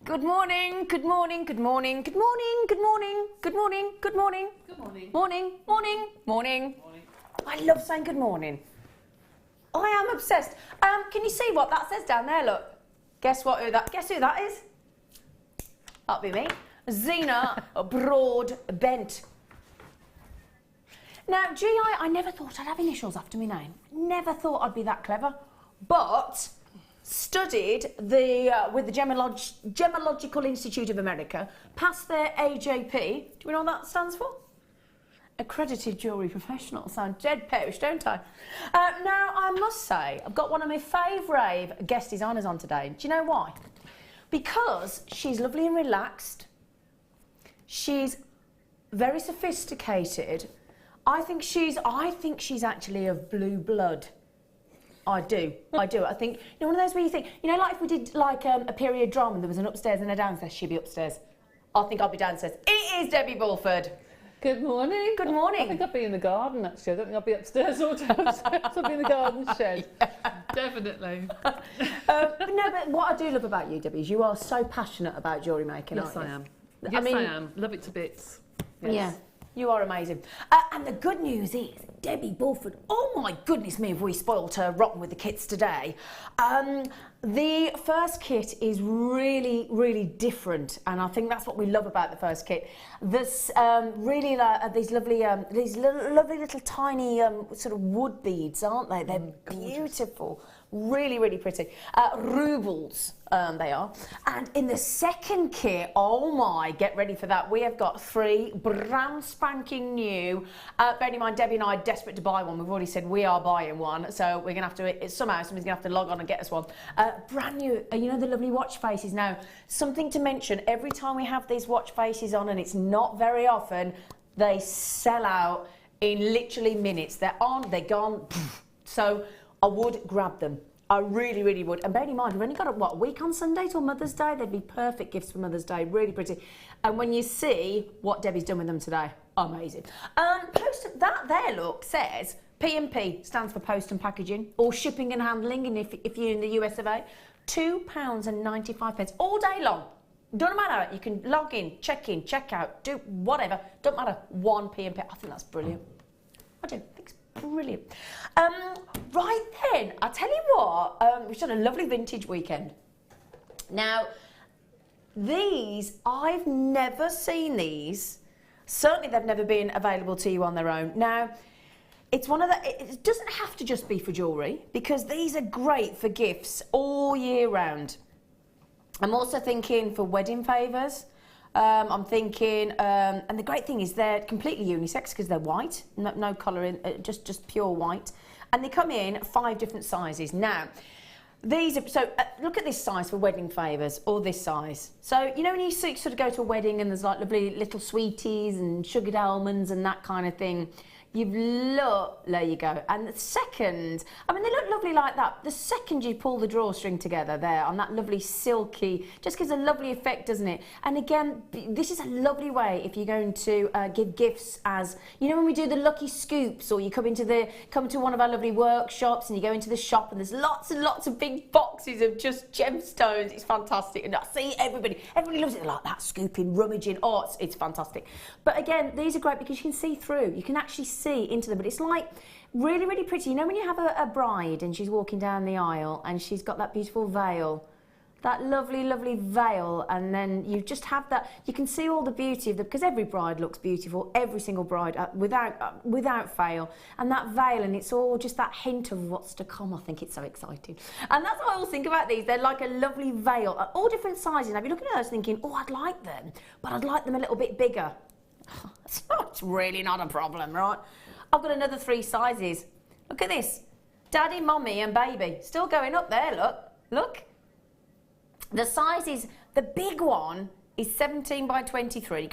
Good morning, good morning, good morning, good morning, good morning, good morning, good morning. Good morning. Morning, morning, morning. I love saying good morning. I am obsessed. Can you see what that says down there? Look. Guess who that is? That'll be me. Zena Broadbent. Now, I never thought I'd have initials after my name. Never thought I'd be that clever. But studied with the Gemological Institute of America, passed their AJP. Do we know what that stands for? Accredited Jewellery Professional. Sound dead perish, don't I? Now, I must say, I've got one of my favourite guest designers on today. Do you know why? Because she's lovely and relaxed. She's very sophisticated. I think she's actually of blue blood. I do. I think, you know, one of those where you think, you know, like if we did like a period drama and there was an upstairs and a downstairs, she'd be upstairs. I think I'll be downstairs. It is Debbie Bulford. Good morning. Good morning. I think I'll be in the garden actually. I don't think I'll be upstairs or downstairs. I'll be in the garden shed. Yeah. Definitely. But what I do love about you, Debbie, is you are so passionate about jewellery making, yes, aren't you? I am. Yes, I am. Love it to bits. Yes. Yeah. You are amazing. And the good news is, Debbie Bulford, oh my goodness me, have we spoilt her rotten with the kits today. The first kit is really, really different, and I think that's what we love about the first kit. This really these lovely little tiny sort of wood beads, aren't they? They're beautiful, really, really pretty. Rubles. They are. And in the second kit, oh my, get ready for that. We have got 3 brand spanking new. Bearing in mind, Debbie and I are desperate to buy one. We've already said we are buying one. So we're going to have to, somehow, somebody's going to have to log on and get us one. Brand new, you know, the lovely watch faces. Now, something to mention, every time we have these watch faces on, and it's not very often, they sell out in literally minutes. They're on, they're gone. So I would grab them. I really, really would. And bearing in mind, we've only got, a week on Sunday till Mother's Day? They'd be perfect gifts for Mother's Day. Really pretty. And when you see what Debbie's done with them today, amazing. That there, look, says P&P, stands for post and packaging, or shipping and handling, and if you're in the US of A, £2.95 all day long. Doesn't matter. You can log in, check out, do whatever. Don't matter. 1 P&P. I think that's brilliant. I do. I think it's brilliant. Right then, I'll tell you what, we've done a lovely vintage weekend. Now, these, I've never seen these. Certainly they've never been available to you on their own. Now, it's one of the, it doesn't have to just be for jewellery, because these are great for gifts all year round. I'm also thinking for wedding favours. I'm thinking, and the great thing is they're completely unisex because they're white, no colouring, just pure white. And they come in 5 different sizes. Now, these are, so look at this size for wedding favours, or this size. So, you know when you sort of go to a wedding and there's like lovely little sweeties and sugared almonds and that kind of thing. There you go. And the second, I mean, they look lovely like that. The second you pull the drawstring together there on that lovely silky, just gives a lovely effect, doesn't it? And again, this is a lovely way if you're going to give gifts as, you know, when we do the lucky scoops, or you come to one of our lovely workshops and you go into the shop and there's lots and lots of big boxes of just gemstones. It's fantastic. And I see everybody loves it, like that, scooping, rummaging. Oh, it's fantastic. But again, these are great because you can see through. You can actually see into them, but it's like really, really pretty. You know when you have a bride and she's walking down the aisle and she's got that beautiful veil, that lovely, lovely veil, and then you just have that, you can see all the beauty of them, because every bride looks beautiful, every single bride, without fail, and that veil, and it's all just that hint of what's to come. I think it's so exciting. And that's what I always think about these. They're like a lovely veil, all different sizes. Now, if you're looking at those thinking, oh, I'd like them, but I'd like them a little bit bigger. It's really not a problem, right? I've got another 3 sizes. Look at this. Daddy, mummy and baby. Still going up there, look. The sizes, the big one is 17 by 23.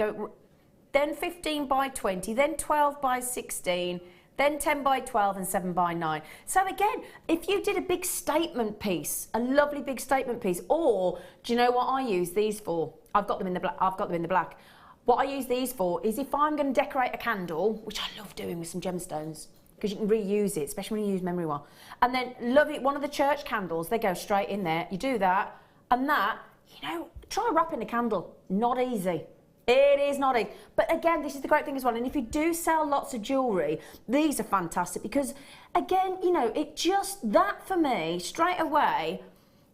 Then 15 by 20, then 12 by 16, then 10 by 12 and 7 by 9. So again, if you did a big statement piece, a lovely big statement piece, or do you know what I use these for? I've got them in the black. What I use these for is if I'm going to decorate a candle, which I love doing with some gemstones, because you can reuse it, especially when you use memory wire. And then love it, one of the church candles, they go straight in there. You do that, and that, you know, Try wrapping a candle. Not easy. It is not easy. But again, this is the great thing as well. And if you do sell lots of jewellery, these are fantastic because, again, you know, it just, that for me, straight away,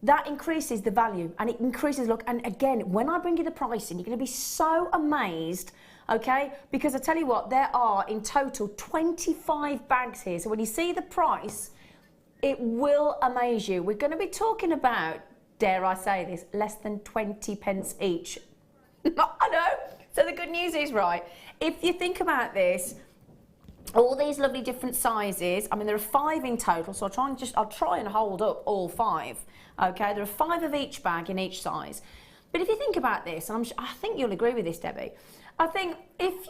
that increases the value and it increases look. And again, when I bring you the pricing, you're going to be so amazed, okay? Because I tell you what, there are in total 25 bags here. So when you see the price, it will amaze you. We're going to be talking about, dare I say this, less than 20 pence each. I know. So the good news is, right, if you think about this, all these lovely different sizes, I mean, there are 5 in total, so I'll try and hold up all 5. Okay, there are 5 of each bag in each size. But if you think about this, and I think you'll agree with this, Debbie, I think if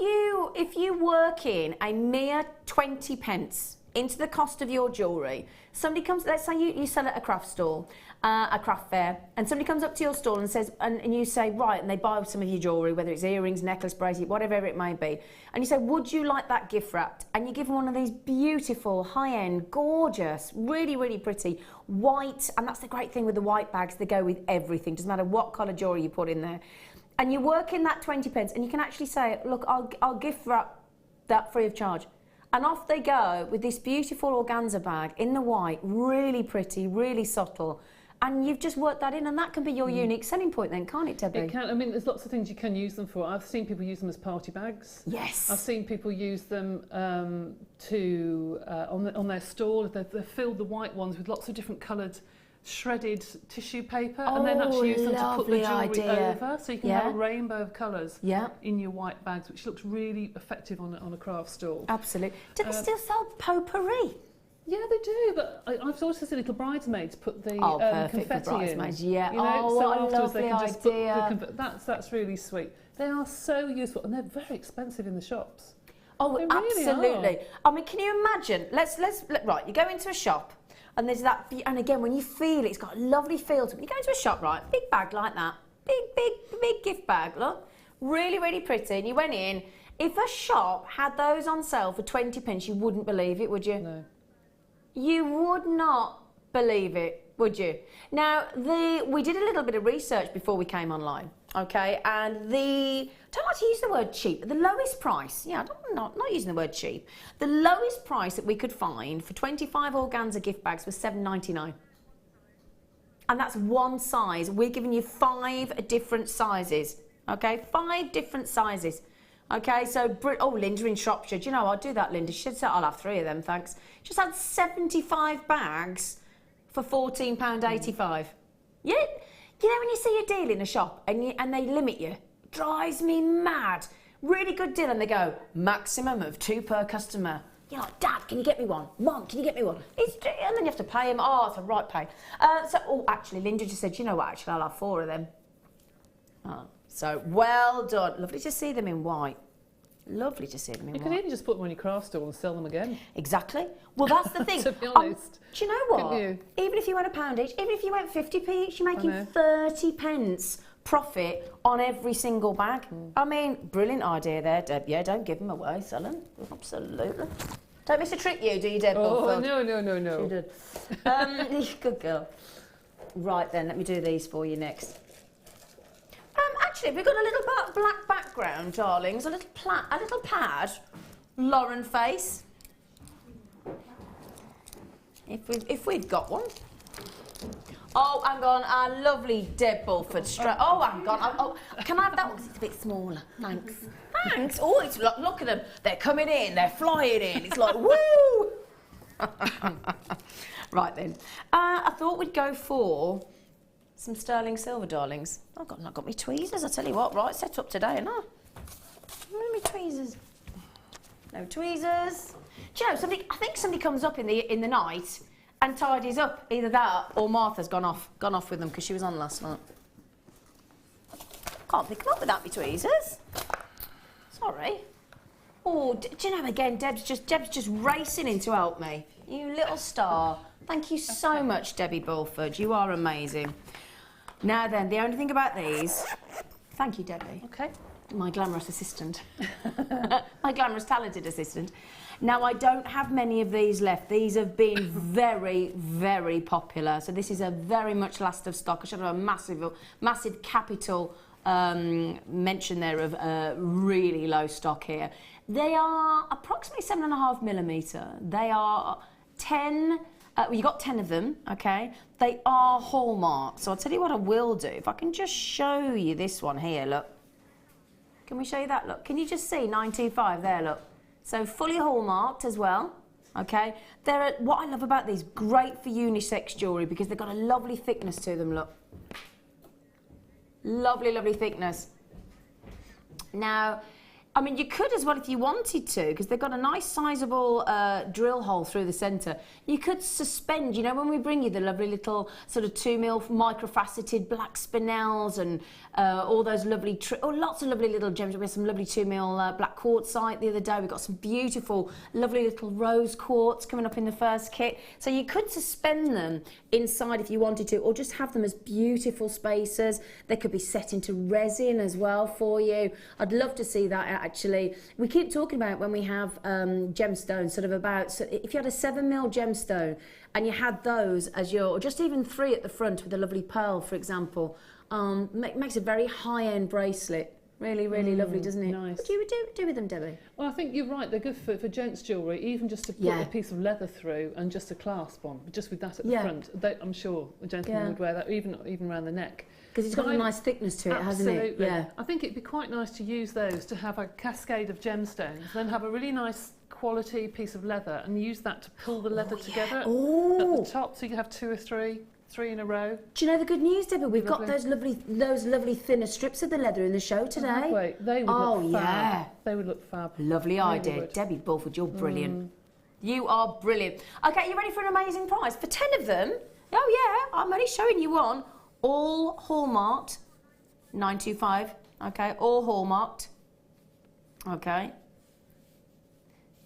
you work in a mere 20 pence into the cost of your jewellery, somebody comes, let's say you sell at a craft stall, a craft fair, and somebody comes up to your stall and says, and you say, right, and they buy some of your jewellery, whether it's earrings, necklace, bracelet, whatever it may be, and you say, would you like that gift wrapped? And you give them one of these beautiful, high-end, gorgeous, really, really pretty, white, and that's the great thing with the white bags, they go with everything, doesn't matter what colour jewellery you put in there. And you work in that 20 pence, and you can actually say, look, I'll gift wrap that free of charge. And off they go with this beautiful organza bag in the white, really pretty, really subtle. And you've just worked that in, and that can be your unique selling point then, can't it, Debbie? It can. I mean, there's lots of things you can use them for. I've seen people use them as party bags. Yes. I've seen people use them on their stall. They've filled the white ones with lots of different coloured shredded tissue paper, and then actually use them to put the jewellery over, so you can have a rainbow of colours in your white bags, which looks really effective on a craft stall. Absolutely. Do they still sell potpourri? Yeah, they do, but I've also seen little bridesmaids put the confetti for bridesmaids, in. yeah. You know, so what a afterwards they lovely can just idea. put that's really sweet. They are so useful, and they're very expensive in the shops. Oh, they absolutely. Really are. I mean, can you imagine? Right, you go into a shop, and there's that, and again, when you feel it, it's got a lovely feel to it. You go into a shop, right, big bag like that, big gift bag, look, really, really pretty, and you went in. If a shop had those on sale for 20 pence, you wouldn't believe it, would you? No. You would not believe it, would you? Now, we did a little bit of research before we came online, okay? And I don't like to use the word cheap, but the lowest price, not using the word cheap, the lowest price that we could find for 25 organza gift bags was $7.99. And that's one size. We're giving you 5 different sizes, okay? 5 different sizes. Okay, so, Linda in Shropshire. Do you know, I'll do that, Linda. She said, I'll have 3 of them, thanks. Just had 75 bags for £14.85. Yeah, you know when you see a deal in a shop and they limit you? Drives me mad. Really good deal, and they go, maximum of 2 per customer. You're like, Dad, can you get me one? Mum, can you get me one? And then you have to pay them. Oh, it's a right pain. Actually, Linda just said, you know what, actually, I'll have 4 of them. Oh. So, well done. Lovely to see them in white. Lovely to see them in white. You can even just put them on your craft stall and sell them again. Exactly. Well, that's the thing. To be honest. Do you know what? Even if you went £1 each, even if you went 50p each, you're making 30 pence profit on every single bag. I mean, brilliant idea there, Deb. Yeah, don't give them away, sell them. Absolutely. Don't miss a trick, you, do you, Deb? Oh, no. She did. Good girl. Right then, let me do these for you next. Actually, we've got a little black background, darlings. A little pad. Lauren face. If we've got one. Oh, hang on, our lovely Deb Bulford strap. Oh, hang on. Can I have that one? 'Cause it's a bit smaller. Thanks. Thanks. Oh, look at them. They're coming in. They're flying in. It's like woo. Right then. I thought we'd go for some sterling silver, darlings. I've got me tweezers, I tell you what, right, set up today, no? Where are my tweezers? No tweezers. Do you know, I think somebody comes up in the night and tidies up, either that or Martha's gone off with them because she was on last night. Can't pick them up without my tweezers. Sorry. Oh, do you know, again, Deb's just racing in to help me. You little star. Thank you so much, Debbie Bulford. You are amazing. Now then, the only thing about these... Thank you, Debbie. Okay. my glamorous assistant, my glamorous talented assistant. Now, I don't have many of these left. These have been very, very popular. So this is a very much last of stock. I should have a massive capital mention there of really low stock here. They are approximately 7.5mm. They are 10, you got 10 of them, okay? They are hallmark. So I'll tell you what I will do. If I can just show you this one here, look. Can we show you that? Look, can you just see 925 there, look? So fully hallmarked as well, okay? What I love about these, great for unisex jewellery because they've got a lovely thickness to them, look. Lovely, lovely thickness. Now, I mean, you could as well if you wanted to, because they've got a nice sizable drill hole through the centre. You could suspend, you know, when we bring you the lovely little sort of 2mm microfaceted black spinels and all those lovely, lots of lovely little gems. We had some lovely 2mm black quartzite the other day. We've got some beautiful, lovely little rose quartz coming up in the first kit. So you could suspend them inside if you wanted to, or just have them as beautiful spacers. They could be set into resin as well for you. I'd love to see that actually. We keep talking about when we have gemstones, sort of about, so if you had a 7mm gemstone and you had those as your, or just even 3 at the front with a lovely pearl, for example, makes a very high-end bracelet. Really, really lovely, doesn't it? Nice. What do you do with them, Debbie? Well, I think you're right. They're good for gents' jewellery, even just to put a piece of leather through and just a clasp on, just with that at the front. I'm sure a gentleman would wear that, even around the neck. Because it's got a nice thickness to it, hasn't it? Absolutely. Yeah. I think it'd be quite nice to use those to have a cascade of gemstones, then have a really nice quality piece of leather and use that to pull the leather together at the top, so you can have 2 or 3 in a row. Do you know the good news, Debbie? We've got those lovely thinner strips of the leather in the show today. Oh, wait, they would look fab. They would look fab. Lovely idea. Debbie Bulford, you're brilliant. You are brilliant. Okay, you ready for an amazing prize? For 10 of them, oh yeah, I'm only showing you one. All hallmarked, 925, okay, all hallmarked, okay.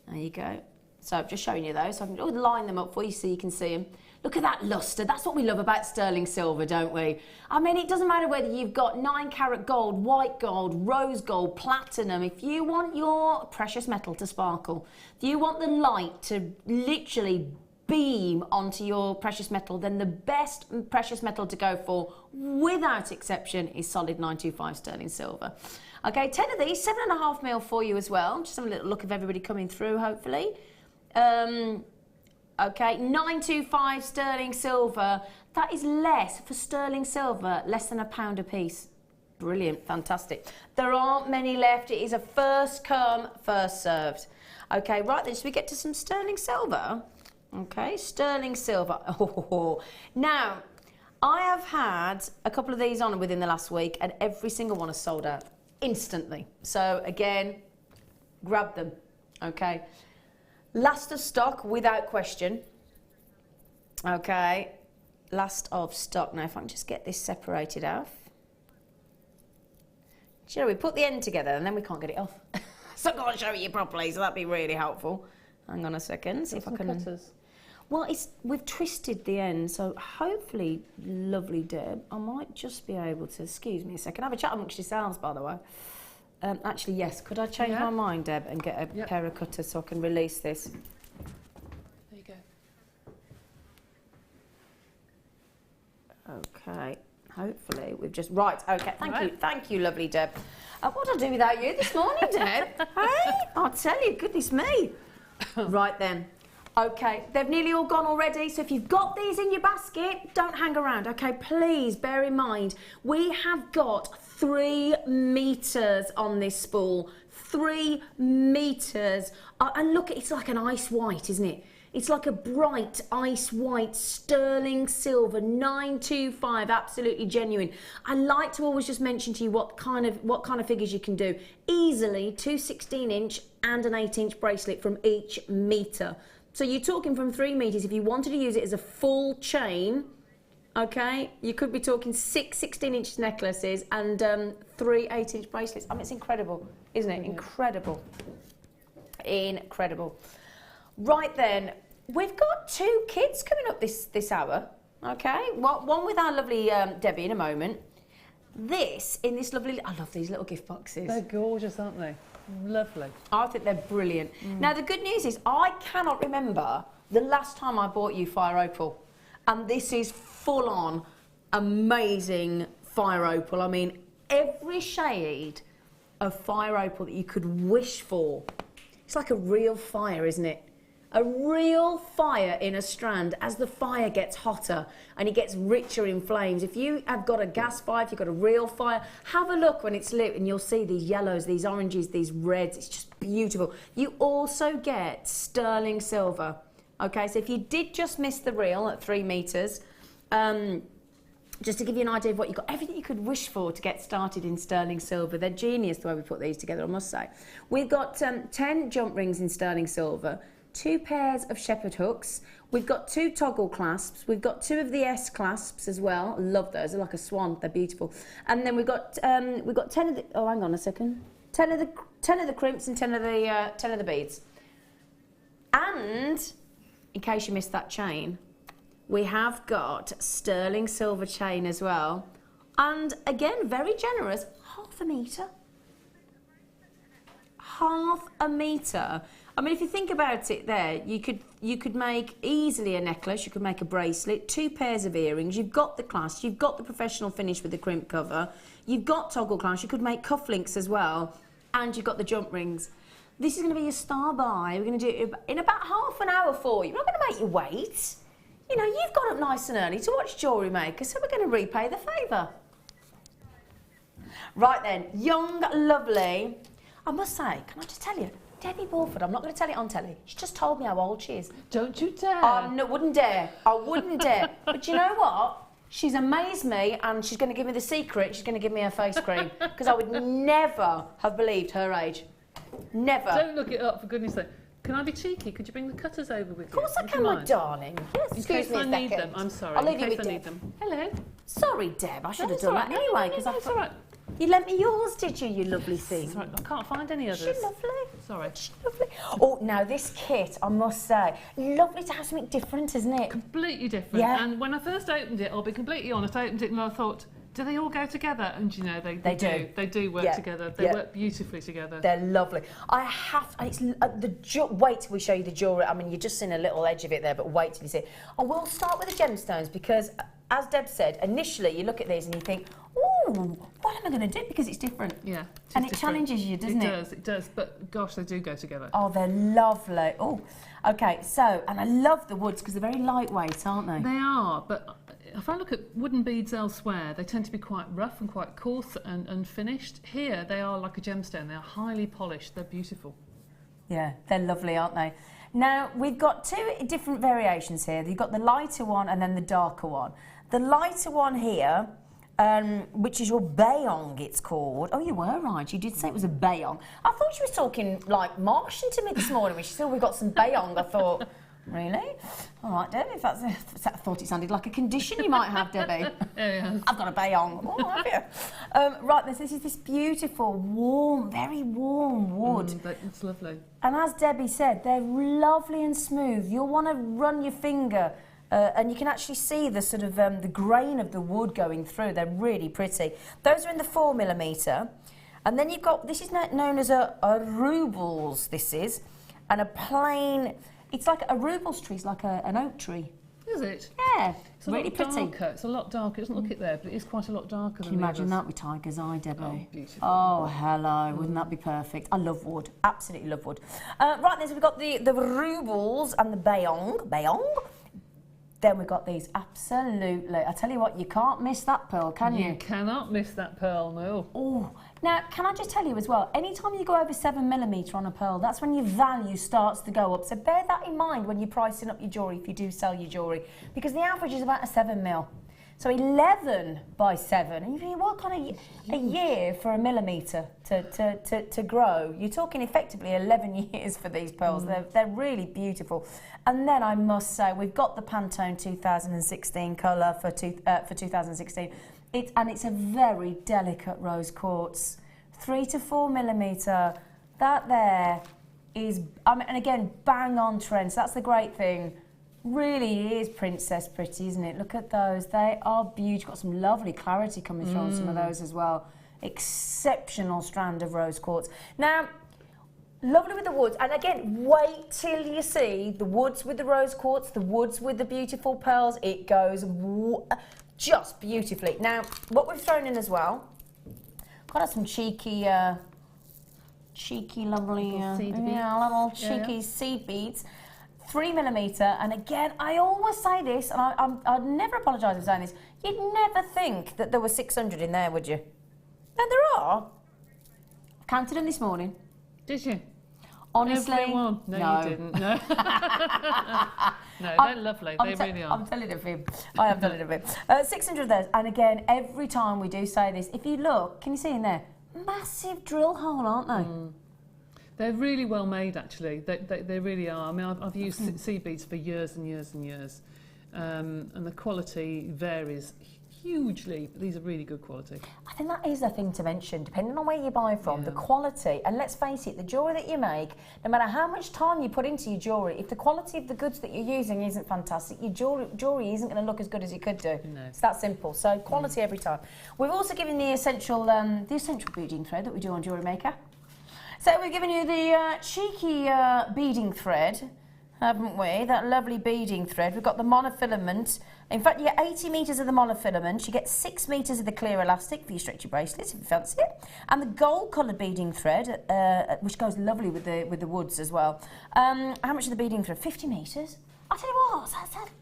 There you go. So I'm just showing you those, so I can line them up for you so you can see them. Look at that lustre. That's what we love about sterling silver, don't we? I mean, it doesn't matter whether you've got 9-carat gold, white gold, rose gold, platinum. If you want your precious metal to sparkle, if you want the light to literally beam onto your precious metal, then the best precious metal to go for, without exception, is solid 925 sterling silver. Okay, 10 of these, 7.5mm for you as well. Just have a little look of everybody coming through, hopefully. Okay, 925 sterling silver. That is less for sterling silver, less than £1 a piece. Brilliant, fantastic. There aren't many left. It is a first come, first served. Okay, right then, should we get to some sterling silver? Okay, sterling silver. Oh. Now, I have had a couple of these on within the last week, and every single one has sold out instantly. So again, grab them. Okay. Last of stock, without question. Okay, last of stock. Now, if I can just get this separated off. Do you know, we put the end together and then we can't get it off. So I can't show you properly, so that'd be really helpful. Hang on a second, see if I can... Cutters. Well, we've twisted the end, so hopefully, lovely Deb, I might just be able to... Excuse me a second. Have a chat amongst yourselves, by the way. Actually, yes. Could I change my mind, Deb, and get a pair of cutters so I can release this? There you go. Okay. Hopefully, we've just... Right, okay. Thank you, lovely Deb. What would I do without you this morning, Deb? Hey? I'll tell you, goodness me. Right then. Okay, they've nearly all gone already, so if you've got these in your basket, don't hang around, okay? Please bear in mind, we have got 3 meters on this spool. 3 meters. And look, it's like an ice white, isn't it? It's like a bright ice white sterling silver 925, absolutely genuine. I like to always just mention to you what kind of figures you can do. Easily 2 16-inch and an 8-inch bracelet from each meter. So you're talking from 3 meters. If you wanted to use it as a full chain, okay, you could be talking 6 16-inch necklaces and 3 8-inch bracelets. I mean, it's incredible, isn't it? Incredible. Incredible. Right then, we've got 2 kits coming up this hour, okay? One with our lovely Debbie in a moment. this in this lovely, I love these little gift boxes. They're gorgeous, aren't they? Lovely. I think they're brilliant. Now, the good news is I cannot remember the last time I bought you fire opal. And this is full on amazing fire opal. I mean, every shade of fire opal that you could wish for. It's like a real fire, isn't it? A real fire in a strand as the fire gets hotter and it gets richer in flames. If you have got a gas fire, if you've got a real fire, have a look when it's lit and you'll see these yellows, these oranges, these reds. It's just beautiful. You also get sterling silver. Okay, so if you did just miss the reel at 3 metres, just to give you an idea of what you've got, everything you could wish for to get started in sterling silver. They're genius the way we put these together, I must say. We've got 10 jump rings in sterling silver, 2 pairs of shepherd hooks. We've got 2 toggle clasps. We've got 2 of the S clasps as well. I love those. They're like a swan. They're beautiful. And then we've got 10 of the. Oh, hang on a second. 10 of the crimps and 10 of the beads. And in case you missed that chain, we have got sterling silver chain as well. And again, very generous. Half a metre. Half a metre. I mean, if you think about it there, you could make easily a necklace, you could make a bracelet, 2 pairs of earrings, you've got the clasp, you've got the professional finish with the crimp cover, you've got toggle clasps, you could make cufflinks as well, and you've got the jump rings. This is going to be your star buy. We're going to do it in about half an hour for you. We're not going to make you wait. You know, you've got up nice and early to watch Jewellery Maker, so we're going to repay the favour. Right then, young, lovely. I must say, can I just tell you, Debbie Bulford, I'm not going to tell it on telly. She just told me how old she is. Don't you dare. Wouldn't dare. I wouldn't dare. But you know what? She's amazed me and she's going to give me the secret. She's going to give me her face cream. Because I would never have believed her age. Never. Don't look it up, for goodness sake. Can I be cheeky? Could you bring the cutters over with you? Of course I can, my darling. Yes, excuse me a second. I need them. I'm sorry. I'll leave in you case with I need Deb. them. Hello. Sorry, Deb. I should have done right. that anyway. Because it's all right. You lent me yours, did you, you lovely thing? That's right. I can't find any others. She's lovely. Sorry. She's lovely. Oh, now this kit, I must say, lovely to have something different, isn't it? Completely different. Yeah. And when I first opened it, I'll be completely honest, I opened it and I thought, do they all go together? And you know, they do. They do work together. They work beautifully together. They're lovely. I have, and it's wait till we show you the jewellery. I mean, you've just seen a little edge of it there, but wait till you see it. And we'll start with the gemstones because, as Deb said, initially you look at these and you think, ooh, what am I going to do? Because it's different. Yeah. And it challenges you, doesn't it? It does. But gosh, they do go together. Oh, they're lovely. Oh, okay. So, and I love the woods because they're very lightweight, aren't they? They are, but if I look at wooden beads elsewhere, they tend to be quite rough and quite coarse and finished. Here, they are like a gemstone. They are highly polished. They're beautiful. Yeah, they're lovely, aren't they? Now, we've got 2 different variations here. You've got the lighter one and then the darker one. The lighter one here, which is your bayong, it's called. Oh, you were right. You did say it was a bayong. I thought she was talking like Martian to me this morning when she said, we've got some bayong. I thought, really? All right, Debbie, I thought it sounded like a condition you might have, Debbie. Yeah. I've got a bayong. Oh, have you? Right, this is this beautiful, warm, very warm wood. It's lovely. And as Debbie said, they're lovely and smooth. You'll want to run your finger and you can actually see the sort of the grain of the wood going through. They're really pretty. Those are in the 4mm. And then you've got, this is known as a rubles, this is, and a plain, it's like a rubles tree, it's like an oak tree. Is it? Yeah, it's really pretty. Darker. It's a lot darker. It doesn't look it there, but it is quite a lot darker than Can you imagine that with tiger's eye, Debbie? Oh, beautiful. Oh, hello. Wouldn't that be perfect? I love wood. Absolutely love wood. Right, then, so we've got the rubles and the bayong. Then we've got these, absolutely. I tell you what, you can't miss that pearl, can you? You cannot miss that pearl, no. Oh, now, can I just tell you as well, anytime you go over 7mm on a pearl, that's when your value starts to go up. So bear that in mind when you're pricing up your jewellery, if you do sell your jewellery, because the average is about a 7mm. So 11 by 7, and you work on a year for a millimetre to grow. You're talking effectively 11 years for these pearls. They're really beautiful. And then I must say, we've got the Pantone 2016 colour for 2016. It's a very delicate rose quartz, 3 to 4mm. That there is, and again, bang on trend. So that's the great thing. Really is princess pretty, isn't it? Look at those. They are beautiful. Got some lovely clarity coming through on some of those as well. Exceptional strand of rose quartz. Now, lovely with the woods. And again, wait till you see the woods with the rose quartz, the woods with the beautiful pearls. It goes just beautifully. Now, what we've thrown in as well, got some cheeky, lovely, little cheeky seed beads. 3mm, and again, I always say this, and I'd never apologise for saying this, you'd never think that there were 600 in there, would you? No, there are. I counted them this morning. Did you? Honestly, everyone? No, you didn't. No, no, they're lovely. They really are. I'm telling him. I am telling him. 600 of those, and again, every time we do say this, if you look, can you see in there? Massive drill hole, aren't they? They're really well made, actually. They really are. I mean, I've used seed beads for years and years and years, and the quality varies hugely, but these are really good quality. I think that is the thing to mention, depending on where you buy from, the quality, and let's face it, the jewellery that you make, no matter how much time you put into your jewellery, if the quality of the goods that you're using isn't fantastic, your jewellery isn't going to look as good as it could do. No. It's that simple. So quality every time. We've also given the essential beading thread that we do on Jewellery Maker. So we've given you the cheeky beading thread, haven't we? That lovely beading thread. We've got the monofilament. In fact, you get 80 metres of the monofilament. You get 6 metres of the clear elastic for your stretchy bracelets, if you fancy it. And the gold-coloured beading thread, which goes lovely with the woods as well. How much is the beading thread? 50 metres? I tell you what,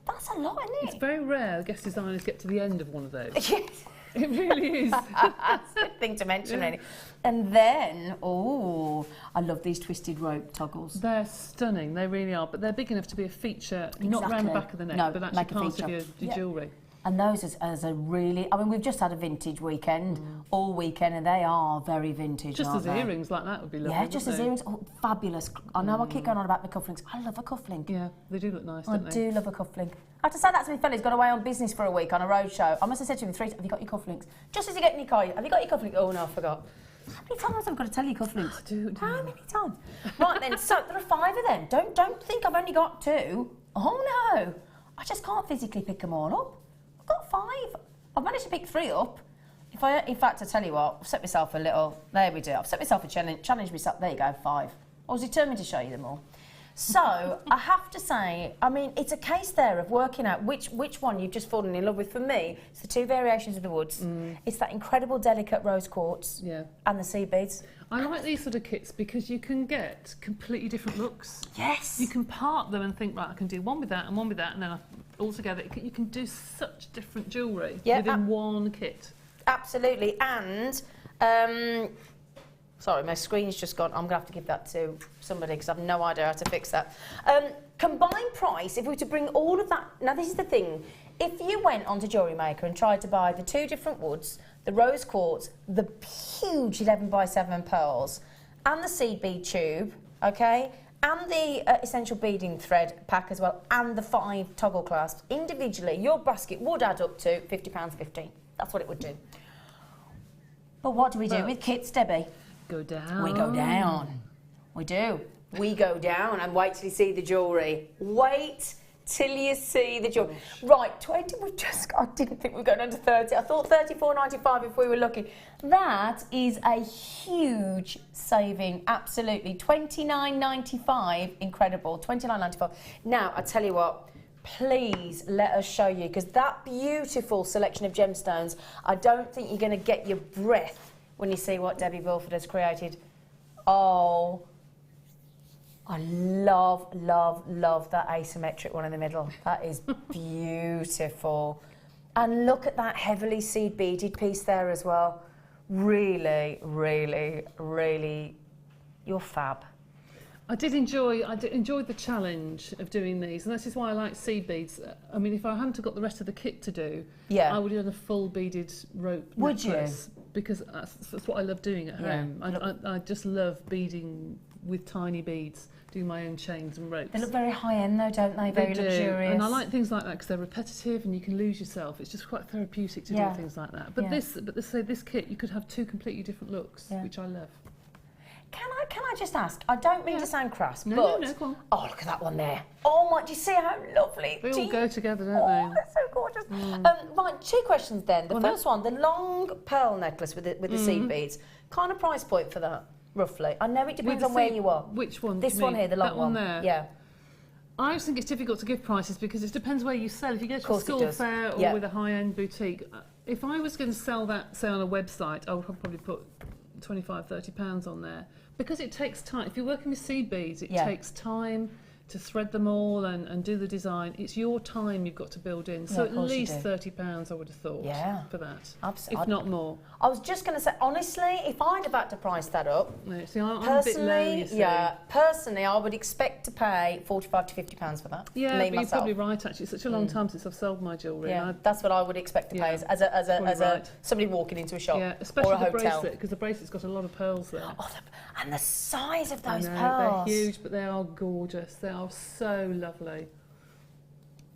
that's a lot, isn't it? It's very rare guest designers get to the end of one of those. Yes. It really is. That's the thing to mention, really. And then, I love these twisted rope toggles. They're stunning, they really are, but they're big enough to be a feature, not around the back of the neck, but actually part of your jewellery. And those as a really, I mean, we've just had a vintage weekend, all weekend, and they are very vintage, just as earrings like that would be lovely. Yeah, just as earrings. Oh, fabulous. I know I keep going on about the cufflinks. I love a cufflink. Yeah, they do look nice, don't they? I do love a cufflink. I had to say that to my fella. He's gone away on business for a week on a road show. I must have said to him 3 times, have you got your cufflinks? Just as you get in your car, have you got your cufflinks? Oh, no, I forgot. How many times have I got to tell you cufflinks? I do. How many times? Right then, so there are 5 of them. Don't think I've only got 2. Oh, no. I just can't physically pick them all up. I've got 5. I've managed to pick 3 up. In fact, I tell you what, I've set myself a little, there we do. I've set myself a challenge myself. There you go, 5. I was determined to show you them all. So, I have to say, I mean, it's a case there of working out which one you've just fallen in love with. For me, it's the 2 variations of the woods. It's that incredible delicate rose quartz and the seed beads. I like these sort of kits because you can get completely different looks. Yes. You can part them and think, right, I can do one with that and one with that, and then all together, you can do such different jewellery within one kit. Absolutely, and... sorry, my screen's just gone. I'm going to have to give that to somebody because I've no idea how to fix that. Combined price, if we were to bring all of that... Now, this is the thing. If you went onto Jewellery Maker and tried to buy the 2 different woods, the rose quartz, the huge 11x7 pearls, and the seed bead tube, okay, and the essential beading thread pack as well, and the 5 toggle clasps, individually, your basket would add up to £50.15. That's what it would do. But what do we do with kits, Debbie? Go down. We go down. We do. We go down and wait till you see the jewellery. Wait till you see the jewellery. Right, 20, I didn't think we were going under 30. I thought 34.95 if we were lucky. That is a huge saving, absolutely. 29.95, incredible. 29.95. Now, I tell you what, please let us show you, because that beautiful selection of gemstones, I don't think you're going to get your breath when you see what Debbie Bulford has created. Oh, I love, love, love that asymmetric one in the middle. That is beautiful. And look at that heavily seed beaded piece there as well. Really, really, really, you're fab. I did enjoy the challenge of doing these, and this is why I like seed beads. I mean, if I hadn't got the rest of the kit to do, I would have done a full beaded rope necklace. Because that's what I love doing at home. I just love beading with tiny beads, doing my own chains and ropes. They look very high-end though, don't they? Very luxurious. And I like things like that because they're repetitive and you can lose yourself. It's just quite therapeutic to do things like that. But this kit, you could have 2 completely different looks, which I love. Can I just ask? I don't mean to sound crass, but no, go on. Oh, look at that one there. Oh my, do you see how lovely? They all go together, don't they? That's so gorgeous. Right, 2 questions then. The first one, the long pearl necklace with the seed beads. Kind of price point for that, roughly? I know it depends on where you are. Which one? This one here, the long one. There. Yeah. I always think it's difficult to give prices because it depends where you sell. If you go to a school fair or with a high-end boutique, if I was going to sell that, say, on a website, I would probably put £25, £30 on there. Because it takes time. If you're working with seed beads, it takes time to thread them all and do the design. It's your time you've got to build in. So at least £30 I would have thought for that. Absolutely. If not more. I was just going to say, honestly, if I'd have had to price that up, see, I'm a bit low, you see. Personally, I would expect to pay £45 to £50 for that. Yeah, but you're probably right, actually. It's such a long time since I've sold my jewellery. Yeah, that's what I would expect to pay as somebody walking into a shop especially or a hotel. Bracelet, because the bracelet's got a lot of pearls there. Oh, and the size of those pearls. They're huge, but they are gorgeous. They are so lovely.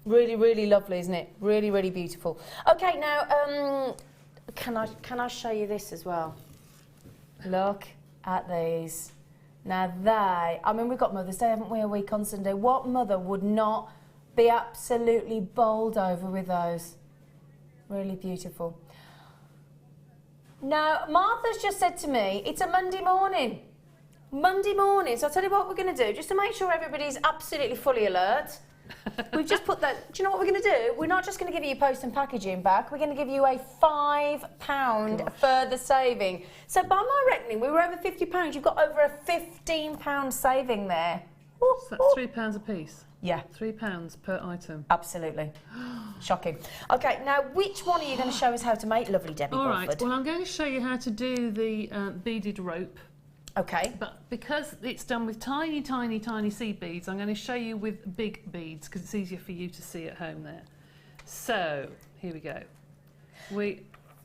Really, really lovely, isn't it? Really, really beautiful. Okay, now, can I show you this as well? Look at these. Now I mean, we've got Mother's Day, haven't we, a week on Sunday. What mother would not be absolutely bowled over with those? Really beautiful. Now, Martha's just said to me, it's a Monday morning. Monday morning, so I'll tell you what we're going to do, just to make sure everybody's absolutely fully alert. We've just put that, do you know what we're going to do? We're not just going to give you post and packaging back, we're going to give you a £5 further saving. So by my reckoning, we were over £50, you've got over a £15 saving there. So that's £3 a piece? Yeah. £3 per item? Absolutely. Shocking. Okay, now which one are you going to show us how to make, lovely Debbie Bulford? All right, well I'm going to show you how to do the beaded rope. Okay. But because it's done with tiny, tiny, tiny seed beads, I'm going to show you with big beads because it's easier for you to see at home there. So, here we go.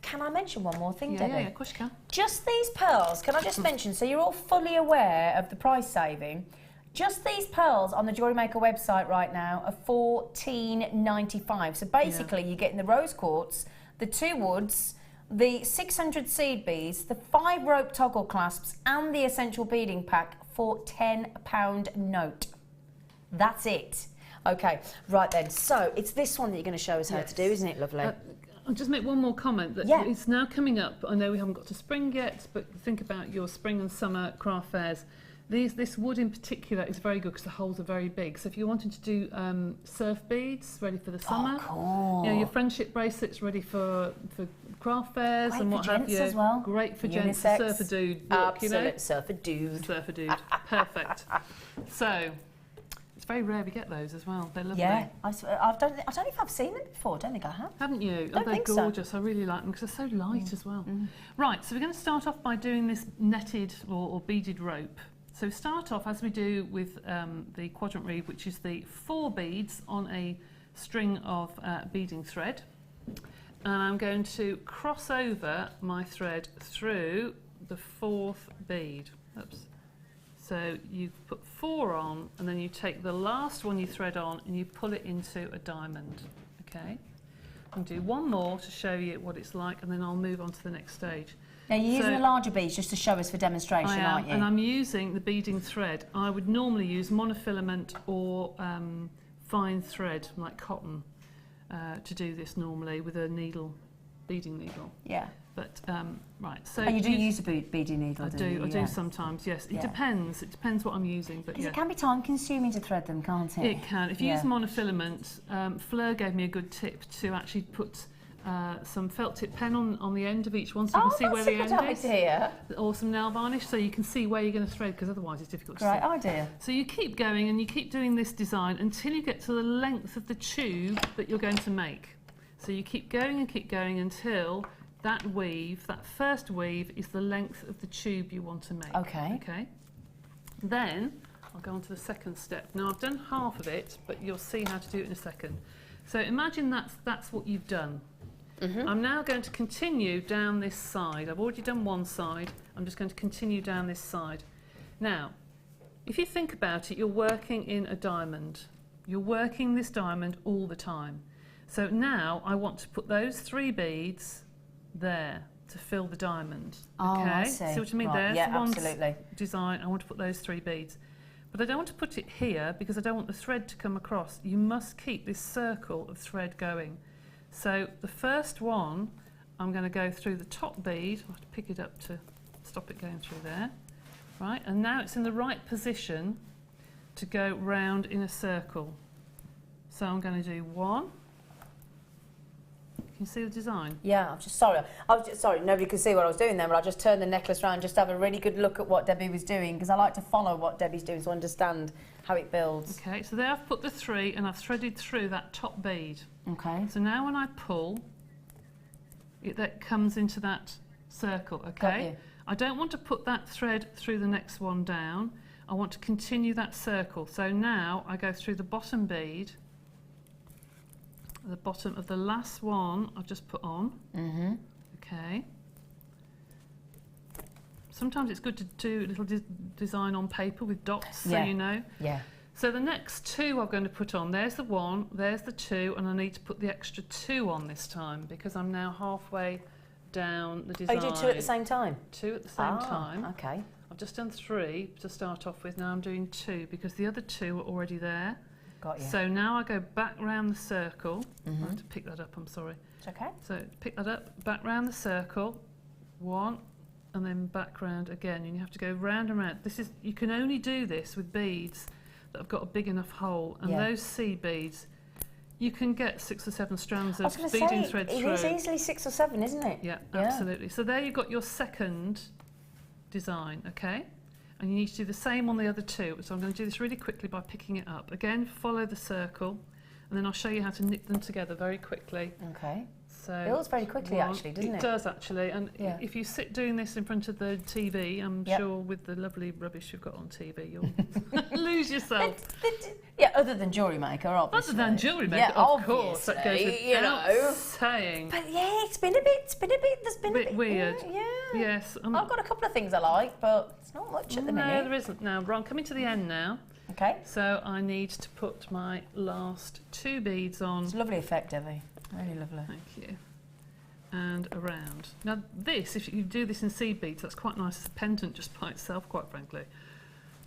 Can I mention one more thing, Debbie? Yeah, of course you can. Just these pearls, can I just mention, so you're all fully aware of the price saving, just these pearls on the Jewellery Maker website right now are $14.95. So basically you're getting the rose quartz, the 2 woods, the 600 seed beads, the 5 rope toggle clasps and the essential beading pack for £10 note. That's it. Okay, right then. So it's this one that you're going to show us how to do, isn't it, lovely? I'll just make one more comment that it's now coming up. I know we haven't got to spring yet, but think about your spring and summer craft fairs. This wood in particular is very good because the holes are very big. So if you're wanting to do surf beads ready for the summer, cool. You know, your friendship bracelets ready for craft fairs and what have you. As well. Great for gents, surfer dude look, Absolute you know. surfer dude. Surfer dude, perfect. So it's very rare we get those as well. They're lovely. Yeah, I don't know if I've seen them before. I don't think I have. Haven't you? Don't they're think gorgeous. So. I really like them because they're so light as well. Right, so we're going to start off by doing this netted or beaded rope. So start off as we do with the quadrant reed, which is the 4 beads on a string of beading thread. And I'm going to cross over my thread through the 4th bead. Oops. So you put 4 on, and then you take the last one you thread on and you pull it into a diamond. Okay. I'll do one more to show you what it's like, and then I'll move on to the next stage. Now you're using the larger beads just to show us for demonstration, aren't you? And I'm using the beading thread. I would normally use monofilament or fine thread, like cotton, to do this normally with a needle, beading needle. Yeah. But right, so you do use a beading needle. I do sometimes. Yes, it depends. It depends what I'm using. But it can be time-consuming to thread them, can't it? It can. If you use monofilament, Fleur gave me a good tip to actually put some felt tip pen on the end of each one, so you can see where the end is. Or some nail varnish, so you can see where you're going to thread, because otherwise it's difficult to see. Great idea. So you keep going and you keep doing this design until you get to the length of the tube that you're going to make. So you keep going and keep going until that weave, that first weave, is the length of the tube you want to make. Okay. Okay. Then I'll go on to the second step. Now I've done half of it, but you'll see how to do it in a second. So imagine that's what you've done. I'm now going to continue down this side. I've already done one side. I'm just going to continue down this side. Now, if you think about it, you're working in a diamond. You're working this diamond all the time. So now I want to put those 3 beads there. to fill the diamond. Oh, okay, I see. what I mean? Right. There's Yeah, the one absolutely. design. I want to put those 3 beads. But I don't want to put it here because I don't want the thread to come across. You must keep this circle of thread going. So the first one, I'm going to go through the top bead. I'll have to pick it up to stop it going through there. Right, and now it's in the right position to go round in a circle. So I'm going to do 1. Can you see the design? Yeah, I'm just sorry. I was just sorry, nobody could see what I was doing then, but I just turned the necklace around just to have a really good look at what Debbie was doing, because I like to follow what Debbie's doing so I understand how it builds. Okay, so there I've put the 3 and I've threaded through that top bead. Okay. So now when I pull, that comes into that circle, Got okay? you. I don't want to put that thread through the next one down. I want to continue that circle. So now I go through the bottom bead, the bottom of the last one I've just put on. Mm-hmm. Okay. Sometimes it's good to do a little design on paper with dots, so you know. Yeah. So the next 2 I'm going to put on, there's the 1, there's the 2, and I need to put the extra 2 on this time because I'm now halfway down the design. Oh, you do 2 at the same time? 2 at the same time. Okay. I've just done 3 to start off with, now I'm doing 2 because the other 2 are already there. Got you. So now I go back round the circle. Mm-hmm. I have to pick that up, I'm sorry. It's okay. So pick that up, back round the circle, 1, and then back round again. And you have to go round and round. You can only do this with beads that have got a big enough hole. And those C beads, you can get 6 or 7 strands of beading thread through. It is easily 6 or 7, isn't it? Yeah, absolutely. So there you've got your second design, okay? And you need to do the same on the other 2. So I'm going to do this really quickly by picking it up. Again, follow the circle, and then I'll show you how to knit them together very quickly. Okay. So it builds very quickly, actually, doesn't it? It does, actually. And if you sit doing this in front of the TV, I'm sure with the lovely rubbish you've got on TV, you'll lose yourself. Yeah, other than Jewellery Maker, obviously. Other than Jewellery Maker, yeah, of course. That goes without saying. But yeah, it's been a bit, there's been a bit weird. Yeah. Yes. I've got a couple of things I like, but it's not much at the minute. No, there isn't now. I'm coming to the end now. Okay. So I need to put my last 2 beads on. It's a lovely effect, Debbie. Really lovely. Thank you. And around. Now this, if you do this in seed beads, that's quite nice as a pendant just by itself, quite frankly.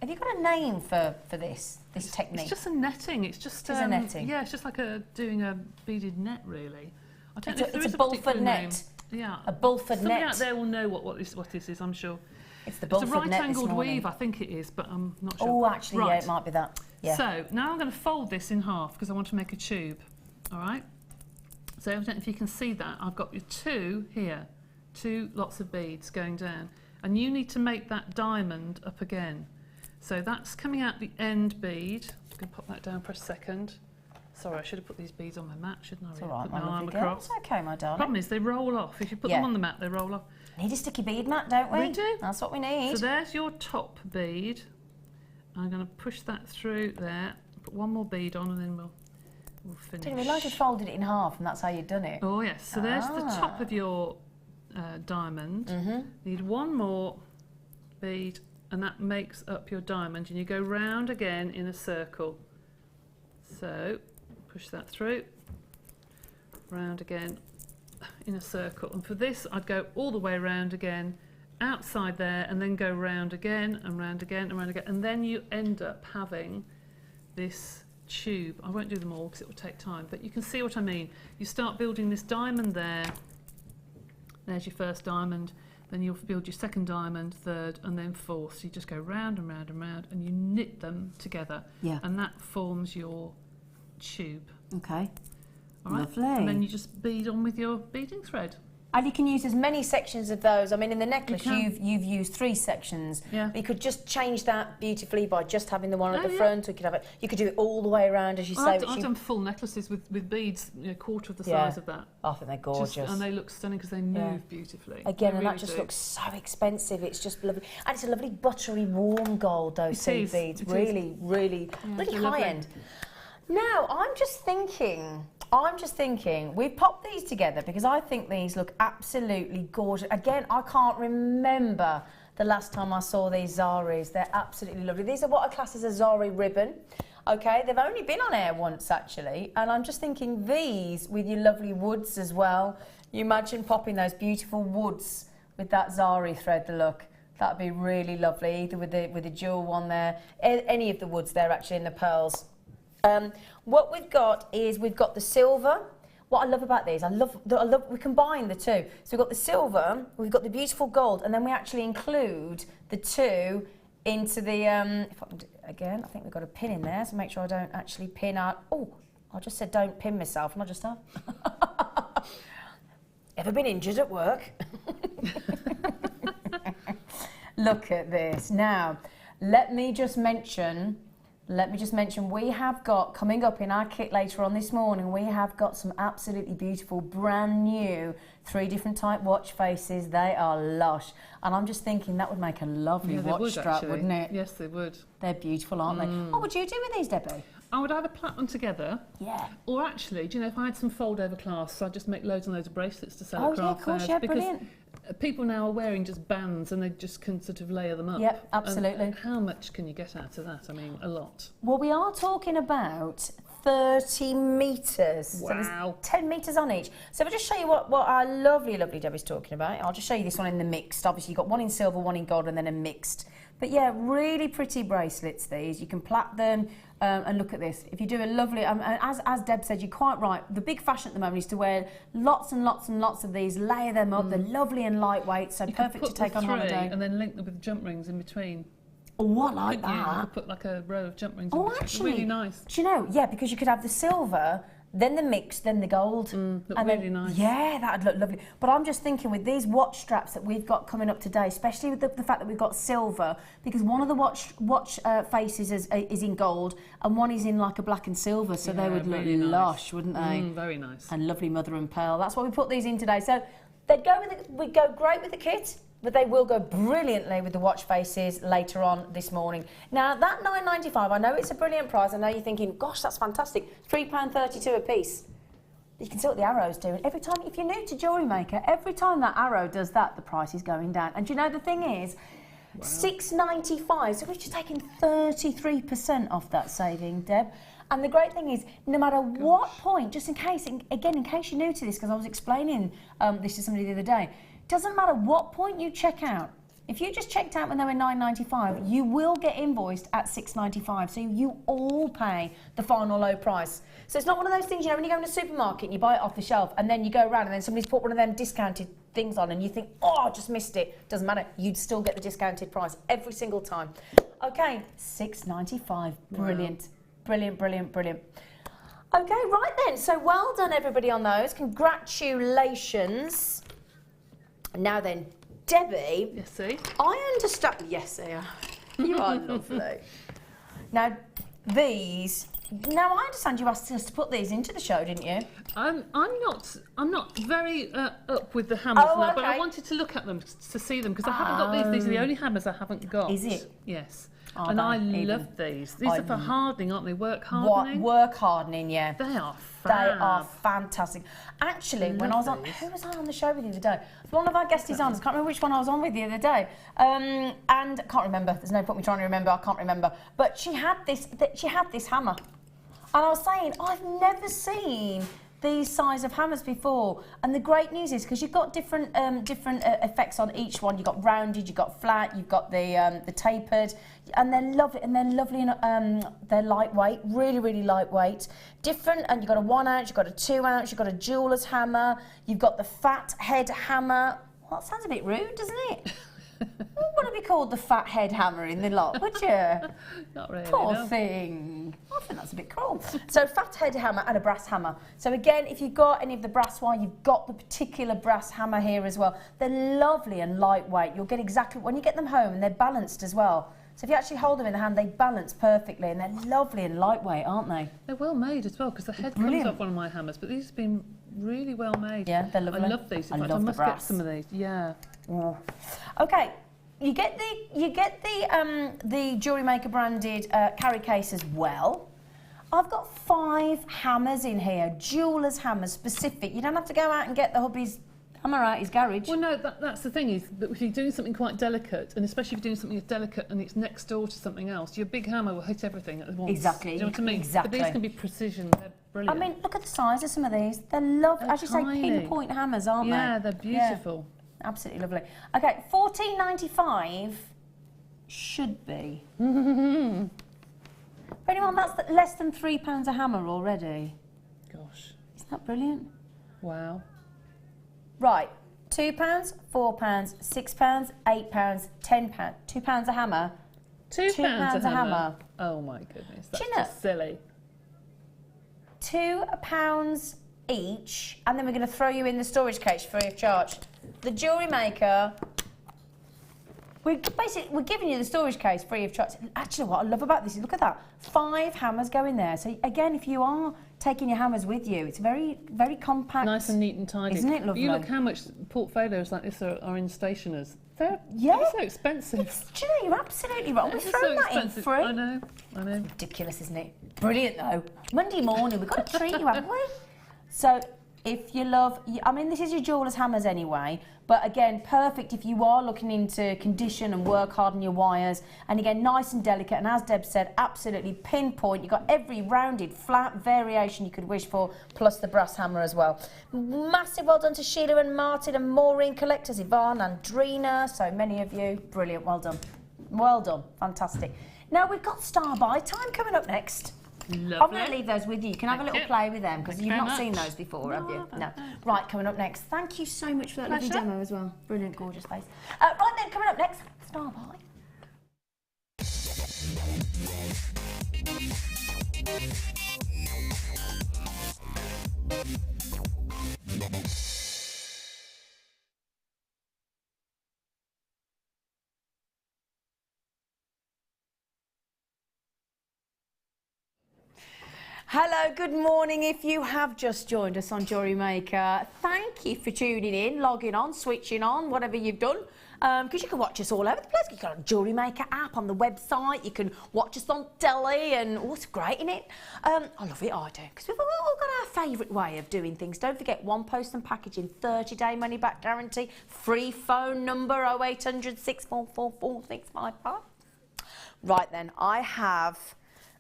Have you got a name for this technique? It's just a netting. It's just a netting. Yeah, it's just like doing a beaded net, really. I don't know if there it's is a Bulford net. Name. Yeah. A Bulford net. Somebody out there will know what this is, I'm sure. It's the Bulford net. It's a right-angled weave, I think it is, but I'm not sure. Oh, actually, right. Yeah, it might be that. Yeah. So now I'm going to fold this in half because I want to make a tube. All right. So I don't know if you can see that. I've got your 2 here, 2 lots of beads going down, and you need to make that diamond up again. So that's coming out the end bead. I'm going to pop that down for a second. Sorry, I should have put these beads on my mat, shouldn't I? It's all right, put my arm lovely across. It's okay, my darling. Problem is they roll off. If you put them on the mat, they roll off. Need a sticky bead mat, don't we? We do. That's what we need. So there's your top bead. I'm going to push that through there. Put 1 more bead on, and then we'll finish. Didn't realise you folded it in half, and that's how you'd done it. Oh yes. So there's the top of your diamond. Need 1 more bead, and that makes up your diamond. And you go round again in a circle. So push that through. Round again in a circle. And for this, I'd go all the way around again, outside there, and then go round again and round again and round again, and then you end up having this tube. I won't do them all because it will take time, but you can see what I mean. You start building this diamond there. There's your first diamond. Then you'll build your second diamond, third, and then fourth. So you just go round and round and round, and you knit them together. Yeah. And that forms your tube. Okay. All right? Lovely. And then you just bead on with your beading thread. And you can use as many sections of those. I mean, in the necklace, You you've used 3 sections. Yeah. But you could just change that beautifully by just having the one at the front. Or you could have it. You could do it all the way around, as you say. I've done full necklaces with beads, a quarter of the size of that. I think they're gorgeous. And they look stunning because they move beautifully. Again, they and really that just do. looks so expensive. It's just lovely, and it's a lovely buttery, warm gold. Those seed beads, really, really high lovely. end. Now, I'm just thinking, we've popped these together because I think these look absolutely gorgeous. Again, I can't remember the last time I saw these Zaris. They're absolutely lovely. These are what I class as a Zari ribbon. Okay, they've only been on air once actually, and I'm just thinking these with your lovely woods as well. You imagine popping those beautiful woods with that zari thread, the look. That'd be really lovely, either with the jewel one there, any of the woods there actually in the pearls. What we've got is we've got the silver. What I love about these, I love we combine the two. So we've got the silver, we've got the beautiful gold, and then we actually include the two into the, again, I think we've got a pin in there, so make sure I don't actually pin out. Oh, I just said don't pin myself, not just have. Ever been injured at work? Look at this. Now, let me just mention, we have got, coming up in our kit later on this morning, we have got some absolutely beautiful, brand new 3 different type watch faces. They are lush. And I'm just thinking that would make a lovely watch strap, wouldn't it? Yes, they would. They're beautiful, aren't they? What would you do with these, Debbie? I would either plait them together, yeah, or actually, do you know, if I had some fold-over clasps, I'd just make loads and loads of bracelets to sell at craft yeah, of course, yeah, brilliant. People now are wearing just bands and they just can sort of layer them up. Yep, absolutely. And how much can you get out of that? I mean, a lot. Well, we are talking about 30 metres. Wow. So 10 metres on each. So if I just show you what our lovely, lovely Debbie's talking about, I'll just show you this one in the mixed. Obviously, you've got one in silver, one in gold, and then a mixed. But yeah, really pretty bracelets, these. You can plait them. And look at this. If you do a lovely, as Deb said, you're quite right. The big fashion at the moment is to wear lots and lots and lots of these, layer them up. They're lovely and lightweight, so you perfect to take on holiday. And then link them with jump rings in between. Oh, I like that. You could put like a row of jump rings. Oh, actually, really nice. Do you know? Yeah, because you could have the silver, then the mixed, then the gold. Look really nice. Yeah, that'd look lovely. But I'm just thinking with these watch straps that we've got coming up today, especially with the fact that we've got silver, because one of the watch faces is in gold and one is in like a black and silver, so they would look really lush, wouldn't they? Very nice. And lovely mother and pearl. That's why we put these in today. So we'd go great with the kit, but they will go brilliantly with the watch faces later on this morning. Now, that $9.95, I know it's a brilliant price. I know you're thinking, gosh, that's fantastic. £3.32 a piece. You can see what the arrow's doing. Every time, if you're new to Jewellery Maker, every time that arrow does that, the price is going down. And do you know the thing is, wow. $6.95, so we've just taken 33% off that saving, Deb. And the great thing is, no matter what point, just in case, again, in case you're new to this, because I was explaining this to somebody the other day, doesn't matter what point you check out. If you just checked out when they were $9.95, you will get invoiced at $6.95. So you all pay the final low price. So it's not one of those things, you know, when you go in a supermarket and you buy it off the shelf and then you go around and then somebody's put one of them discounted things on and you think, oh, I just missed it. Doesn't matter. You'd still get the discounted price every single time. Okay, $6.95. Brilliant. Wow. Brilliant, brilliant, brilliant. Okay, right then. So well done, everybody, on those. Congratulations. Now then, Debbie. Yes, see? I understand. Yes, you are lovely. Now, these. Now, I understand you asked us to put these into the show, didn't you? I'm not very up with the hammers now, okay. But I wanted to look at them to see them because I haven't got these. These are the only hammers I haven't got. Is it? Yes. And I love these. These are for hardening, aren't they? Work hardening. Work hardening, yeah. They are fab. They are fantastic. Actually, when I was on, who was I on the show with the other day? One of our guest designers. I can't remember which one I was on with the other day. And I can't remember. There's no point me trying to remember. I can't remember. But she had this. She had this hammer, and I was saying I've never seen these size of hammers before. And the great news is because you've got different effects on each one. You've got rounded, you've got flat, you've got the tapered, and they're lovely. And they're lightweight, really, really lightweight. Different, and you've got a 1 ounce, you've got a 2 ounce, you've got a jeweller's hammer, you've got the fat head hammer. Well, that sounds a bit rude, doesn't it? You wouldn't want to be called the fat head hammer in the lot, would you? Not really. Poor no. thing. I think that's a bit cruel. So fat head hammer and a brass hammer. So again, if you've got any of the brass one, you've got the particular brass hammer here as well. They're lovely and lightweight. You'll get exactly, when you get them home, and they're balanced as well. So if you actually hold them in the hand, they balance perfectly, and they're lovely and lightweight, aren't they? They're well made as well, because the head comes off one of my hammers, but these have been really well made. Yeah, they're lovely. I love these. In fact, I must get some of these. Yeah. Oh. Okay. You get the Jewellery Maker branded carry case as well. I've got 5 hammers in here, jeweller's hammers specific. You don't have to go out and get the hubby's hammer out his garage. Well, no, that's the thing is that if you're doing something quite delicate, and especially if you're doing something that's delicate and it's next door to something else, your big hammer will hit everything at once. Exactly. Do you know what I mean? Exactly. But these can be precision. brilliant. I mean, look at the size of some of these. They're lovely. As you say, pinpoint hammers, aren't they? Yeah, they're beautiful. Yeah, absolutely lovely. Okay, $14.95 should be. For anyone, that's less than £3 a hammer already. Gosh. Isn't that brilliant? Wow. Right, £2, £4, £6, £8, £10. £2 a hammer. £2 a hammer. Oh my goodness, that's just silly. £2 each, and then we're going to throw you in the storage case free of charge. The Jewellery Maker, we're giving you the storage case free of charge. Actually, what I love about this is, look at that, 5 hammers go in there. So again, if you are taking your hammers with you, it's very, very compact. Nice and neat and tidy. Isn't it lovely? You look how much portfolios like this are in stationers. They're so expensive. Do you know, you're absolutely right. We're throwing that in free. I know. Ridiculous, isn't it? Brilliant, though. Monday morning, we've got to treat you, haven't we? So, if you love, I mean, this is your jeweller's hammers anyway, but again, perfect if you are looking into condition and work hard on your wires. And again, nice and delicate, and as Deb said, absolutely pinpoint. You've got every rounded, flat variation you could wish for, plus the brass hammer as well. Massive well done to Sheila and Martin and Maureen collectors, Yvonne, Andrina, so many of you. Brilliant, well done. Well done, fantastic. Now, we've got Star Buy time coming up next. Lovely. I'm going to leave those with you. You can have a little play with them because you've not seen those before, have you? No. Right, coming up next. Thank you so much for that lovely demo as well. Brilliant, gorgeous face. Right then, coming up next, Star Buy. Hello, good morning. If you have just joined us on Jewellery Maker, thank you for tuning in, logging on, switching on, whatever you've done. Because you can watch us all over the place. You've got a Jewellery Maker app on the website. You can watch us on telly, and it's great, isn't it? I love it, I do, because we've all got our favourite way of doing things. Don't forget, one post and packaging, 30-day money-back guarantee, free phone number 0800 644 4655. Right then, I have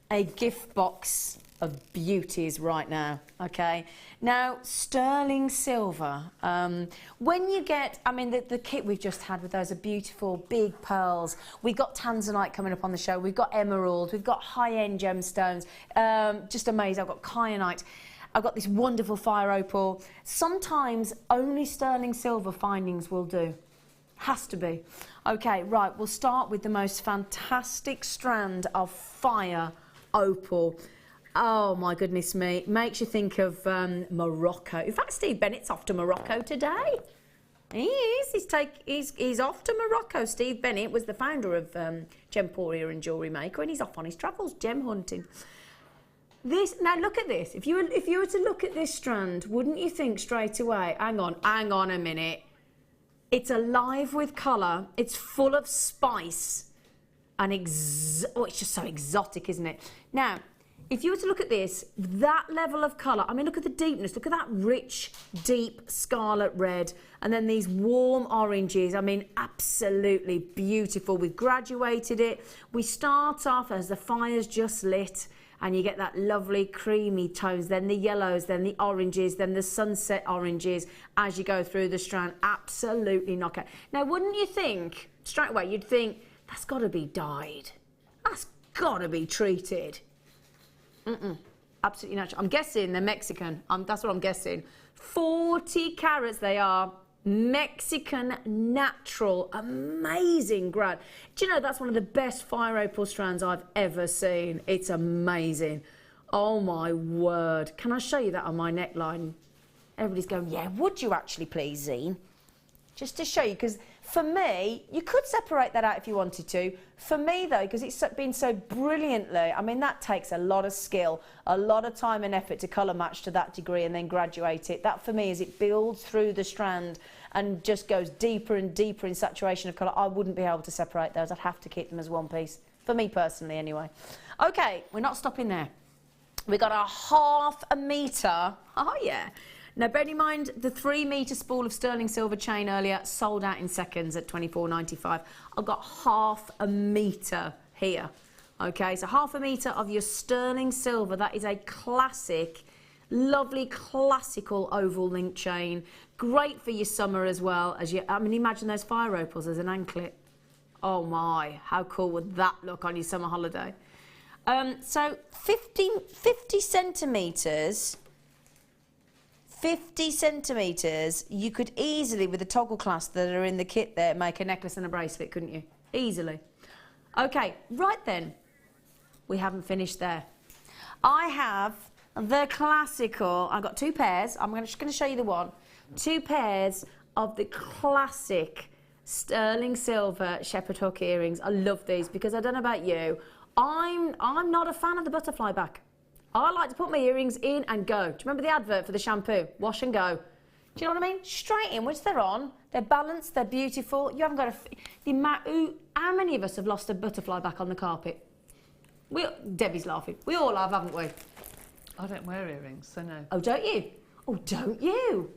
a gift box of beauties right now, okay? Now, sterling silver. When you get, I mean, the kit we've just had with those are beautiful, big pearls. We've got tanzanite coming up on the show. We've got emerald. We've got high-end gemstones. Just amazing. I've got kyanite. I've got this wonderful fire opal. Sometimes only sterling silver findings will do. Has to be. Okay, right, we'll start with the most fantastic strand of fire opal. Oh my goodness me, makes you think of Morocco. In fact, Steve Bennett's off to Morocco today. He is, he's off to Morocco. Steve Bennett was the founder of Gemporia and Jewellery Maker, and he's off on his travels, gem hunting. This, now look at this, if you were to look at this strand, wouldn't you think straight away, hang on a minute, it's alive with colour, it's full of spice, and it's just so exotic, isn't it? Now, if you were to look at this, that level of colour, I mean, look at the deepness, look at that rich, deep scarlet red, and then these warm oranges, I mean, absolutely beautiful. We've graduated it. We start off as the fire's just lit, and you get that lovely creamy tones, then the yellows, then the oranges, then the sunset oranges as you go through the strand. Absolutely knockout. Now, wouldn't you think, straight away, you'd think, that's got to be dyed. That's got to be treated. Absolutely natural. I'm guessing they're Mexican. That's what I'm guessing. 40 carats they are. Mexican natural. Amazing grad. Do you know that's one of the best fire opal strands I've ever seen? It's amazing. Oh my word. Can I show you that on my neckline? Everybody's going, yeah, would you actually please, Zine? Just to show you, because for me, you could separate that out if you wanted to. For me, though, because it's been so brilliantly, I mean, that takes a lot of skill, a lot of time and effort to colour match to that degree and then graduate it. That, for me, as it builds through the strand and just goes deeper and deeper in saturation of colour, I wouldn't be able to separate those. I'd have to keep them as one piece. For me, personally, anyway. OK, we're not stopping there. We've got a ½ metre. Oh, yeah. Now, bear in mind, the 3-metre spool of sterling silver chain earlier sold out in seconds at $24.95. I've got ½ metre here. OK, so ½ metre of your sterling silver. That is a classic Lovely classical oval link chain. Great for your summer as well. I mean, imagine those fire opals as an anklet. Oh my, how cool would that look on your summer holiday? So 50 centimetres, 50 centimetres, you could easily, with the toggle clasps that are in the kit there, make a necklace and a bracelet, couldn't you? Easily. Okay, right then, we haven't finished there. I have the classical, I've got 2 pairs, I'm just going to show you the one. 2 pairs of the classic sterling silver shepherd hook earrings. I love these because I don't know about you, I'm not a fan of the butterfly back. I like to put my earrings in and go. Do you remember the advert for the shampoo? Wash and go. Do you know what I mean? Straight in, which they're on. They're balanced, they're beautiful. You haven't got how many of us have lost a butterfly back on the carpet? Debbie's laughing. We all have, haven't we? I don't wear earrings, so no. Oh, don't you? Oh, don't you?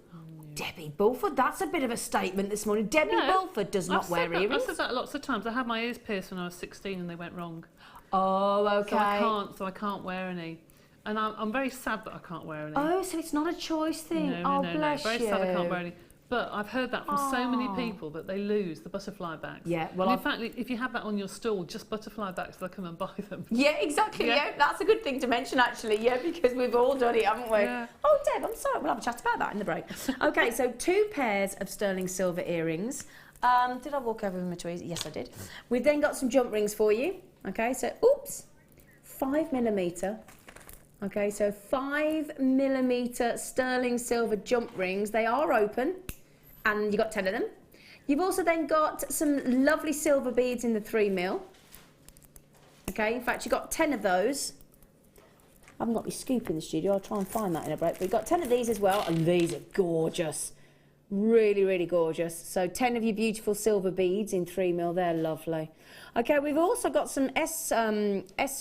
Debbie Bulford, that's a bit of a statement this morning. Debbie Bulford does not wear earrings. I've said that lots of times. I had my ears pierced when I was 16 and they went wrong. Oh, okay. So I can't wear any. And I'm very sad that I can't wear any. Oh, so it's not a choice thing. No, bless very you. sad I can't wear any. But I've heard that from so many people that they lose the butterfly backs. Yeah, well, and in fact, if you have that on your stall, just butterfly backs, they'll come and buy them. Yeah, exactly. Yeah, that's a good thing to mention, actually. Yeah, because we've all done it, haven't we? Yeah. Oh, Deb, I'm sorry. We'll have a chat about that in the break. Okay, so 2 pairs of sterling silver earrings. Did I walk over with my tweezers? Yes, I did. We've then got some jump rings for you. Okay, so 5mm. Okay, so 5mm sterling silver jump rings. They are open, and you've got 10 of them. You've also then got some lovely silver beads in the 3mm. Okay, in fact, you've got 10 of those. I haven't got my scoop in the studio. I'll try and find that in a break. But you've got 10 of these as well, and these are gorgeous. Really, really gorgeous. So 10 of your beautiful silver beads in 3mm. They're lovely. Okay, we've also got some S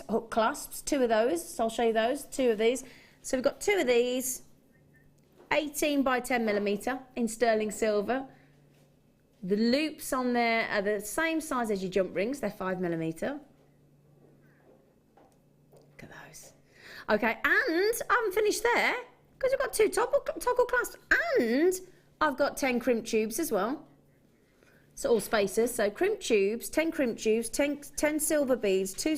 hook clasps, 2 of those. So I'll show you those, 2 of these. So we've got 2 of these, 18 by 10mm in sterling silver. The loops on there are the same size as your jump rings. They're 5mm. Look at those. Okay, and I haven't finished there because we've got 2 toggle clasps, and I've got 10 crimp tubes as well. So all spacers, so crimp tubes, 10 crimp tubes, 10 silver beads, 2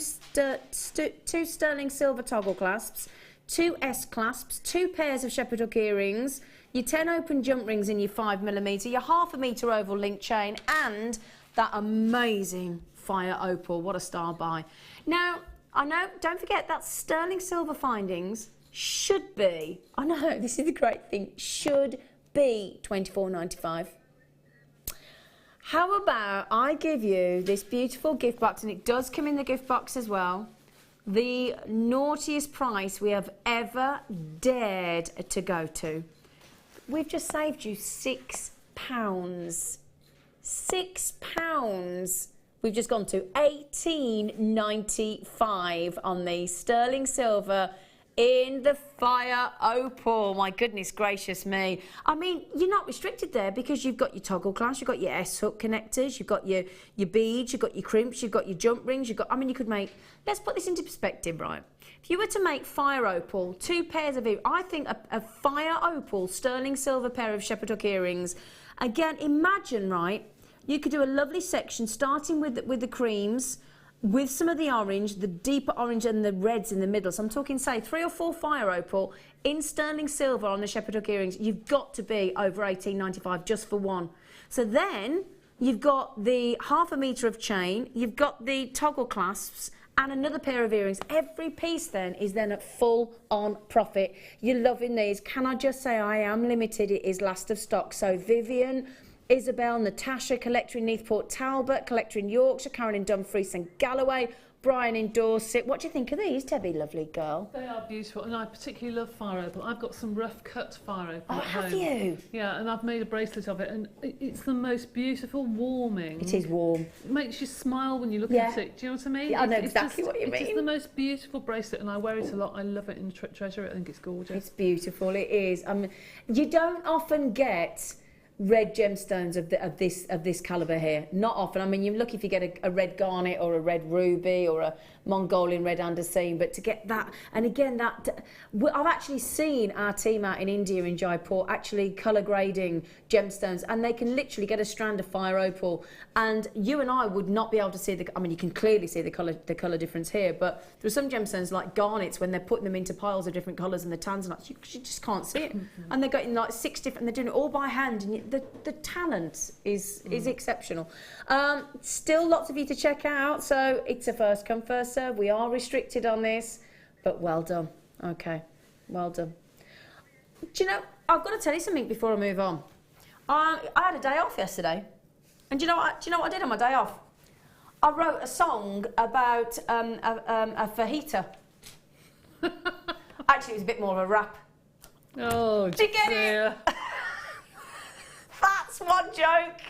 sterling silver toggle clasps, 2 S clasps, 2 pairs of shepherd hook earrings, your 10 open jump rings in your 5mm, your 1/2 metre oval link chain, and that amazing fire opal. What a star buy. Now, I know, don't forget that sterling silver findings should be, I know, this is the great thing, should be $24.95. How about I give you this beautiful gift box, and it does come in the gift box as well, the naughtiest price we have ever dared to go to. We've just saved you £6. £6. We've just gone to $18.95 on the sterling silver in the fire opal. My goodness gracious me. I mean, you're not restricted there because you've got your toggle clasp, you've got your S hook connectors, you've got your beads, you've got your crimps, you've got your jump rings, you've got, I mean, you could make, let's put this into perspective, right? If you were to make fire opal, 2 pairs of earrings, I think a fire opal sterling silver pair of shepherd hook earrings, again, imagine, right, you could do a lovely section starting with the creams, with some of the orange, the deeper orange and the reds in the middle. So I'm talking, say, 3 or 4 fire opal in sterling silver on the shepherd hook earrings. You've got to be over $18.95 just for one. So then you've got the 1/2 metre of chain, you've got the toggle clasps, and another pair of earrings. Every piece then is then at full on profit. You're loving these. Can I just say I am limited? It is last of stock. So Vivian, Isabel, Natasha, collector in Neathport Talbot, collector in Yorkshire, Karen in Dumfries and Galloway, Brian in Dorset. What do you think of these, Debbie, lovely girl? They are beautiful, and I particularly love fire opal. I've got some rough cut fire opal at home. Have you? Yeah, and I've made a bracelet of it, and it's the most beautiful, warming. It is warm. It makes you smile when you look at it. Do you know what I mean? Yeah, I know exactly what you mean. It's the most beautiful bracelet, and I wear it a lot. I love it in treasure. I think it's gorgeous. It's beautiful. It is. You don't often get red gemstones of this caliber here. Not often. I mean, you're lucky if you get a red garnet or a red ruby or a Mongolian red andesine, but to get that, and again, I've actually seen our team out in India, in Jaipur, actually colour grading gemstones, and they can literally get a strand of fire opal, and you and I would not be able to see I mean, you can clearly see the colour difference here, but there are some gemstones like garnets, when they're putting them into piles of different colours and the tanzanite, you just can't see it. And they're getting like 6 different, and they're doing it all by hand, and the talent is exceptional. Still lots of you to check out, so it's a first come, first serve. We are restricted on this, but well done. Okay, well done. Do you know, I've got to tell you something before I move on. I had a day off yesterday, and do you know what I did on my day off? I wrote a song about a fajita. Actually, it was a bit more of a rap. Oh, did you get it? That's one joke.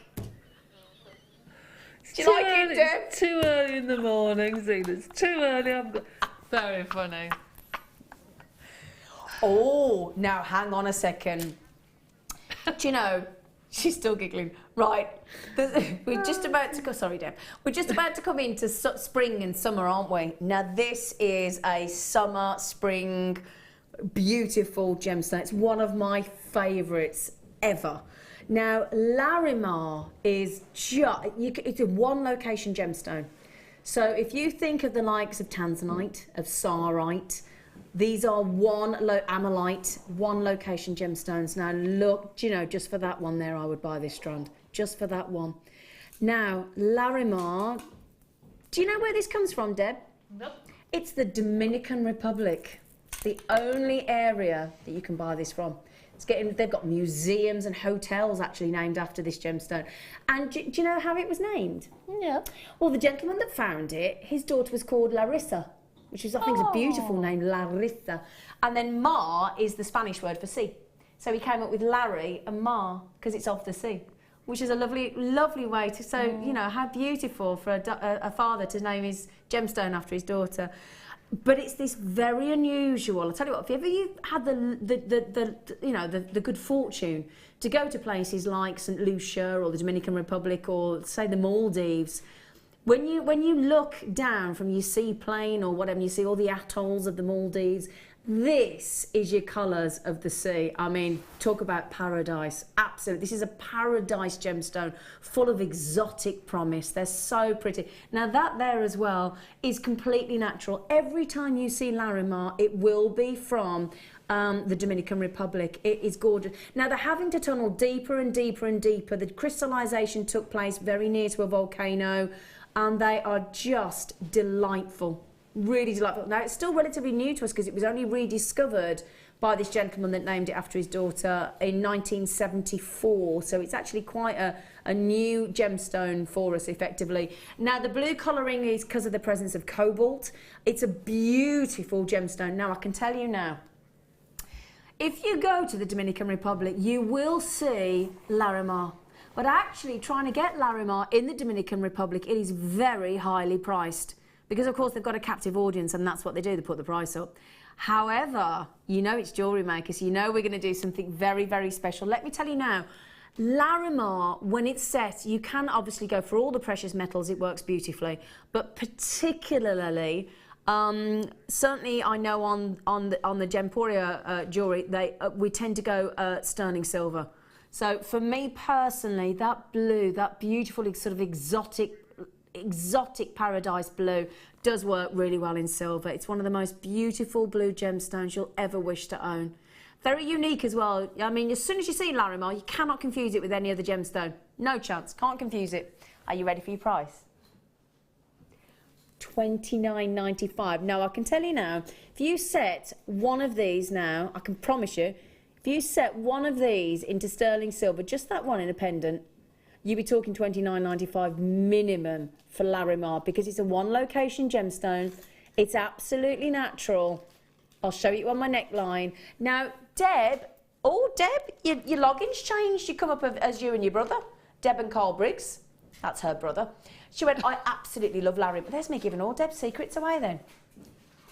Do you like it, Deb? It's too early in the morning, Zena. It's too early. Very funny. Oh, now hang on a second. Do you know, she's still giggling. Right, we're just about to go. Sorry, Deb. We're just about to come into spring and summer, aren't we? Now, this is a summer, spring, beautiful gemstone. It's one of my favourites ever. Now, Larimar is it's a one location gemstone. So if you think of the likes of tanzanite, of sarite, these are amylite, one location gemstones. Now look, do you know, just for that one there, I would buy this strand. Just for that one. Now, Larimar, do you know where this comes from, Deb? Nope. It's the Dominican Republic. The only area that you can buy this from. They've got museums and hotels actually named after this gemstone. And do you know how it was named? Yeah. Well, the gentleman that found it, his daughter was called Larissa, which is, I think, is a beautiful name, Larissa. And then Mar is the Spanish word for sea. So he came up with Larry and Mar because it's off the sea, which is a lovely, lovely way to, so, you know, how beautiful for a father to name his gemstone after his daughter. But it's this very unusual. I'll tell you what, if you've had the good fortune to go to places like St. Lucia or the Dominican Republic or, say, the Maldives, when you look down from your seaplane or whatever, you see all the atolls of the Maldives, this is your colours of the sea. I mean, talk about paradise. Absolutely. This is a paradise gemstone full of exotic promise. They're so pretty. Now, that there as well is completely natural. Every time you see Larimar, it will be from the Dominican Republic. It is gorgeous. Now, they're having to tunnel deeper and deeper and deeper. The crystallization took place very near to a volcano, and they are just delightful. Really delightful. Now, it's still relatively new to us because it was only rediscovered by this gentleman that named it after his daughter in 1974. So it's actually quite a new gemstone for us, effectively. Now, the blue colouring is because of the presence of cobalt. It's a beautiful gemstone. Now, I can tell you now, if you go to the Dominican Republic, you will see Larimar. But actually, trying to get Larimar in the Dominican Republic, it is very highly priced. Because, of course, they've got a captive audience, and that's what they do. They put the price up. However, you know it's Jewellery Maker, so you know we're going to do something very, very special. Let me tell you now, Larimar, when it's set, you can obviously go for all the precious metals. It works beautifully. But particularly, certainly I know on the Gemporia jewellery, we tend to go sterling silver. So for me personally, that blue, that beautiful sort of exotic paradise blue does work really well in silver. It's one of the most beautiful blue gemstones you'll ever wish to own. Very unique as well. I mean, as soon as you see Larimar, you cannot confuse it with any other gemstone. No chance. Can't confuse it. Are you ready for your price? $29.95. Now, I can tell you now, if you set one of these now, I can promise you, if you set one of these into sterling silver, just that one in a pendant, you'd be talking $29.95 minimum for Larimar because it's a one-location gemstone. It's absolutely natural. I'll show you on my neckline. Now, Deb, your login's changed. You come up as you and your brother, Deb and Carl Briggs. That's her brother. She went, I absolutely love Larimar. There's me giving all Deb's secrets away then.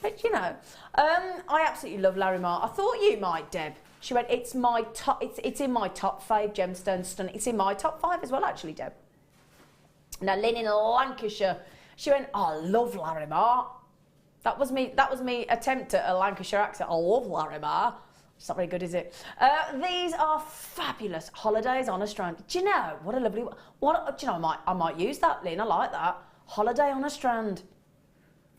But, you know, I absolutely love Larimar. I thought you might, Deb. She went, it's my top, it's in my top 5 gemstone stunning. It's in my top 5 as well, actually, Deb. Now, Lynn in Lancashire, she went, oh, I love Larimar. That was me attempt at a Lancashire accent. I love Larimar. It's not very good, is it? These are fabulous holidays on a strand. Do you know what a lovely? Do you know I might use that, Lynn. I like that. Holiday on a strand.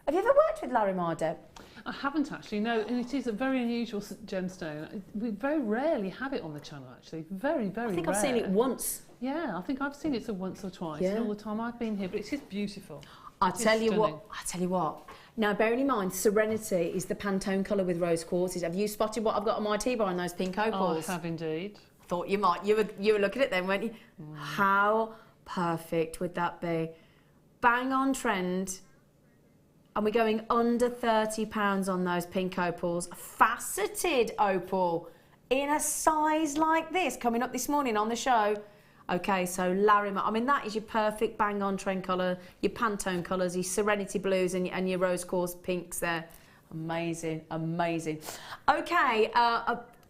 Have you ever worked with Larimar, Deb? I haven't actually, no, and it is a very unusual gemstone. We very rarely have it on the channel, actually. Very, very rare. I think I've seen it once. Yeah, I think I've seen it once or twice in all the time I've been here, but it is beautiful. I tell you what. Now, bearing in mind, Serenity is the Pantone colour with rose quartzes. Have you spotted what I've got on my T-bar in those pink opals? I have indeed. Thought you might. You were looking at them, weren't you? How perfect would that be? Bang on trend. And we're going under £30 on those pink opals. Faceted opal in a size like this, coming up this morning on the show. Okay, so Larimar, I mean, that is your perfect bang on trend colour, your Pantone colours, your Serenity blues and your rose quartz pinks there. Amazing, amazing. Okay,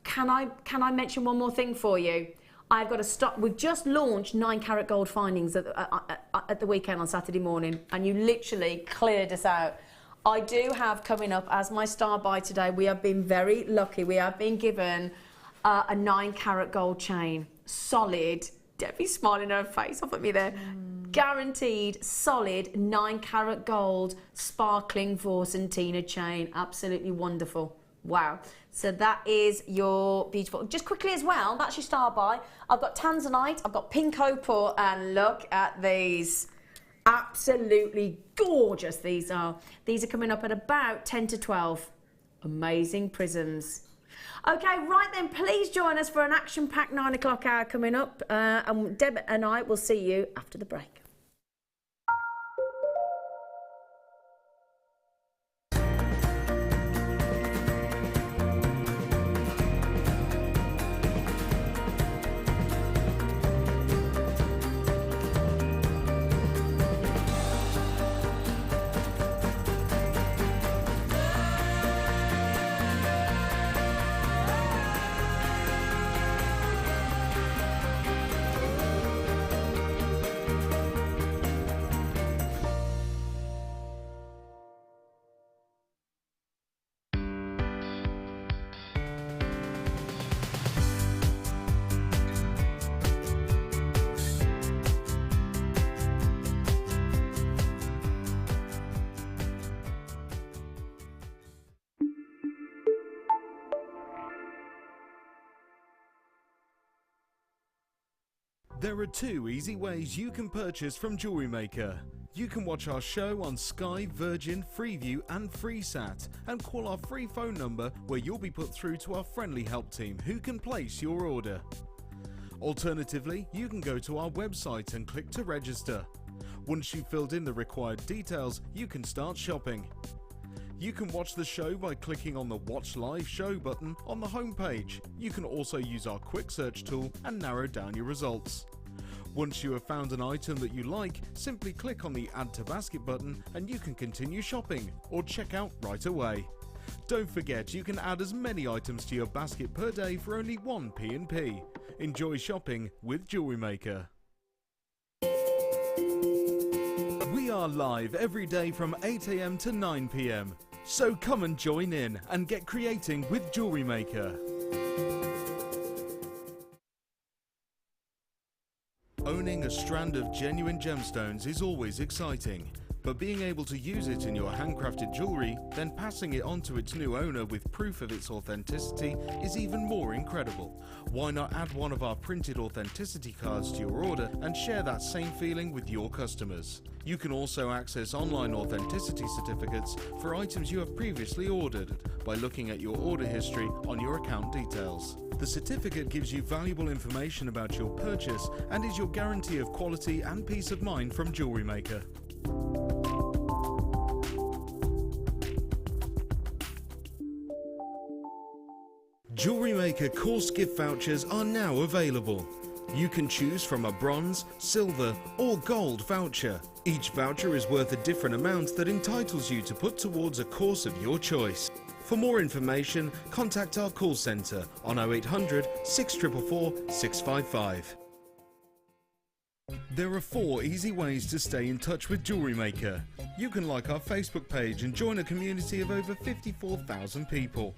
can I mention one more thing for you? I've got to stop. We've just launched 9 carat gold findings at the weekend on Saturday morning, and you literally cleared us out. I do have coming up as my star buy today. We have been very lucky. We have been given a 9 carat gold chain, solid. Debbie's smiling her face off at me there. Guaranteed, solid 9 carat gold, sparkling Vorsentina chain. Absolutely wonderful. Wow. So that is your beautiful. Just quickly as well, that's your star buy. I've got tanzanite, I've got pink opal, and look at these. Absolutely gorgeous these are. These are coming up at about 10 to 12. Amazing prisms. Okay, right then, please join us for an action-packed 9 o'clock hour coming up. And Deb and I will see you after the break. There are 2 easy ways you can purchase from Jewellery Maker. You can watch our show on Sky, Virgin, Freeview and FreeSat and call our free phone number where you'll be put through to our friendly help team who can place your order. Alternatively, you can go to our website and click to register. Once you've filled in the required details, you can start shopping. You can watch the show by clicking on the Watch Live Show button on the homepage. You can also use our quick search tool and narrow down your results. Once you have found an item that you like, simply click on the Add to Basket button and you can continue shopping or check out right away. Don't forget, you can add as many items to your basket per day for only 1 P&P. Enjoy shopping with Jewellery Maker. We are live every day from 8 AM to 9 PM. So come and join in and get creating with Jewellery Maker. Owning a strand of genuine gemstones is always exciting, but being able to use it in your handcrafted jewellery, then passing it on to its new owner with proof of its authenticity is even more incredible. Why not add one of our printed authenticity cards to your order and share that same feeling with your customers? You can also access online authenticity certificates for items you have previously ordered by looking at your order history on your account details. The certificate gives you valuable information about your purchase and is your guarantee of quality and peace of mind from Jewellery Maker. Jewellery Maker course gift vouchers are now available. You can choose from a bronze, silver or gold voucher. Each voucher is worth a different amount that entitles you to put towards a course of your choice. For more information, contact our call centre on 0800 644 655. There are 4 easy ways to stay in touch with Jewellery Maker. You can like our Facebook page and join a community of over 54,000 people.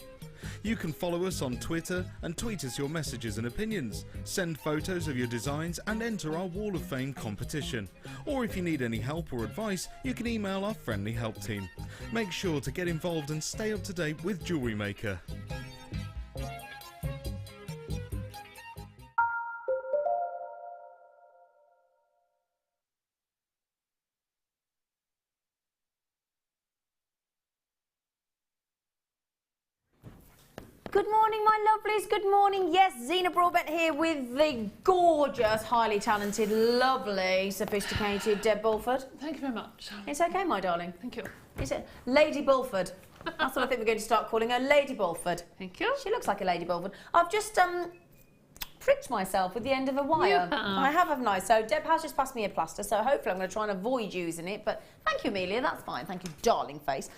You can follow us on Twitter and tweet us your messages and opinions, send photos of your designs and enter our Wall of Fame competition. Or if you need any help or advice, you can email our friendly help team. Make sure to get involved and stay up to date with Jewellery Maker. Good morning, my lovelies. Good morning. Yes, Zena Broadbent here with the gorgeous, highly talented, lovely, sophisticated Deb Bulford. Thank you very much. It's okay, my darling. Thank you. Is it Lady Bulford? That's what I think we're going to start calling her, Lady Bulford. Thank you. She looks like a Lady Bulford. I've just pricked myself with the end of a wire. I have, haven't I? So Deb has just passed me a plaster, so hopefully I'm going to try and avoid using it. But thank you, Amelia. That's fine. Thank you, darling face.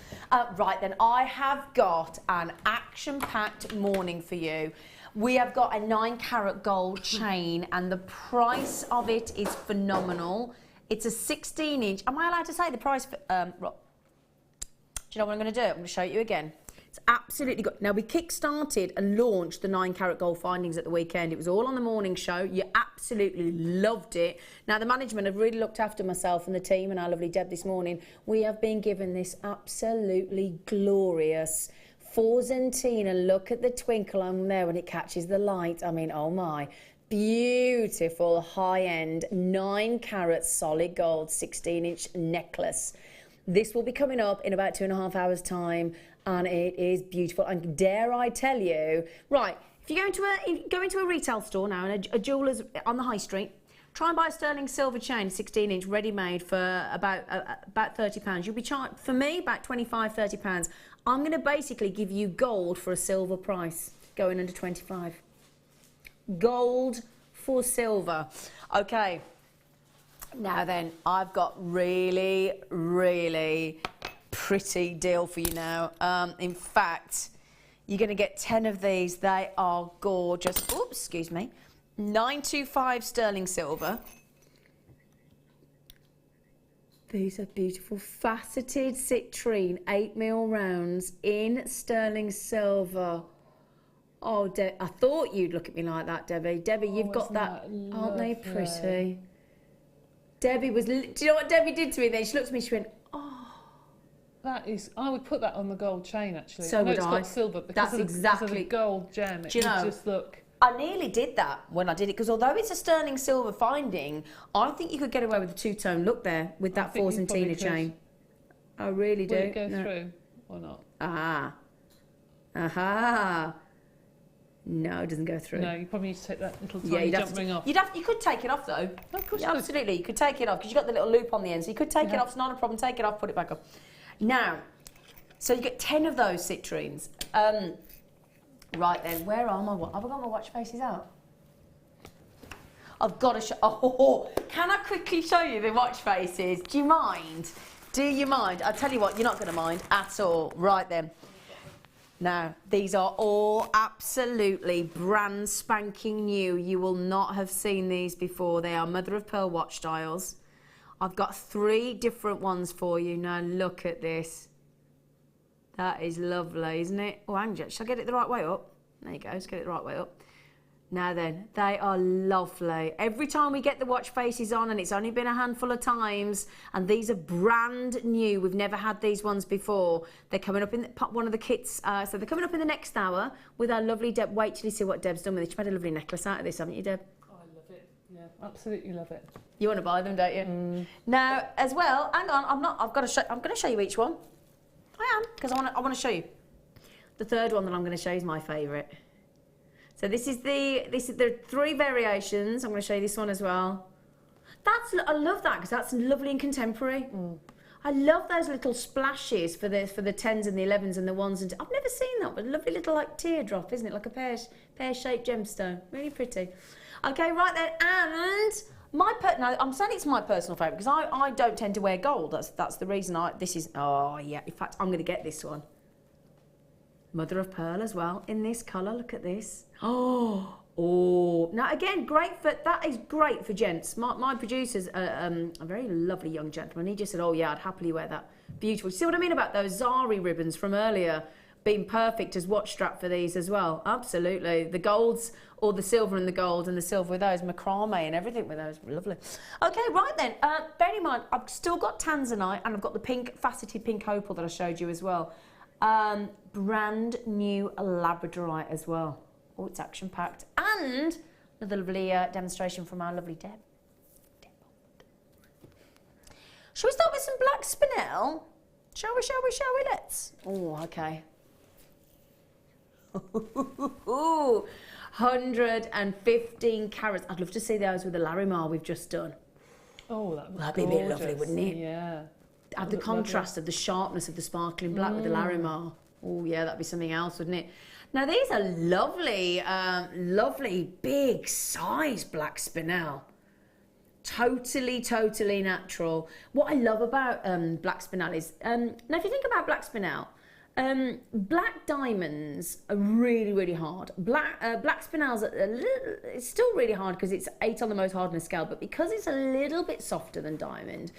Right then, I have got an action-packed morning for you. We have got a 9-carat gold chain, and the price of it is phenomenal. It's a 16-inch. Am I allowed to say the price? Do you know what I'm going to do? I'm going to show you again. It's absolutely good. Now, we kick-started and launched the 9-carat gold findings at the weekend. It was all on the morning show. You absolutely loved it. Now, the management have really looked after myself and the team and our lovely Deb this morning. We have been given this absolutely glorious Forzentina. Look at the twinkle on there when it catches the light. I mean, oh my. Beautiful, high-end, 9-carat solid gold 16-inch necklace. This will be coming up in about 2.5 hours' time, and it is beautiful. And dare I tell you, right, if you go into a retail store now, and a jeweller's on the high street, try and buy a sterling silver chain, 16-inch, ready-made for about £30. You'll be charged, for me, about £25, £30. I'm going to basically give you gold for a silver price, going under 25. Gold for silver. Okay. Now then, I've got really, really pretty deal for you now. In fact, you're going to get 10 of these. They are gorgeous. Oops, excuse me. 925 sterling silver. These are beautiful faceted citrine 8mm rounds in sterling silver. Oh, I thought you'd look at me like that, Debbie. Debbie, you've got that. Aren't they pretty? Debbie was, do you know what Debbie did to me then? She looked at me, she went, oh. That is, I would put that on the gold chain actually. So would it's I. got silver because because of the gold gem. It would just look. I nearly did that when I did it, because although it's a sterling silver finding, I think you could get away with a two-tone look there with that Forzentina chain. I really do. Will it go through or not? Aha. Aha. No, it doesn't go through. No, you probably need to take that little tiny jump ring off. You could take it off though. Of course yeah, absolutely, you could take it off because you've got the little loop on the end, so you could take it off. It's not a problem. Take it off, put it back up. Now, so you get 10 of those citrines. Right then, where are my? Have I got my watch faces out? I've got to show. Oh, can I quickly show you the watch faces? Do you mind? Do you mind? I'll tell you what, you're not going to mind at all. Right then. Now, these are all absolutely brand spanking new. You will not have seen these before. They are mother of pearl watch dials. I've got 3 different ones for you. Now, look at this. That is lovely, isn't it? Oh, hang on. Shall I get it the right way up? There you go. Let's get it the right way up. Now then, they are lovely. Every time we get the watch faces on, and it's only been a handful of times, and these are brand new. We've never had these ones before. They're coming up in one of the kits. So they're coming up in the next hour with our lovely Deb. Wait till you see what Deb's done with it. You've made a lovely necklace out of this, haven't you, Deb? Oh, I love it. Yeah, absolutely love it. You want to buy them, don't you? Now, as well, hang on. I'm going to show you each one. I am, because I want to show you. The third one that I'm going to show you is my favourite. So this is the 3 variations. I'm going to show you this one as well. I love that because that's lovely and contemporary. I love those little splashes for the 10s and the 11s and the 1s and I've never seen that, but a lovely little like teardrop, isn't it? Like a pear-shaped gemstone. Really pretty. Okay, right then, and now I'm saying it's my personal favourite because I don't tend to wear gold. That's the reason oh yeah. In fact, I'm going to get this one. Mother of pearl as well in this colour. Look at this. Oh, now again, that is great for gents. My producer's a very lovely young gentleman. He just said, oh yeah, I'd happily wear that. Beautiful. See what I mean about those Zari ribbons from earlier being perfect as watch strap for these as well? Absolutely. The golds, or the silver and the gold, and the silver with those, macrame and everything with those. Lovely. Okay, right then. Bear in mind, I've still got tanzanite, and I've got the pink, faceted pink opal that I showed you as well. Brand new labradorite as well. Oh, it's action-packed. And another lovely demonstration from our lovely Deb. Shall we start with some black spinel? Shall we? Let's. Oh, okay. 115 carats. I'd love to see those with the Larimar we've just done. Oh, that would That'd be a bit lovely, wouldn't it? Yeah. Have the contrast of the sharpness of the sparkling black with the Larimar. Oh, yeah, that'd be something else, wouldn't it? Now, these are lovely, lovely big size black spinel. Totally natural. What I love about black spinel is, now if you think about black spinel, black diamonds are really hard. Black spinel's it's still really hard because it's 8 on the most hardness scale, but because it's a little bit softer than diamond,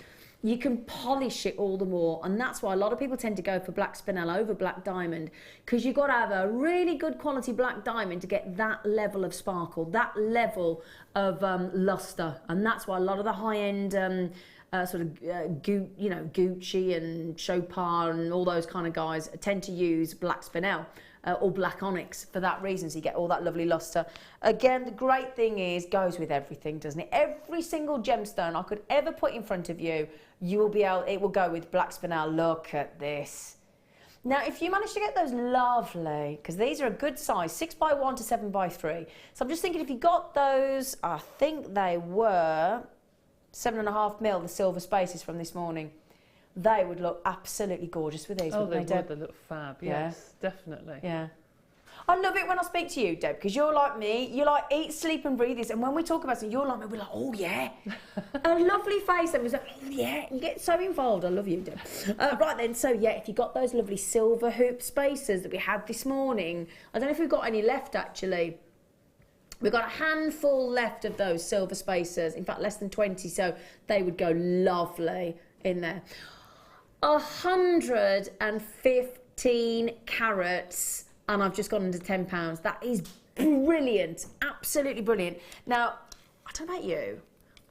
you can polish it all the more, and that's why a lot of people tend to go for black spinel over black diamond, because you've got to have a really good quality black diamond to get that level of sparkle, that level of luster, and that's why a lot of the high-end Gucci and Chopard and all those kind of guys tend to use black spinel. Or black onyx for that reason, so you get all that lovely luster. Again, the great thing is, goes with everything, doesn't it? Every single gemstone I could ever put in front of you, it will go with black spinel. Look at this. Now, if you manage to get those lovely, because these are a good size, 6x1 to 7x3. So I'm just thinking, if you got those, I think they were 7.5mm, the silver spaces from this morning. They would look absolutely gorgeous with these, wouldn't they, Deb? They look fab, yes, definitely. Yeah. I love it when I speak to you, Deb, because you're like me. You like eat, sleep and breathe this. And when we talk about something, you're like me. We're like, oh, yeah. A lovely face. And we're like, oh, yeah. You get so involved. I love you, Deb. Right then, so, yeah, if you got those lovely silver hoop spacers that we had this morning, I don't know if we've got any left, actually. We've got a handful left of those silver spacers. In fact, less than 20, so they would go lovely in there. 115 carats, and I've just gone under £10. That is brilliant, absolutely brilliant. Now, I don't know about you,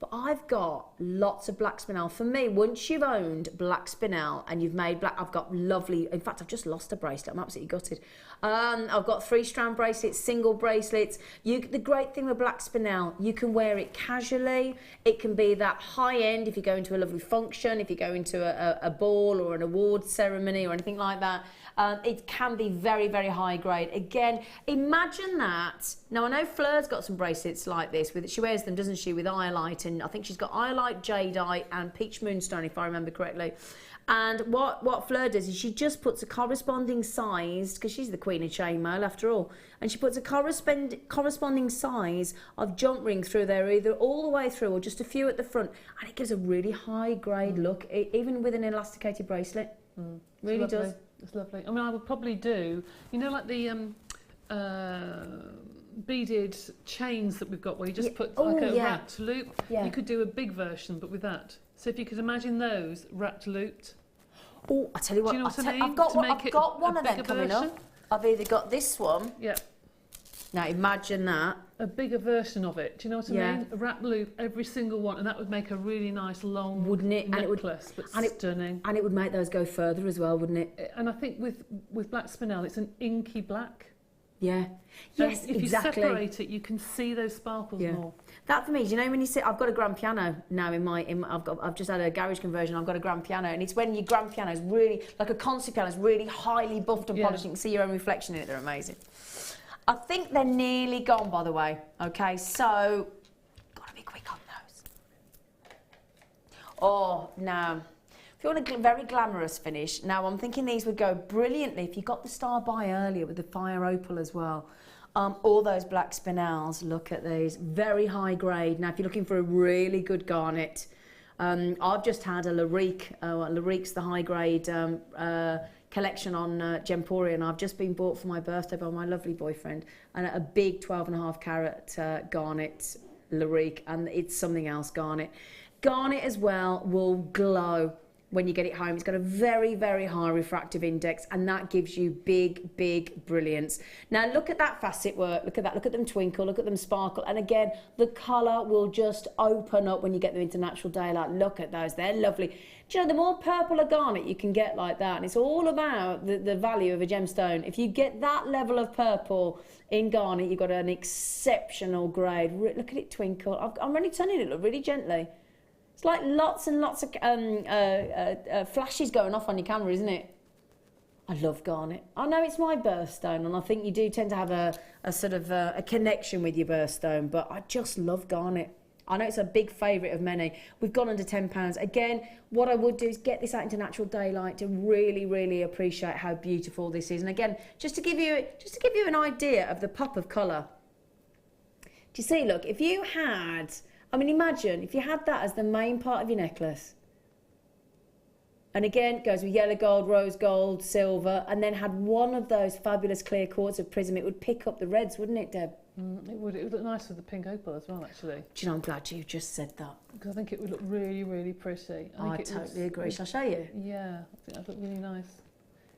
but I've got lots of black spinel. For me, once you've owned black spinel and you've made black, I've got lovely, in fact, I've just lost a bracelet. I'm absolutely gutted. I've got 3-strand bracelets, single bracelets. The great thing with black spinel, you can wear it casually. It can be that high end if you go into a lovely function, if you go into a ball or an awards ceremony or anything like that. It can be very high grade. Again, imagine that. Now, I know Fleur's got some bracelets like this. She wears them, doesn't she, with iolite, and I think she's got iolite, jadeite and peach moonstone, if I remember correctly. And what Fleur does is she just puts a corresponding size, because she's the queen of chainmail after all, and she puts a corresponding size of jump ring through there, either all the way through or just a few at the front, and it gives a really high grade look, even with an elasticated bracelet. Really does. It's lovely. I mean, I would probably do, you know, like the beaded chains that we've got where you just put like a wrapped loop. Yeah. You could do a big version, but with that. So if you could imagine those wrapped looped. Oh, I tell you what, do you know what I mean? I've got one of them coming up. I've either got this one. Yeah. Now imagine that. A bigger version of it. Do you know what I mean? A wrap loop, every single one, and that would make a really nice long necklace, but stunning. And it would make those go further as well, wouldn't it? And I think with black spinel, it's an inky black. Yeah. Yes, if exactly. you separate it, you can see those sparkles more. That for me, do you know when you sit? I've got a grand piano now I've just had a garage conversion. I've got a grand piano, and it's when your grand piano is really like a concert piano, is really highly buffed and polished. You can see your own reflection in it. They're amazing. I think they're nearly gone, by the way. Okay, so gotta be quick on those. Oh, now, if you want a very glamorous finish, now I'm thinking these would go brilliantly if you got the Star By earlier with the fire opal as well. All those black spinels, look at these, very high grade. Now, if you're looking for a really good garnet, I've just had a Larique. Larique's the high grade collection on Gemporium. I've just been bought for my birthday by my lovely boyfriend, and a big 12.5 carat garnet Larique, and it's something else garnet. Garnet as well will glow when you get it home. It's got a very, very high refractive index, and that gives you big, big brilliance. Now look at that facet work, look at that, look at them twinkle, look at them sparkle, and again, the colour will just open up when you get them into natural daylight. Look at those, they're lovely. Do you know, the more purple a garnet you can get like that, and it's all about the value of a gemstone. If you get that level of purple in garnet, you've got an exceptional grade. Look at it twinkle. I'm only turning it look really gently. It's like lots and lots of flashes going off on your camera, isn't it? I love garnet. I know it's my birthstone, and I think you do tend to have a sort of a connection with your birthstone, but I just love garnet. I know it's a big favourite of many. We've gone under £10. Again, what I would do is get this out into natural daylight to really, really appreciate how beautiful this is. And again, just to give you an idea of the pop of colour. Do you see? Look, if you had, I mean, imagine if you had that as the main part of your necklace. And again, it goes with yellow gold, rose gold, silver, and then had one of those fabulous clear quartz of prism. It would pick up the reds, wouldn't it, Deb? It would look nice with the pink opal as well, actually. Do you know, I'm glad you just said that. Because I think it would look really, really pretty. I totally agree. Shall I show you? Yeah, I think that'd look really nice.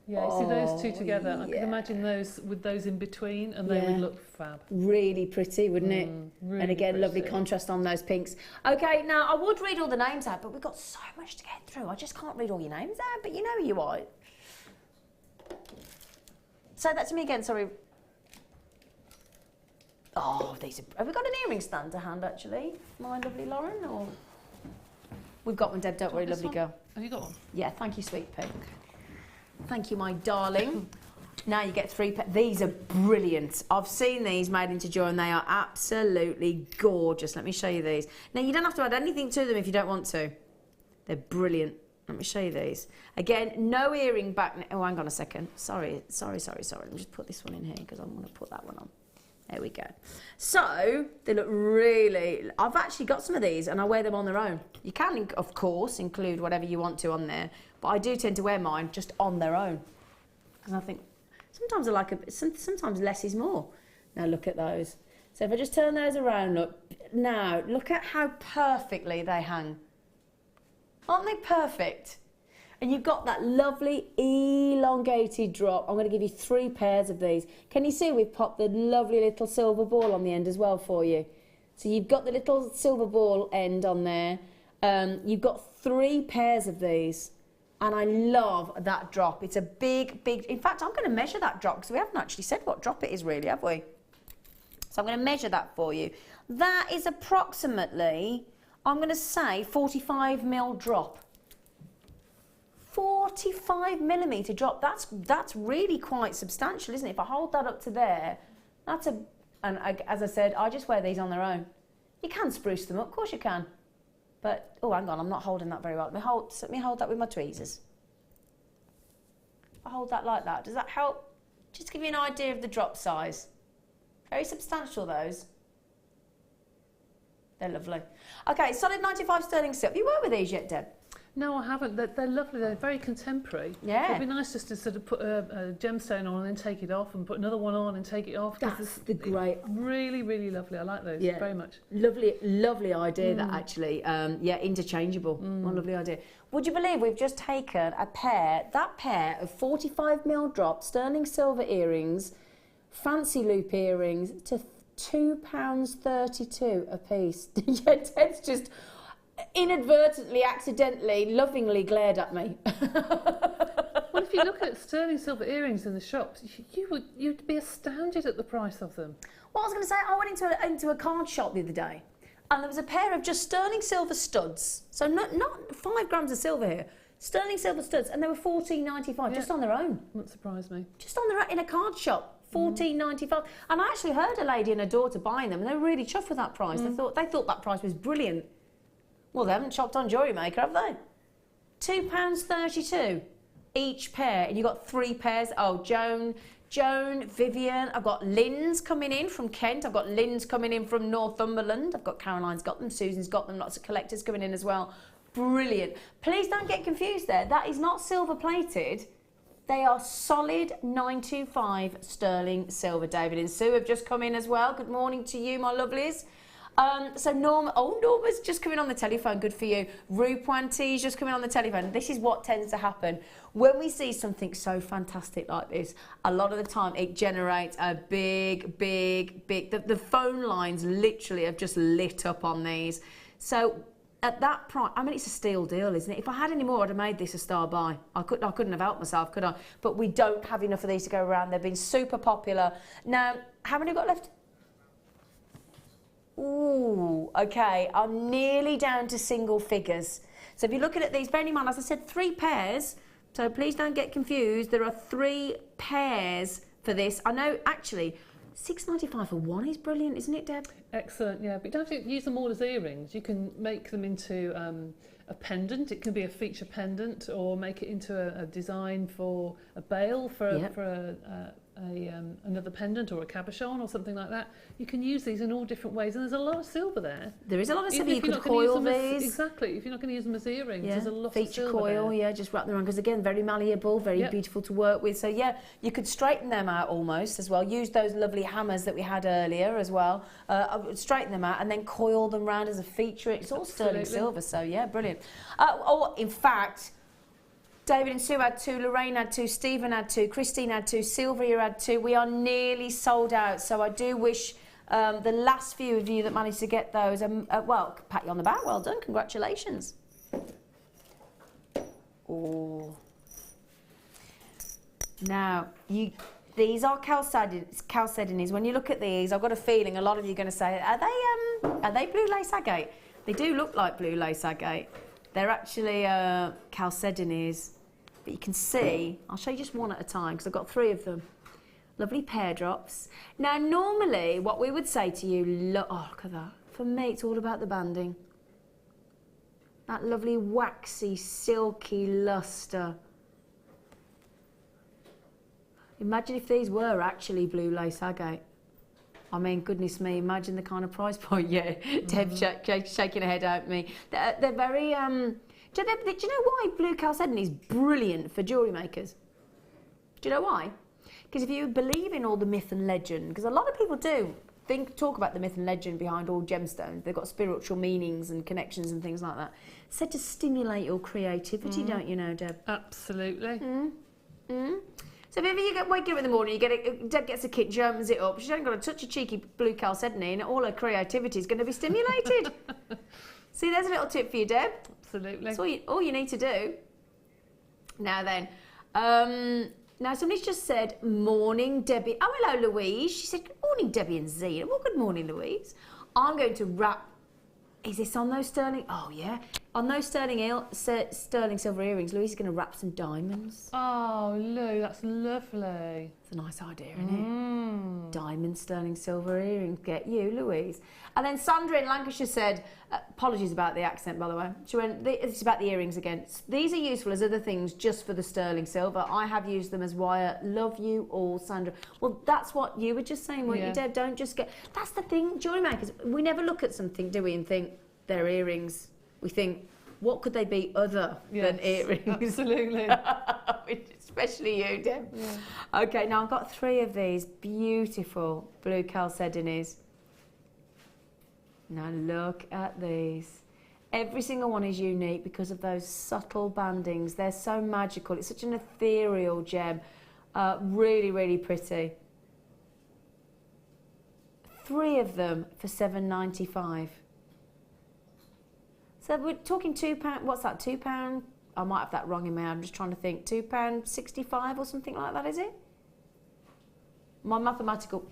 Yeah, you see those two together. I can imagine those with those in between, and they would look fab. Really pretty, wouldn't it? Really and again, pretty. lovely contrast on those pinks. Okay, now I would read all the names out, but we've got so much to get through. I just can't read all your names out, but you know who you are. Say that to me again, sorry. Oh, these are... Have we got an earring stand to hand, actually? My lovely Lauren, or... We've got one, Deb, don't worry, lovely girl. Have you got one? Yeah, thank you, sweet pink. Thank you, my darling. Now you get 3 pairs. These are brilliant. I've seen these made into jewelry, and they are absolutely gorgeous. Let me show you these. Now, you don't have to add anything to them if you don't want to. They're brilliant. Let me show you these. Again, no earring back... Oh, hang on a second. Sorry. Let me just put this one in here, because I'm going to put that one on. There we go. So, they look really... I've actually got some of these, and I wear them on their own. You can, of course, include whatever you want to on there, but I do tend to wear mine just on their own. Because I think sometimes I like sometimes less is more. Now, look at those. So, if I just turn those around, look at how perfectly they hang. Aren't they perfect? And you've got that lovely elongated drop. I'm going to give you 3 pairs of these. Can you see we've popped the lovely little silver ball on the end as well for you? So you've got the little silver ball end on there. You've got 3 pairs of these. And I love that drop. It's a big... In fact, I'm going to measure that drop, because we haven't actually said what drop it is really, have we? So I'm going to measure that for you. That is approximately, I'm going to say, 45mm drop. 45mm drop, that's really quite substantial, isn't it? If I hold that up to there, as I said, I just wear these on their own. You can spruce them up, of course you can. But, oh, hang on, I'm not holding that very well. Let me hold that with my tweezers. I hold that like that. Does that help? Just to give you an idea of the drop size. Very substantial, those. They're lovely. Okay, solid 95 sterling silver. Have you worked with these yet, Deb? No, I haven't. They're lovely. They're very contemporary. Yeah. It'd be nice just to sort of put a gemstone on and then take it off, and put another one on and take it off. That's the great... Really, really lovely. I like those very much. Lovely idea, that actually. Yeah, interchangeable. One lovely idea. Would you believe we've just taken that pair of 45mm drop sterling silver earrings, fancy loop earrings, to £2.32 a piece. Yeah, Ted's just... inadvertently, accidentally, lovingly glared at me. Well, if you look at sterling silver earrings in the shops, you'd be astounded at the price of them. Well, I was going to say, I went into a card shop the other day, and there was a pair of just sterling silver studs. So not 5 grams of silver here. Sterling silver studs, and they were $14.95 just on their own. Wouldn't surprise me. Just on their own in a card shop. $14.95, and I actually heard a lady and her daughter buying them, and they were really chuffed with that price. They thought that price was brilliant. Well, they haven't shopped on Jewellery Maker, have they? £2.32 each pair, and you've got 3 pairs. Oh, Joan, Vivian. I've got Lynn's coming in from Kent. I've got Lynn's coming in from Northumberland. I've got Caroline's got them. Susan's got them. Lots of collectors coming in as well. Brilliant. Please don't get confused there. That is not silver plated. They are solid 925 sterling silver. David and Sue have just come in as well. Good morning to you, my lovelies. So Norma's just coming on the telephone. Good for you. Rupuanti's just coming on the telephone. This is what tends to happen when we see something so fantastic like this. A lot of the time, it generates a big. The phone lines literally have just lit up on these. So at that price, I mean, it's a steal deal, isn't it? If I had any more, I'd have made this a star buy. I couldn't have helped myself, could I? But we don't have enough of these to go around. They've been super popular. Now, how many have got left? Ooh, okay, I'm nearly down to single figures. So if you're looking at these, bearing in mind, as I said, 3 pairs, so please don't get confused. There are 3 pairs for this. I know, actually, £6.95 for one is brilliant, isn't it, Deb? Excellent, yeah, but you don't have to use them all as earrings. You can make them into a pendant. It can be a feature pendant, or make it into a design for a bail, for another pendant or a cabochon or something like that. You can use these in all different ways, and there's a lot of silver there. There is a lot of silver. You could coil these. Exactly. If you're not going to use them as earrings, there's a lot feature of silver coil, there. yeah, just wrap them around, because again, very malleable, very beautiful to work with. So yeah, you could straighten them out almost as well. Use those lovely hammers that we had earlier as well. Straighten them out and then coil them round as a feature. It's all sterling silver, so yeah, brilliant. In fact, David and Sue had 2, Lorraine had 2, Stephen had 2, Christine had 2, Sylvia had 2. We are nearly sold out, so I do wish the last few of you that managed to get those, well, pat you on the back, well done, congratulations. Oh. Now, these are chalcedonies. When you look at these, I've got a feeling a lot of you are going to say, are they blue lace agate? They do look like blue lace agate. They're actually chalcedonies, but you can see, I'll show you just one at a time because I've got 3 of them. Lovely pear drops. Now, normally what we would say to you, look at that. For me, it's all about the banding. That lovely waxy, silky luster. Imagine if these were actually blue lace agate. I mean, goodness me, imagine the kind of price point. Yeah, Deb shaking her head at me. They're very, do you know why blue chalcedony is brilliant for jewellery makers? Do you know why? Because if you believe in all the myth and legend, because a lot of people do talk about the myth and legend behind all gemstones, they've got spiritual meanings and connections and things like that. It's said to stimulate your creativity, don't you know, Deb? Absolutely. So if ever you wake up in the morning, Deb gets a kit, she opens it up, she's only got to touch a cheeky blue chalcedony and all her creativity is going to be stimulated. See, there's a little tip for you, Deb. Absolutely. That's all you need to do. Now then, now somebody's just said, morning, Debbie. Oh, hello, Louise. She said, good morning, Debbie and Zena. Well, good morning, Louise. I'm going to wrap, is this on those sterling? Oh, yeah. On those sterling silver earrings, Louise is going to wrap some diamonds. Oh, Lou, that's lovely. It's a nice idea, isn't it? Diamond sterling silver earrings, get you, Louise. And then Sandra in Lancashire said, apologies about the accent, by the way. She went, it's about the earrings again. These are useful as other things just for the sterling silver. I have used them as wire. Love you all, Sandra. Well, that's what you were just saying, weren't you, Deb? Don't just get... That's the thing, jewellery makers, we never look at something, do we, and think, they're earrings. We think, what could they be other than earrings? Absolutely. Especially you, Deb. Yeah. Okay, now I've got 3 of these beautiful blue chalcedonies. Now look at these. Every single one is unique because of those subtle bandings. They're so magical. It's such an ethereal gem. Really, really pretty. 3 of them for £7.95. So we're talking £2, what's that, £2? I might have that wrong in my head, I'm just trying to think. £2.65 or something like that, is it? My mathematical...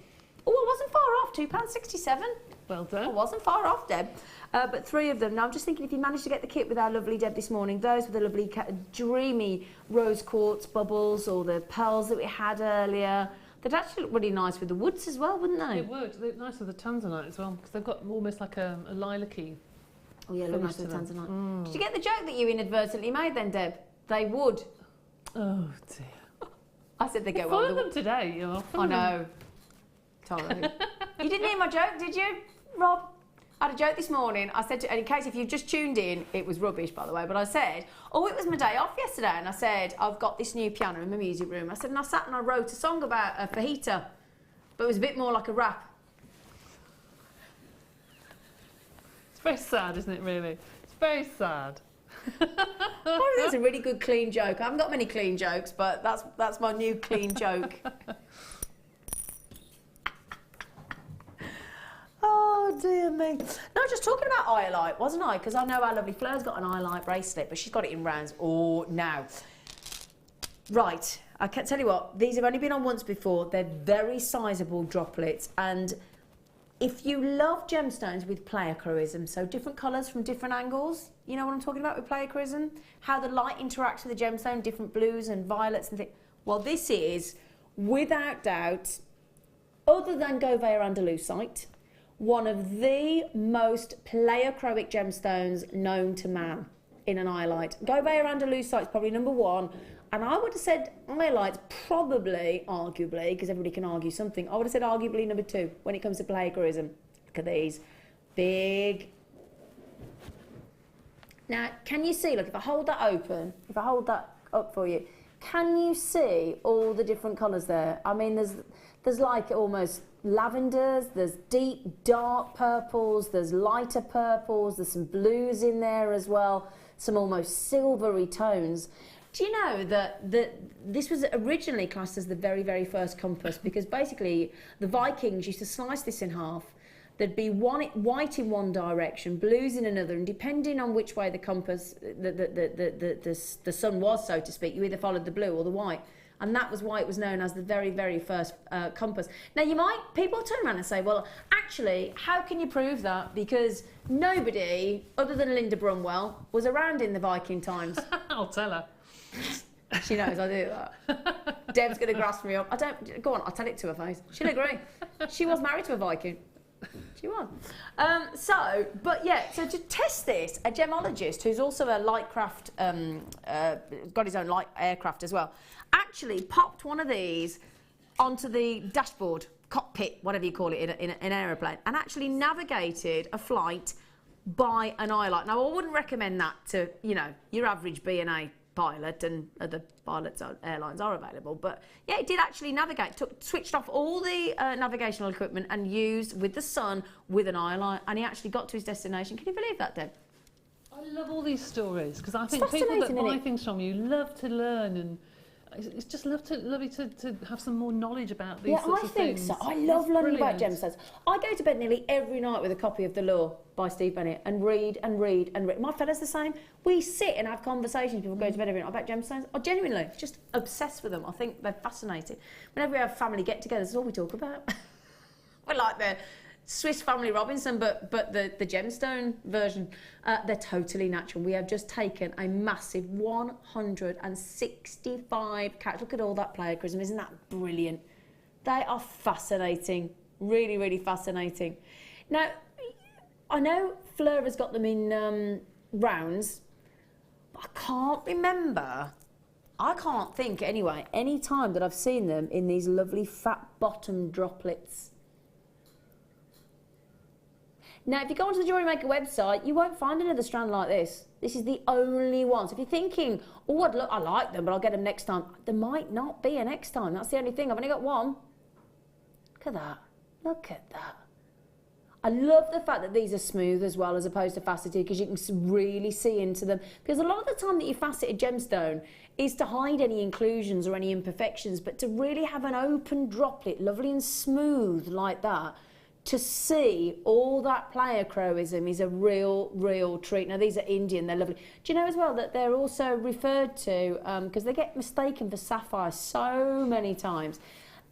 Oh, I wasn't far off, £2.67. Well done. I wasn't far off, Deb. But 3 of them. Now, I'm just thinking if you managed to get the kit with our lovely Deb this morning, those with the lovely dreamy rose quartz bubbles or the pearls that we had earlier, they'd actually look really nice with the woods as well, wouldn't they? It would. They'd look nice with the tanzanite as well, because they've got almost like a lilac-y. Oh yeah, look nice with the tanzanite. Did you get the joke that you inadvertently made then, Deb? They would. Oh dear. I said they go well. Full of them today, you know. I know. Totally. You didn't hear my joke, did you, Rob? I had a joke this morning. I said, and in case if you've just tuned in, it was rubbish, by the way, but I said, oh, it was my day off yesterday, and I said, I've got this new piano in my music room. I said, and I sat and I wrote a song about a fajita, but it was a bit more like a rap. It's very sad, isn't it, really? It's very sad. Oh, that's a really good clean joke. I haven't got many clean jokes, but that's my new clean joke. Oh dear me. No, just talking about eye light, wasn't I? Because I know our lovely Fleur's got an eye light bracelet, but she's got it in rounds. Oh, now. Right, I can tell you what, these have only been on once before. They're very sizable droplets, and if you love gemstones with pleochroism, so different colours from different angles, you know what I'm talking about with pleochroism? How the light interacts with the gemstone, different blues and violets and things. Well, this is, without doubt, other than Gouveia andalusite, one of the most pleochroic gemstones known to man in an eye light. Gouveia andalusite is probably number one, and I would have said eye light's probably, arguably, because everybody can argue something, I would have said arguably number two when it comes to pleochroism. Look at these, big. Now, can you see, look, if I hold that open, if I hold that up for you, can you see all the different colours there? I mean, there's like almost lavenders, there's deep dark purples, there's lighter purples, there's some blues in there as well, some almost silvery tones. Do you know that this was originally classed as the very, very first compass, because basically the Vikings used to slice this in half. There'd be white in one direction, blues in another, and depending on which way the compass, the sun was, so to speak, you either followed the blue or the white. And that was why it was known as the very, very first compass. Now, people turn around and say, well, actually, how can you prove that? Because nobody, other than Linda Brumwell, was around in the Viking times. I'll tell her. She knows I do that. Deb's going to grasp me up. Go on, I'll tell it to her face. She'll agree. She was married to a Viking. She was. So to test this, a gemologist who's also a lightcraft, got his own light aircraft as well, actually popped one of these onto the dashboard, cockpit, whatever you call it in an aeroplane, and actually navigated a flight by an eye light. Now, I wouldn't recommend that to, your average B&A pilot, and other pilots, airlines are available, but yeah, it did actually navigate, switched off all the navigational equipment and used with the sun with an eye light, and he actually got to his destination. Can you believe that, Deb? I love all these stories, because I think people that buy things from you love to learn, and it's just lovely to have some more knowledge about these sorts of things. Yeah, I think so. I love learning about gemstones. I go to bed nearly every night with a copy of The Law by Steve Bennett and read and read and read. My fella's the same. We sit and have conversations before going to bed every night about gemstones. I genuinely just obsessed with them. I think they're fascinating. Whenever we have family get-togethers, that's all we talk about. We're like the Swiss Family Robinson, but the gemstone version. They're totally natural. We have just taken a massive 165 carats. Look at all that pleochroism. Isn't that brilliant? They are fascinating. Really, really fascinating. Now, I know Fleur has got them in rounds, but I can't think anyway, any time that I've seen them in these lovely fat bottom droplets. Now, if you go onto the Jewellery Maker website, you won't find another strand like this. This is the only one. So if you're thinking, oh, I like them, but I'll get them next time, there might not be a next time. That's the only thing. I've only got one. Look at that. Look at that. I love the fact that these are smooth as well, as opposed to faceted, because you can really see into them. Because a lot of the time that you facet a gemstone is to hide any inclusions or any imperfections, but to really have an open droplet, lovely and smooth like that, to see all that pleochroism is a real, real treat. Now, these are Indian, they're lovely. Do you know as well that they're also referred to, because they get mistaken for sapphire so many times,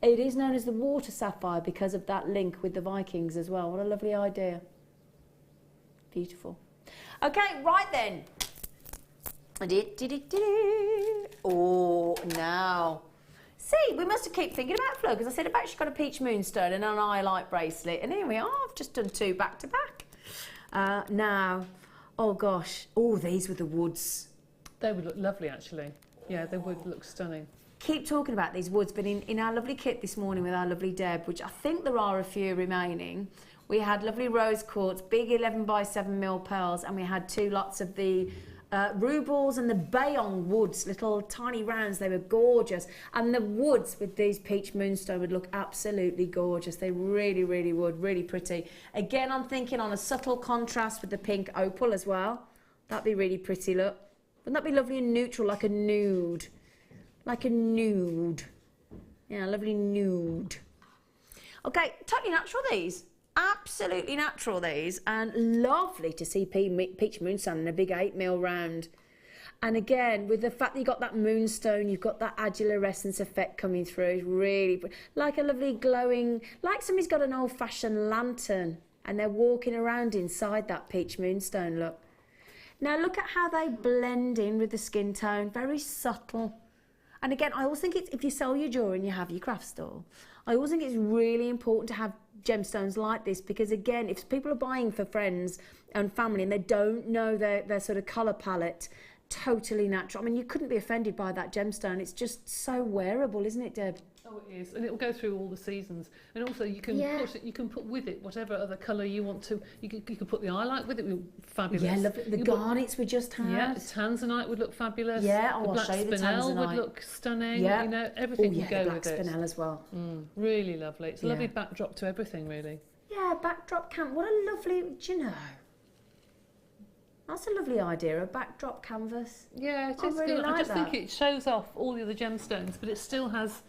it is known as the water sapphire because of that link with the Vikings as well. What a lovely idea. Beautiful. Okay, right then. Oh, now. See, we must have kept thinking about Fleur, because I said about she's got a peach moonstone and an eye light bracelet, and here we are. I've just done two back to back. Now, oh gosh, these were the woods. They would look lovely, actually. Yeah, they would look stunning. Keep talking about these woods, but in our lovely kit this morning with our lovely Deb, which I think there are a few remaining, We had lovely rose quartz, big 11 by 7 mil pearls, and we had 2 lots of the rubles and the Bayong woods, little tiny rounds. They were gorgeous, and the woods with these peach moonstone would look absolutely gorgeous. They really, really would, really pretty. Again, I'm thinking on a subtle contrast with the pink opal as well. That'd be really pretty, look. Wouldn't that be lovely and neutral, like a nude? Like a nude. Yeah, lovely nude. Okay, totally natural these. Absolutely natural these, and lovely to see peach moonstone in a big 8 mil round. And again, with the fact that you got that moonstone, you've got that adulorescence effect coming through. It's really like a lovely glowing, like somebody's got an old-fashioned lantern and they're walking around inside that peach moonstone. Look. Now look at how they blend in with the skin tone. Very subtle. And again, I always think it's, if you sell your jewellery and you have your craft store, I always think it's really important to have gemstones like this, because again, if people are buying for friends and family and they don't know their sort of colour palette, totally natural. I mean, you couldn't be offended by that gemstone. It's just so wearable, isn't it, Deb? Oh, it is, and it will go through all the seasons. And also, you can put with it whatever other colour you want to. You could put the eye with it. Fabulous. Yeah, lovely. The garnets we just had. Yeah, the tanzanite would look fabulous. Yeah, the black spinel would look stunning. Yeah, you know, everything would go with it. Black spinel as well. Really lovely. It's a lovely backdrop to everything, really. Yeah, backdrop canvas. What a lovely. Do you know? That's a lovely idea, a backdrop canvas. Yeah, it is. Really I just think it shows off all the other gemstones, but it still has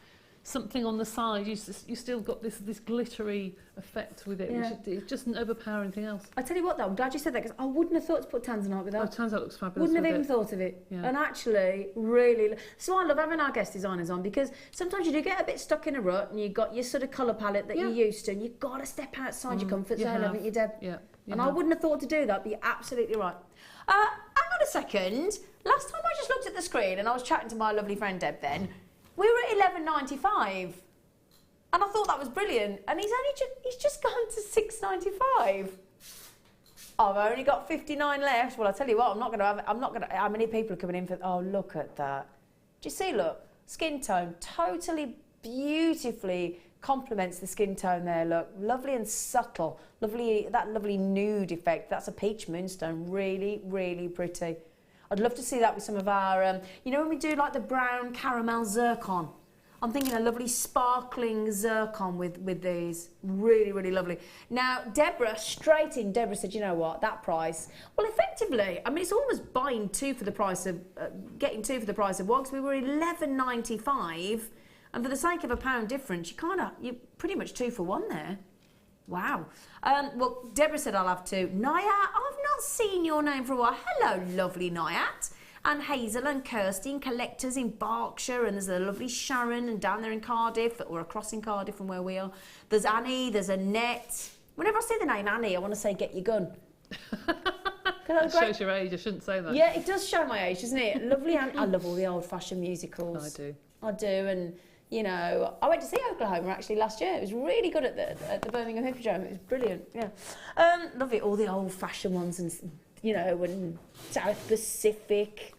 something on the side. You still got this glittery effect with it, which it just doesn't overpower anything else. I tell you what though, I'm glad you said that, because I wouldn't have thought to put tanzanite with that. Oh, tanzanite looks fabulous. Wouldn't have even thought of it. Yeah. And actually, really, so I love having our guest designers on, because sometimes you do get a bit stuck in a rut and you've got your sort of colour palette that you're used to, and you've got to step outside your comfort zone, haven't you, Deb? Yeah. And I wouldn't have thought to do that, but you're absolutely right. Hang on a second. Last time I just looked at the screen and I was chatting to my lovely friend Deb then, we were at $11.95. And I thought that was brilliant. And he's just gone to $6.95. I've only got 59 left. Well, I tell you what, how many people are coming in for, oh, look at that. Do you see, look, skin tone, totally beautifully complements the skin tone there, look, lovely and subtle, that lovely nude effect. That's a peach moonstone, really, really pretty. I'd love to see that with some of our, you know when we do like the brown caramel zircon? I'm thinking a lovely sparkling zircon with these. Really, really lovely. Now, Deborah said, you know what, that price, well, effectively, I mean, it's almost buying two for the price of, getting two for the price of one, because we were $11.95, and for the sake of £1 difference, you're pretty much 2 for 1 there. Wow. Well, Deborah said I'll have two. Nayat, I've not seen your name for a while. Hello, lovely Nayat. And Hazel and Kirsty and collectors in Berkshire, and there's a lovely Sharon and down there in Cardiff, or across in Cardiff from where we are. There's Annie, there's Annette. Whenever I say the name Annie, I want to say get your gun. That shows your age, I shouldn't say that. Yeah, it does show my age, doesn't it? Lovely Annie. I love all the old-fashioned musicals. I do, and you know, I went to see Oklahoma actually last year. It was really good at the Birmingham Hippodrome. It was brilliant, yeah. Love it, all the old-fashioned ones, and you know, and South Pacific,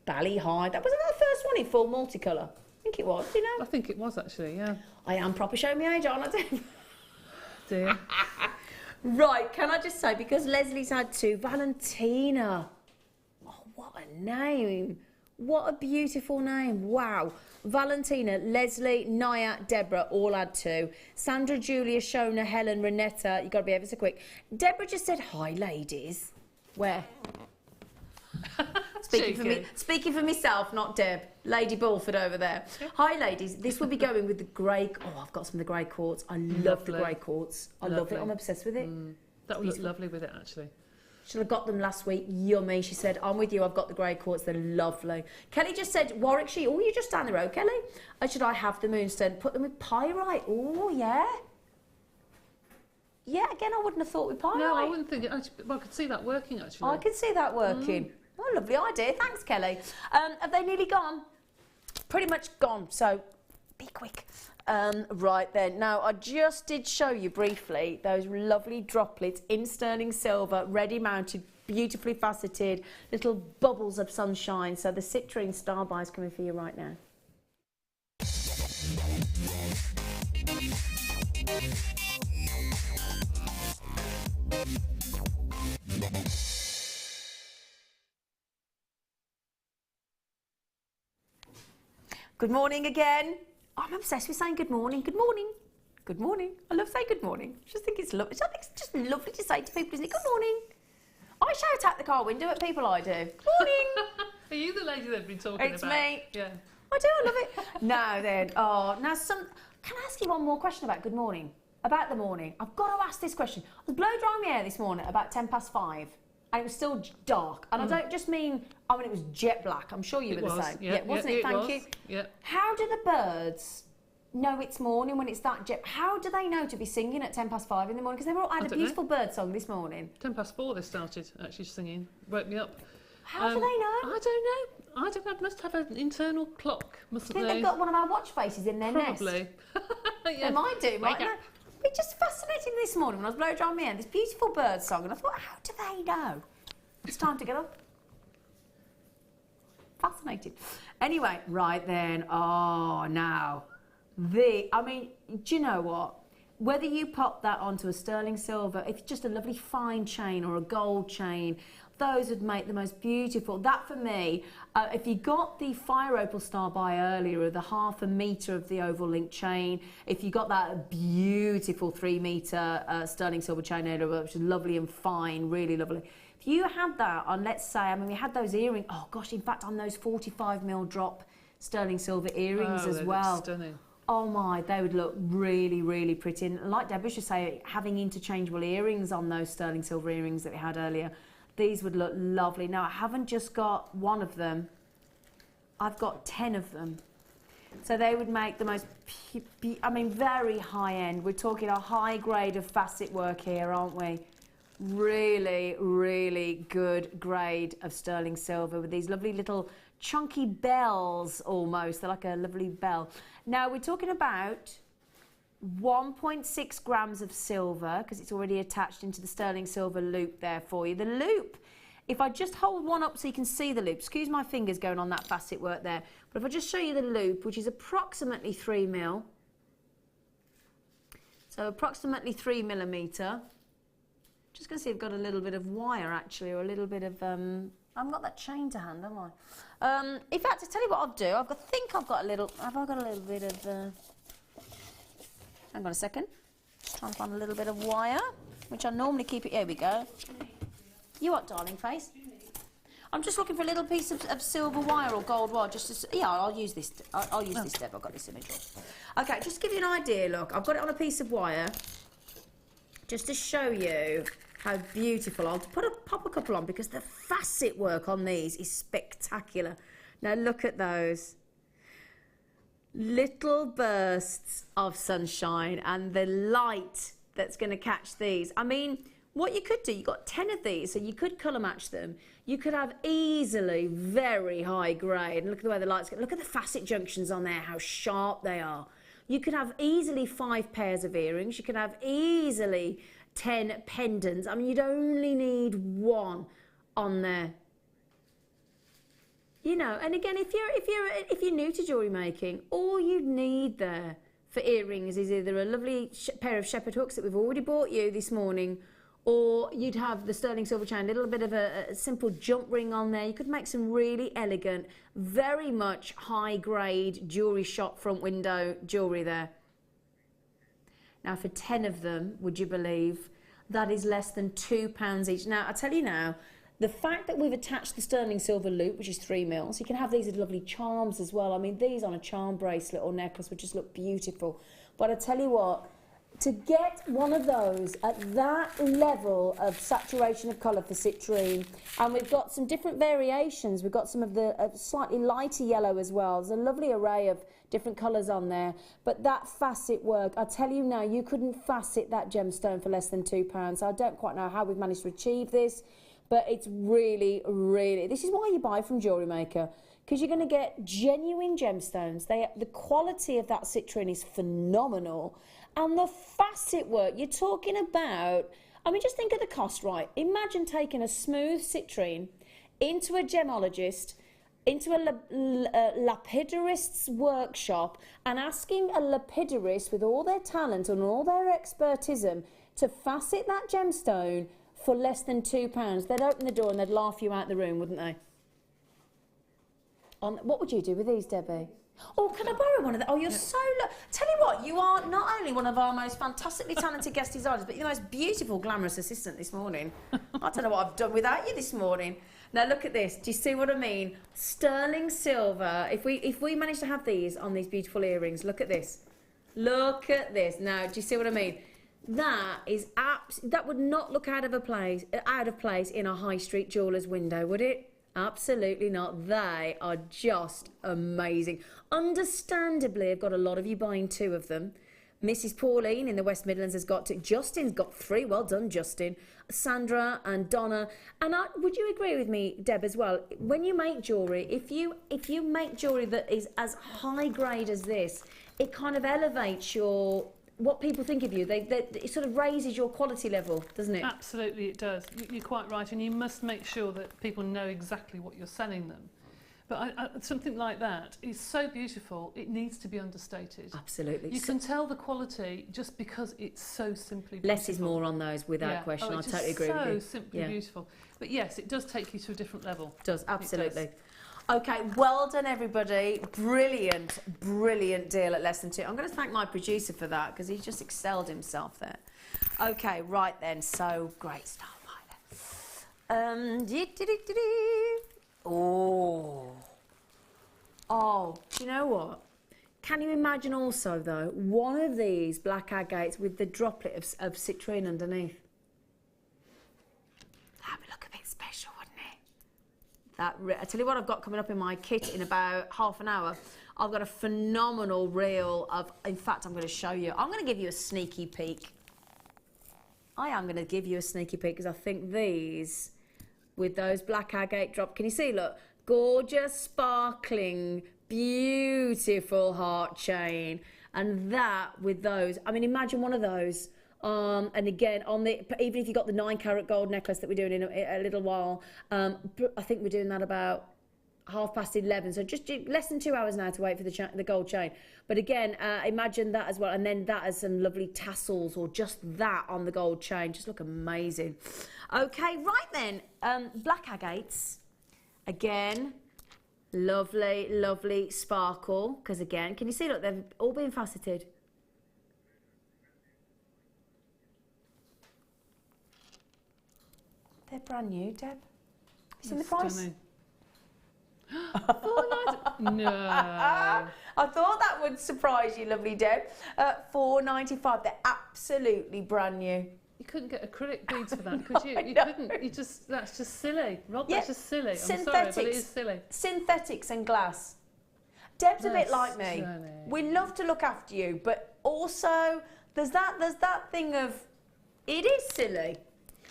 Bally High. That was our first one in full multicolour. I think it was, you know. I think it was actually, yeah. I am proper showing my age, aren't I? Dear. Right, can I just say, because Leslie's had two, Valentina. Oh, what a name. What a beautiful name. Wow. Valentina, Leslie, Naya, Deborah all had two. Sandra, Julia, Shona, Helen, Renetta. You've got to be ever so quick. Deborah just said, hi, ladies. Where? Speaking for myself, not Deb. Lady Bulford over there. Hi, ladies. This will be going with the grey... Oh, I've got some of the grey quartz. I love the grey quartz. I love it. I'm obsessed with it. That would look lovely with it, actually. Should have got them last week. Yummy. She said, I'm with you. I've got the grey quartz. They're lovely. Kelly just said, Warwickshire. Oh, you're just down the road, Kelly. Should I have the moonstone? Put them with pyrite. Oh, yeah. Yeah, again, I wouldn't have thought with pyrite. No, I wouldn't think it. Well, I could see that working, actually. I could see that working. Oh, lovely idea. Thanks, Kelly. Have they nearly gone? Pretty much gone. So be quick. Right then. Now, I just did show you briefly those lovely droplets in sterling silver, ready mounted, beautifully faceted, little bubbles of sunshine. So the citrine star bar is coming for you right now. Good morning again. Oh, I'm obsessed with saying good morning. Good morning. Good morning. I love saying good morning. I just think it's lovely. I think it's just lovely to say to people, isn't it? Good morning. I shout out the car window at people, I do. Morning. Are you the lady they've been talking about? It's me. Yeah. I do, I love it. Now then, now can I ask you one more question about good morning? About the morning. I've got to ask this question. I was blow drying my hair this morning at about 5:10. And it was still dark. And I don't just mean, it was jet black. I'm sure you were the same. Yeah, wasn't it? Thank you. Yeah. How do the birds know it's morning when it's that jet? How do they know to be singing at 5:10 in the morning? Because they've all had a beautiful bird song this morning. 4:10 they started actually singing. Woke me up. How do they know? I don't know. I don't know. Must have an internal clock, mustn't they? I think they've got one of our watch faces in their nest. Probably. Yeah. They might do, mightn't they? It just fascinated me this morning when I was blow drying my hair, this beautiful bird song, and I thought, how do they know it's time to get up? Fascinated. Anyway, right then, now, do you know what? Whether you pop that onto a sterling silver, if it's just a lovely fine chain or a gold chain, those would make the most beautiful. That for me, if you got the fire opal star by earlier, or the 1/2 metre of the oval link chain, if you got that beautiful 3 metre sterling silver chain earlier, which is lovely and fine, really lovely. If you had that on, let's say, we had those earrings, in fact, on those 45mm drop sterling silver earrings as well. Look stunning. Oh my, they would look really, really pretty. And like Deborah should say, having interchangeable earrings on those sterling silver earrings that we had earlier, these would look lovely. Now, I haven't just got one of them, I've got 10 of them. So they would make the most, very high end. We're talking a high grade of facet work here, aren't we? Really, really good grade of sterling silver with these lovely little chunky bells almost. They're like a lovely bell. Now, we're talking about 1.6 grams of silver, because it's already attached into the sterling silver loop there for you. The loop, if I just hold one up so you can see the loop, excuse my fingers going on that facet work there, but if I just show you the loop, which is approximately 3mm, so approximately 3mm, just going to see I've got a little bit of wire actually, or a little bit of, I haven't got that chain to hand, have I? In fact, to tell you what I'll do, have I got a little bit of, hang on a second. Just trying to find a little bit of wire, which I normally keep it. Here we go. You what, darling face? I'm just looking for a little piece of silver wire or gold wire. I'll use this. I'll use this, Deb. I've got this image on. Okay, just to give you an idea. Look, I've got it on a piece of wire, just to show you how beautiful. I'll pop a couple on because the facet work on these is spectacular. Now look at those. Little bursts of sunshine and the light that's going to catch these. What you could do, you got 10 of these, so you could colour match them. You could have easily very high grade. And look at the way the lights get. Look at the facet junctions on there, how sharp they are. You could have easily 5 pairs of earrings. You could have easily 10 pendants. You'd only need 1 on there. And again, if you're new to jewellery making, all you need there for earrings is either a lovely pair of shepherd hooks that we've already bought you this morning, or you'd have the sterling silver chain, a little bit of a simple jump ring on there. You could make some really elegant, very much high-grade jewellery shop front window jewellery there. Now, for 10 of them, would you believe, that is less than £2 each. Now, I tell you now, the fact that we've attached the sterling silver loop, which is 3mm, so you can have these as lovely charms as well. These on a charm bracelet or necklace would just look beautiful. But I tell you what, to get one of those at that level of saturation of colour for citrine, and we've got some different variations. We've got some of the slightly lighter yellow as well. There's a lovely array of different colours on there. But that facet work, I tell you now, you couldn't facet that gemstone for less than £2. So I don't quite know how we've managed to achieve this. But it's really, really, this is why you buy from Jewellery Maker, because you're going to get genuine gemstones. The quality of that citrine is phenomenal. And the facet work, you're talking about, just think of the cost, right? Imagine taking a smooth citrine into a gemologist, into a lapidurist's workshop, and asking a lapidurist with all their talent and all their expertism to facet that gemstone for less than £2, they'd open the door and they'd laugh you out the room, wouldn't they? What would you do with these, Debbie? Oh, can I borrow one of them? Oh, you're so... Tell you what, you are not only one of our most fantastically talented guest designers, but you're the most beautiful, glamorous assistant this morning. I don't know what I've done without you this morning. Now, look at this. Do you see what I mean? Sterling silver. If we manage to have these on these beautiful earrings, look at this. Look at this. Now, do you see what I mean? That is that would not look out of place in a high street jeweller's window, would it? Absolutely not. They are just amazing. Understandably, I've got a lot of you buying 2 of them. Mrs. Pauline in the West Midlands has got 2. Justin's got 3. Well done, Justin. Sandra and Donna. And would you agree with me, Deb, as well? When you make jewellery, if you make jewellery that is as high grade as this, it kind of elevates what people think of you. It sort of raises your quality level, doesn't it? Absolutely, it does. You're quite right, and you must make sure that people know exactly what you're selling them. But something like that is so beautiful, it needs to be understated. Absolutely. You can tell the quality just because it's so simply beautiful. Less is more on those, without question. I totally agree with you. So simply beautiful. But yes, it does take you to a different level. It does, absolutely. It does. Okay, well done, everybody. Brilliant, brilliant deal at less than 2. I'm going to thank my producer for that because he just excelled himself there. Okay, right then. So, great stuff. Oh, do you know what? Can you imagine also, though, one of these black agates with the droplet of citrine underneath? That would look a bit special, wouldn't it? I tell you what I've got coming up in my kit in about half an hour. I've got a phenomenal reel of... In fact, I'm going to show you. I'm going to give you a sneaky peek. I am going to give you a sneaky peek because I think these... with those black agate drop. Can you see? Look, gorgeous, sparkling, beautiful heart chain, and that with those. I mean, imagine one of those. And again, even if you got the 9-carat gold necklace that we're doing in a little while, I think we're doing that about 11:30. So just less than 2 hours now to wait for the gold chain. But again, imagine that as well, and then that has some lovely tassels, or just that on the gold chain. Just look amazing. Okay, right then, black agates. Again, lovely, lovely sparkle. Because again, can you see? Look, they've all been faceted. They're brand new, Deb. Have you seen the price? No. I thought that would surprise you, lovely Deb. $4.95. They're absolutely brand new. You couldn't get acrylic beads for that, could you? You couldn't. That's just silly. Rob, that's just silly. I'm sorry, but it is silly. Synthetics and glass. Deb's a bit like me. Silly. We love to look after you, but also there's that thing of it is silly.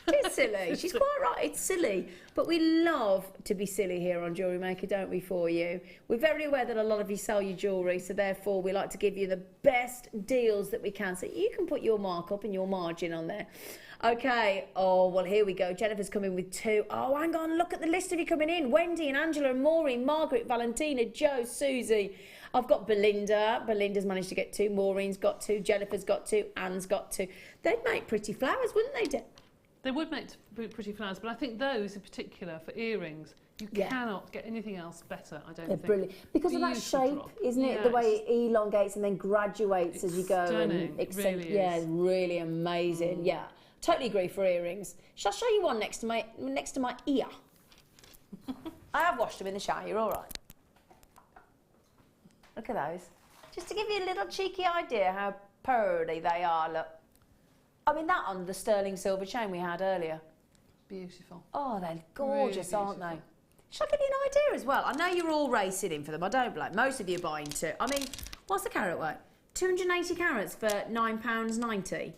It's silly. She's quite right. It's silly. But we love to be silly here on Jewellery Maker, don't we, for you? We're very aware that a lot of you sell your jewellery, so therefore we like to give you the best deals that we can, so you can put your markup and your margin on there. Okay. Oh, well, here we go. Jennifer's coming with 2. Oh, hang on. Look at the list of you coming in. Wendy and Angela and Maureen, Margaret, Valentina, Jo, Susie. I've got Belinda. Belinda's managed to get 2. Maureen's got 2. Jennifer's got 2. Anne's got 2. They'd make pretty flowers, wouldn't they, Deb? They would make pretty flowers, but I think those in particular for earrings, you cannot get anything else better, I don't think. They're brilliant. Because of that shape, isn't it? The way it elongates and then graduates as you go. Stunning. And really really amazing. Yeah, totally agree for earrings. Shall I show you one next to my ear? I have washed them in the shower, you're all right. Look at those. Just to give you a little cheeky idea how pretty they are, look. I mean, that on the sterling silver chain we had earlier. Beautiful. Oh, they're gorgeous, really aren't they? Shall I give you an idea as well? I know you're all racing in for them. I don't blame. Most of you are buying 2. I mean, what's the carat weight? 280 carats for £9.90.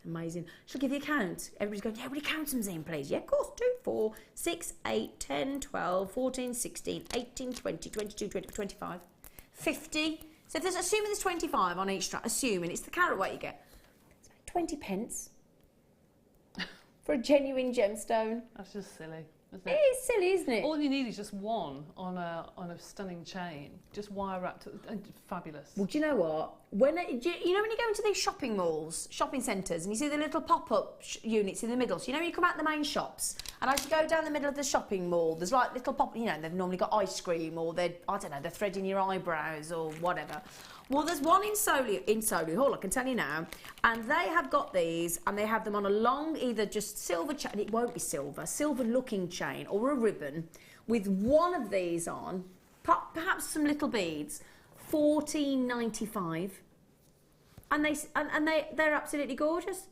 Amazing. Shall I give you a count? Everybody's going, yeah, will you count them in, please? Yeah, of course. 2, 4, 6, 8, 10, 12, 14, 16, 18, 20, 22, 20, 25, 50. So assuming there's 25 on each strap, assuming it's the carat weight you get. 20 pence for a genuine gemstone. That's just silly. isn't It it? is silly, isn't it? All you need is just one on a stunning chain, just wire wrapped, and fabulous. Well, do you know what? You know when you go into these shopping malls, shopping centres, and you see the little pop-up units in the middle. So you know when you come out the main shops, and as you go down the middle of the shopping mall, there's like little pop. You know, they've normally got ice cream, or they're threading your eyebrows or whatever. Well, there's one in Solihull Hall, I can tell you now, and they have got these, and they have them on a long, either just silver chain, it won't be silver-looking chain, or a ribbon, with one of these on, perhaps some little beads, $14.95, and they're absolutely gorgeous,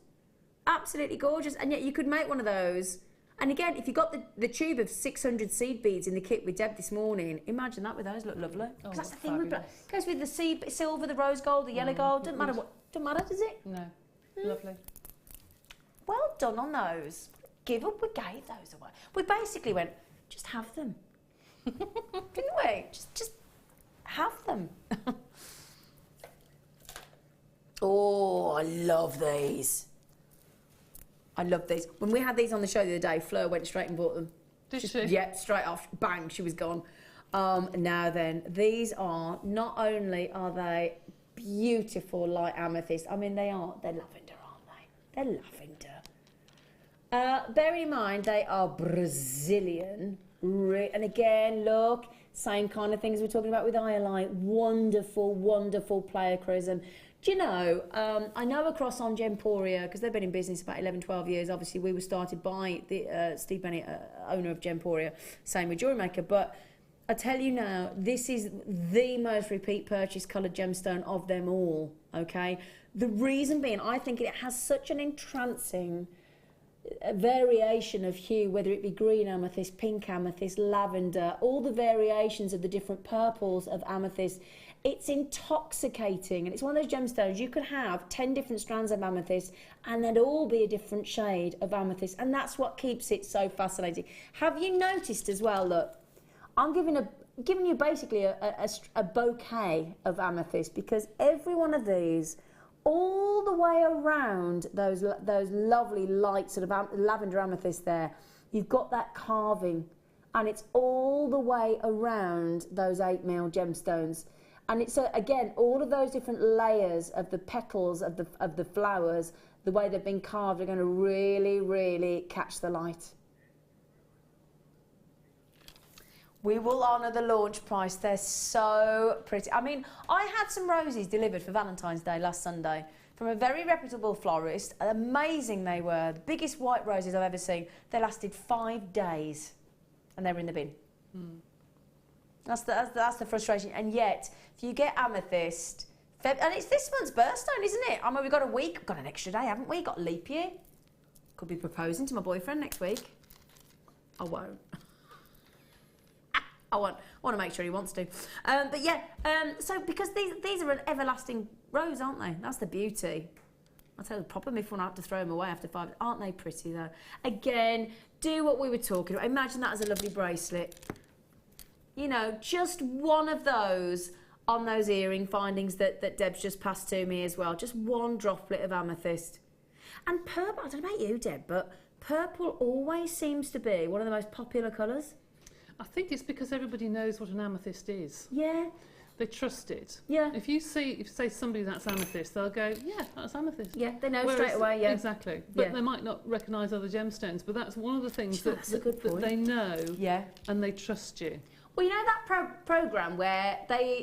and yet you could make one of those. And again, if you got the tube of 600 seed beads in the kit with Deb this morning, imagine that with those, look lovely. Oh, That's the thing, fabulous. it goes with the silver, the rose gold, the yellow gold, doesn't matter, does it? No, lovely. Well done on those. We gave those away. We basically went, just have them. Didn't we? Just have them. Oh, I love these. I love these. When we had these on the show the other day, Fleur went straight and bought them. Did she? Yeah, straight off, bang, she was gone. Now then, these are, not only are they beautiful light amethyst, I mean they're lavender, aren't they? They're lavender. Bearing in mind they are Brazilian, and again, look, same kind of things we're talking about with Iolite. Wonderful, wonderful player chrism. Do you know, I know across on Gemporia, because they've been in business about 11, 12 years. Obviously, we were started by the Steve Bennett, owner of Gemporia, same with Jewellery Maker. But I tell you now, this is the most repeat purchase coloured gemstone of them all, okay? The reason being, I think it has such an entrancing variation of hue, whether it be green amethyst, pink amethyst, lavender, all the variations of the different purples of amethyst. It's intoxicating, and it's one of those gemstones you could have 10 different strands of amethyst and they'd all be a different shade of amethyst, and that's what keeps it so fascinating. Have you noticed as well, look, I'm giving you basically a bouquet of amethyst, because every one of these, all the way around those lovely light sort of lavender amethyst there, you've got that carving, and it's all the way around those 8mm gemstones. And it's, again, all of those different layers of the petals of the flowers, the way they've been carved, are going to really, really catch the light. We will honour the launch price. They're so pretty. I mean, I had some roses delivered for Valentine's Day last Sunday from a very reputable florist. Amazing they were. The biggest white roses I've ever seen. They lasted 5 days and they were in the bin. Mm. That's the frustration. And yet, if you get amethyst, and it's this month's birthstone, isn't it? I mean, we've got a week, we've got an extra day, haven't we? Got leap year. Could be proposing to my boyfriend next week. I won't. I want to make sure he wants to. But yeah, so because these are an everlasting rose, aren't they? That's the beauty. I'll tell you the problem if we have to throw them away after 5. Aren't they pretty though? Again, do what we were talking about. Imagine that as a lovely bracelet. You know, just one of those on those earring findings that Deb's just passed to me as well. Just one droplet of amethyst. And purple, I don't know about you, Deb, but purple always seems to be one of the most popular colours. I think it's because everybody knows what an amethyst is. Yeah. They trust it. Yeah. If you say somebody that's amethyst, they'll go, yeah, that's amethyst. Yeah, they know straight away, yeah. Exactly. But yeah. they might not recognise other gemstones, but that's one of the things that they know, yeah, and they trust you. Well, you know that programme where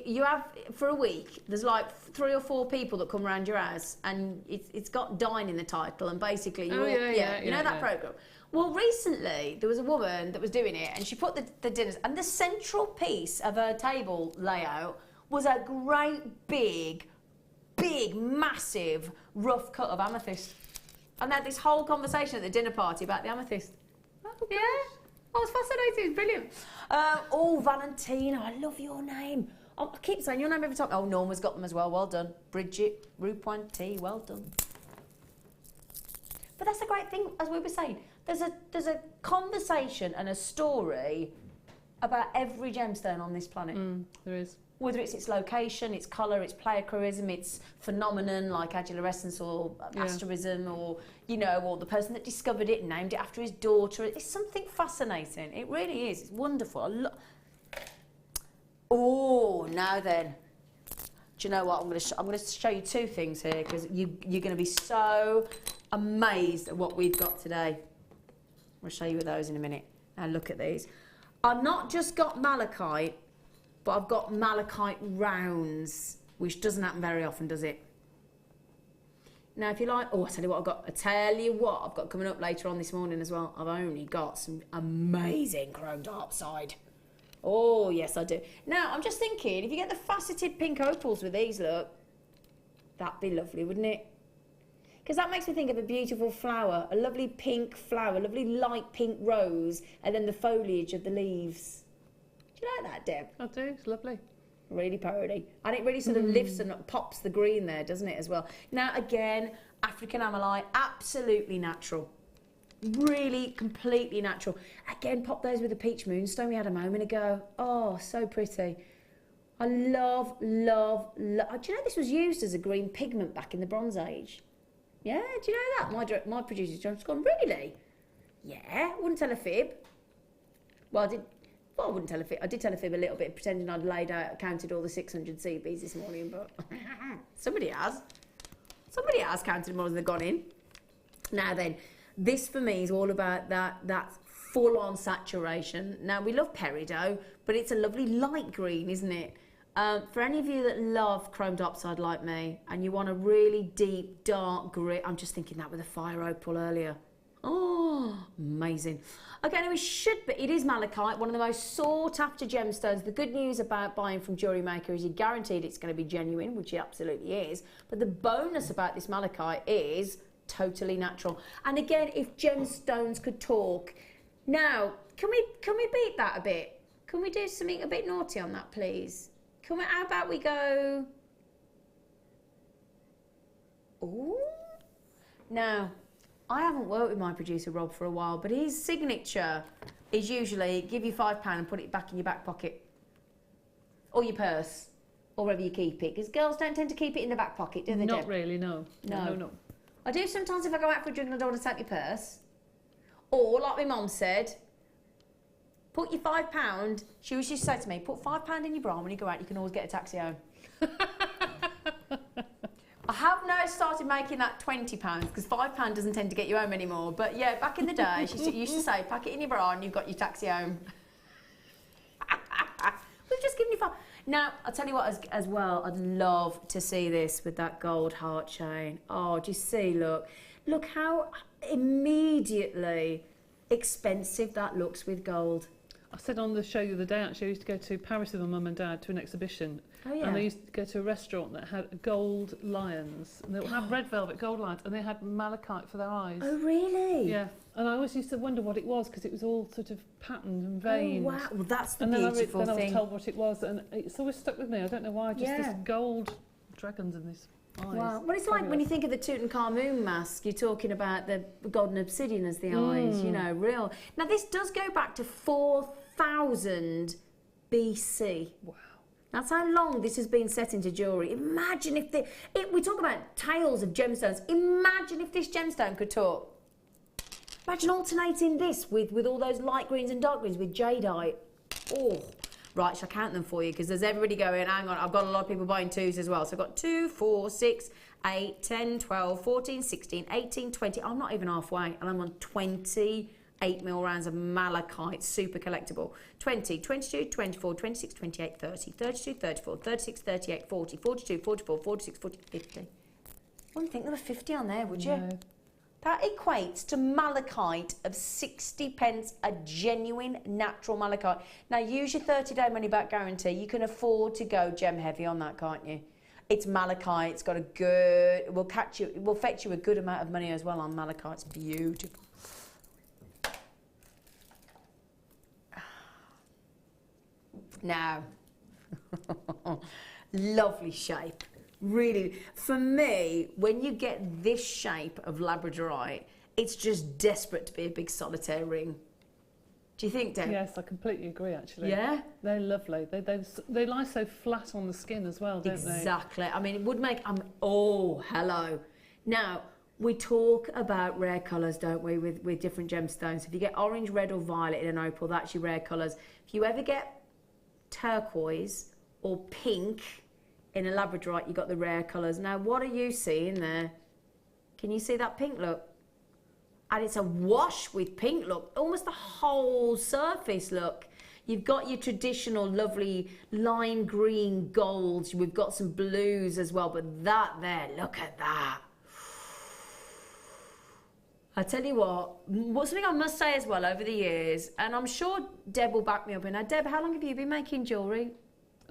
you have, for a week, there's like 3 or 4 people that come around your house, and it's got Dine in the title, and basically you know that programme. Well, recently there was a woman that was doing it, and she put the dinners, and the central piece of her table layout was a great big, massive rough cut of amethyst. And they had this whole conversation at the dinner party about the amethyst. Oh, yeah. Oh, it's fascinating, it's brilliant. Oh, Valentina, I love your name. Oh, I keep saying your name every time. Oh, Norma's got them as well, well done. Bridget, Rupointe T, well done. But that's a great thing, as we were saying. There's a conversation and a story about every gemstone on this planet. There is. Whether it's its location, its colour, its pleiochroism, its phenomenon like adulorescence or asterism, or, you know, or the person that discovered it and named it after his daughter. It's something fascinating. It really is. It's wonderful. Oh, now then. Do you know what? I'm going to show you two things here, because you're going to be so amazed at what we've got today. I'll show you those in a minute. Now look at these. I've not just got malachite, but I've got malachite rounds, which doesn't happen very often, does it? Now, if you like, oh, I tell you what I've got coming up later on this morning as well. I've only got some amazing chromed upside. Oh, yes, I do. Now, I'm just thinking, if you get the faceted pink opals with these, look, that'd be lovely, wouldn't it? Because that makes me think of a beautiful flower, a lovely pink flower, a lovely light pink rose, and then the foliage of the leaves. Do you like that, Deb? I do, it's lovely. Really pretty. And it really sort of lifts and pops the green there, doesn't it, as well? Now, again, African amalite, absolutely natural. Really, completely natural. Again, pop those with the peach moonstone we had a moment ago. Oh, so pretty. I love. Do you know this was used as a green pigment back in the Bronze Age? Yeah, do you know that? My producer's just gone, really? Yeah, wouldn't tell a fib. Well, I wouldn't tell a fib. I did tell a fib a little bit, pretending I'd laid out, counted all the 600 seed beads this morning, but somebody has. Somebody has counted more as they've gone in. Now then, this for me is all about that full-on saturation. Now, we love peridot, but it's a lovely light green, isn't it? For any of you that love chromed upside like me, and you want a really deep, dark green, I'm just thinking that with a fire opal earlier. Oh, amazing. Okay, now it is malachite, one of the most sought after gemstones. The good news about buying from Jewellery Maker is you're guaranteed it's going to be genuine, which it absolutely is. But the bonus about this malachite is totally natural. And again, if gemstones could talk. Now, can we beat that a bit? Can we do something a bit naughty on that, please? How about we go... Ooh. Now, I haven't worked with my producer, Rob, for a while, but his signature is usually give you £5 and put it back in your back pocket. Or your purse. Or wherever you keep it. Because girls don't tend to keep it in the back pocket, do they, Not Deb? really, no. No. I do sometimes if I go out for a drink and I don't want to take my purse. Or, like my mum said, put your £5, she used to say to me, put £5 in your bra, and when you go out, you can always get a taxi home. I have now started making that £20, because £5 doesn't tend to get you home anymore. But yeah, back in the day, she used to say, pack it in your bra and you've got your taxi home. We've just given you £5. Now, I'll tell you what as well, I'd love to see this with that gold heart chain. Oh, do you see, look how immediately expensive that looks with gold. I said on the show the other day, actually, I used to go to Paris with my mum and dad to an exhibition. Oh, yeah. And they used to go to a restaurant that had gold lions. And they would have red velvet gold lions, and they had malachite for their eyes. Oh, really? Yeah. And I always used to wonder what it was, because it was all sort of patterned and veined. Oh, wow. Well, that's the and beautiful then I thing. was told what it was, and it's always stuck with me. I don't know why, just this gold dragons in these eyes. Wow. Well, it's like when you think of the Tutankhamun mask, you're talking about the golden obsidian as the eyes, you know, real. Now, this does go back to 4000 BC. Wow. That's how long this has been set into jewellery. Imagine if we talk about tales of gemstones. Imagine if this gemstone could talk. Imagine alternating this with all those light greens and dark greens with jadeite. Oh, right, shall I count them for you? Because there's everybody going, hang on, I've got a lot of people buying twos as well. So I've got 2, 4, 6, 8, 10, 12, 14, 16, 18, 20. I'm not even halfway, and I'm on 28mm rounds of malachite, super collectible. 20, 22, 24, 26, 28, 30, 32, 34, 36, 38, 40, 42, 44, 46, 40, 50. I wouldn't think there were 50 on there, would you? No. That equates to malachite of 60p, a genuine natural malachite. Now, use your 30-day money-back guarantee. You can afford to go gem heavy on that, can't you? It's malachite. It's got a good... It will fetch you a good amount of money as well on malachite. It's beautiful. Now, lovely shape. Really, for me, when you get this shape of labradorite, it's just desperate to be a big solitaire ring. Do you think, Deb? Yes, I completely agree, actually. Yeah? They're lovely. They lie so flat on the skin as well, don't they? Exactly. I mean, it would make... oh, hello. Now, we talk about rare colours, don't we, with different gemstones. If you get orange, red or violet in an opal, that's your rare colours. If you ever get turquoise or pink in a labradorite, you've got the rare colours. Now, what are you seeing there? Can you see that pink look? And it's a wash with pink look, almost the whole surface look. You've got your traditional lovely lime green golds. We've got some blues as well, but that there, look at that. I tell you what, something I must say as well over the years, and I'm sure Deb will back me up in that. Deb, how long have you been making jewellery?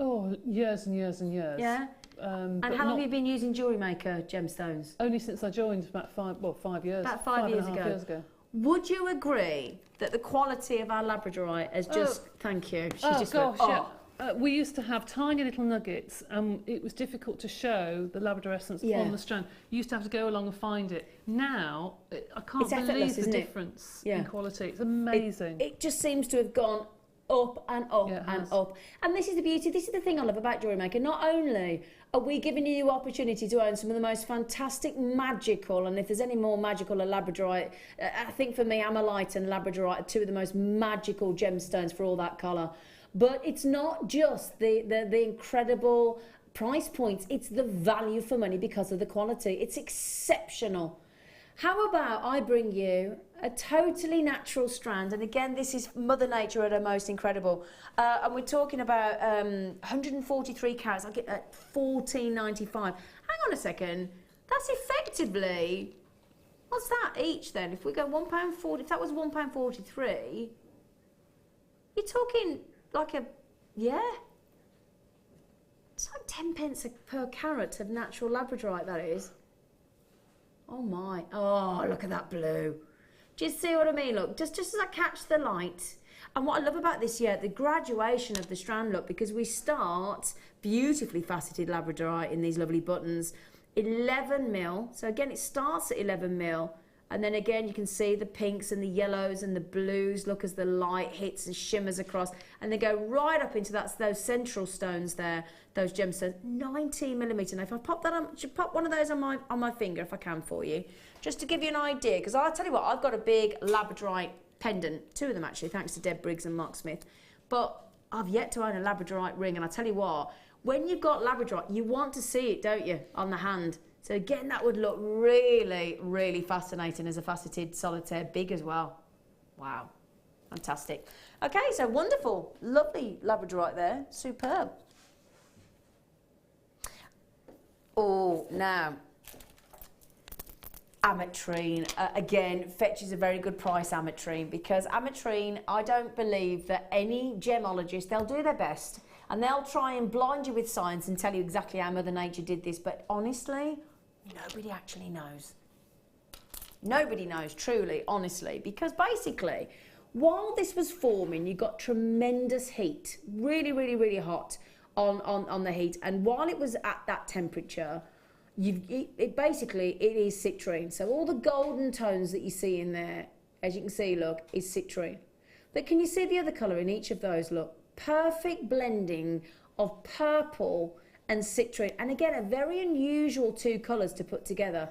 Oh, years and years and years. Yeah? And how long have you been using Jewellery Maker gemstones? Only since I joined about 5 years. About five years ago. Would you agree that the quality of our labradorite has just... Thank you. She's just gosh, went, yeah. We used to have tiny little nuggets, and it was difficult to show the Labrador essence on the strand. You used to have to go along and find it. Now, I can't believe the difference in quality. It's amazing. It just seems to have gone up and up and up. And this is the beauty, this is the thing I love about Jewellery Maker. Not only are we giving you the opportunity to own some of the most fantastic, magical, and if there's any more magical, a labradorite, I think for me, amalite and labradorite are two of the most magical gemstones for all that colour. But it's not just the incredible price points, it's the value for money because of the quality. It's exceptional. How about I bring you a totally natural strand, and again, this is Mother Nature at her most incredible. And we're talking about 143 carats. I'll get at $14.95. Hang on a second. That's effectively, what's that each then? If we go £1.40, if that was £1.43, you're talking like a, it's like 10 pence per carat of natural labradorite, that is. Oh my, oh, look at that blue. Do you see what I mean? Look, just as I catch the light. And what I love about this year, the graduation of the strand look, because we start beautifully faceted labradorite in these lovely buttons, 11 mil. So again, it starts at 11 mil. And then again, you can see the pinks and the yellows and the blues, look, as the light hits and shimmers across. And they go right up into those central stones there, those gemstones, 19mm. Now, if I pop that on, I should pop one of those on my finger if I can for you, just to give you an idea. Because I'll tell you what, I've got a big labradorite pendant, two of them actually, thanks to Deb Briggs and Mark Smith. But I've yet to own a labradorite ring. And I tell you what, when you've got labradorite, you want to see it, don't you, on the hand. So again, that would look really, really fascinating as a faceted solitaire, big as well. Wow, fantastic. Okay, so wonderful, lovely labradorite there, superb. Oh, now, ametrine, again, fetches a very good price, ametrine, because ametrine, I don't believe that any gemologist, they'll do their best, and they'll try and blind you with science and tell you exactly how Mother Nature did this, but honestly, nobody actually knows. Nobody knows, truly, honestly, because basically, while this was forming, you got tremendous heat, really, really, really hot on the heat, and while it was at that temperature, it basically is citrine. So all the golden tones that you see in there, as you can see, look, is citrine. But can you see the other colour in each of those? Look, perfect blending of purple and citrine, and again, a very unusual two colours to put together.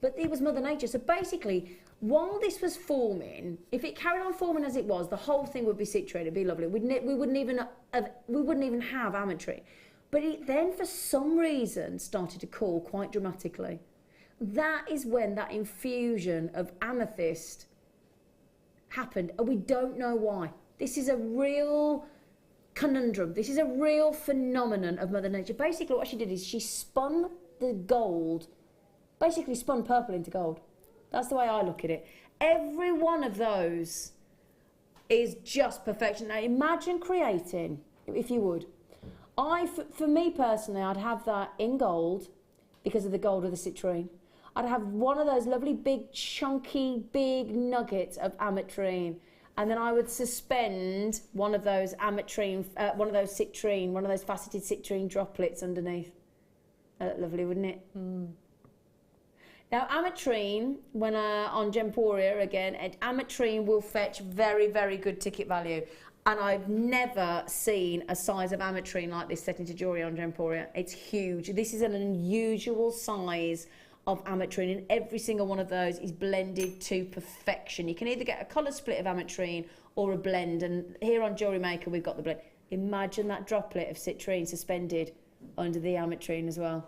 But it was Mother Nature. So basically, while this was forming, if it carried on forming as it was, the whole thing would be citrine. It'd be lovely. We wouldn't even have ametrine. But it then, for some reason, started to cool quite dramatically. That is when that infusion of amethyst happened, and we don't know why. This is a real conundrum. This is a real phenomenon of Mother Nature. Basically, what she did is she spun the gold, basically spun purple into gold. That's the way I look at it. Every one of those is just perfection. Now, imagine creating, if you would, for me personally, I'd have that in gold because of the gold of the citrine. I'd have one of those lovely big, chunky, big nuggets of ametrine. And then I would suspend one of those ametrine, one of those faceted citrine droplets underneath. Lovely, wouldn't it? Mm. Now, ametrine, when on Gemporia again, ametrine will fetch very, very good ticket value. And I've never seen a size of ametrine like this set into jewellery on Gemporia. It's huge. This is an unusual size of ametrine, and every single one of those is blended to perfection. You can either get a colour split of ametrine or a blend, and here on Jewellery Maker we've got the blend. Imagine that droplet of citrine suspended under the ametrine as well.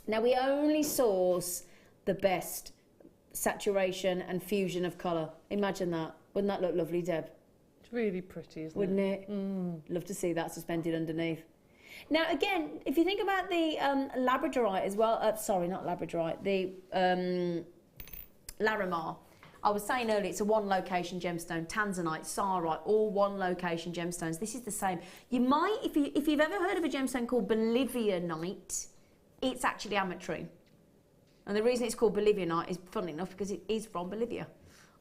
Now, we only source the best saturation and fusion of colour. Imagine that. Wouldn't that look lovely, Deb? It's really pretty, isn't Wouldn't it? Love to see that suspended underneath. Now, again, if you think about the labradorite as well, sorry, not labradorite, the Larimar. I was saying earlier, it's a one-location gemstone, tanzanite, sarite, all one-location gemstones. This is the same. You might, if you've ever heard of a gemstone called Bolivianite, it's actually ametrine. And the reason it's called Bolivianite is, funnily enough, because it is from Bolivia.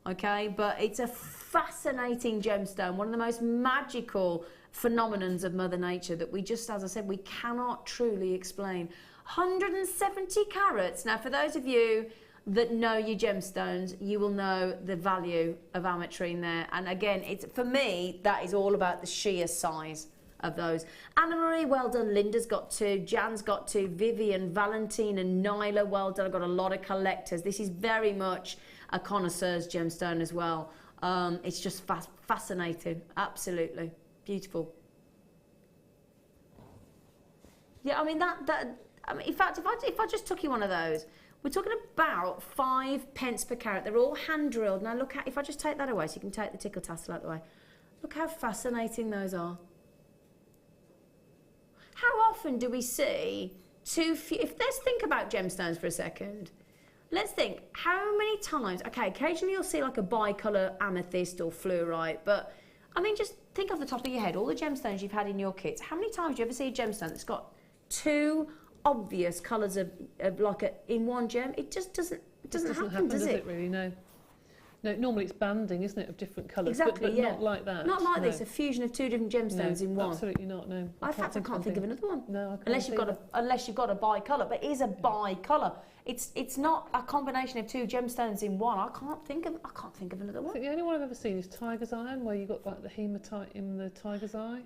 Okay, but it's a fascinating gemstone, one of the most magical phenomenons of Mother Nature that we just, as I said, we cannot truly explain. 170 carats. Now, for those of you that know your gemstones, you will know the value of ametrine there. And again, it's, for me, that is all about the sheer size of those. Anna Marie, well done. Linda's got 2. Jan's got 2. Vivian, Valentine and Nyla, well done. I've got a lot of collectors. This is very much a connoisseur's gemstone as well. It's just fascinating. Absolutely. Beautiful. Yeah, I mean, I mean, in fact, if I just took you one of those, we're talking about 5 pence per carat. They're all hand drilled. Now look at, if I just take that away so you can take the tickle tassel out of the way. Look how fascinating those are. How often do we see let's think about gemstones for a second. Let's think, how many times, okay, occasionally you'll see like a bicolour amethyst or fluorite, but I mean, just think off the top of your head, all the gemstones you've had in your kits, how many times do you ever see a gemstone that's got 2 obvious colours of like in one gem? It just doesn't happen, does it? Really? No. No, normally it's banding, isn't it, of different colours? Exactly, but yeah. not like that. Not like this, a fusion of 2 different gemstones in one. Absolutely not, no. In fact, I can't think of another one. No, I can't. Unless you've got a bicolour, but it is a bicolour. It's not a combination of 2 gemstones in one. I can't think of another I one. think the only one I've ever seen is tiger's iron, where you got like the hematite in the tiger's eye.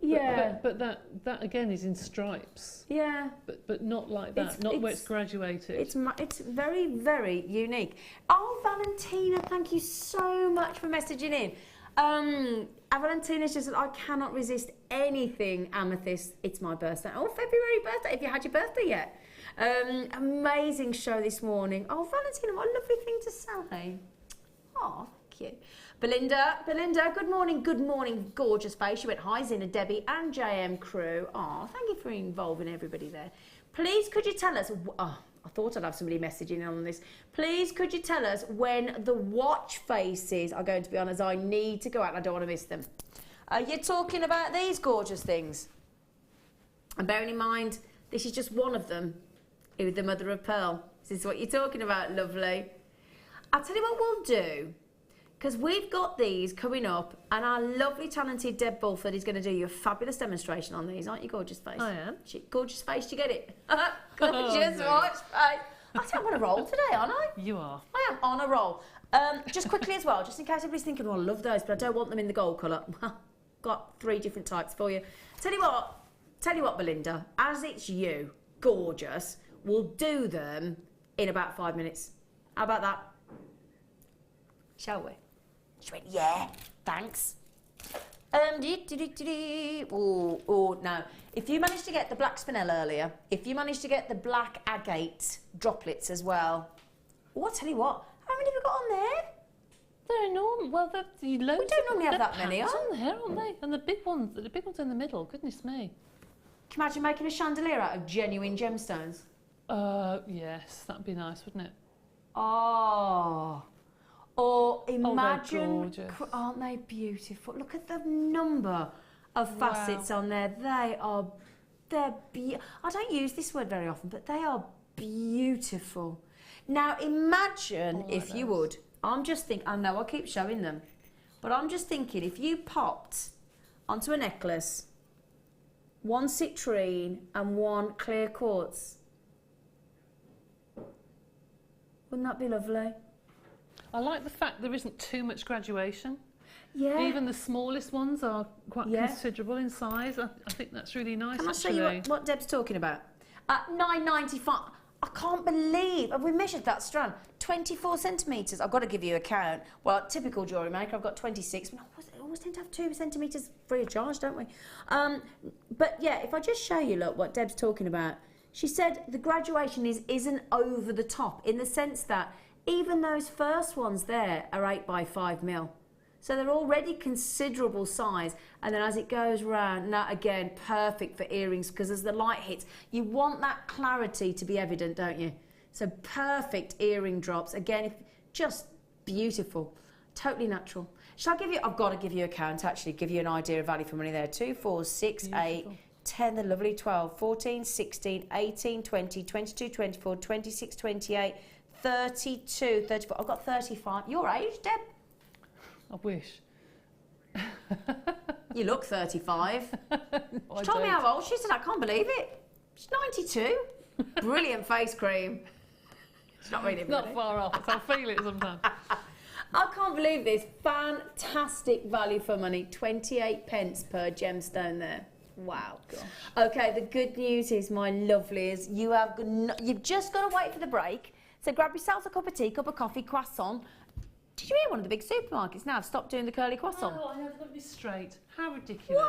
Yeah, But that again is in stripes. Yeah. But not like that. Not where it's graduated. It's very, very unique. Oh, Valentina, thank you so much for messaging in. Valentina's just said, I cannot resist anything amethyst. It's my birthday. Oh, February birthday. Have you had your birthday yet? Amazing show this morning. Oh, Valentina, what a lovely thing to say. Oh, thank you. Belinda, good morning, gorgeous face. You went, hi, Zena, Debbie and JM crew. Oh, thank you for involving everybody there. Please, could you tell us, I thought I'd have somebody messaging on this. Please, could you tell us when the watch faces are going to be on, as I need to go out and I don't want to miss them. You're talking about these gorgeous things. And bearing in mind, this is just one of them. With the mother of pearl. This is what you're talking about, lovely. I'll tell you what we'll do, because we've got these coming up, and our lovely talented Deb Bulford is going to do you a fabulous demonstration on these, aren't you, gorgeous face? I am. Gorgeous face, do you get it? Gorgeous watch face. I think I'm on a roll today, aren't I? You are. I am on a roll. Just quickly as well, just in case everybody's thinking, well, I love those, but I don't want them in the gold colour. Got 3 different types for you. Tell you what, Belinda, as it's you, gorgeous, we'll do them in about 5 minutes. How about that? Shall we? She went, yeah, thanks. No. If you managed to get the black spinel earlier, if you managed to get the black agate droplets as well, I'll tell you what, how many have we got on there? They're enormous. Well, loads. We don't normally have that many, on there, aren't they? And the big ones in the middle. Goodness me. Can you imagine making a chandelier out of genuine gemstones? Yes, that'd be nice, wouldn't it? Oh. Or imagine, aren't they beautiful? Look at the number of facets on there. I don't use this word very often, but they are beautiful. Now imagine if you would. I'm just thinking. I know I keep showing them, but I'm just thinking if you popped onto a necklace 1 citrine and 1 clear quartz. Wouldn't that be lovely? I like the fact there isn't too much graduation. Yeah. Even the smallest ones are quite considerable in size. I think that's really nice. Can I show you what Deb's talking about? $9.95. I can't believe, have we measured that strand? 24 centimetres. I've got to give you a count. Well, typical Jewellery Maker, I've got 26. But I always tend to have 2 centimetres free of charge, don't we? But yeah, if I just show you, look, what Deb's talking about. She said the graduation isn't over the top in the sense that even those first ones there are 8 by 5 mil. So they're already considerable size, and then as it goes round, now again, perfect for earrings, because as the light hits, you want that clarity to be evident, don't you? So perfect earring drops, again, just beautiful, totally natural. Shall I give you, I've got to give you a count actually, give you an idea of value for money there. 2, 4, 6, beautiful. 8, 10, the lovely 12, 14, 16, 18, 20, 22, 24, 26, 28, 32, 34, I've got 35. Your age, Deb? I wish. You look 35. No, she told me how old she said, I can't believe it. She's 92. Brilliant face cream. It's not really Not far off, I feel it sometimes. I can't believe this. Fantastic value for money. 28 pence per gemstone there. Wow. Gosh. Okay, the good news is, my lovelies, you've just got to wait for the break. So grab yourself a cup of tea, cup of coffee, croissant. Did you hear one of the big supermarkets now have stopped doing the curly croissant? Oh, I know, they've got to be straight. How ridiculous.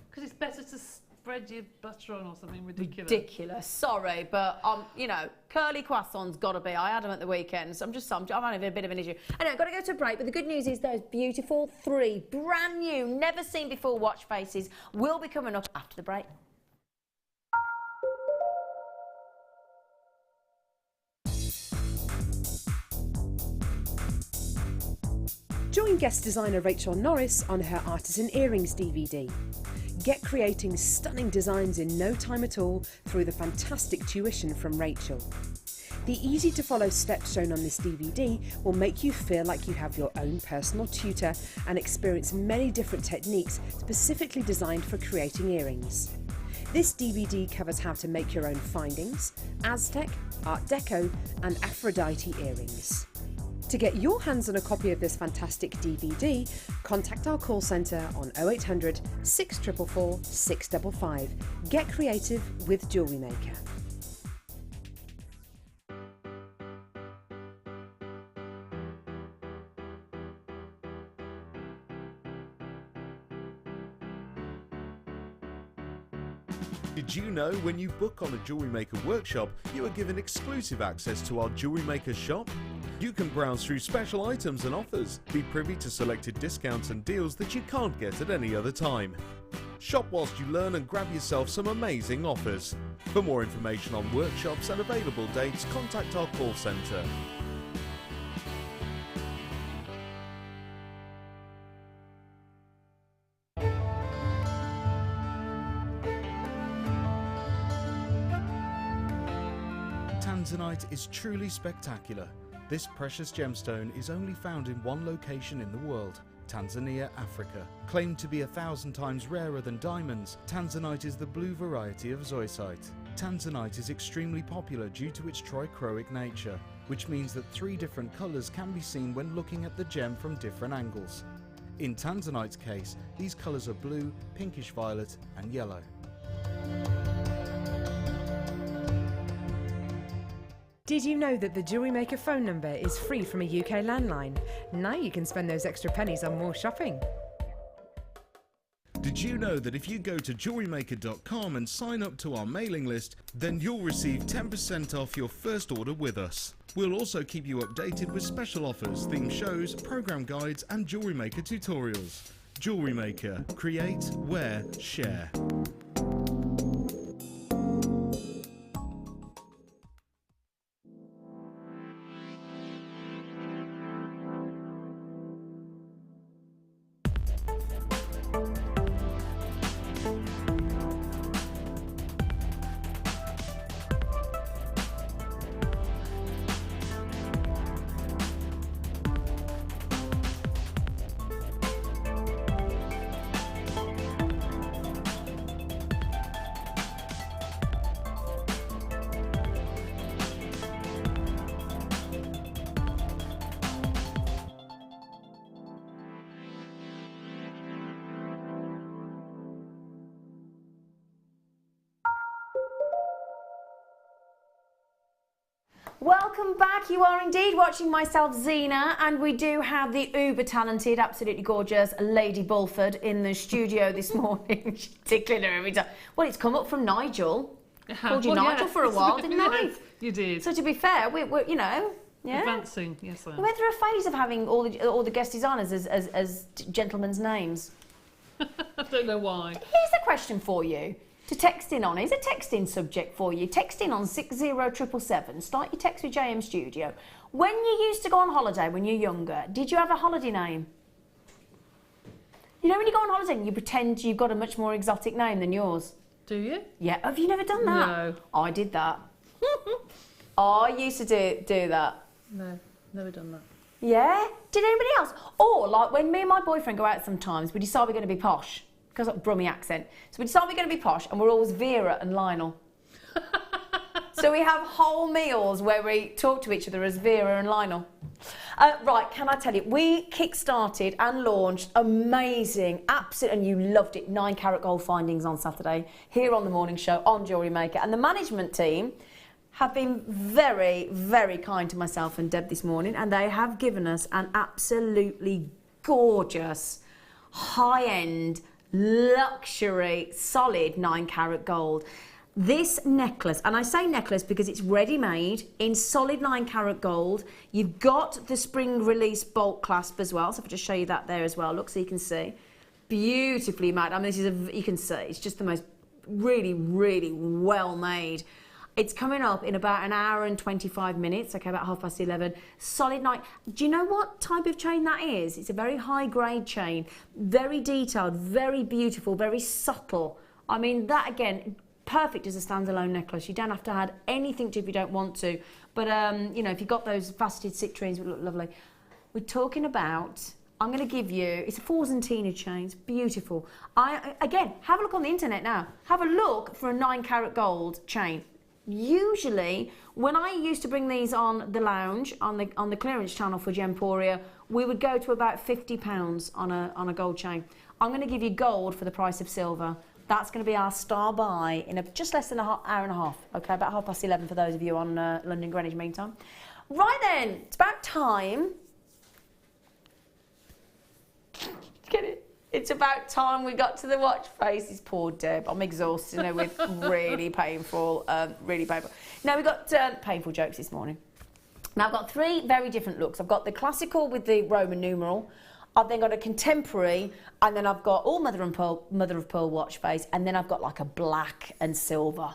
Because it's better to spread your butter on or something ridiculous. Ridiculous, sorry, but you know, curly croissant's got to be. I had them at the weekend, so I'm having a bit of an issue. Anyway, I've got to go to a break, but the good news is those beautiful 3 brand new, never seen before watch faces will be coming up after the break. Join guest designer Rachel Norris on her Artisan Earrings DVD. Get creating stunning designs in no time at all through the fantastic tuition from Rachel. The easy to follow steps shown on this DVD will make you feel like you have your own personal tutor and experience many different techniques specifically designed for creating earrings. This DVD covers how to make your own findings, Aztec, Art Deco and Aphrodite earrings. To get your hands on a copy of this fantastic DVD, contact our call centre on 0800 644 655. Get creative with Jewellery Maker. Did you know when you book on a Jewellery Maker workshop, you are given exclusive access to our Jewellery Maker shop? You can browse through special items and offers, be privy to selected discounts and deals that you can't get at any other time. Shop whilst you learn and grab yourself some amazing offers. For more information on workshops and available dates, contact our call centre. Tanzanite is truly spectacular. This precious gemstone is only found in one location in the world, Tanzania, Africa. Claimed to be 1,000 times rarer than diamonds, Tanzanite is the blue variety of zoisite. Tanzanite is extremely popular due to its trichroic nature, which means that 3 different colours can be seen when looking at the gem from different angles. In Tanzanite's case, these colours are blue, pinkish violet and yellow. Did you know that the Jewellery Maker phone number is free from a UK landline? Now you can spend those extra pennies on more shopping. Did you know that if you go to JewelleryMaker.com and sign up to our mailing list, then you'll receive 10% off your first order with us. We'll also keep you updated with special offers, theme shows, program guides and Jewellery Maker tutorials. Jewellery Maker. Create, wear, share. Welcome back. You are indeed watching myself, Zena, and we do have the uber talented, absolutely gorgeous Lady Bulford in the studio this morning. She's tickling her every time. Well, it's come up from Nigel. Called you Nigel for a while, didn't I? You did. So to be fair, we're you know, yeah. Advancing, yes, I am. We went through a phase of having all the guest designers as gentlemen's names. I don't know why. Here's a question for you to text in on. Here's a texting subject for you. Text in on 60777. Start your text with JM Studio. When you used to go on holiday when you're younger, did you have a holiday name? You know when you go on holiday and you pretend you've got a much more exotic name than yours? Do you? Yeah. Have you never done that? No. I did that. I used to do that. No, never done that. Yeah? Did anybody else? Or like when me and my boyfriend go out sometimes, we decide we're going to be posh. Because I've got a Brummy accent. So we decide we're going to be posh and we're always Vera and Lionel. So we have whole meals where we talk to each other as Vera and Lionel. Right, can I tell you, we kick-started and launched amazing, absolute, and you loved it, 9 carat gold findings on Saturday, here on the morning show on Jewellery Maker. And the management team have been very, very kind to myself and Deb this morning, and they have given us an absolutely gorgeous, high-end, luxury, solid 9 carat gold. This necklace, and I say necklace because it's ready-made in solid 9 carat gold. You've got the spring release bolt clasp as well, so if I just show you that there as well, look so you can see. Beautifully made. I mean, this is you can see, it's just the most really, really well made. It's coming up in about an hour and 25 minutes, okay, about 11:30. Solid 9. Do you know what type of chain that is? It's a very high grade chain, very detailed, very beautiful, very subtle. I mean, that again, perfect as a standalone necklace. You don't have to add anything to if you don't want to. But, you know, if you've got those faceted citrines, it would look lovely. We're talking about, I'm going to give you, it's a Forzantina chain. It's beautiful. Again, have a look on the internet now. Have a look for a 9 carat gold chain. Usually, when I used to bring these on the lounge, on the clearance channel for Gemporia, we would go to about £50 on a gold chain. I'm going to give you gold for the price of silver. That's going to be our star buy in just less than an hour and a half. Okay, about 11:30 for those of you on London Greenwich Mean Time. Right then, it's about time. Get it? It's about time we got to the watch faces. Poor Deb. I'm exhausted her with really painful, Now, we've got painful jokes this morning. Now, I've got 3 very different looks. I've got the classical with the Roman numeral. I've then got a contemporary, and then I've got all mother of pearl watch face, and then I've got like a black and silver.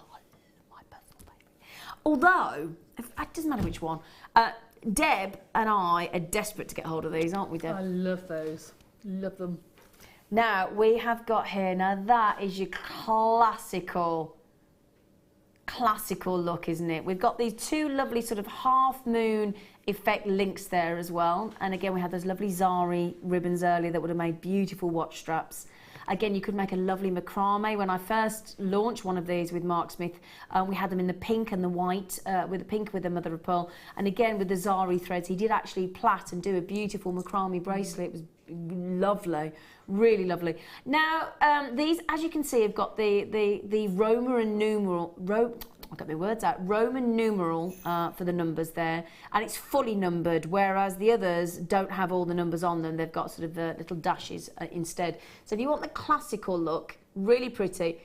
My personal favourite. Although, it doesn't matter which one. Deb and I are desperate to get hold of these, aren't we, Deb? I love those. Love them. Now, we have got here, now that is your classical look, isn't it? We've got these 2 lovely sort of half moon effect links there as well. And again, we had those lovely Zari ribbons earlier that would have made beautiful watch straps. Again, you could make a lovely macrame. When I first launched one of these with Mark Smith, we had them in the pink and the white, with the pink with the mother of pearl. And again, with the Zari threads, he did actually plait and do a beautiful macrame bracelet. It was lovely, really lovely. Now, these, as you can see, have got the Roman numeral, I'll get my words out, Roman numeral for the numbers there, and it's fully numbered, whereas the others don't have all the numbers on them. They've got sort of little dashes instead. So if you want the classical look, really pretty,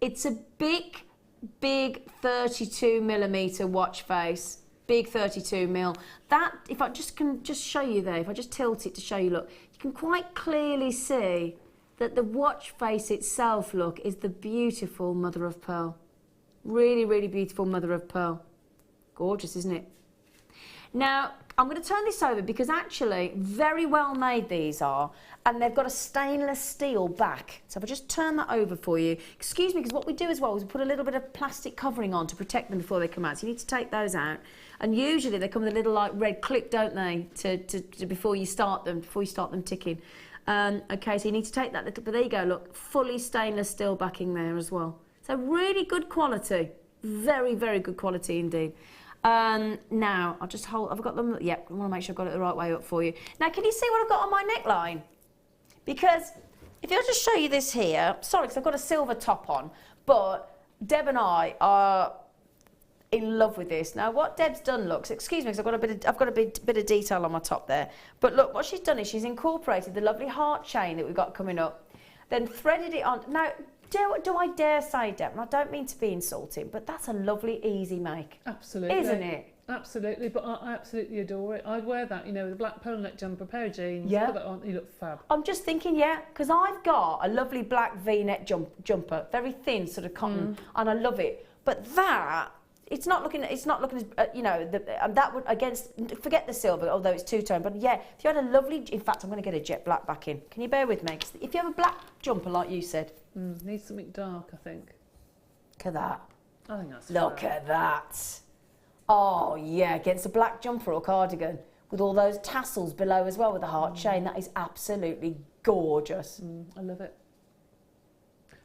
it's a big 32mm watch face, big 32mm. That, if I can show you there, if I just tilt it to show you, look, you can quite clearly see that the watch face itself, look, is the beautiful mother of pearl. Really, really beautiful mother of pearl. Gorgeous, isn't it? Now, I'm going to turn this over because actually very well made these are, and they've got a stainless steel back. So if I just turn that over for you. Excuse me, because what we do as well is we put a little bit of plastic covering on to protect them before they come out. So you need to take those out. And usually they come with a little like red clip, don't they, to before you start them ticking. Okay, so you need to take that little, but there you go, look, fully stainless steel backing there as well. So really good quality, very, very good quality indeed. Now, I'll just hold, I've got them, yep, I want to make sure I've got it the right way up for you. Now, can you see what I've got on my neckline? Because if I'll just show you this here, sorry, because I've got a silver top on, but Deb and I are in love with this. Now, what Deb's done, looks, excuse me, because I've got a bit of detail on my top there. But look, what she's done is she's incorporated the lovely heart chain that we've got coming up, then threaded it on. Now, do I dare say, Deb, and I don't mean to be insulting, but that's a lovely, easy make. Absolutely. Isn't it? Absolutely, but I absolutely adore it. I'd wear that, with a black polo neck jumper, pair of jeans. Yeah. Put that on, you look fab. I'm just thinking, yeah, because I've got a lovely black V-neck jumper, very thin, sort of cotton, and I love it. But that, it's not looking as, that would, forget the silver, although it's two-tone, but yeah, if you had a lovely, in fact, I'm going to get a jet black back in. Can you bear with me? 'Cause if you have a black jumper, like you said. Needs something dark, I think. Look at that. I think that's Look fab. at that. Oh, yeah, against a black jumper or cardigan with all those tassels below as well with the heart chain. That is absolutely gorgeous. I love it.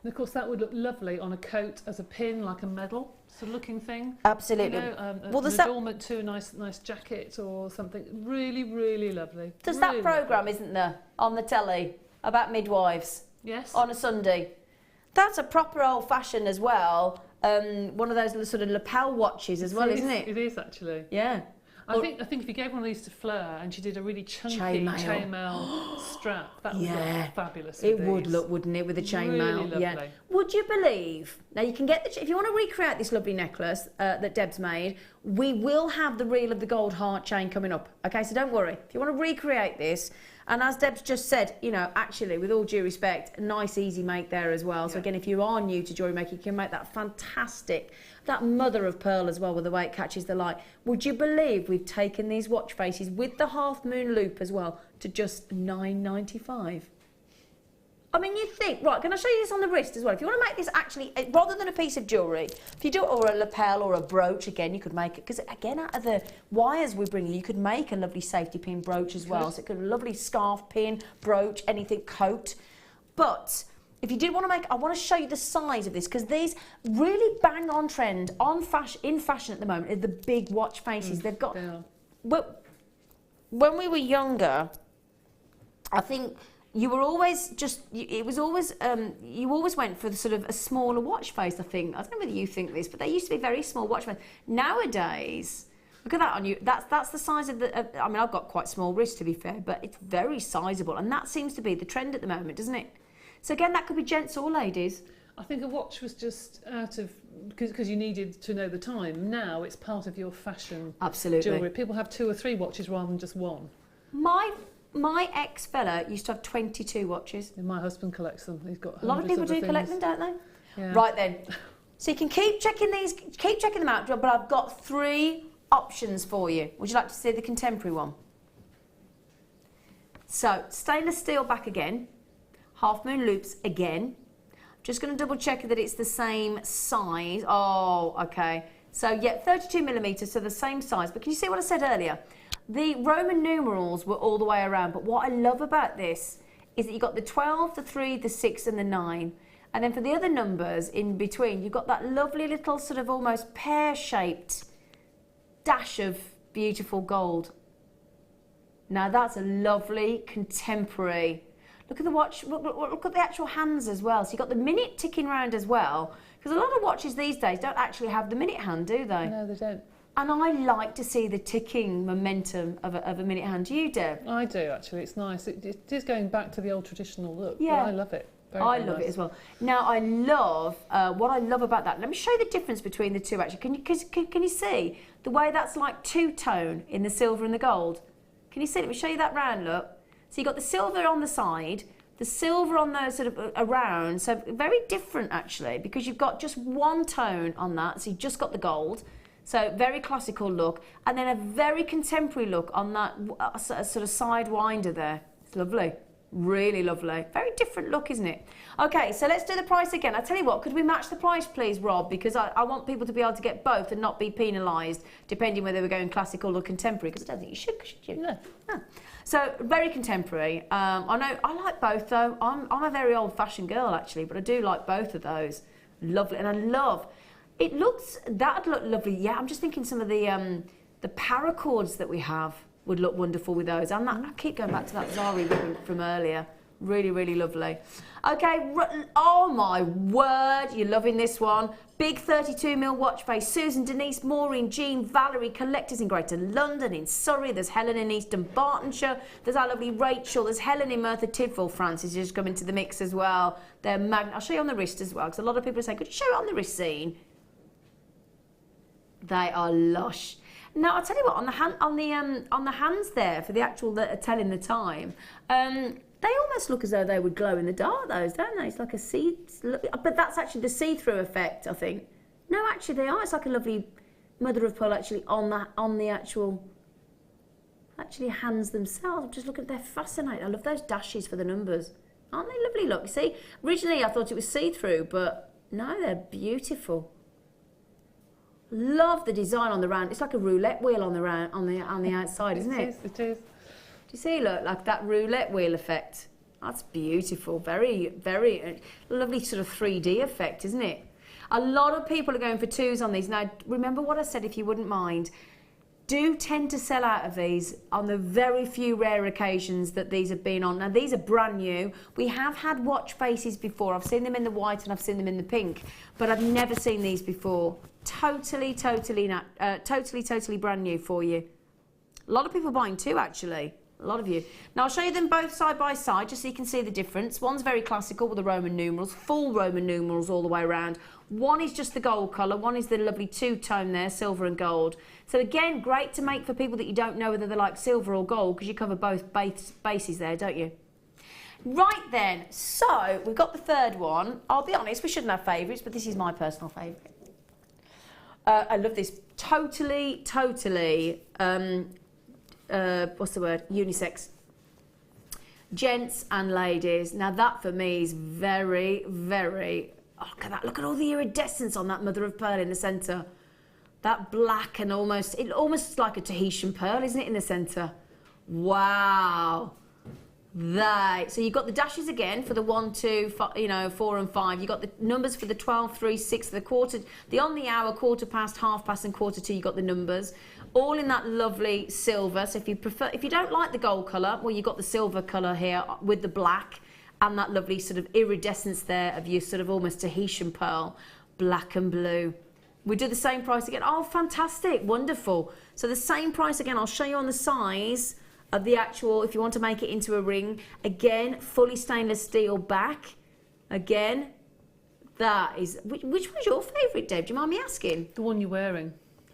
And of course, that would look lovely on a coat as a pin, like a medal sort of looking thing. Absolutely. An there's adornment to a nice jacket or something. Really, really lovely. There's really that programme, isn't there, on the telly about midwives? Yes. On a Sunday. That's a proper old-fashioned as well. One of those sort of lapel watches as well, isn't it? It is actually. Yeah. I think if you gave one of these to Fleur and she did a really chunky chainmail strap, that would look fabulous. It would look, wouldn't it, with the chainmail? Really Yeah. lovely. Would you believe? Now you can get if you want to recreate this lovely necklace that Deb's made, we will have the reel of the gold heart chain coming up. Okay, so don't worry. If you want to recreate this, and as Deb's just said, actually, with all due respect, a nice, easy make there as well. So again, if you are new to jewellery making, you can make that fantastic, that mother of pearl as well, with the way it catches the light. Would you believe we've taken these watch faces with the half moon loop as well to just $9.95? I mean, you think, right, can I show you this on the wrist as well? If you want to make this actually, rather than a piece of jewellery, if you do it, or a lapel or a brooch, again, you could make it, because again, out of the wires we bring you could make a lovely safety pin brooch as well. So it could be a lovely scarf pin, brooch, anything, coat. But if you did want to make, I want to show you the size of this, because these really bang on trend, in fashion at the moment, are the big watch faces. They've got, well, when we were younger, I think, you were always you always went for the sort of a smaller watch face, I think. I don't know whether you think this, but they used to be very small watch face. Nowadays, look at that on you. That's the size of the, I mean, I've got quite small wrists, to be fair, but it's very sizable. And that seems to be the trend at the moment, doesn't it? So again, that could be gents or ladies. I think a watch was just out of, because you needed to know the time. Now it's part of your fashion jewellery. People have 2 or 3 watches rather than just one. My ex-fella used to have 22 watches. And my husband collects them. He's got a lot of people do collect them, don't they? Yeah. Right then. So you can keep checking them out, but I've got 3 options for you. Would you like to see the contemporary one? So, stainless steel back again. Half moon loops again. Just going to double check that it's the same size. Oh, okay. So, yeah, 32 millimetres, so the same size. But can you see what I said earlier? The Roman numerals were all the way around, but what I love about this is that you've got the 12, the 3, the 6 and the 9. And then for the other numbers in between, you've got that lovely little sort of almost pear-shaped dash of beautiful gold. Now that's a lovely contemporary. Look at the watch, look at the actual hands as well. So you've got the minute ticking round as well, because a lot of watches these days don't actually have the minute hand, do they? No, they don't. And I like to see the ticking momentum of a minute hand. Do you, Deb? I do, actually. It's nice. It is going back to the old traditional look. Yeah. But I love it. I love it as well. Now, I love, what I love about that, let me show you the difference between the two, actually. Can you see the way that's like two-tone in the silver and the gold? Can you see? Let me show you that round look. So you've got the silver on the side, the silver on those sort of around. So very different, actually, because you've got just one tone on that. So you've just got the gold. So very classical look, and then a very contemporary look on that sort of sidewinder there. It's lovely, really lovely. Very different look, isn't it? Okay, so let's do the price again. I tell you what, could we match the price, please, Rob? Because I want people to be able to get both and not be penalised, depending whether we're going classical or contemporary. Because I don't think you should you? No. No. So very contemporary. I know I like both though. I'm a very old-fashioned girl actually, but I do like both of those. Lovely, and I love. That'd look lovely. Yeah, I'm just thinking some of the paracords that we have would look wonderful with those. And that, I keep going back to that Zari ribbon from earlier. Really, really lovely. Okay, oh my word, you're loving this one. Big 32mm watch face. Susan, Denise, Maureen, Jean, Valerie, collectors in Greater London, in Surrey. There's Helen in Eastern Bartonshire. There's our lovely Rachel. There's Helen in Merthyr Tydfil. Francis just come into the mix as well. They're I'll show you on the wrist as well, because a lot of people are saying, could you show it on the wrist scene? They are lush. Now I'll tell you what, on the hands there for the actual that are telling the time, they almost look as though they would glow in the dark, those, don't they? It's like a but that's actually the see-through effect, I think. No, actually they are. It's like a lovely mother of pearl actually on the actual hands themselves. I'm just looking, they're fascinating. I love those dashes for the numbers. Aren't they lovely? Look, see, originally I thought it was see-through, but no, they're beautiful. Love the design on the round. It's like a roulette wheel on the outside, isn't it? It is. Do you see, look, like that roulette wheel effect? That's beautiful. Very, very lovely sort of 3D effect, isn't it? A lot of people are going for 2s on these. Now, remember what I said, if you wouldn't mind, do tend to sell out of these on the very few rare occasions that these have been on. Now, these are brand new. We have had watch faces before. I've seen them in the white and I've seen them in the pink, but I've never seen these before. Totally brand new for you. A lot of people buying 2, actually. A lot of you. Now, I'll show you them both side by side, just so you can see the difference. One's very classical with the Roman numerals, full Roman numerals all the way around. One is just the gold colour. One is the lovely two-tone there, silver and gold. So, again, great to make for people that you don't know whether they like silver or gold, because you cover both bases there, don't you? Right then, so we've got the third one. I'll be honest, we shouldn't have favourites, but this is my personal favourite. I love this. Totally, what's the word? Unisex. Gents and ladies. Now that for me is very, very... Oh, look at that. Look at all the iridescence on that mother of pearl in the centre. That black and almost like a Tahitian pearl, isn't it, in the centre? Wow. So you've got the dashes again for the 1, 2, 4 and 5. You've got the numbers for the 12, 3, 6, the quarter, the on the hour, quarter past, half past and quarter to. You've got the numbers. All in that lovely silver. So if you don't like the gold colour, well, you've got the silver colour here with the black and that lovely sort of iridescence there of your sort of almost Tahitian pearl, black and blue. We do the same price again. Oh, fantastic. Wonderful. So the same price again. I'll show you on the size of the actual, if you want to make it into a ring. Again, fully stainless steel back. Again, that is... Which one's your favourite, Deb? Do you mind me asking? The one you're wearing.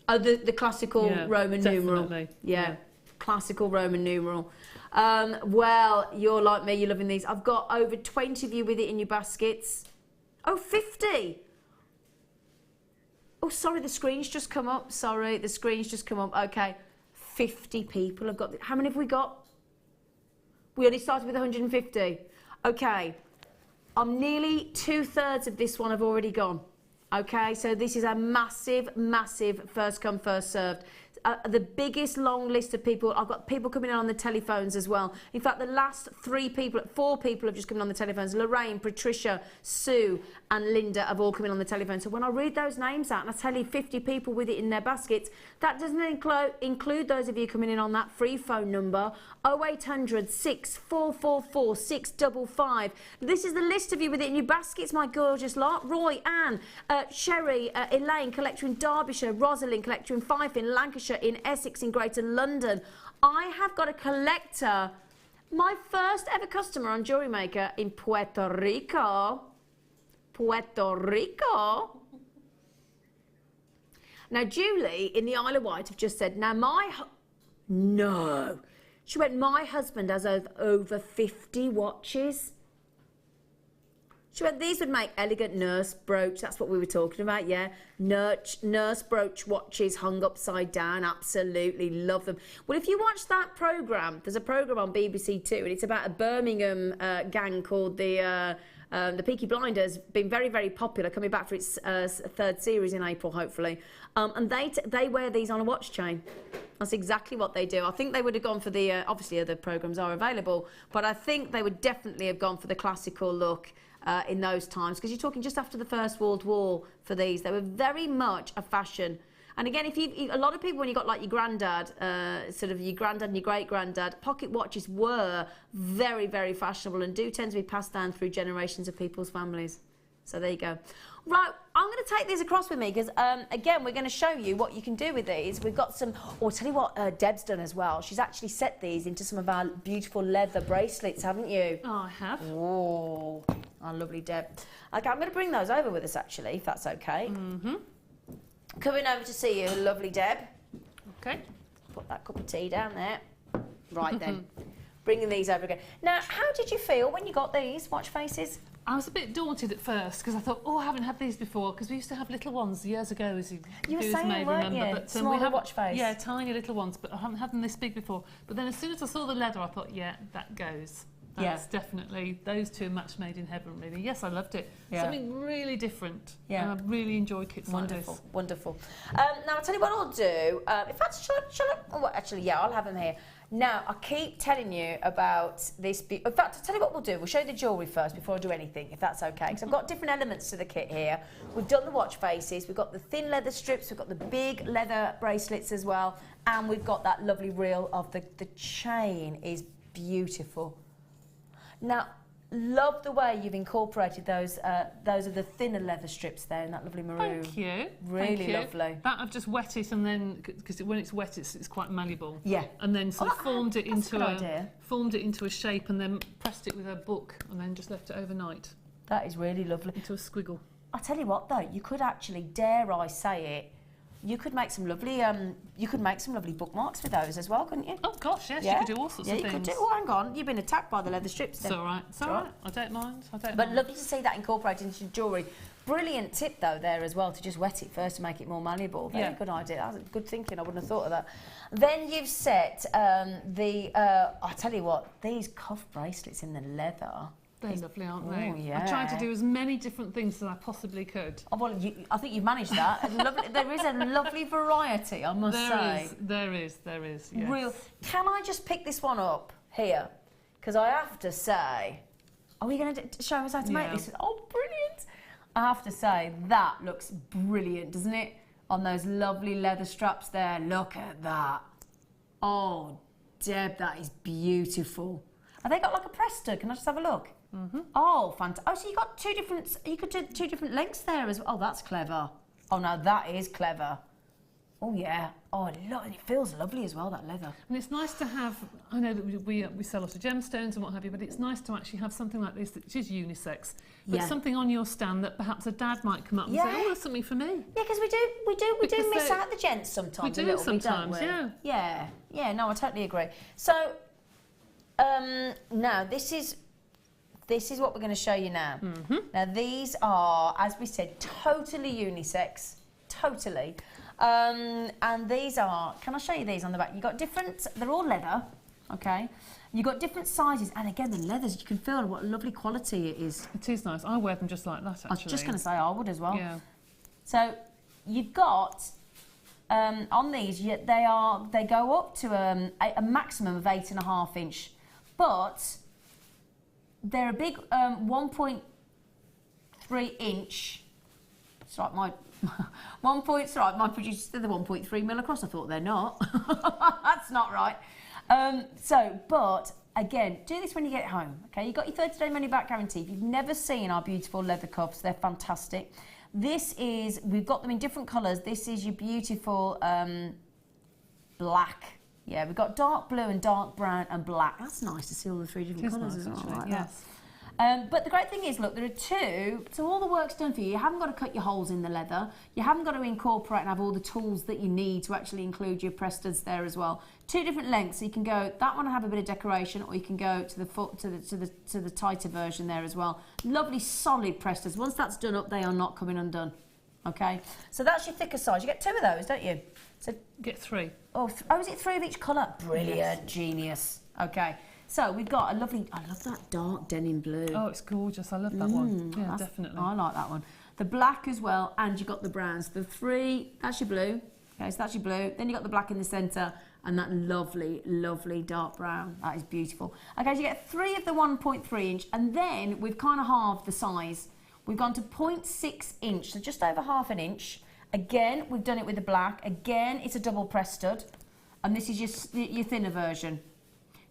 Oh, the classical Roman numeral. Definitely. Yeah, classical Roman numeral. Well, you're like me, you're loving these. I've got over 20 of you with it in your baskets. Oh, 50. Oh, sorry, the screen's just come up. Sorry, the screen's just come up. Okay, 50 people have got... How many have we got? We only started with 150. Okay, I'm nearly 2/3 of this one have already gone. Okay, so this is a massive, massive first come, first served. The biggest long list of people. I've got people coming in on the telephones as well. In fact, the last 4 people have just come in on the telephones. Lorraine, Patricia, Sue and Linda have all come in on the telephone. So when I read those names out and I tell you 50 people with it in their baskets, that doesn't include those of you coming in on that free phone number, 0800 6444 655. This is the list of you with it in your baskets, my gorgeous lot. Roy, Anne, Sherry, Elaine, collector in Derbyshire, Rosalind, collector in Fife, in Lancashire, in Essex, in Greater London. I have got a collector, my first ever customer on Jewellery Maker in Puerto Rico. Now, Julie in the Isle of Wight have just said, now no. She went, my husband has over 50 watches. She went, these would make elegant nurse brooch. That's what we were talking about, yeah. Nurse brooch watches hung upside down. Absolutely love them. Well, if you watch that programme, there's a programme on BBC Two, and it's about a Birmingham gang called the Peaky Blinders, been very, very popular, coming back for its 3rd series in April, hopefully. And they wear these on a watch chain. That's exactly what they do. I think they would have gone for the, obviously other programmes are available, but I think they would definitely have gone for the classical look in those times, because you're talking just after the First World War for these. They were very much a fashion. And again, if a lot of people, when you got like your granddad, sort of your granddad and your great-granddad, pocket watches were very, very fashionable and do tend to be passed down through generations of people's families. So there you go. Right, I'm going to take these across with me because, again, we're going to show you what you can do with these. We've got some, I'll tell you what Deb's done as well. She's actually set these into some of our beautiful leather bracelets, haven't you? Oh, I have. Oh, our lovely Deb. Okay, I'm going to bring those over with us, actually, if that's okay. Mm-hmm. Coming over to see you, lovely Deb. Okay. Put that cup of tea down there. Right then. Bringing these over again. Now, how did you feel when you got these watch faces? I was a bit daunted at first because I thought, oh, I haven't had these before because we used to have little ones years ago, as you were saying, may weren't remember. you? But Smaller we have watch face. Yeah, tiny little ones, but I haven't had them this big before. But then as soon as I saw the leather, I thought, yeah, that goes. That's definitely, those two are match made in heaven, really. Yes, I loved it. Yeah. Something really different. Yeah. And I really enjoy kits Wonderful, like this. wonderful. Now, I'll tell you what I'll do. In fact, shall I? Oh, actually, yeah, I'll have them here. Now, I keep telling you about this. In fact, I'll tell you what we'll do. We'll show you the jewellery first before I do anything, if that's okay. Because I've got different elements to the kit here. We've done the watch faces. We've got the thin leather strips. We've got the big leather bracelets as well. And we've got that lovely reel of the chain is beautiful. Now, love the way you've incorporated those are the thinner leather strips there in that lovely maroon. Thank you. Really Thank you. lovely. That I've just wet it and then, because when it's wet, it's quite malleable. Yeah. And then sort of formed it that's a into good idea. formed it into a shape and then pressed it with a book and then just left it overnight That is really lovely. into a squiggle. I tell you what though, you could actually, dare I say it, you could make some lovely bookmarks with those as well, couldn't you? Oh gosh, yes, Yeah. you could do all sorts of you things. could do. Oh, hang on, you've been attacked by the leather strips then. It's all right. It's all right. I don't mind. But mind. lovely to see that incorporated into your jewellery. Brilliant tip though there as well to just wet it first to make it more malleable. Very good idea. That was good thinking. I wouldn't have thought of that. Then you've set I tell you what, these cuff bracelets in the leather. They're lovely, aren't they? Oh, yeah. I tried to do as many different things as I possibly could. Oh, well, I think you've managed that. Lovely, there is a lovely variety, I must say. There is, yes. Real. Can I just pick this one up here? Because I have to say, are we going to show us how to make this? Oh, brilliant! I have to say that looks brilliant, doesn't it? On those lovely leather straps there. Look at that. Oh, Deb, that is beautiful. Have they got like a press stud? Can I just have a look? Mm-hmm. Oh, fantastic. Oh, so you got you could do two different lengths there as well. Oh, that's clever. Oh, no, that is clever. Oh, yeah. Oh, look, it feels lovely as well, that leather. And it's nice to have, I know that we sell a lot of gemstones and what have you, but it's nice to actually have something like this that is unisex, but something on your stand that perhaps a dad might come up and say, oh, there's something for me. Yeah, because we do miss out the gents sometimes. We do sometimes, don't we? Yeah, no, I totally agree. So, now this is what we're going to show you now. Mm-hmm. Now these are, as we said, totally unisex, totally. And these are, can I show you these on the back? You've got different, they're all leather, okay? You've got different sizes, and again, the leathers, you can feel what a lovely quality it is. It is nice. I wear them just like that, actually. I was just going to say I would as well. Yeah. So you've got, on these, they go up to a maximum of 8.5 inch, but they're a big 1.3 inch. It's like my my producer said they're 1.3 mil across. I thought they're not. That's not right. But again, do this when you get home. Okay, you've got your 30-day money back guarantee. If you've never seen our beautiful leather cuffs, they're fantastic. We've got them in different colours. This is your beautiful black. Yeah, we've got dark blue and dark brown and black. That's nice to see all the three different colours as well. Like yes. But the great thing is, look, there are two, so all the work's done for you. You haven't got to cut your holes in the leather. You haven't got to incorporate and have all the tools that you need to actually include your press studs there as well. Two different lengths, so you can go that one and have a bit of decoration, or you can go to the tighter version there as well. Lovely solid press studs. Once that's done up, they are not coming undone. Okay, so that's your thicker size. You get two of those, don't you? So get three. Oh, is it three of each colour? Brilliant, yes. Genius. Okay. So we've got a lovely, I love that dark denim blue. Oh, it's gorgeous. I love that one. Yeah, definitely. I like that one. The black as well, and you've got the browns. The three, that's your blue. Okay, so that's your blue. Then you've got the black in the centre, and that lovely, lovely dark brown. That is beautiful. Okay, so you get three of the 1.3 inch, and then we've kind of halved the size. We've gone to 0.6 inch, so just over half an inch. Again, we've done it with the black. Again, it's a double press stud. And this is your thinner version.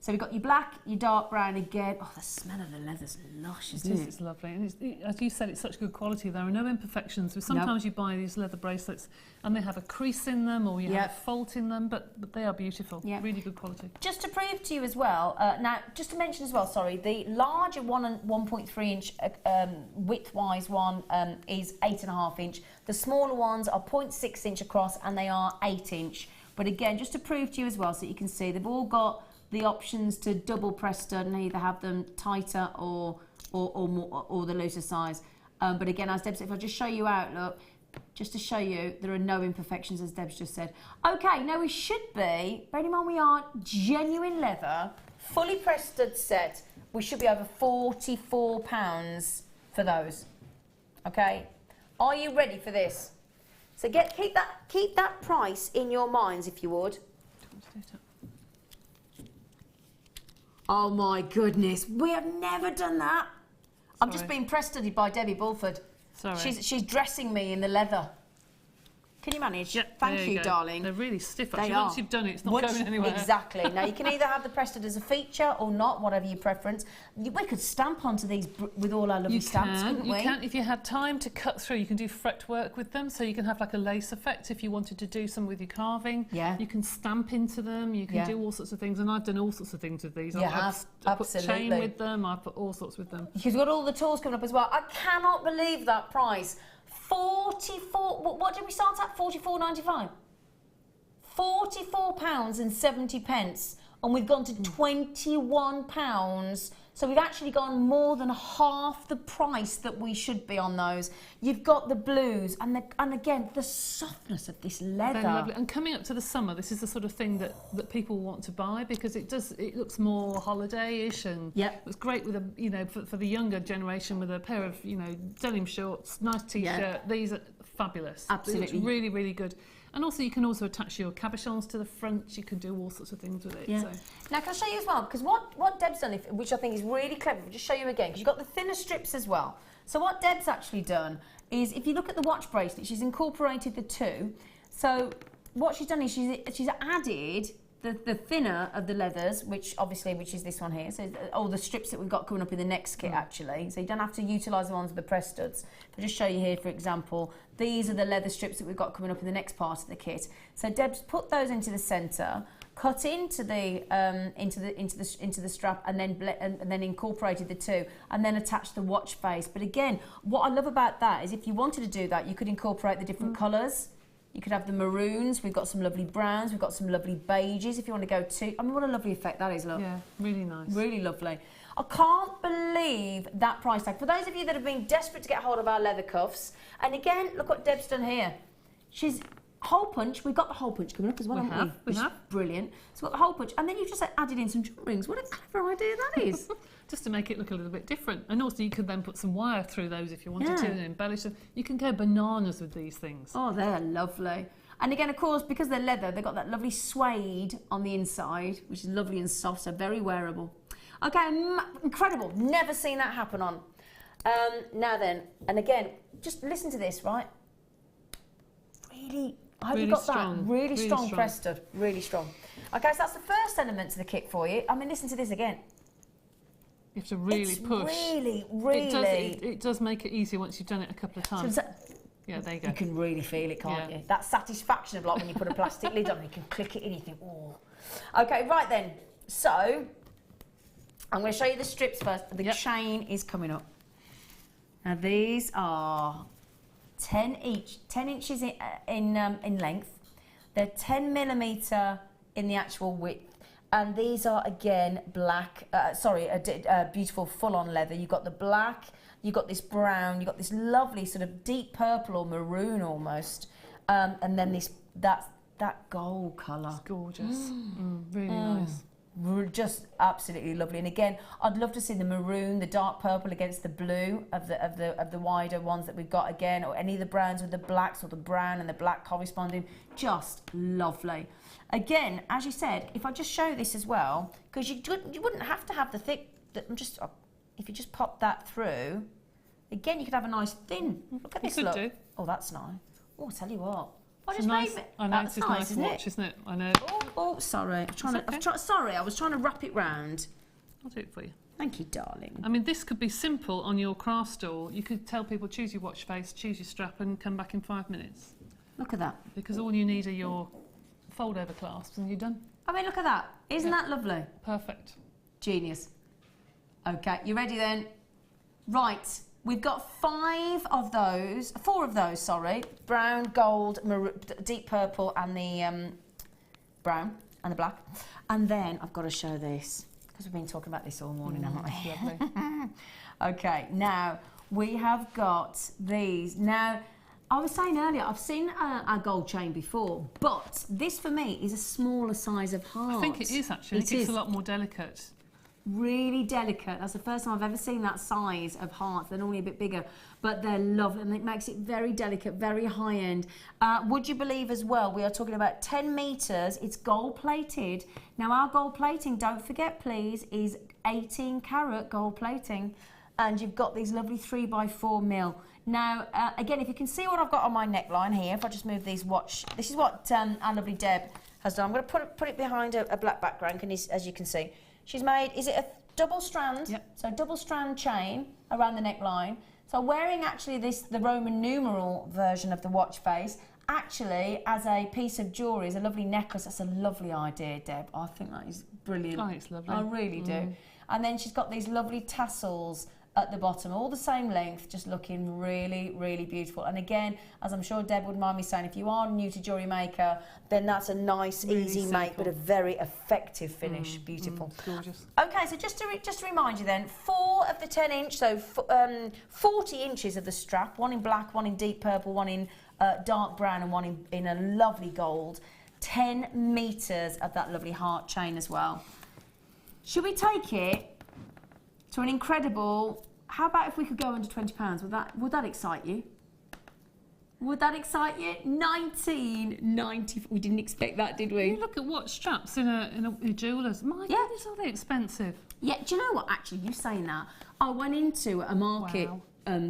So we've got your black, your dark brown again. Oh, the smell of the leather's lush, isn't it? It's lovely. And as you said, it's such good quality. There are no imperfections. So sometimes you buy these leather bracelets and they have a crease in them or you have a fault in them, but they are beautiful. Really good quality. Just to prove to you as well, now, just to mention as well, sorry, the larger 1 and 1.3 inch width-wise one is 8.5 inch. The smaller ones are 0.6 inch across and they are 8 inch. But again, just to prove to you as well, so you can see, they've all got the options to double press stud and either have them tighter or the looser size. But again, as Deb said, if I just show you out, look, just to show you, there are no imperfections, as Deb's just said. Okay, now we should be, bearing in mind we are genuine leather, fully pressed stud set, we should be over £44 for those. Okay, are you ready for this? So keep that price in your minds, if you would. Oh my goodness, we have never done that. I'm just being press studied by Debbie Bulford. Sorry. She's dressing me in the leather. Can you manage? Yep, Thank you, darling. They're really stiff. They Actually, are. once you've done it, it's not going anywhere. Exactly. Now, you can either have the press stud as a feature or not, whatever your preference. We could stamp onto these with all our lovely stamps, couldn't we? You can. If you had time to cut through, you can do fret work with them. So you can have like a lace effect if you wanted to do some with your carving. Yeah. You can stamp into them. You can do all sorts of things. And I've done all sorts of things with these. I've put chain with them. I've put all sorts with them. You've got all the tools coming up as well. I cannot believe that price. 44. What did we start at? 44.95. £44.70, and we've gone to £21. So we've actually gone more than half the price that we should be on those. You've got the blues, and again the softness of this leather. They're lovely. And coming up to the summer, this is the sort of thing that people want to buy because it looks more holiday-ish and it's great with for the younger generation with a pair of denim shorts, nice t-shirt. These are fabulous. Absolutely, it's really, really good. And also, you can also attach your cabochons to the front. You can do all sorts of things with it. Yeah. So. Now, can I show you as well? Because what Deb's done, which I think is really clever, I'll just show you again, because you've got the thinner strips as well. So what Deb's actually done is, if you look at the watch bracelet, she's incorporated the two. So what she's done is she's added the thinner of the leathers, which is this one here. So all the strips that we've got coming up in the next kit, actually. So you don't have to utilise the ones with the press studs. I'll just show you here, for example, these are the leather strips that we've got coming up in the next part of the kit. So Deb's put those into the centre, cut into the strap, and then incorporated the two, and then attached the watch face. But again, what I love about that is if you wanted to do that, you could incorporate the different colours. You could have the maroons, we've got some lovely browns, we've got some lovely beiges if you want to go to. I mean, what a lovely effect that is, look. Yeah, really nice. Really lovely. I can't believe that price tag. For those of you that have been desperate to get hold of our leather cuffs, and again, look what Deb's done here. She's hole punch, we've got the hole punch coming up as well, haven't we? We have. Brilliant. So we've got the hole punch, and then you've just added in some jewel rings. What a clever idea that is. Just to make it look a little bit different. And also you could then put some wire through those if you wanted to and embellish them. You can go bananas with these things. Oh, they're lovely. And again, of course, because they're leather, they've got that lovely suede on the inside, which is lovely and soft, so very wearable. Okay, incredible. Never seen that happen on. Now then, and again, just listen to this, right? Really, I hope you got strong. that. Really strong press stud. Really strong. Okay, so that's the first element to the kit for you. I mean, listen to this again. You have to really push. Really. It does make it easier once you've done it a couple of times. Yeah, there you go. You can really feel it, can't you? That satisfaction of like when you put a plastic lid on, you can click it in, you think, oh. Okay, right then. So, I'm going to show you the strips first. The chain is coming up. Now, these are 10 inches in length. They're 10 millimetre in the actual width. And these are, again, black, beautiful full-on leather. You've got the black, you've got this brown, you've got this lovely sort of deep purple or maroon almost. And then that gold colour. It's gorgeous. Really nice. Just absolutely lovely. And again, I'd love to see the maroon, the dark purple against the blue of the wider ones that we've got again, or any of the browns with the blacks or the brown and the black corresponding. Just lovely. Again, as you said, if I just show this as well, because you wouldn't have to have the thick. If you just pop that through, again, you could have a nice thin. Look at this. Look. Do. Oh, that's nice. Oh, I tell you what. I It's nice. I know it's a nice watch, isn't it? I know. Oh, sorry. Sorry, I was trying to wrap it round. I'll do it for you. Thank you, darling. I mean, this could be simple on your craft store. You could tell people, choose your watch face, choose your strap, and come back in 5 minutes. Look at that. Because all you need are your fold-over clasps, and you're done. I mean, look at that. Isn't that lovely? Perfect. Genius. Okay, you ready then? Right, we've got 4 of those, sorry. Brown, gold, deep purple, and the brown and the black. And then I've got to show this, because we've been talking about this all morning, haven't we? Lovely. Okay, now we have got these. Now, I was saying earlier, I've seen a gold chain before, but this for me is a smaller size of heart. I think it is actually. It's a lot more delicate. Really delicate. That's the first time I've ever seen that size of hearts. They're normally a bit bigger, but they're lovely, and it makes it very delicate, very high end. Would you believe as well, we are talking about 10 metres. It's gold plated. Now our gold plating, don't forget please, is 18 carat gold plating, and you've got these lovely 3x4 mil. Now, again, if you can see what I've got on my neckline here, if I just move these this is what our lovely Deb has done. I'm going to put it behind a black background, as you can see. She's made, is it a double strand? Yep. So double strand chain around the neckline. So wearing actually the Roman numeral version of the watch face, actually as a piece of jewellery, as a lovely necklace. That's a lovely idea, Deb. I think that is brilliant. Oh, it's lovely. I really do. And then she's got these lovely tassels at the bottom, all the same length, just looking really, really beautiful. And again, as I'm sure Deb wouldn't mind me saying, if you are new to Jewellery Maker, then that's a nice, really easy simple make, but a very effective finish. Beautiful. Gorgeous. Okay, so just to remind you then, 4 of the 10 inch, so 40 inches of the strap, one in black, one in deep purple, one in dark brown, and one in a lovely gold. 10 metres of that lovely heart chain as well. Should we take it to an incredible, how about if we could go under £20? Would that excite you? Would that excite you? 1990. We didn't expect that, did we? You look at watch straps in a jeweller's. My goodness, are they expensive? Yeah, do you know what? Actually, you saying that, I went into a market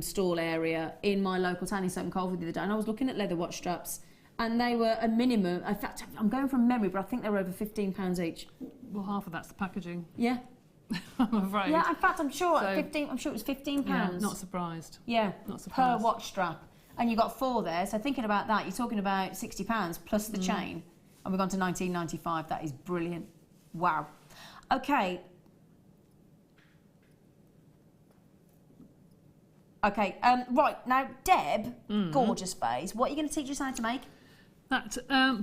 stall area in my local town in Sutton Coldfield the other day, and I was looking at leather watch straps, and they were a minimum. In fact, I'm going from memory, but I think they were over £15 each. Well, half of that's the packaging. Yeah. I'm afraid. Yeah, in fact, I'm sure So, I'm sure it was £15. Yeah, not surprised. Yeah, not surprised. per watch strap. And you got 4 there, so thinking about that, you're talking about £60 plus the chain. And we've gone to £19.95. That is brilliant. Wow. Okay. Okay, right, now Deb, gorgeous face, what are you going to teach us how to make? That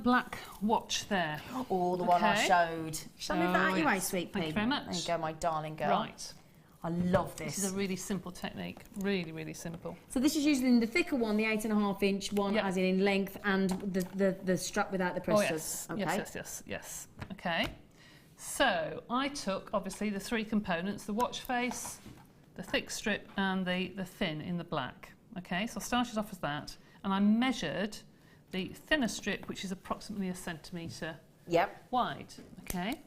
black watch there. Oh, the one I showed. Shall I move that out your way, sweet pea? Thank you very much. There you go, my darling girl. Right. I love this. This is a really simple technique. Really, really simple. So this is using the thicker one, the 8.5 inch one, as in length, and the strap without the pressures. Oh, yes. Okay. Yes. Okay. So I took, obviously, the 3 components, the watch face, the thick strip, and the thin in the black. Okay, so I started off as that, and I measured the thinner strip, which is approximately 1 centimetre wide. Okay.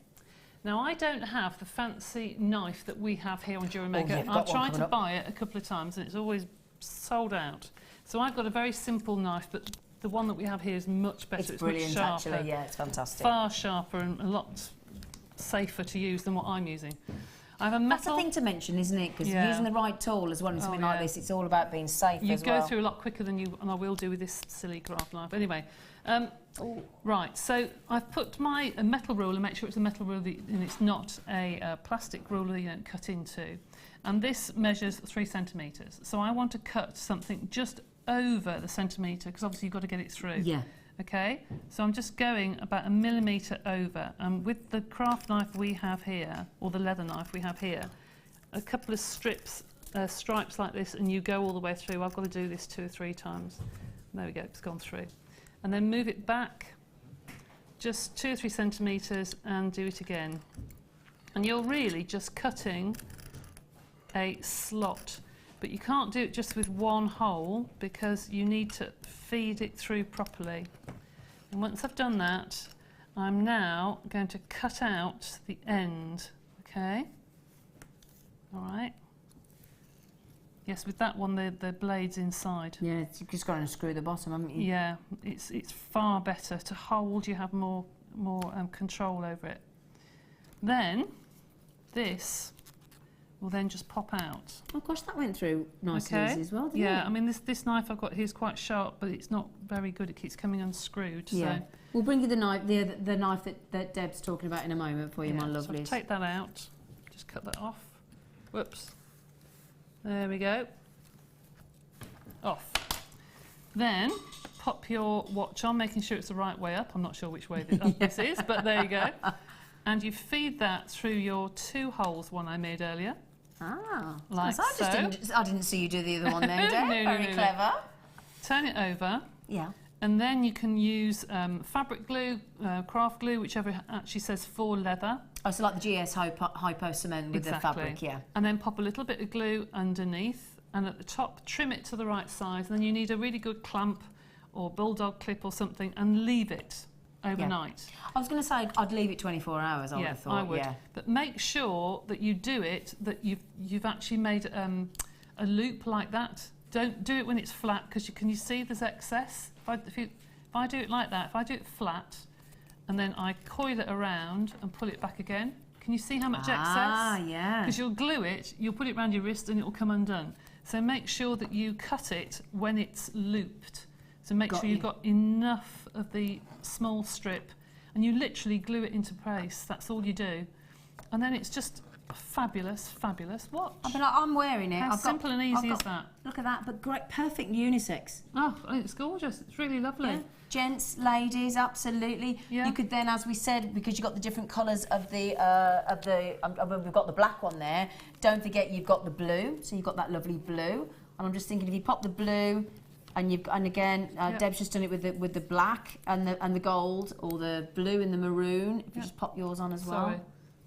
Now, I don't have the fancy knife that we have here on Jewellery Maker. I've tried to buy it a couple of times and it's always sold out. So I've got a very simple knife, but the one that we have here is much better. It's brilliant, much sharper, actually. Yeah, it's fantastic. Far sharper and a lot safer to use than what I'm using. I have a metal. That's the thing to mention, isn't it? Because using the right tool as well in something like this, it's all about being safe as well. You go through a lot quicker than and I will do with this silly craft knife. Anyway, right, so I've put my metal ruler, make sure it's a metal ruler and it's not a plastic ruler you don't cut into. And this measures 3 centimetres. So I want to cut something just over the centimetre, because obviously you've got to get it through. Yeah. Okay, so I'm just going about 1 millimetre over, and with the craft knife we have here, or the leather knife we have here, a couple of stripes, stripes like this, and you go all the way through. I've got to do this 2 or 3 times. There we go, it's gone through. And then move it back just 2 or 3 centimetres and do it again. And you're really just cutting a slot. But you can't do it just with one hole because you need to feed it through properly. And once I've done that, I'm now going to cut out the end, okay? All right. Yes, with that one, the blade's inside. Yeah, you've just got to unscrew the bottom, haven't you? Yeah, it's far better to hold. You have more control over it. Then this will then just pop out. Oh gosh, that went through nice and easy as well, didn't it? Yeah, I mean this knife I've got here is quite sharp, but it's not very good. It keeps coming unscrewed. Yeah. So. We'll bring you the knife, the knife that Deb's talking about in a moment for you, my lovelies. So take that out. Just cut that off. Whoops. There we go. Off. Then pop your watch on, making sure it's the right way up. I'm not sure which way this is, but there you go. And you feed that through your 2 holes one I made earlier. Ah, like so. I didn't see you do the other one then, Deb. Very no. clever. Turn it over. Yeah. And then you can use fabric glue, craft glue, whichever actually says for leather. Oh, so like the GS Hypo Cement with the fabric, yeah. And then pop a little bit of glue underneath, and at the top trim it to the right size. And then you need a really good clamp or bulldog clip or something, and leave it overnight. Yeah. I was going to say I'd leave it 24 hours. I would have thought. I would. Yeah. But make sure that you do it, that you've actually made a loop like that. Don't do it when it's flat, because can you see there's excess? If I do it like that, if I do it flat, and then I coil it around and pull it back again, can you see how much excess? Ah, yeah. Because you'll glue it, you'll put it around your wrist and it will come undone. So make sure that you cut it when it's looped. So make sure you've got enough of the small strip, and you literally glue it into place. That's all you do. And then it's just fabulous, fabulous watch. I mean, I'm wearing it. How simple and easy is that? Look at that, but great, perfect unisex. Oh, it's gorgeous. It's really lovely. Yeah. Gents, ladies, absolutely. Yeah. You could then, as we said, because you've got the different colours of the we've got the black one there. Don't forget you've got the blue, so you've got that lovely blue. And I'm just thinking, if you pop the blue, and again, Deb's just done it with the black and the gold, or the blue and the maroon. If you just pop yours on as well. Sorry.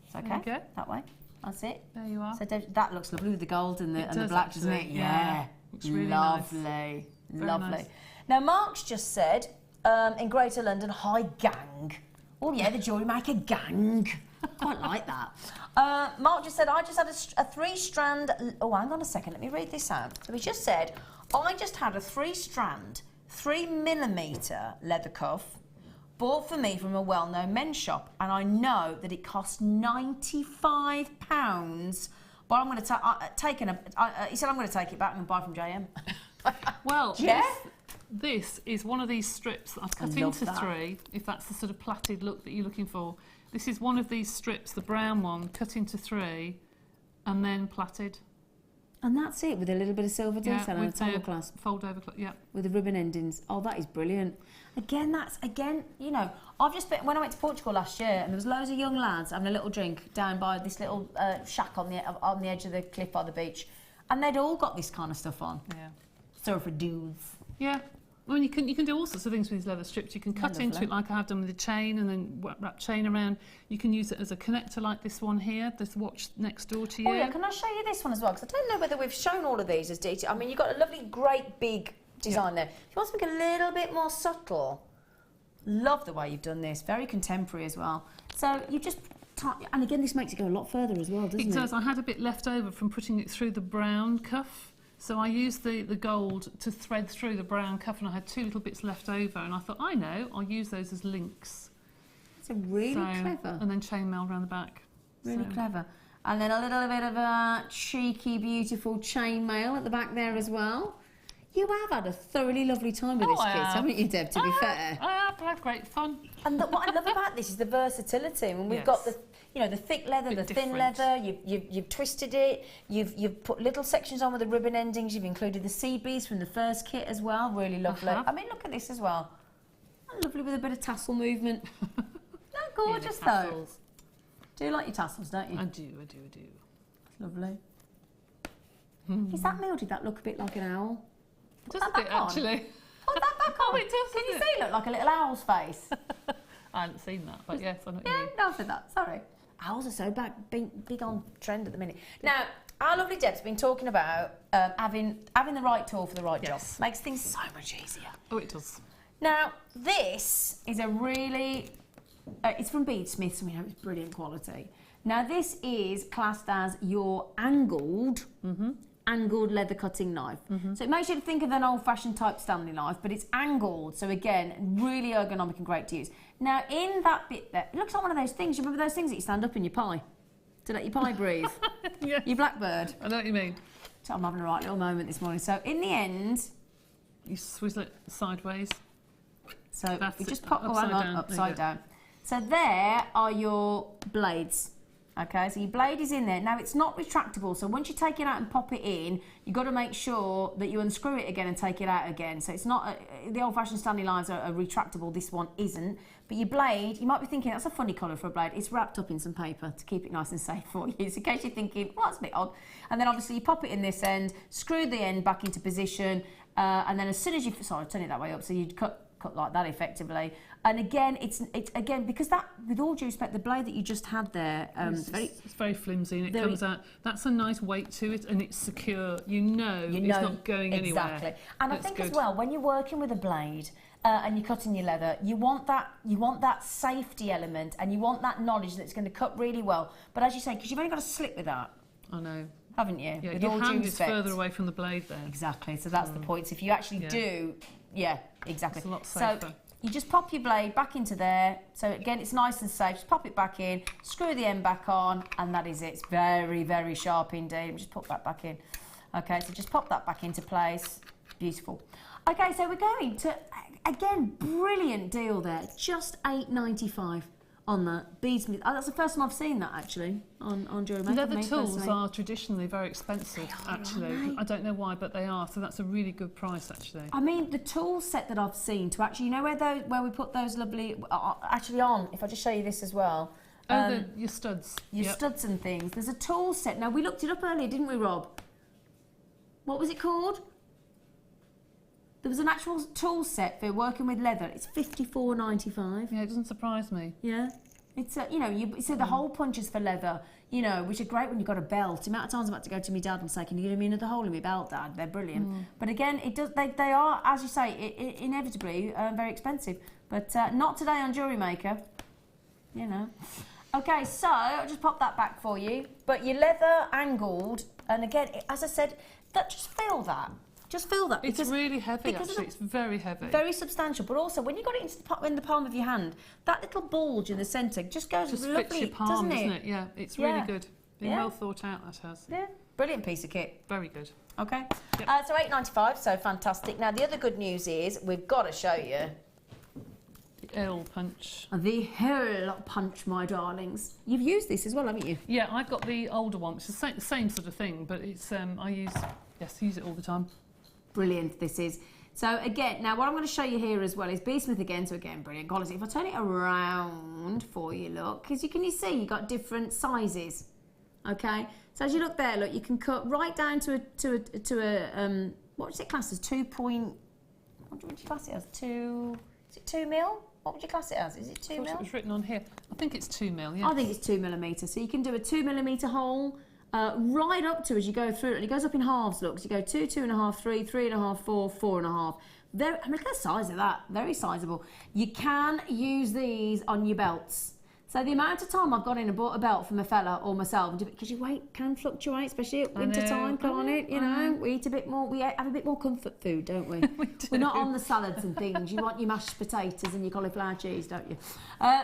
It's okay. That way. That's it. There you are. So Deb, that looks lovely with the gold and the black, doesn't it? Yeah. Looks really lovely. nice. Lovely. Nice. Now, Mark's just said, in Greater London, hi gang. Oh yeah, the Jewellery Maker gang. Quite like that. Mark just said, I just had a 3-strand... Oh, hang on a second, let me read this out. So he just said, I just had a 3-strand, 3mm leather cuff bought for me from a well-known men's shop, and I know that it cost £95, but I'm going to he said I'm going to take it back and buy from JM. Well, yeah. This is one of these strips that I've cut into 3, if that's the sort of plaited look that you're looking for. This is one of these strips, the brown one, cut into 3 and then plaited. And that's it, with a little bit of silver detail and a toggle clasp. Fold over, yeah. With the ribbon endings. Oh, that is brilliant. Again, you know, I've just been, when I went to Portugal last year, and there was loads of young lads having a little drink down by this little shack on the edge of the cliff by the beach, and they'd all got this kind of stuff on. Yeah. Surfer dudes. Yeah. Well, you can do all sorts of things with these leather strips. You can cut into it like I have done with the chain, and then wrap chain around. You can use it as a connector like this one here, this watch next door to you. Oh yeah, can I show you this one as well? Because I don't know whether we've shown all of these as detail. I mean, you've got a lovely, great, big design there. If you want something a little bit more subtle, love the way you've done this. Very contemporary as well. So you just... And again, this makes it go a lot further as well, doesn't it? It does. I had a bit left over from putting it through the brown cuff. So I used the gold to thread through the brown cuff, and I had 2 little bits left over, and I thought, I know, I'll use those as links. It's really clever. And then chainmail around the back. Really clever. And then a little bit of a cheeky, beautiful chainmail at the back there as well. You have had a thoroughly lovely time with this kit, haven't you, Deb, to be fair? I have great fun. And what I love about this is the versatility. When we've got the thick leather, the thin leather, you've twisted it, you've put little sections on with the ribbon endings, you've included the sea beads from the first kit as well, really lovely. I mean, look at this as well. Lovely with a bit of tassel movement. Not gorgeous though. Do you like your tassels, don't you? I do. That's lovely. Is that me, or did that look a bit like an owl? Does it actually? Put that back on. Oh, it does. Can you see it look like a little owl's face? I hadn't seen that, but yes, I know what you Yeah, mean. no, I said that. Sorry. Owls are so big on trend at the minute. Now, our lovely Deb's been talking about having the right tool for the right job. Makes things so much easier. Oh, it does. Now, this is a really... it's from Beadsmiths, so we know it's brilliant quality. Now, this is classed as your angled angled leather cutting knife. So it makes you think of an old-fashioned type Stanley knife, but it's angled. So again, really ergonomic and great to use. Now in that bit there, it looks like one of those things. You remember those things that you stand up in your pie to let your pie breathe? Yes. Your blackbird. I know what you mean. So I'm having a right little moment this morning. So in the end, You swizzle it sideways. so That's we it. just pop Upside down. There you upside go. down. So there are your blades. Okay, so your blade is in there. Now it's not retractable, so once you take it out and pop it in, you've got to make sure that you unscrew it again and take it out again. So it's not, the old-fashioned Stanley knives are retractable, this one isn't. But your blade, you might be thinking, that's a funny colour for a blade. It's wrapped up in some paper to keep it nice and safe for you. So in case you're thinking, well, that's a bit odd. And then obviously you pop it in this end, screw the end back into position, and then as soon as you, sorry, turn it that way up, so you'd cut like that effectively. And again, it's again, because that, with all due respect, the blade that you just had there, it's very flimsy and it comes out. That's a nice weight to it and it's secure. You know it's not going anywhere. Exactly. And I think good. as well, when you're working with a blade and you're cutting your leather, you want that safety element and you want that knowledge that it's going to cut really well. But as you say, because you've only got to slip with that. I know. Haven't you? Yeah, with your all hand due is respect. further away from the blade there. Exactly. So that's the point. So if you actually do, yeah, exactly. It's a lot safer. So you just pop your blade back into there. So again, it's nice and safe. Just pop it back in, screw the end back on, and that is it. It's very, very sharp indeed. Just put that back in. Okay, so just pop that back into place. Beautiful. Okay, so we're going to, again, brilliant deal there. Just $8.95 on that. Beadsmith. Oh, that's the first time I've seen that actually on Jewellery Maker. Leather tools are traditionally very expensive, actually. Right. I don't know why, but they are. So that's a really good price, actually. I mean, the tool set that I've seen to actually, you know where we put those lovely, actually on, if I just show you this as well. Oh, your studs. Your studs and things. There's a tool set. Now, we looked it up earlier, didn't we, Rob? What was it called? There was an actual tool set for working with leather. It's $54.95. Yeah, it doesn't surprise me. Yeah. It's, you know, so the hole punches for leather, you know, which are great when you've got a belt. The amount of times I've had to go to my dad and say, can you give me another hole in my belt, Dad? They're brilliant. But again, it does. They are, as you say, inevitably very expensive. But not today on Jewellery Maker, you know. Okay, so I'll just pop that back for you. But your leather angled, and again, as I said, just feel that. Just feel that. It's really heavy, actually. It's very heavy. Very substantial, but also when you got it in the palm of your hand, that little bulge in the centre just goes lovely, fits your palm, doesn't it? Yeah, it's really good. Been well thought out, that has. Yeah, brilliant piece of kit. Very good. Okay, Yep. so $8.95, so fantastic. Now the other good news is we've got to show you The L punch. the Hell Punch, my darlings. You've used this as well, haven't you? Yeah, I've got the older one, which is the same sort of thing, but it's I use it all the time. Brilliant, this is. So again, now what I'm going to show you here as well is Beadsmith again, so again, brilliant quality. If I turn it around for you, look, because you see you've got different sizes, okay? So as you look there, look, you can cut right down to a what was it classed as? What would you class it as? Is it 2 mil? What would you class it as? Is it 2 mil? It was written on here. I think it's 2 mil, yeah. I think it's 2mm. So you can do a 2mm hole right up to as you go through it. And it goes up in halves, look. So you go 2, 2.5, 3, 3.5, 4, 4.5. I mean, look at the size of that. Very sizable. You can use these on your belts. So the amount of time I've gone in and bought a belt from a fella or myself, because your weight can fluctuate, especially at winter time, can't it? You know, we eat a bit more, we have a bit more comfort food, don't we? We do. We're not on the salads and things. You want your mashed potatoes and your cauliflower cheese, don't you?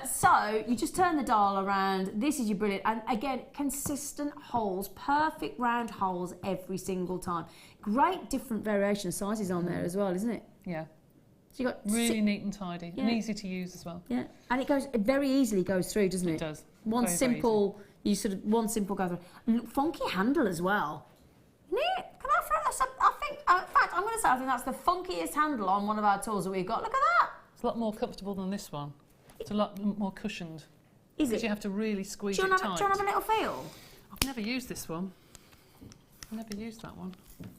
So you just turn the dial around. This is your brilliant, and again, consistent holes, perfect round holes every single time. Great different variation of sizes on there as well, isn't it? Yeah. So you got really neat and tidy and easy to use as well. Yeah, and it very easily goes through, doesn't it? It does. One simple go through. And funky handle as well. Can I throw this up? I think, in fact, I'm going to say I think that's the funkiest handle on one of our tools that we've got. Look at that. It's a lot more comfortable than this one. It's a lot more cushioned. Is Because it? you have to really squeeze Do it you tight. want to have a little feel? I've never used this one. I've never used that one,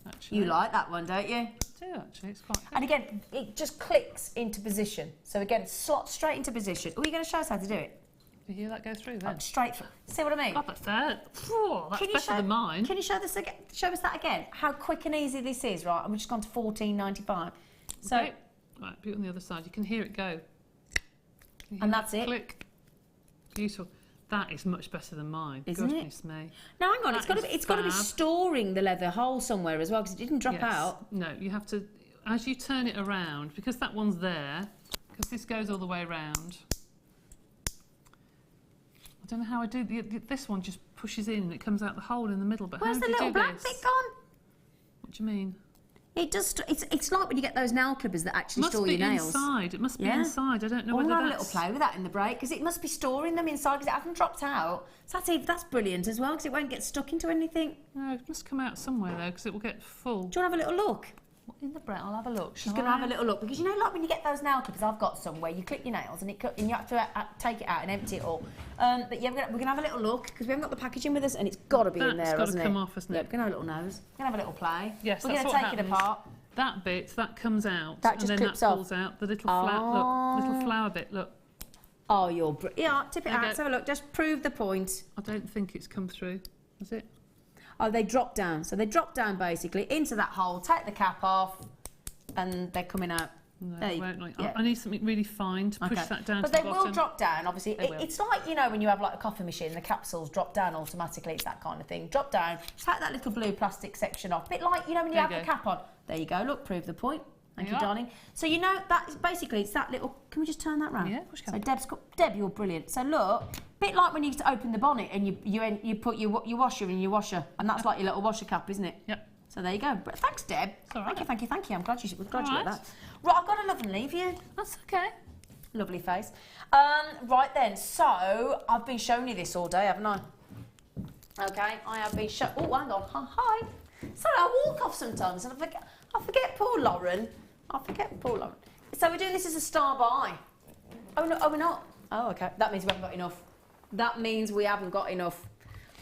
actually. You like that one, don't you? I do, actually. It's quite good. And again, it just clicks into position. So again, slot straight into position. Oh, you're going to show us how to do it? You hear that go through then? Straight through. See what I mean? God, that's better than mine. Can you show this again? Show us that again? How quick and easy this is, right? And we've just gone to $14.95. So, Okay. Right, put it on the other side. You can hear it go. And that's it. Click. Beautiful. That is much better than mine. Isn't it? Goodness me. Now hang on, That it's got to be fab. storing the leather whole somewhere as well because it didn't drop Yes. out. No, you have to, as you turn it around, because that one's there, because this goes all the way around. I don't know how I do. This one just pushes in and it comes out the hole in the middle. But Where's how the do you little do black this? bit gone? What do you mean? It does. It's like when you get those nail clippers that actually Must store be your nails. inside. It must be Yeah. inside. I don't know We'll whether have a that's... little play with that in the break because it must be storing them inside because it hasn't dropped out. So that's brilliant as well because it won't get stuck into anything. No, it must come out somewhere though because it will get full. Do you want to have a little look? In the break, I'll have a look. She's going to have a little look because you know, like when you get those nail clippers, I've got some where you clip your nails and you have to take it out and empty it all. But yeah, we're going to have a little look because we haven't got the packaging with us and it's got to be in there, hasn't it? That's got to come off, hasn't it? Yeah, we're going to have a little nose. We're going to have a little play. Yes, we're that's going to what take it happens. apart. That bit, that comes out. That just and then clips that off. pulls out. The little little flower bit, look. Oh, you're yeah. Tip it out. Okay. Let's have a look. Just prove the point. I don't think it's come through. Is it? Oh, they drop down. So they drop down basically into that hole. Take the cap off, and they're coming out. No, There it you- won't. Like, yeah. I need something really fine to push Okay. that down But to they the bottom. will drop down, obviously. They will. It's like, you know, when you have like a coffee machine, the capsules drop down automatically. It's that kind of thing. Drop down, take that little blue plastic section off. Bit like, you know, when you There have you the go. cap on. There you go. Look, prove the point. Thank you, Yeah. darling. So you know that is basically it's that little. Can we just turn that round? Yeah, of course you So can. Deb, you're brilliant. So look, bit like when you open the bonnet and you put your washer in your washer, and that's like your little washer cap, isn't it? Yep. So there you go. But thanks, Deb. all right. Thank you. I'm glad you got right. that. Right, I've got to love and leave you. That's okay. Lovely face. Right then, so I've been showing you this all day, haven't I? Okay, I have been show. Oh, hang on. Hi. Sorry, I walk off sometimes and I forget poor Lauren. So we're doing this as a star buy. Oh no, we're not. Oh, okay. That means we haven't got enough. That means we haven't got enough.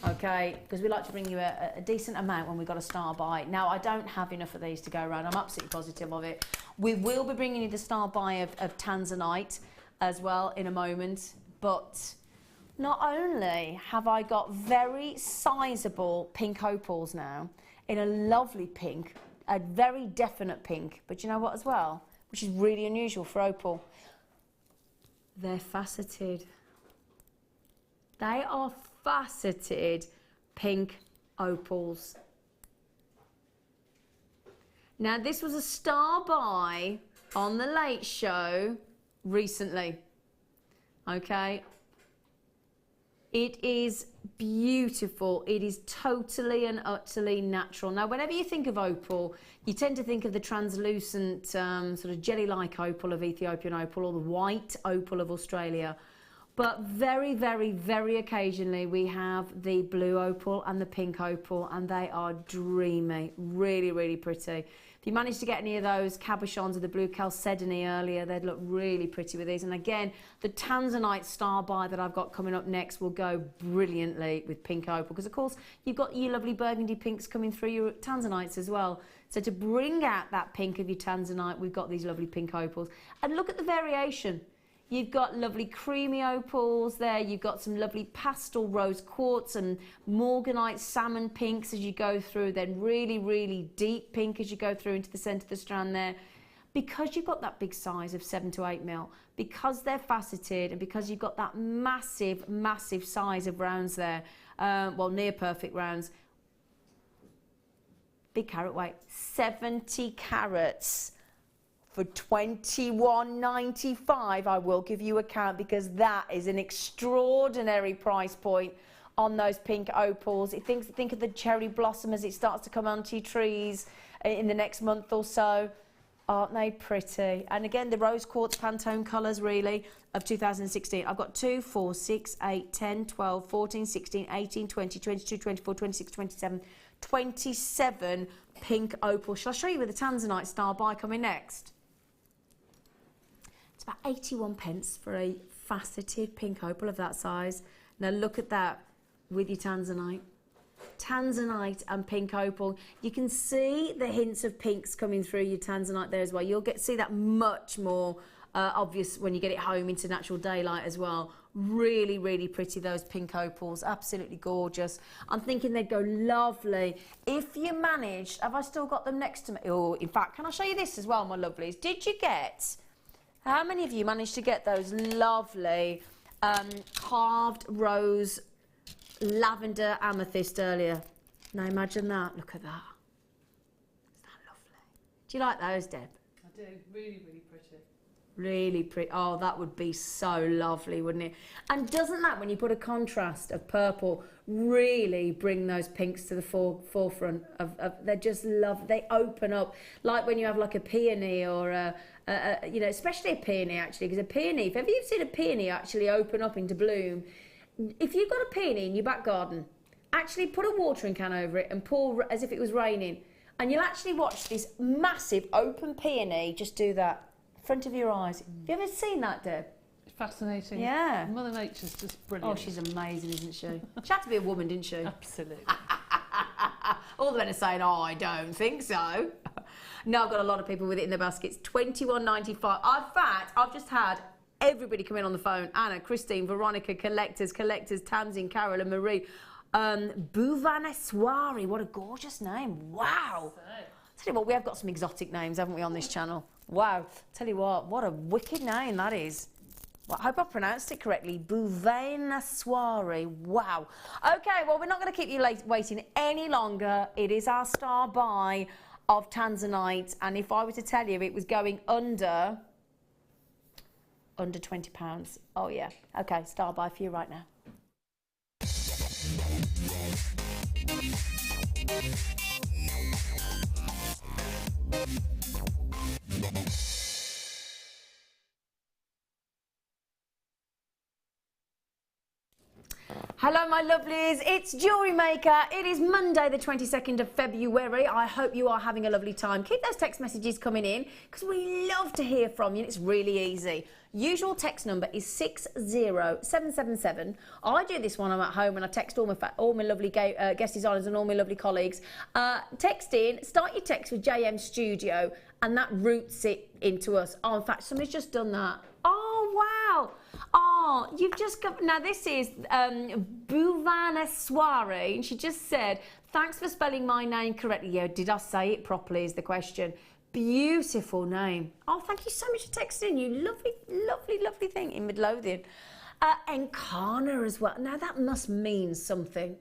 Okay, because we like to bring you a decent amount when we've got a star buy. Now, I don't have enough of these to go around. I'm absolutely positive of it. We will be bringing you the star buy of Tanzanite as well in a moment. But not only have I got very sizable pink opals now in a lovely pink, a very definite pink. But you know what as well? Which is really unusual for opal. They're faceted. They are faceted pink opals. Now, this was a star buy on the Late Show recently. Okay. It is beautiful. It is totally and utterly natural. Now, whenever you think of opal, you tend to think of the translucent sort of jelly-like opal of Ethiopian opal or the white opal of Australia. But very, very, very occasionally we have the blue opal and the pink opal, and they are dreamy, really, really pretty. If you manage to get any of those cabochons of the blue chalcedony earlier, they'd look really pretty with these. And again, the Tanzanite star buy that I've got coming up next will go brilliantly with pink opal, because of course you've got your lovely burgundy pinks coming through your Tanzanites as well. So to bring out that pink of your Tanzanite, we've got these lovely pink opals. And look at the variation. You've got lovely creamy opals there. You've got some lovely pastel rose quartz and morganite salmon pinks as you go through. Then really, really deep pink as you go through into the centre of the strand there. Because you've got that big size of 7 to 8 mil, because they're faceted, and because you've got that massive, massive size of rounds there, well, near perfect rounds. Big carat weight, 70 carats. For $21.95, I will give you a count, because that is an extraordinary price point on those pink opals. Think of the cherry blossom as it starts to come onto your trees in the next month or so. Aren't they pretty? And again, the rose quartz Pantone colours, really, of 2016. I've got 2, 4, 6, 8, 10, 12, 14, 16, 18, 20, 22, 24, 26, 27, 27 pink opals. Shall I show you with the Tanzanite star buy coming next? It's about 81 pence for a faceted pink opal of that size. Now look at that with your Tanzanite. Tanzanite and pink opal. You can see the hints of pinks coming through your Tanzanite there as well. You'll see that much more obvious when you get it home into natural daylight as well. Really, really pretty, those pink opals. Absolutely gorgeous. I'm thinking they'd go lovely. If you managed, have I still got them next to me? Oh, in fact, can I show you this as well, my lovelies? Did you get... How many of you managed to get those lovely carved rose, lavender, amethyst earlier. Now imagine that. Look at that. Isn't that lovely? Do you like those, Deb? I do. Really, really pretty. Really pretty. Oh, that would be so lovely, wouldn't it? And doesn't that, when you put a contrast of purple, really bring those pinks to the forefront of they're just love. They open up, like when you have like a peony or you know, especially a peony actually, because a peony, if ever you've seen a peony actually open up into bloom, if you've got a peony in your back garden, actually put a watering can over it and pour as if it was raining, and you'll actually watch this massive open peony just do that. Front of your eyes. Have you ever seen that, Deb? Fascinating. Yeah. Mother Nature's just brilliant. Oh, she's amazing, isn't she? She had to be a woman, didn't she? Absolutely. All the men are saying, oh, I don't think so. No, I've got a lot of people with it in their baskets. $21.95. In fact, I've just had everybody come in on the phone. Anna, Christine, Veronica, collectors, Tamsin, Carol and Marie. Bouvanessoire, what a gorgeous name. Wow. Tell you what, we have got some exotic names, haven't we, on this channel? Wow. Tell you what a wicked name that is. Well, I hope I pronounced it correctly. Bouvanessoire. Wow. Okay, well, we're not going to keep you waiting any longer. It is our star buy of Tanzanite. And if I were to tell you it was going under £20. Oh, yeah. Okay, star buy for you right now. Hello my lovelies, it's Jewellery Maker. It is Monday the 22nd of February. I hope you are having a lovely time. Keep those text messages coming in because we love to hear from you and it's really easy. Usual text number is 60777. I do this when I'm at home and I text all my lovely guest designers and all my lovely colleagues. Text in, start your text with JM Studio and that routes it into us. Oh, in fact, somebody's just done that. Oh, wow. Oh, you've just got, now this is Bouvanessoire, and she just said, thanks for spelling my name correctly. Yeah, did I say it properly is the question. Beautiful name. Oh, thank you so much for texting, you lovely, lovely, lovely thing in Midlothian. Encana as well. Now that must mean something,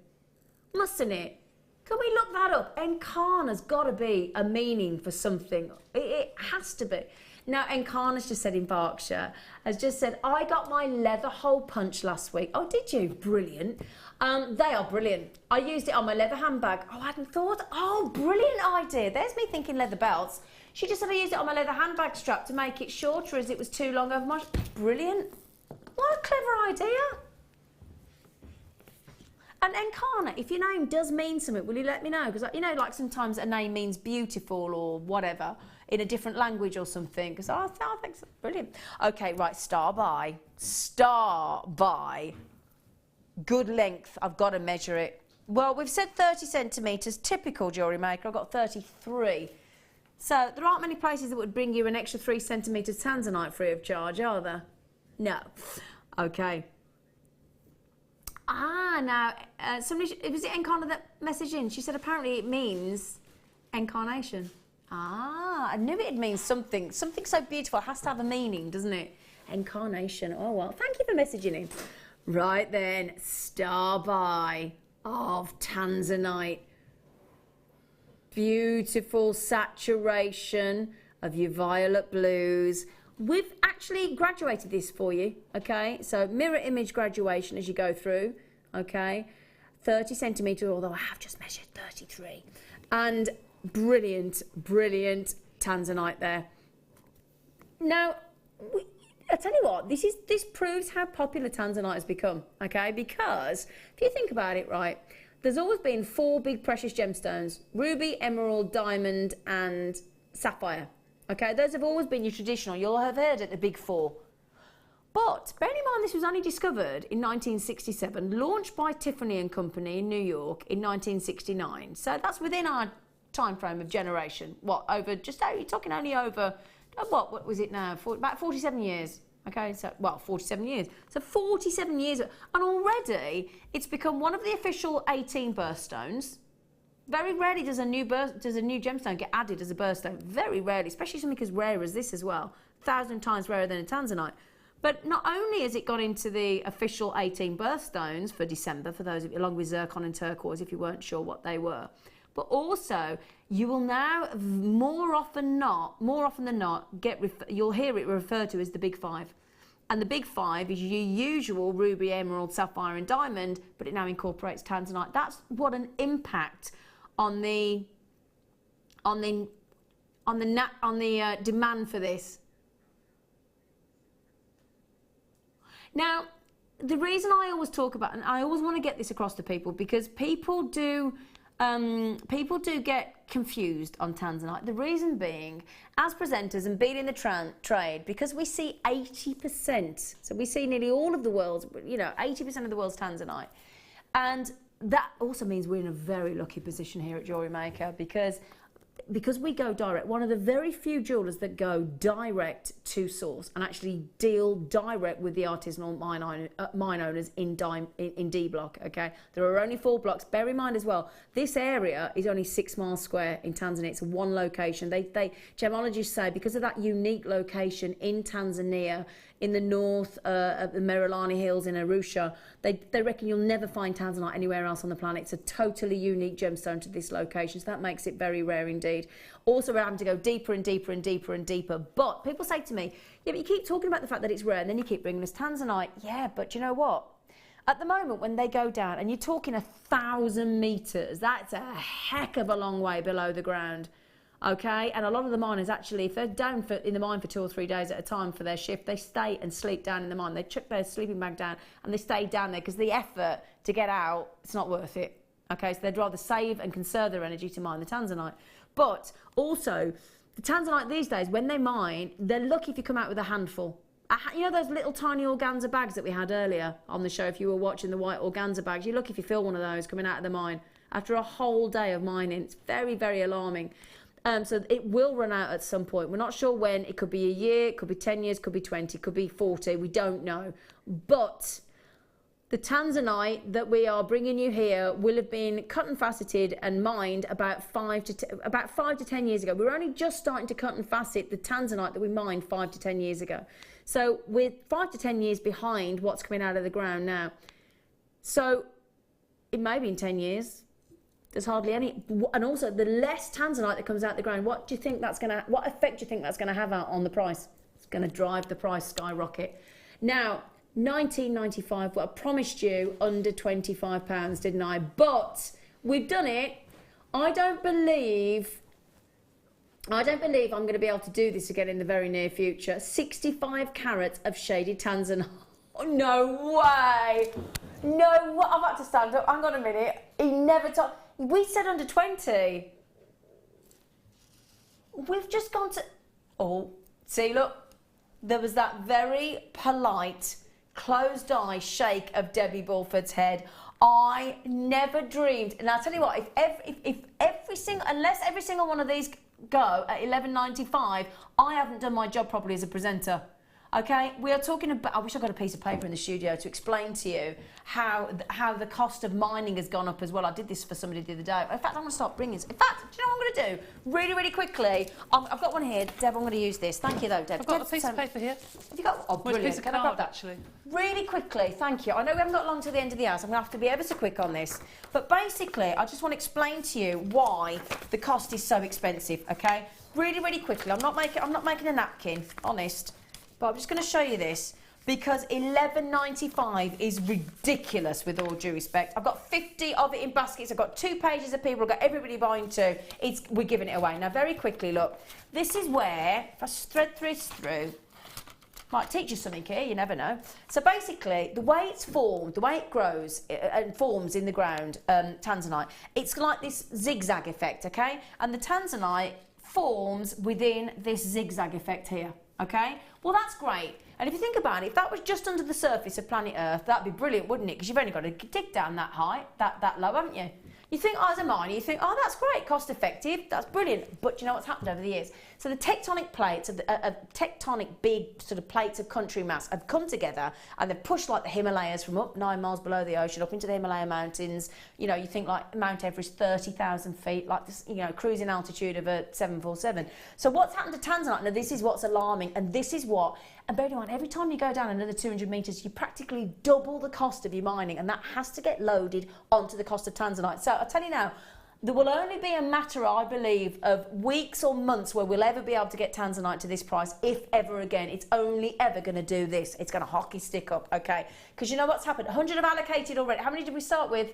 mustn't it? Can we look that up? Encana's got to be a meaning for something. It has to be. Now, Encana's just said in Berkshire, has just said, I got my leather hole punch last week. Oh, did you? Brilliant. They are brilliant. I used it on my leather handbag. Oh, I hadn't thought. Oh, brilliant idea. There's me thinking leather belts. She just said I used it on my leather handbag strap to make it shorter as it was too long over my... Brilliant. What a clever idea. And Encana, if your name does mean something, will you let me know? Because, you know, like sometimes a name means beautiful or whatever in a different language or something. Because I think it's brilliant. Okay, right, star by. Star by. Good length. I've got to measure it. Well, we've said 30 centimetres, typical Jewellery Maker. I've got 33. So there aren't many places that would bring you an extra 3 centimetres Tanzanite free of charge, are there? No. Okay. Now, somebody, was it Encana that messaged in? She said apparently it means incarnation. I knew it means something so beautiful. It has to have a meaning, doesn't it? Incarnation. Oh, well, thank you for messaging in. Right then, star by of Tanzanite. Beautiful saturation of your violet blues. We've actually graduated this for you, okay? So mirror image graduation as you go through, okay? 30 centimetres, although I have just measured 33. And brilliant, brilliant Tanzanite there. Now, I tell you what, this proves how popular Tanzanite has become, okay? Because if you think about it, right, there's always been 4 big precious gemstones: ruby, emerald, diamond, and sapphire. Okay, those have always been your traditional. You'll have heard it, the big 4. But bearing in mind this was only discovered in 1967, launched by Tiffany & Company in New York in 1969. So that's within our time frame of generation. What, over, you're talking only over, what was it now? About 47 years. Okay, so, well, 47 years. So 47 years, and already it's become one of the official 18 birthstones. Very rarely does a new gemstone get added as a birthstone. Very rarely, especially something as rare as this as well. 1,000 times rarer than a Tanzanite. But not only has it got into the official 18 birthstones for December, for those of you, along with zircon and turquoise, if you weren't sure what they were, but also you will now more often than not you'll hear it referred to as the Big Five. And the Big Five is your usual ruby, emerald, sapphire and diamond, but it now incorporates tanzanite. That's what an impact on the demand for this. Now, the reason I always talk about, and I always want to get this across to people, because people do get confused on tanzanite. The reason being, as presenters and being in the trade, because we see 80%, so we see nearly all of the world's, 80% of the world's tanzanite, and that also means we're in a very lucky position here at Jewellery Maker, because we go direct, one of the very few jewellers that go direct to source and actually deal direct with the artisanal mine owners in D block, okay? There are only 4 blocks. Bear in mind as well, this area is only 6 miles square in Tanzania. It's one location. Gemologists say because of that unique location in Tanzania, in the north of the Merelani Hills in Arusha, they reckon you'll never find tanzanite anywhere else on the planet. It's a totally unique gemstone to this location, so that makes it very rare indeed. Also, we're having to go deeper and deeper and deeper and deeper. But people say to me, yeah, but you keep talking about the fact that it's rare, and then you keep bringing us tanzanite. Yeah, but you know what? At the moment, when they go down, and you're talking 1,000 metres, that's a heck of a long way below the ground. Okay, and a lot of the miners actually, if they're down in the mine for 2 or 3 days at a time for their shift, they stay and sleep down in the mine. They chuck their sleeping bag down and they stay down there because the effort to get out, it's not worth it. Okay, so they'd rather save and conserve their energy to mine the tanzanite. But also, the tanzanite these days, when they mine, they're lucky if you come out with a handful. You know those little tiny organza bags that we had earlier on the show, if you were watching the white organza bags, you're lucky if you feel one of those coming out of the mine after a whole day of mining. It's very, very alarming. So it will run out at some point. We're not sure when. It could be a year, it could be 10 years, could be 20, could be 40. We don't know. But the tanzanite that we are bringing you here will have been cut and faceted and mined about 5 to 10 years ago. We're only just starting to cut and facet the tanzanite that we mined 5 to 10 years ago. So we're 5 to 10 years behind what's coming out of the ground now. So it may be in 10 years. There's hardly any, and also the less tanzanite that comes out the ground, what effect do you think that's gonna have on the price? It's gonna drive the price skyrocket. Now, 1995, well, I promised you under £25, didn't I? But we've done it. I don't believe I'm gonna be able to do this again in the very near future. 65 carats of shaded tanzanite. Oh, no way. No, I've had to stand up. Hang on a minute. He never told. We said under 20. We've just gone to... Oh, see, look. There was that very polite, closed eye shake of Debbie Bulford's head. I never dreamed. And I'll tell you what, unless every single one of these go at $11.95, I haven't done my job properly as a presenter. Okay, we are talking about, I wish I got a piece of paper in the studio to explain to you how the cost of mining has gone up as well. I did this for somebody the other day. In fact, I'm going to start bringing this. In fact, do you know what I'm going to do? Really, really quickly. I've got one here. Deb, I'm going to use this. Thank you, though, Deb. I've got a piece of paper here. Have you got? Oh, brilliant. Piece of Can I grab that? Actually. Really quickly, thank you. I know we haven't got long to the end of the hour, so I'm going to have to be ever so quick on this. But basically, I just want to explain to you why the cost is so expensive, okay? Really, really quickly. I'm not making a napkin, honest. But I'm just going to show you this because $11.95 is ridiculous with all due respect. I've got 50 of it in baskets. I've got 2 pages of people. I've got everybody buying 2. We're giving it away. Now, very quickly, look. This is where, if I thread this through, might teach you something here, you never know. So basically, the way it's formed, the way it grows and forms in the ground, tanzanite, it's like this zigzag effect, okay? And the tanzanite forms within this zigzag effect here. Okay, well that's great. And if you think about it, if that was just under the surface of planet Earth, that'd be brilliant, wouldn't it? Because you've only got to dig down that high, that low, haven't you? You think, oh, as a miner, you think, oh, that's great, cost effective, that's brilliant. But you know what's happened over the years? So the tectonic plates, tectonic big sort of plates of country mass have come together and they've pushed like the Himalayas from up 9 miles below the ocean up into the Himalaya mountains. You know, you think like Mount Everest, 30,000 feet, like this, you know, cruising altitude of a 747. So what's happened to tanzanite? Now this is what's alarming, and this is what And bear in mind, every time you go down another 200 metres, you practically double the cost of your mining, and that has to get loaded onto the cost of tanzanite. So I'll tell you now, there will only be a matter, I believe, of weeks or months where we'll ever be able to get tanzanite to this price, if ever again. It's only ever going to do this. It's going to hockey stick up, okay? Because you know what's happened? 100 have allocated already. How many did we start with?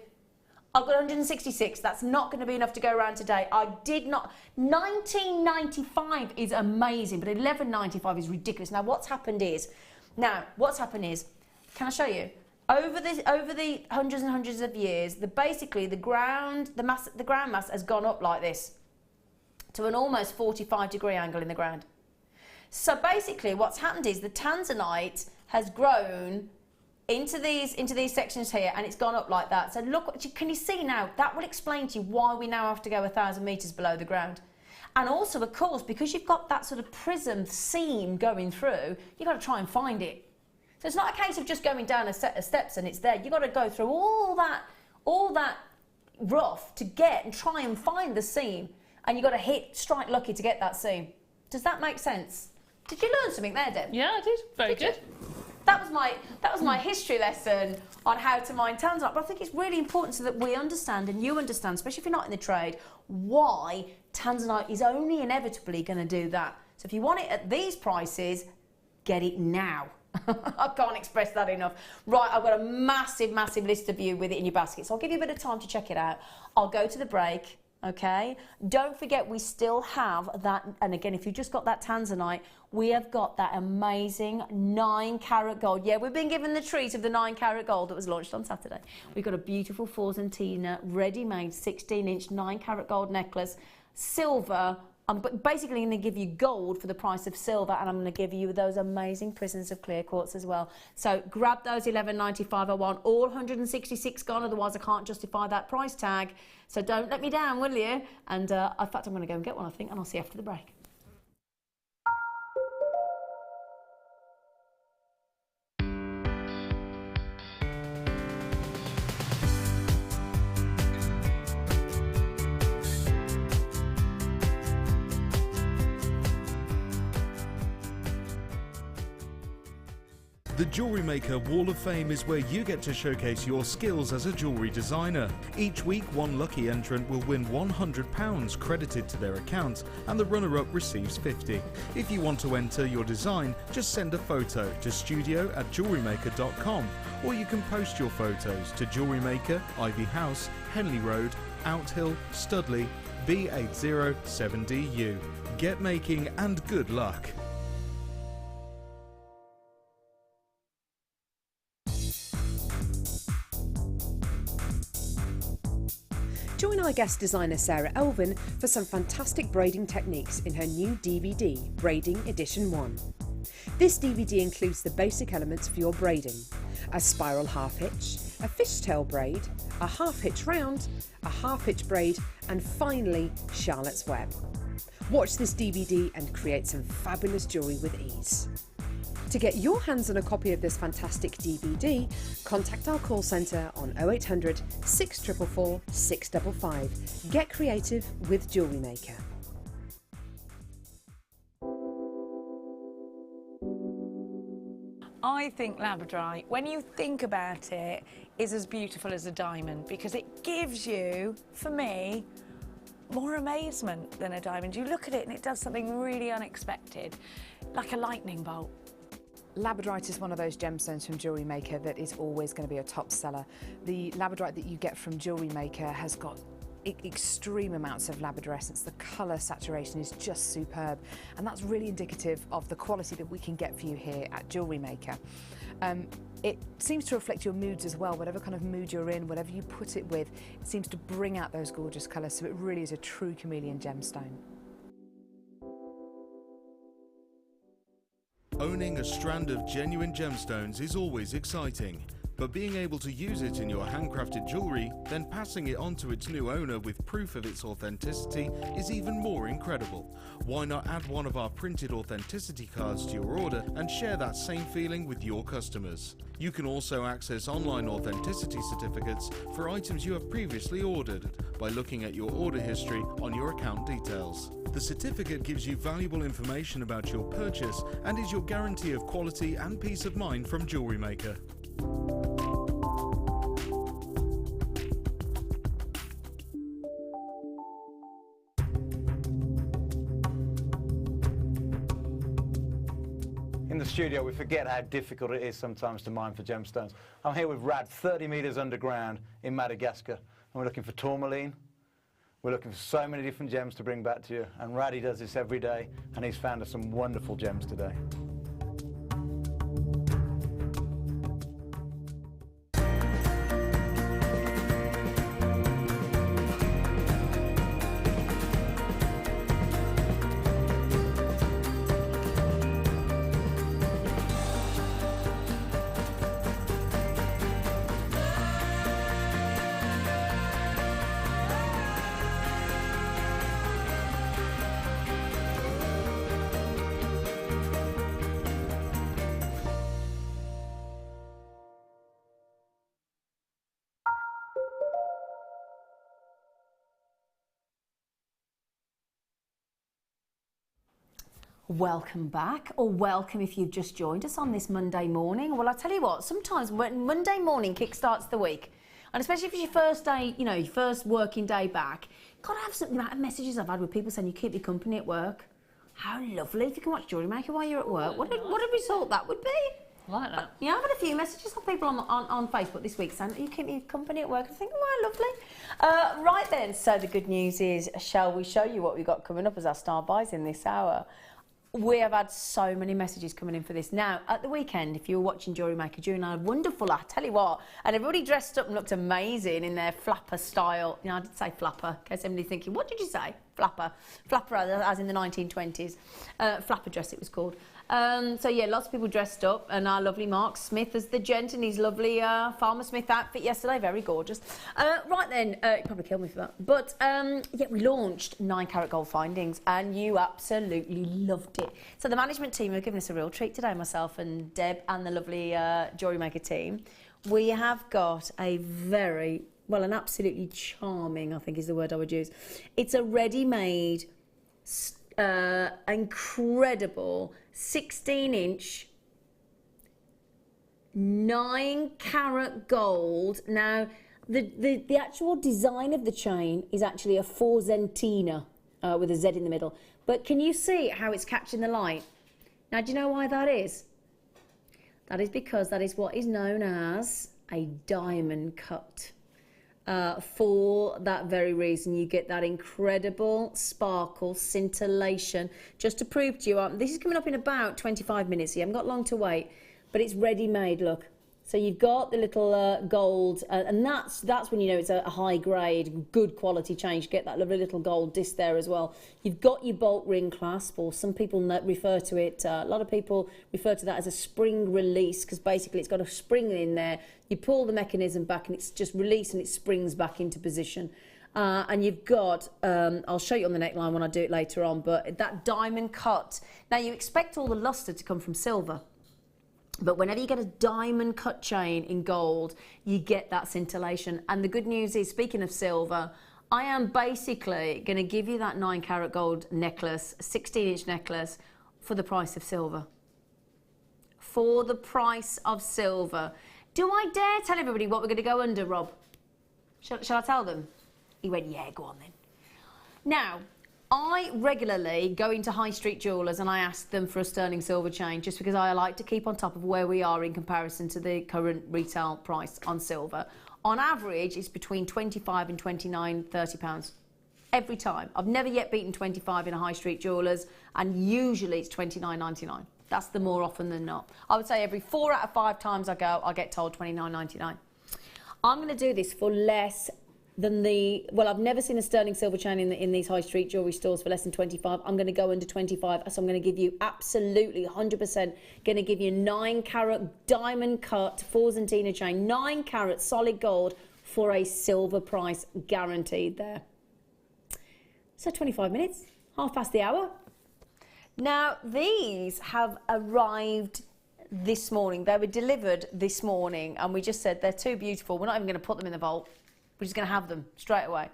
I've got 166. That's not going to be enough to go around today. I did not. 1995 is amazing, but 1195 is ridiculous. Now, what's happened is, can I show you? Over the hundreds and hundreds of years, basically the ground mass has gone up like this to an almost 45-degree angle in the ground. So basically, what's happened is the tanzanite has grown into these sections here, and it's gone up like that. So look, can you see now? That will explain to you why we now have to go 1,000 metres below the ground. And also, of course, because you've got that sort of prism seam going through, you've got to try and find it. So it's not a case of just going down a set of steps and it's there. You've got to go through all that rough to get and try and find the seam. And you've got to strike lucky to get that seam. Does that make sense? Did you learn something there, Deb? Yeah, I did. Very good. That was my history lesson on how to mine tanzanite. But I think it's really important so that we understand and you understand, especially if you're not in the trade, why tanzanite is only inevitably going to do that. So if you want it at these prices, get it now. I can't express that enough. Right, I've got a massive, massive list of you with it in your basket. So I'll give you a bit of time to check it out. I'll go to the break, okay? Don't forget we still have that, and again, if you just got that tanzanite, we have got that amazing 9-carat gold. Yeah, we've been given the treat of the 9-carat gold that was launched on Saturday. We've got a beautiful Tina ready-made 16-inch 9-carat gold necklace, silver. I'm basically going to give you gold for the price of silver, and I'm going to give you those amazing prisms of clear quartz as well. So grab those 11.95 I want. All 166 gone, otherwise I can't justify that price tag. So don't let me down, will you? And in fact, I'm going to go and get one, I think, and I'll see you after the break. The Jewellery Maker Wall of Fame is where you get to showcase your skills as a jewellery designer. Each week, one lucky entrant will win £100 credited to their account, and the runner-up receives £50. If you want to enter your design, just send a photo to studio@jewellerymaker.com, or you can post your photos to Jewellery Maker, Ivy House, Henley Road, Outhill, Studley, B807DU. Get making and good luck. Join our guest designer Sarah Elvin for some fantastic braiding techniques in her new DVD, Braiding Edition 1. This DVD includes the basic elements for your braiding: a spiral half hitch, a fishtail braid, a half hitch round, a half hitch braid, and finally Charlotte's Web. Watch this DVD and create some fabulous jewellery with ease. To get your hands on a copy of this fantastic DVD, contact our call centre on 0800 644 655. Get creative with Jewellery Maker. I think labradorite, when you think about it, is as beautiful as a diamond because it gives you, for me, more amazement than a diamond. You look at it and it does something really unexpected, like a lightning bolt. Labradorite is one of those gemstones from Jewellery Maker that is always going to be a top seller. The labradorite that you get from Jewellery Maker has got extreme amounts of labradorescence. The colour saturation is just superb, and that's really indicative of the quality that we can get for you here at Jewellery Maker. It seems to reflect your moods as well. Whatever kind of mood you're in, whatever you put it with, it seems to bring out those gorgeous colours, so it really is a true chameleon gemstone. Owning a strand of genuine gemstones is always exciting. But being able to use it in your handcrafted jewellery, then passing it on to its new owner with proof of its authenticity is even more incredible. Why not add one of our printed authenticity cards to your order and share that same feeling with your customers? You can also access online authenticity certificates for items you have previously ordered by looking at your order history on your account details. The certificate gives you valuable information about your purchase and is your guarantee of quality and peace of mind from Jewellery Maker. In the studio, we forget how difficult it is sometimes to mine for gemstones. I'm here with Rad, 30 metres underground in Madagascar, and we're looking for tourmaline. We're looking for so many different gems to bring back to you, and Raddy does this every day, and he's found us some wonderful gems today. Welcome back, or welcome if you've just joined us on this Monday morning. Well, I tell you what, sometimes when Monday morning kickstarts the week, and especially if it's your first day, you know, your first working day back, you've got to have some amount of messages I've had with people saying you keep me company at work. How lovely if you can watch Jewellery Maker while you're at work. What a result that would be. I like that. Yeah, I've had a few messages from people on Facebook this week saying, you keep me company at work. I think, oh, lovely. Right then, so the good news is, shall we show you what we've got coming up as our star buys in this hour? We have had so many messages coming in for this. Now, at the weekend, if you were watching Jewellery Maker during our wonderful, I tell you what, and everybody dressed up and looked amazing in their flapper style. You know, I did say flapper, in case somebody's thinking, what did you say? Flapper. Flapper as in the 1920s. Flapper dress it was called. So yeah, lots of people dressed up, and our lovely Mark Smith as the gent in his lovely Farmer Smith outfit yesterday, very gorgeous. Right then, you probably killed me for that. But yeah, we launched 9 Carat Gold Findings, and you absolutely loved it. So the management team have given us a real treat today, myself and Deb and the lovely Jewellery Maker team. We have got a very, well, an absolutely charming, I think is the word I would use. It's a ready-made, incredible 16-inch 9 carat gold. Now the actual design of the chain is actually a 4 zentina with a Z in the middle, but can you see how it's catching the light? Now, do you know why that is? That is because that is what is known as a diamond cut. For that very reason, you get that incredible sparkle, scintillation. Just to prove to you, this is coming up in about 25 minutes. You haven't got long to wait, but it's ready-made, look. So you've got the little gold, and that's when you know it's a high-grade, good quality chain. You get that lovely little gold disc there as well. You've got your bolt ring clasp, or some people refer to it, a lot of people refer to that as a spring release, because basically it's got a spring in there. You pull the mechanism back and it's just released and it springs back into position. And you've got, I'll show you on the neckline when I do it later on, but that diamond cut. Now you expect all the luster to come from silver, but whenever you get a diamond cut chain in gold, you get that scintillation. And the good news is, speaking of silver, I am basically going to give you that 9 carat gold necklace, 16-inch necklace, for the price of silver. For the price of silver. Do I dare tell everybody what we're going to go under, Rob? Shall I tell them? He went, yeah, go on then. Now, I regularly go into high street jewellers and I ask them for a sterling silver chain, just because I like to keep on top of where we are in comparison to the current retail price on silver. On average, it's between 25 and 29, 30 pounds. Every time. I've never yet beaten 25 in a high street jewellers, and usually it's 29.99. That's the more often than not. I would say every 4 out of 5 times I go, I get told 29.99. I'm going to do this for less than I've never seen a sterling silver chain in these high street jewellery stores for less than 25. I'm going to go under 25, so I'm going to give you absolutely 100%, going to give you 9 carat diamond cut 4 Zena chain, 9 carat solid gold for a silver price guaranteed there. So 25 minutes, half past the hour. Now, these have arrived this morning. They were delivered this morning, and we just said they're too beautiful. We're not even going to put them in the vault. We're just going to have them straight away.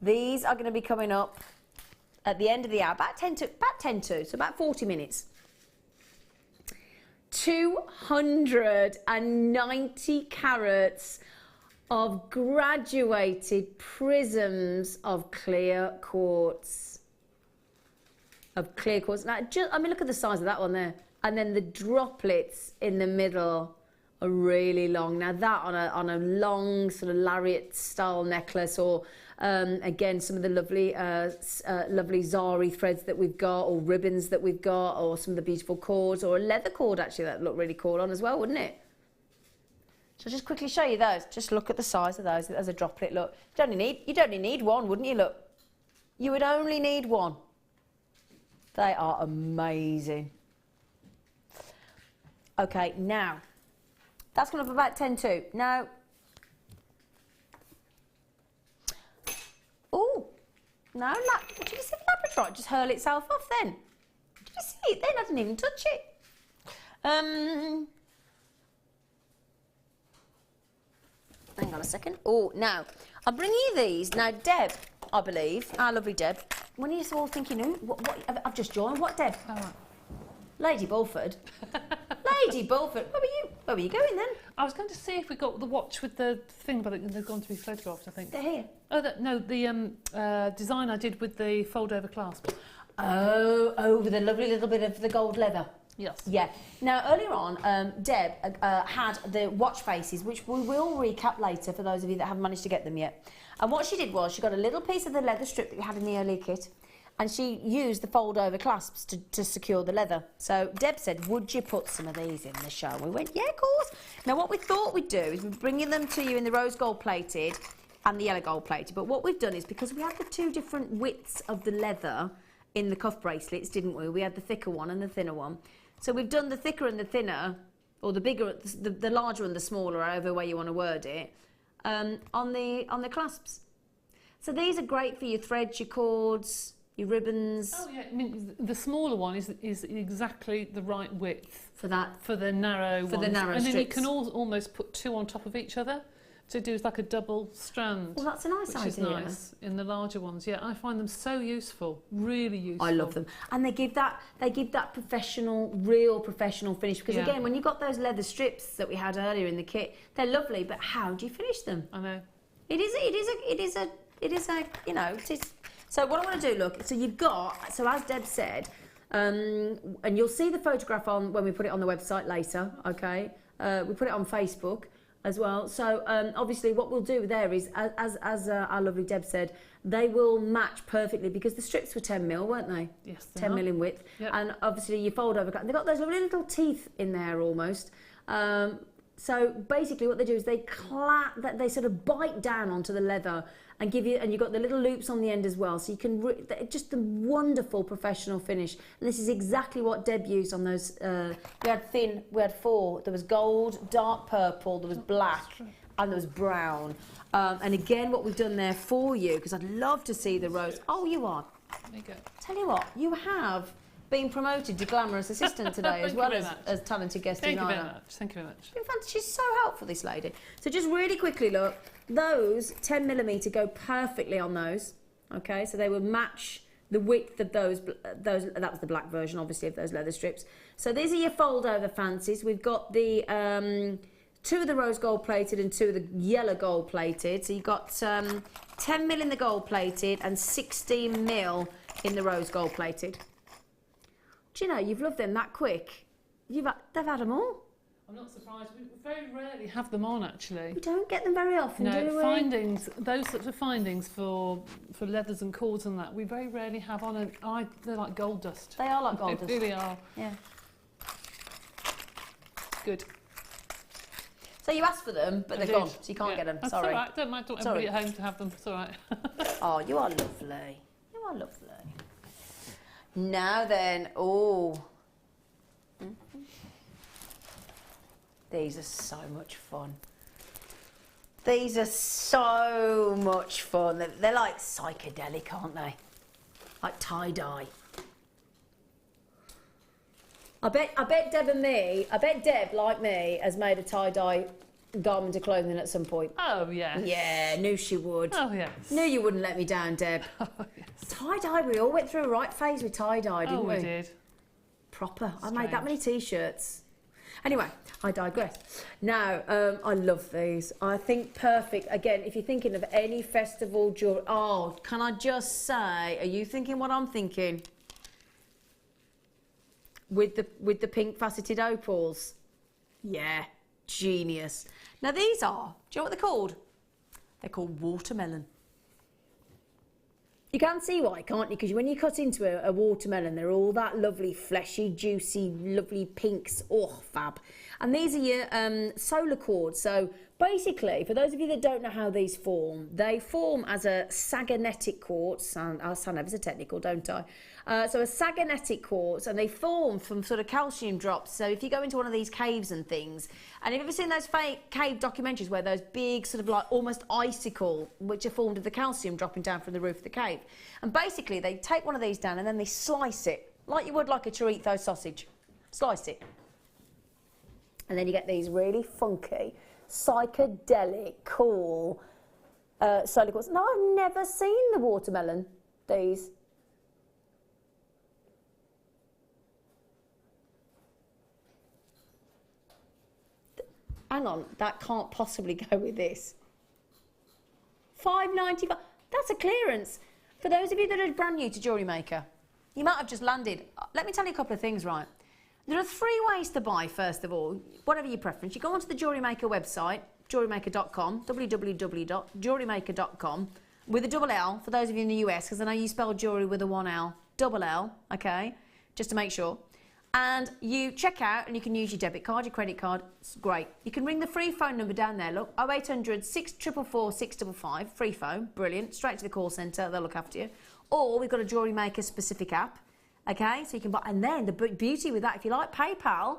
These are going to be coming up at the end of the hour, about 10 to, so about 40 minutes. 290 carats of graduated prisms of clear quartz. Now, I mean, look at the size of that one there. And then the droplets in the middle are really long. Now that on a long sort of lariat style necklace, or again some of the lovely zari threads that we've got, or ribbons that we've got, or some of the beautiful cords, or a leather cord actually that look really cool on as well, wouldn't it? So I'll just quickly show you those. Just look at the size of those as a droplet. Look, you'd only need one, wouldn't you? Look, you would only need one. They are amazing. Okay, now that's gone up about 10 to. Now, oh, no, did you see the labradorite just hurl itself off then? Did you see it then? I didn't even touch it. Hang on a second. Oh, now, I'll bring you these. Now, Deb, I believe, our lovely Deb, when are you all thinking, what I've just joined, what Deb? Oh, right. Lady Bulford. Lady Bulford. Where were you going then? I was going to see if we got the watch with the thing, but they've gone to be photographed, I think. They're here. Oh, no, the design I did with the fold-over clasp. Oh, with a lovely little bit of the gold leather. Yes. Yeah. Now, earlier on, Deb had the watch faces, which we will recap later for those of you that haven't managed to get them yet. And what she did was she got a little piece of the leather strip that we had in the earlier kit, and she used the fold-over clasps to secure the leather. So Deb said, would you put some of these in the show? We went, yeah, of course. Now, what we thought we'd do is we're bringing them to you in the rose gold plated and the yellow gold plated. But what we've done is, because we had the 2 different widths of the leather in the cuff bracelets, didn't we? We had the thicker one and the thinner one. So we've done the thicker and the thinner, or the bigger, the larger and the smaller, however way you want to word it, on the clasps. So these are great for your threads, your cords, your ribbons. Oh yeah, I mean the smaller one is exactly the right width for that, for the narrow ones. The narrow and strips. Then you can almost put 2 on top of each other to do like a double strand. Well, that's a nice which idea. Is nice in the larger ones. Yeah, I find them so useful, really useful. I love them, and they give that professional, real professional finish. Because again, when you got those leather strips that we had earlier in the kit, they're lovely. But how do you finish them? I know. It is a you know, it is. So what I want to do, look, so you've got, so as Deb said, and you'll see the photograph on when we put it on the website later, okay? We put it on Facebook as well. So obviously what we'll do there is, as our lovely Deb said, they will match perfectly because the strips were 10 mil, weren't they? Yes, 10 mil in width. Yep. And obviously you fold over, they've got those little teeth in there almost. So basically what they do is they sort of bite down onto the leather and give you, and you've got the little loops on the end as well, so you can just the wonderful professional finish. And this is exactly what Deb used on those. We had 4. There was gold, dark purple, there was black, and there was brown. And again, what we've done there for you, because I'd love to see the rose. Oh, you are. There you go. Tell you what, you have been promoted to glamorous assistant today, as well as talented guest designer. Thank you very much. Thank you very much. In fact, she's so helpful, this lady. So just really quickly, look, those 10mm go perfectly on those. Okay, so they will match the width of those. That was the black version, obviously, of those leather strips. So these are your fold-over fancies. We've got the 2 of the rose gold plated and 2 of the yellow gold plated. So you've got 10mm in the gold plated and 16mm in the rose gold plated. Do you know, you've loved them that quick? They've had them all. I'm not surprised. We very rarely have them on, actually. We don't get them very often, do we? Findings, those sorts of findings for leathers and cords and that, we very rarely have on. They're like gold dust. They are like gold dust. They really are. Yeah. Good. So you asked for them, but they're gone, so you can't get them. That's Sorry. all right. Don't mind. Want everybody at home to have them. It's all right. Oh, you are lovely. You are lovely. Now then, oh. These are so much fun. These are so much fun. They're like psychedelic, aren't they? Like tie-dye. I bet Deb, like me, has made a tie-dye garment of clothing at some point. Oh, yes. Yeah, knew she would. Oh, yes. Knew you wouldn't let me down, Deb. Oh, yes. Tie-dye, we all went through a right phase with tie-dye, didn't we? We did. Proper. Strange. I made that many T-shirts. Anyway, I digress. Now, I love these. I think perfect. Again, if you're thinking of any festival jewelry... Oh, can I just say, are you thinking what I'm thinking? With the pink faceted opals. Yeah, genius. Now these are, do you know what they're called? They're called watermelon. You can see why, can't you? Because when you cut into a watermelon, they're all that lovely, fleshy, juicy, lovely pinks. Oh, fab. And these are your solar cords. So basically, for those of you that don't know how these form, they form as a sagonetic quartz. I sound ever so technical, don't I? So a sagonetic quartz, and they form from sort of calcium drops. So if you go into one of these caves and things, and have you ever seen those fake cave documentaries where those big sort of like almost icicle, which are formed of the calcium dropping down from the roof of the cave? And basically they take one of these down and then they slice it, like you would like a chorizo sausage. Slice it. And then you get these really funky, psychedelic, cool solar quartz. No, I've never seen the watermelon, these. Hang on, that can't possibly go with this. $5.95. That's a clearance. For those of you that are brand new to Jewellery Maker, you might have just landed. Let me tell you a couple of things, right? There are 3 ways to buy, first of all, whatever your preference. You go onto the Jewellery Maker website, jewellerymaker.com, www.jewellerymaker.com, with a double L, for those of you in the US, because I know you spell jewellery with a 1L, double L, okay, just to make sure. And you check out and you can use your debit card, your credit card. It's great. You can ring the free phone number down there. Look, 0800 644 655, free phone, brilliant. Straight to the call centre, they'll look after you. Or we've got a Jewellery Maker specific app, okay? So you can buy, and then the beauty with that, if you like PayPal,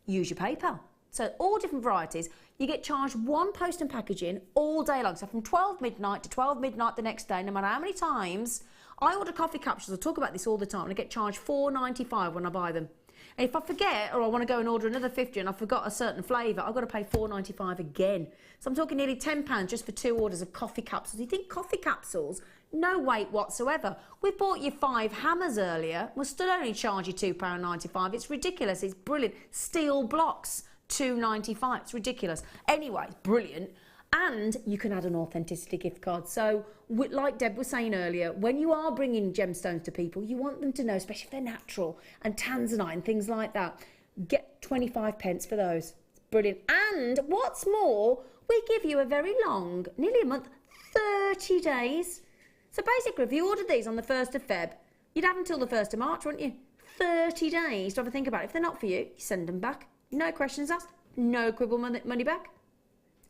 use your PayPal. So all different varieties. You get charged 1 post and packaging all day long. So from 12 midnight to 12 midnight the next day, no matter how many times. I order coffee capsules, I talk about this all the time, and I get charged $4.95 when I buy them. And if I forget, or I want to go and order another 50 and I forgot a certain flavour, I've got to pay $4.95 again. So I'm talking nearly £10 just for 2 orders of coffee capsules. You think coffee capsules? No weight whatsoever. We bought you 5 hammers earlier. We'll still only charge you £2.95. It's ridiculous. It's brilliant. Steel blocks, $2.95. It's ridiculous. Anyway, it's brilliant. And you can add an authenticity gift card. So, like Deb was saying earlier, when you are bringing gemstones to people, you want them to know, especially if they're natural and tanzanite and things like that, get 25 pence for those. It's brilliant. And what's more, we give you a very long, nearly a month, 30 days. So basically, if you ordered these on the 1st of Feb, you'd have until the 1st of March, wouldn't you? 30 days to have a think about it. If they're not for you, you send them back. No questions asked. No quibble money back.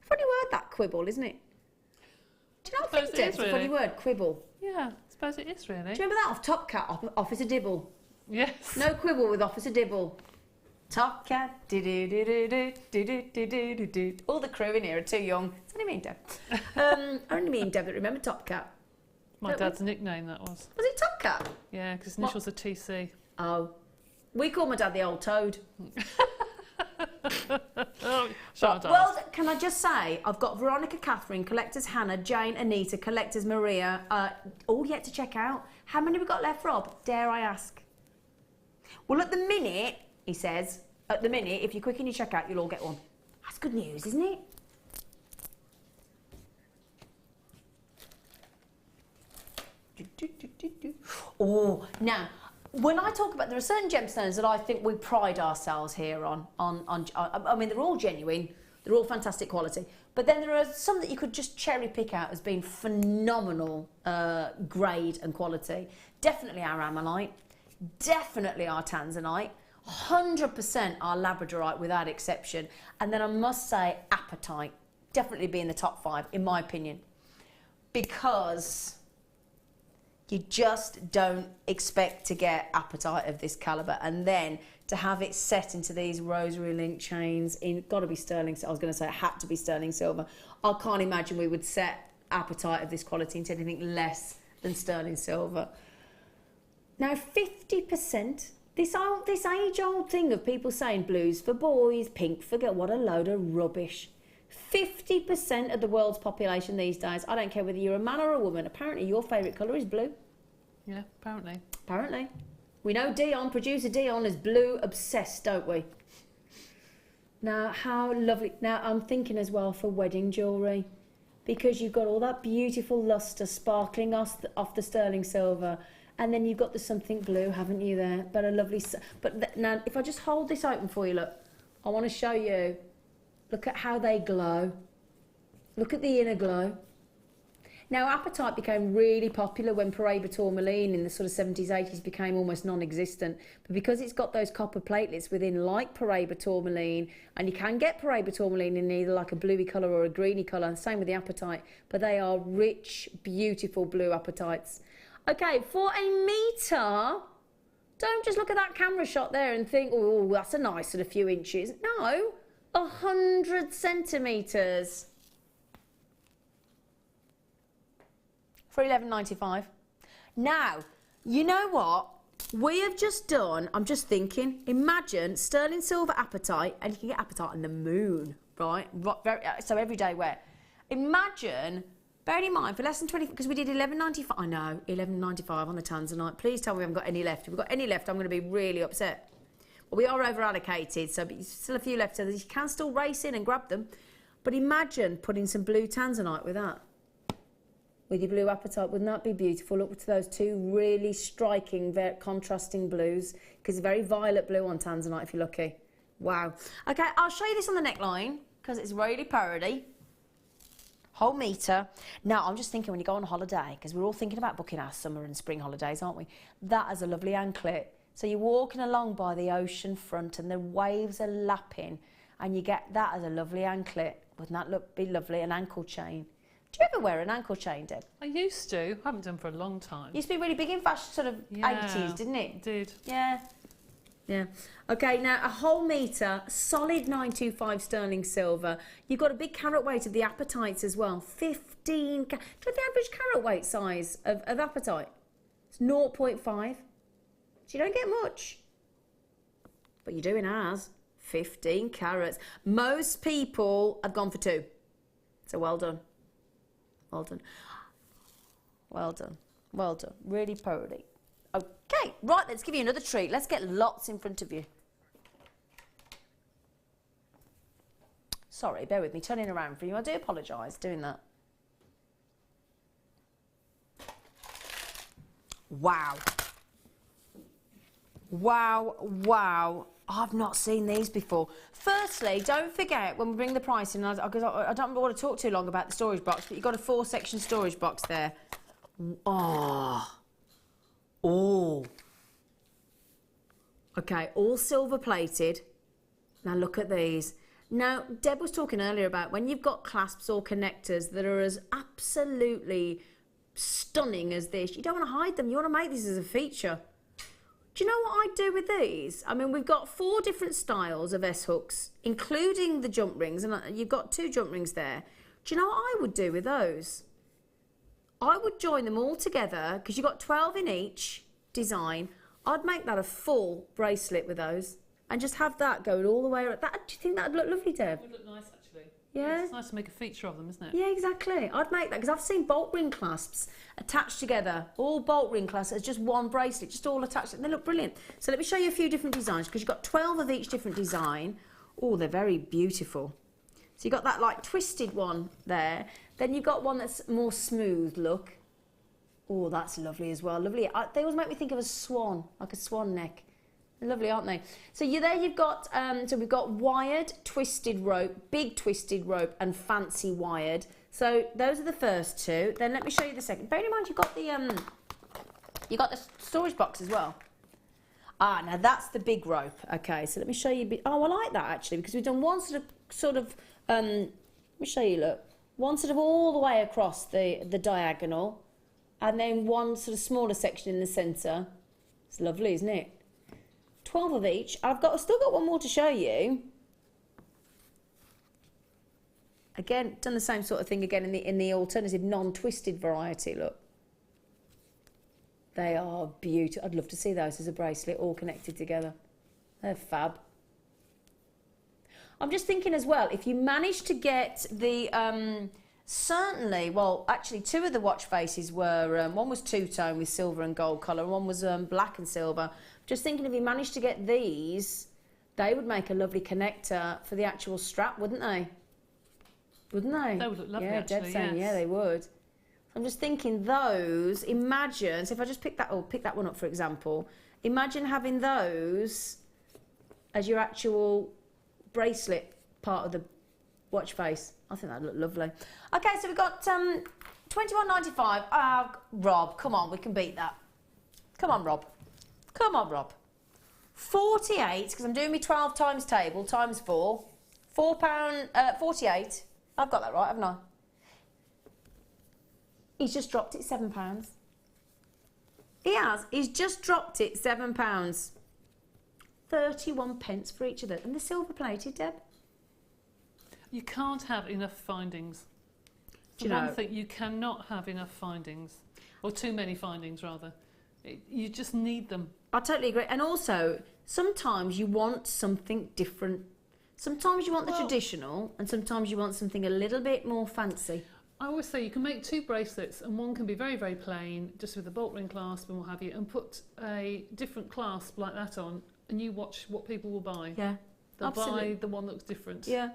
Funny word, that, quibble, isn't it? Do you not think it's a funny word, quibble? Yeah, I suppose it is really. Do you remember that off Top Cat, Officer Dibble? Yes. No quibble with Officer Dibble. Top Cat, do-do-do-do-do-do-do-do-do-do. All the crew in here are too young. It's only me and Deb. Only me and Deb that remember Top Cat. My dad's nickname, that was. Was it Top Cat? Yeah, because initials are TC. Oh. We call my dad the old toad. Well, can I just say, I've got Veronica, Catherine, Collectors Hannah, Jane, Anita, Collectors Maria, all yet to check out. How many have we got left, Rob? Dare I ask? Well, at the minute, he says, at the minute, if you're quick in your checkout, you'll all get one. That's good news, isn't it? Oh, now, when I talk about, there are certain gemstones that I think we pride ourselves here on. I mean, they're all genuine, they're all fantastic quality, but then there are some that you could just cherry pick out as being phenomenal grade and quality. Definitely our ammonite, definitely our tanzanite. 100% are labradorite without exception. And then I must say apatite, definitely be in the top 5 in my opinion, because you just don't expect to get apatite of this calibre, and then to have it set into these rosary link chains in, got to be sterling, I was going to say it had to be sterling silver. I can't imagine we would set apatite of this quality into anything less than sterling silver. Now 50%, this age-old thing of people saying blues for boys, pink for girls, what a load of rubbish. 50% of the world's population these days, I don't care whether you're a man or a woman, apparently your favourite colour is blue. Yeah, apparently. Apparently. We know Dion, producer Dion, is blue obsessed, don't we? Now, how lovely. Now, I'm thinking as well for wedding jewellery, because you've got all that beautiful lustre sparkling off the sterling silver, and then you've got the something blue, haven't you there? But a lovely... now, if I just hold this open for you, look, I want to show you. Look at how they glow. Look at the inner glow. Now, apatite became really popular when Paraiba tourmaline in the sort of 70s, 80s became almost non-existent. But because it's got those copper platelets within, like Paraiba tourmaline, and you can get Paraiba tourmaline in either like a bluey colour or a greeny colour, same with the apatite, but they are rich, beautiful blue apatites. Okay, for a metre, don't just look at that camera shot there and think, oh, that's a nice sort of few inches. No, 100 centimetres. For $11.95. Now, you know what? We have just done, I'm just thinking, imagine sterling silver apatite, and you can get apatite on the moon, right? So everyday wear. Imagine, bearing in mind, for less than 20, because we did $11.95, I know, $11.95 on the tanzanite. Please tell me we haven't got any left. If we've got any left, I'm going to be really upset. Well, we are over allocated, so but still a few left, so you can still race in and grab them. But imagine putting some blue tanzanite with that. With your blue apatite, wouldn't that be beautiful? Look to those two really striking, very contrasting blues, because very violet blue on tanzanite if you're lucky. Wow. Okay, I'll show you this on the neckline, because it's really parody. Whole metre. Now, I'm just thinking when you go on holiday, because we're all thinking about booking our summer and spring holidays, aren't we? That is a lovely anklet. So you're walking along by the ocean front and the waves are lapping, and you get that as a lovely anklet. Wouldn't that be lovely? An ankle chain. Do you ever wear an ankle chain, Deb? I used to. I haven't done for a long time. Used to be really big in fashion, sort of 80s, didn't it? It did. Yeah. Yeah. Okay, now a whole metre, solid 925 sterling silver. You've got a big carat weight of the apatites as well. 15. Do you know the average carat weight size of apatite? It's 0.5. So you don't get much. But you do in ours. 15 carats. Most people have gone for 2. So well done. Well done. Well done. Well done. Really parody. Okay, right, let's give you another treat. Let's get lots in front of you. Sorry, bear with me, turning around for you. I do apologise doing that. Wow. Wow, wow. I've not seen these before. Firstly, don't forget when we bring the price in, because I don't want to talk too long about the storage box, but you've got a 4-section storage box there. Oh. Oh. Okay, all silver plated. Now look at these. Now, Deb was talking earlier about when you've got clasps or connectors that are as absolutely stunning as this, you don't want to hide them. You want to make these as a feature. Do you know what I'd do with these? I mean, we've got 4 different styles of S-hooks, including the jump rings, and you've got 2 jump rings there. Do you know what I would do with those? I would join them all together, because you've got 12 in each design. I'd make that a full bracelet with those, and just have that going all the way around. Do you think that would look lovely, Deb? It would look nice, actually. Yeah. It's nice to make a feature of them, isn't it? Yeah, exactly. I'd make that, because I've seen bolt ring clasps attached together, all bolt ring clasps as just one bracelet, just all attached, and they look brilliant. So let me show you a few different designs, because you've got 12 of each different design. Oh, they're very beautiful. So you've got that like twisted one there. Then you've got one that's more smooth look. Oh, that's lovely as well. Lovely. They always make me think of a swan, like a swan neck. They're lovely, aren't they? So you've got, so we've got wired, twisted rope, big twisted rope, and fancy wired. So those are the first 2. Then let me show you the second. Bear in mind you've got the storage box as well. Ah, now that's the big rope. Okay, so let me show you. Oh, I like that actually, because we've done one sort of, let me show you, look. One sort of all the way across the diagonal, and then one sort of smaller section in the centre. It's lovely, isn't it? 12 of each. I've still got one more to show you. Again, done the same sort of thing again in the alternative non-twisted variety, look. They are beautiful. I'd love to see those as a bracelet all connected together. They're fab. I'm just thinking as well, if you manage to get the, certainly, well, actually 2 of the watch faces were, one was two-tone with silver and gold colour, and one was black and silver. Just thinking if you managed to get these, they would make a lovely connector for the actual strap, wouldn't they? Wouldn't they? They would look lovely, yeah, actually, dead saying, yes. yeah, they would. I'm just thinking those, imagine, so if I just pick that one up for example, imagine having those as your actual bracelet part of the watch face. I think that'd look lovely. Okay, so we've got $21.95. Rob, come on, we can beat that. Come on, Rob. Come on, Rob. 48, because I'm doing my 12 times table, times 4. £4, 48. I've got that right, haven't I? He's just dropped it £7. He has. He's just dropped it £7. 31 pence for each of them. And they're silver plated, Deb. You can't have enough findings. Do you One know- thing, you cannot have enough findings, or too many findings rather. You just need them. I totally agree. And also, sometimes you want something different. Sometimes you want the traditional, and sometimes you want something a little bit more fancy. I always say you can make 2 bracelets, and one can be very, very plain, just with a bolt ring clasp and what have you, and put a different clasp like that on, and you watch what people will buy. Yeah, They'll absolutely. buy the one that looks different. Yeah,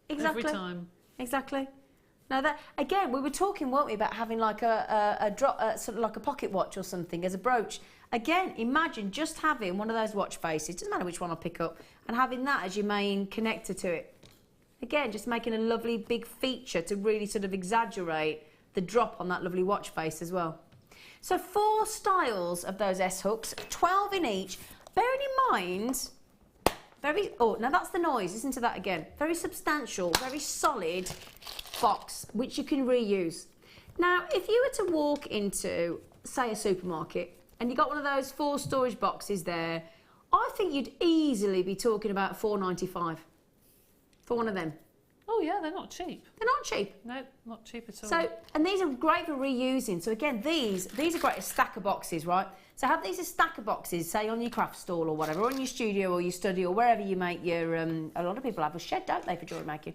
exactly. Every time. Exactly. Now that again, we were talking, weren't we, about having like a drop, sort of like a pocket watch or something as a brooch. Again, imagine just having one of those watch faces. Doesn't matter which one I pick up, and having that as your main connector to it. Again, just making a lovely big feature to really sort of exaggerate the drop on that lovely watch face as well. So 4 styles of those S hooks, 12 in each. Bearing in mind, now that's the noise, listen to that again. Very substantial, very solid box, which you can reuse. Now, if you were to walk into, say, a supermarket, and you got one of those 4 storage boxes there, I think you'd easily be talking about £4.95 for one of them. Oh yeah, they're not cheap. They're not cheap. No, not cheap at all. So, and these are great for reusing. So again, these are great as stacker boxes, right? So have these as stacker boxes, say on your craft stall or whatever, or in your studio or your study or wherever you make your, a lot of people have a shed, don't they, for jewellery making.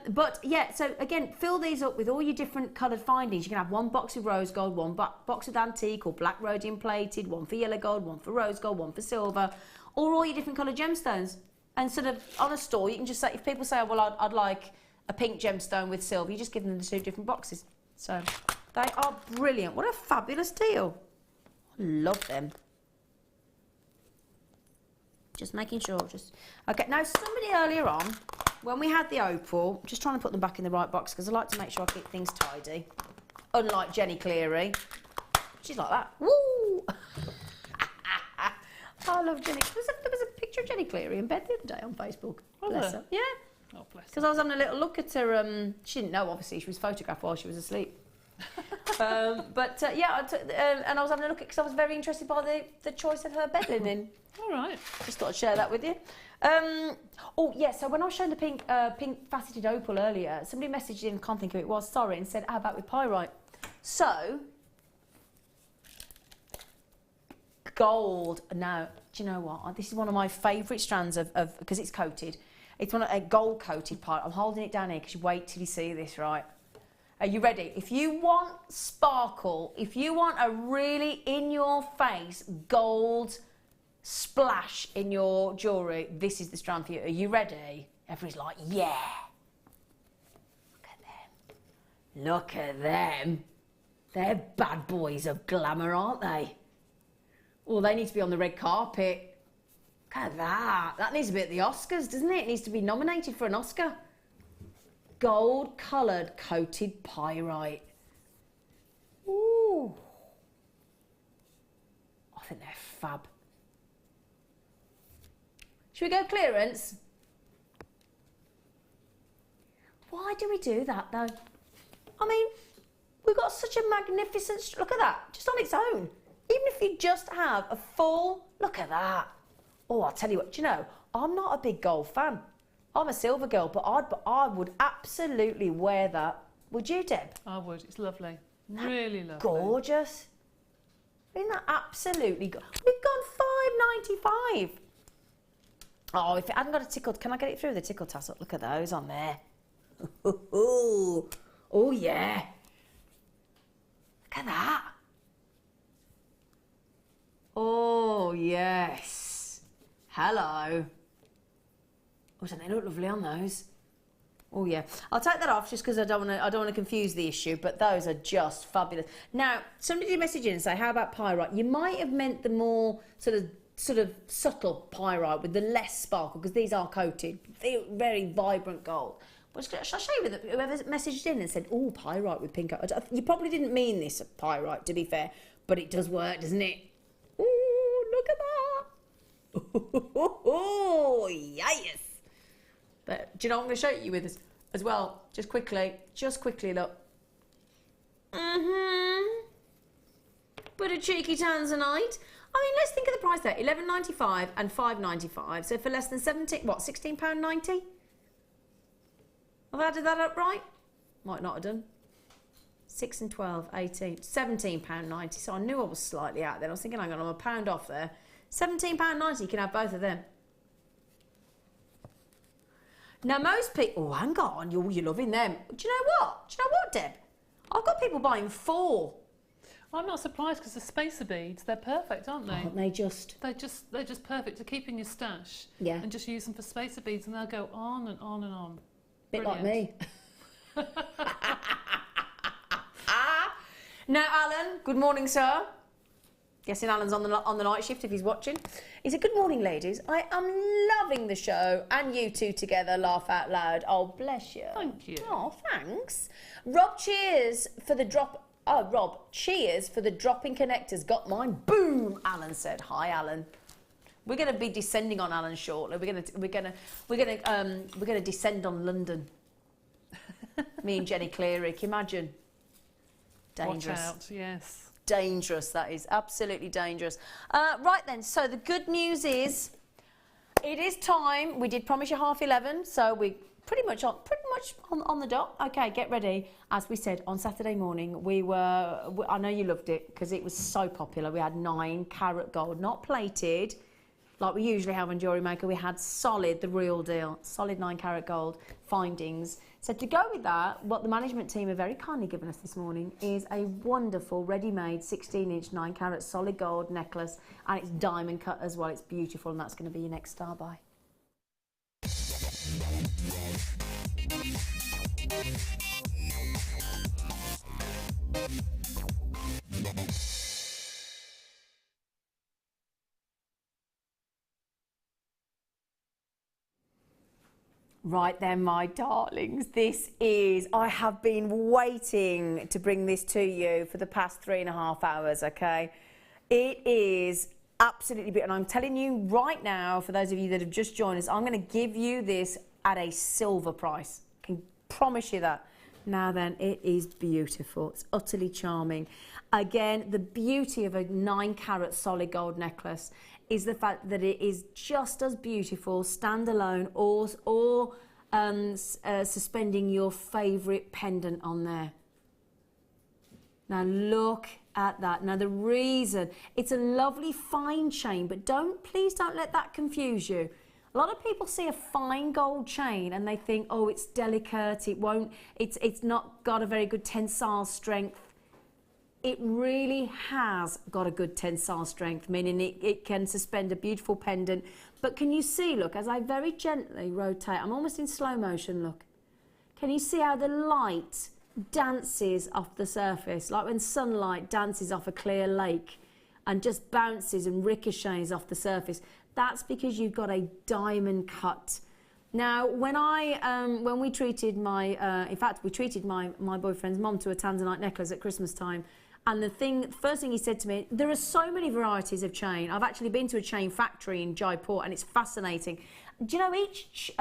But yeah, so again, fill these up with all your different coloured findings. You can have one box of rose gold, one box of antique or black rhodium plated, one for yellow gold, one for rose gold, one for silver, or all your different coloured gemstones. And sort of on a store, you can just say, if people say, oh, well, I'd like a pink gemstone with silver, you just give them the 2 different boxes. So they are brilliant. What a fabulous deal. I love them. Just making sure. Okay, now somebody earlier on, when we had the opal, just trying to put them back in the right box because I like to make sure I keep things tidy. Unlike Jenny Cleary. She's like that. Woo! I love Jenny. There was a picture of Jenny Cleary in bed the other day on Facebook. Bless her. Yeah. Oh, bless her. Because I was having a little look at her. She didn't know, obviously. She was photographed while she was asleep. Yeah, and I was having a look at because I was very interested by the choice of her bed linen. All right. Just thought I'd share that with you. Oh, yeah, so when I was showing the pink faceted opal earlier, somebody messaged in, can't think who it was, sorry, and said, how about with pyrite? So, gold. Now, do you know what? This is one of my favourite strands of because it's coated. It's one of a gold coated part. I'm holding it down here because you wait till you see this, right? Are you ready? If you want sparkle, if you want a really in your face gold splash in your jewellery, this is the strand for you. Are you ready? Everybody's like, yeah. Look at them. Look at them. They're bad boys of glamour, aren't they? Well, they need to be on the red carpet. Look at that. That needs to be at the Oscars, doesn't it? It needs to be nominated for an Oscar. Gold coloured coated pyrite. Ooh. I think they're fab. Should we go clearance? Why do we do that though? I mean, we've got such a magnificent, look at that, just on its own. Even if you just have a full, look at that. Oh, I'll tell you what, do you know, I'm not a big gold fan. I'm a silver girl, but I would absolutely wear that. Would you, Deb? I would. It's lovely. Really lovely. Gorgeous. Isn't that absolutely gorgeous? We've gone £5.95. Oh, if it hadn't got a tickle, can I get it through the tickle tassel? Look at those on there. Oh, yeah. Look at that. Oh, yes. Hello. Oh, don't they look lovely on those? Oh, yeah. I'll take that off just because I don't want to confuse the issue, but those are just fabulous. Now, somebody did message in and say, how about pyrite? You might have meant the more sort of subtle pyrite with the less sparkle, because these are coated. They're very vibrant gold. But shall I show you whoever messaged in and said, oh, pyrite with pink. You probably didn't mean this pyrite, to be fair, but it does work, doesn't it? Oh, look at that. Oh, yes. But do you know what I'm going to show you with this as well? Just quickly, look. Bit of cheeky tanzanite. I mean, let's think of the price there. £11.95 and £5.95. So for less than £16.90? Have I added that up right? Might not have done. 6 and 12, 18, £17.90. So I knew I was slightly out there. I was thinking, hang on, I'm a pound off there. £17.90, you can have both of them. Now most people, oh, hang on, you're loving them. Do you know what, Deb? I've got people buying 4. I'm not surprised because the spacer beads, they're perfect, aren't they? Aren't they just? They're just perfect to keep in your stash. Yeah. And just use them for spacer beads and they'll go on and on and on. Bit Brilliant. like me. Now, Alan, good morning, sir. Guessing Alan's on the night shift if he's watching. He said, good morning, ladies. I am loving the show and you two together laugh out loud. Oh, bless you. Thank you. Oh, thanks. Rob, cheers for the drop. Oh, Rob, cheers for the dropping connectors. Got mine. Boom, Alan said. Hi, Alan. We're going to be descending on Alan shortly. We're going to descend on London. Me and Jenny Cleary. Can you imagine? Dangerous. Watch out, yes. Dangerous, that is. Absolutely dangerous. Right then, so the good news is it is time. We did promise you 11:30, so we pretty much on the dot. Okay, get ready. As we said on Saturday morning, I know you loved it because it was so popular. We had 9 carat gold, not plated like we usually have on Jewellery Maker. We had solid, the real deal, solid 9 carat gold findings. So to go with that, what the management team have very kindly given us this morning is a wonderful ready-made 16-inch 9 carat solid gold necklace, and it's diamond cut as well. It's beautiful, and that's going to be your next star buy. Right then, my darlings, I have been waiting to bring this to you for the past 3.5 hours, okay? It is absolutely beautiful, and I'm telling you right now, for those of you that have just joined us, I'm going to give you this at a silver price. I can promise you that. Now then, it is beautiful. It's utterly charming. Again, the beauty of a 9 carat solid gold necklace is the fact that it is just as beautiful standalone or suspending your favourite pendant on there. Now look at that. Now the reason, it's a lovely fine chain, but please don't let that confuse you. A lot of people see a fine gold chain and they think, oh, it's delicate, it's not got a very good tensile strength. It really has got a good tensile strength, meaning it can suspend a beautiful pendant. But can you see, look, as I very gently rotate, I'm almost in slow motion, look. Can you see how the light dances off the surface, like when sunlight dances off a clear lake and just bounces and ricochets off the surface? That's because you've got a diamond cut. Now, when we treated my boyfriend's mum to a tanzanite necklace at Christmas time, And the first thing he said to me, there are so many varieties of chain. I've actually been to a chain factory in Jaipur, and it's fascinating. Do you know, each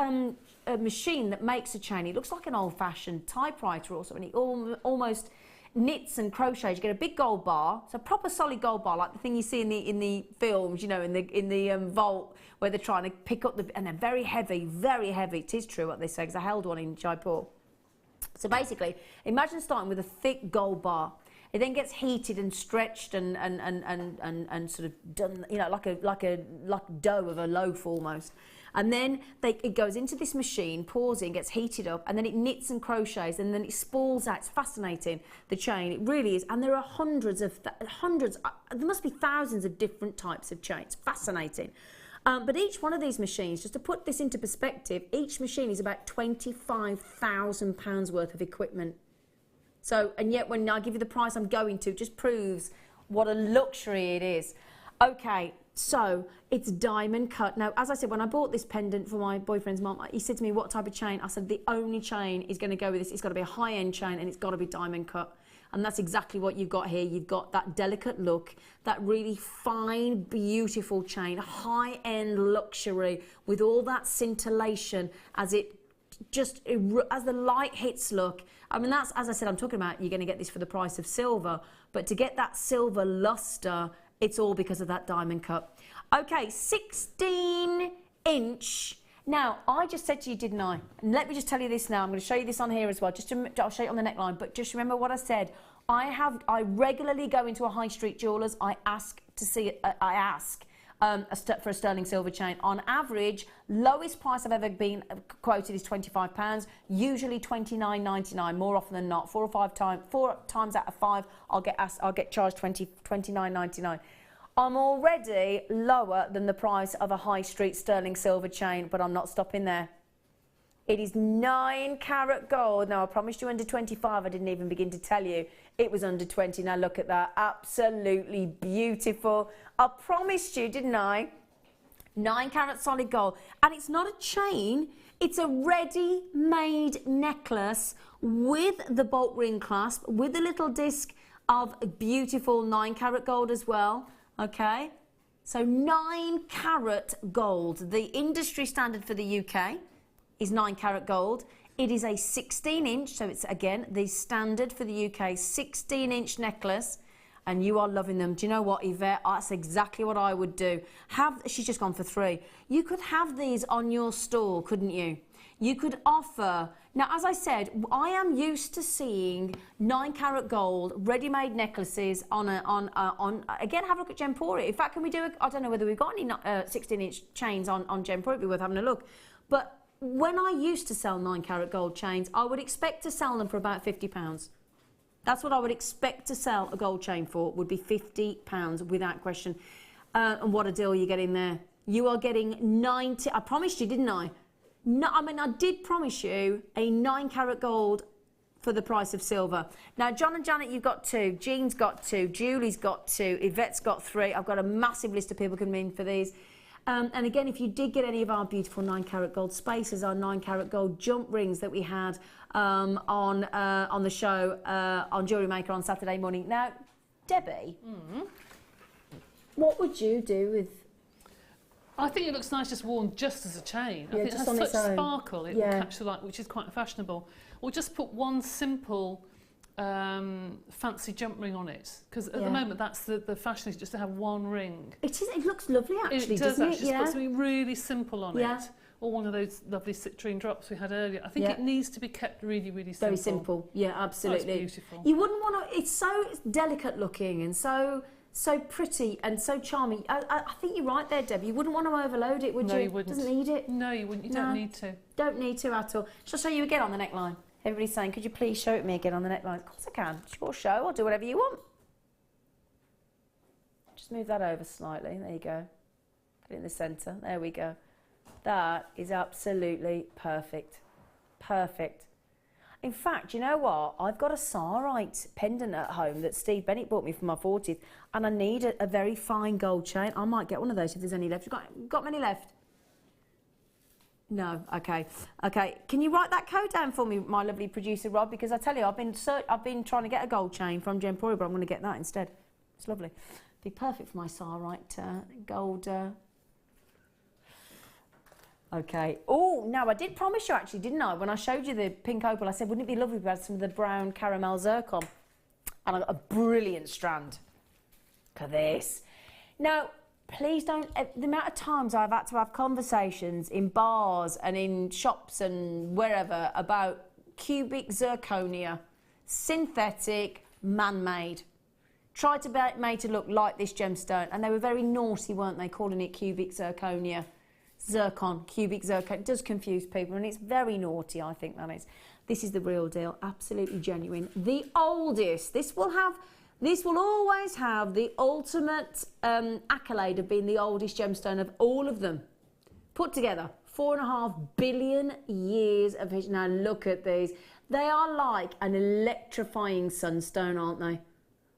machine that makes a chain, it looks like an old-fashioned typewriter or something. It almost knits and crochets. You get a big gold bar, it's a proper solid gold bar, like the thing you see in the films, you know, in the vault where they're trying to pick up and they're very heavy, very heavy. It is true what they say, because I held one in Jaipur. So basically, imagine starting with a thick gold bar. It then gets heated and stretched and sort of done, you know, like dough of a loaf almost. And then it goes into this machine, pours in, gets heated up, and then it knits and crochets, and then it spools out. It's fascinating, the chain. It really is. And there are hundreds, there must be thousands of different types of chains. Fascinating. But each one of these machines, just to put this into perspective, each machine is about £25,000 worth of equipment. So, and yet when I give you the price I'm going to, it just proves what a luxury it is. Okay, so it's diamond cut. Now, as I said, when I bought this pendant for my boyfriend's mum, he said to me, what type of chain? I said, the only chain is going to go with this. It's got to be a high-end chain, and it's got to be diamond cut. And that's exactly what you've got here. You've got that delicate look, that really fine, beautiful chain, high-end luxury with all that scintillation as the light hits, look. I mean, that's, as I said, I'm talking about you're going to get this for the price of silver, but to get that silver luster, it's all because of that diamond cut. Okay, 16-inch. Now, I just said to you, didn't I? And let me just tell you this now. I'm going to show you this on here as well. I'll show you on the neckline, but just remember what I said. I regularly go into a high street jewellers. I ask for a sterling silver chain. On average, lowest price I've ever been quoted is £25, usually £29.99, more often than not. 4 times out of 5, I'll get charged £29.99. I'm already lower than the price of a high street sterling silver chain, but I'm not stopping there. It is 9-carat gold. Now, I promised you under 25. I didn't even begin to tell you. It was under 20. Now, look at that. Absolutely beautiful. I promised you, didn't I? 9-carat solid gold. And it's not a chain. It's a ready-made necklace with the bolt ring clasp, with a little disc of beautiful 9-carat gold as well. Okay? So 9-carat gold. The industry standard for the UK is 9-carat gold. It is a 16-inch, so it's, again, the standard for the UK, 16-inch necklace, and you are loving them. Do you know what, Yvette? That's exactly what I would do. She's just gone for 3. You could have these on your stall, couldn't you? You could offer... Now, as I said, I am used to seeing 9-carat gold, ready-made necklaces again, have a look at Gemporia. In fact, can we do I don't know whether we've got any 16-inch chains on Gemporia. It'd be worth having a look. But when I used to sell 9-carat gold chains, I would expect to sell them for about £50. That's what I would expect to sell a gold chain for, would be £50 without question. And what a deal you're getting there. You are getting 90... I promised you, didn't I? No, I mean, I did promise you a 9-carat gold for the price of silver. Now, John and Janet, you've got 2. Jean's got 2. Julie's got 2. Yvette's got 3. I've got a massive list of people coming in for these. And again, if you did get any of our beautiful 9-carat gold spacers, our 9-carat gold jump rings that we had on the show on Jewellery Maker on Saturday morning. Now, Debbie, what would you do with... I think it looks nice just worn just as a chain. Yeah, I think it has such sparkle, it will catch the light, which is quite fashionable. Or just put one simple fancy jump ring on it, because at the moment that's the fashion, is just to have one ring. It looks lovely actually, it does doesn't actually. it? Just put something really simple on it. Or one of those lovely citrine drops we had earlier. I think it needs to be kept really, really simple. Very simple, yeah, absolutely. Oh, it's beautiful. You wouldn't want to... It's so delicate looking and so pretty and so charming. I think you're right there, Deb. You wouldn't want to overload it, would you? No, you wouldn't. Doesn't need it. No, you wouldn't. You don't need to. Don't need to at all. Shall I show you again on the neckline? Everybody's saying, could you please show it me again on the neckline? Of course I can. It's your show. I'll do whatever you want. Just move that over slightly. There you go. Put it in the centre. There we go. That is absolutely perfect. Perfect. In fact, you know what? I've got a Sarite pendant at home that Steve Bennett bought me for my 40th, and I need a very fine gold chain. I might get one of those if there's any left. You've got many left? No, okay. Okay, can you write that code down for me, my lovely producer Rob? Because I tell you, I've been trying to get a gold chain from Jewellery, but I'm going to get that instead. It's lovely. Be perfect for my Sarite gold. Okay. Oh, no, I did promise you actually, didn't I? When I showed you the pink opal, I said, wouldn't it be lovely if we had some of the brown caramel zircon? And I got a brilliant strand. Look at this. Now, please don't, the amount of times I've had to have conversations in bars and in shops and wherever about cubic zirconia, synthetic, man-made. Tried to make it look like this gemstone, and they were very naughty, weren't they, calling it cubic zirconia. Zircon, cubic zircon. It does confuse people, and it's very naughty, I think that is. This is the real deal, absolutely genuine. The oldest, this will always have the ultimate accolade of being the oldest gemstone of all of them. Put together, 4.5 billion years of history. Now look at these. They are like an electrifying sunstone, aren't they?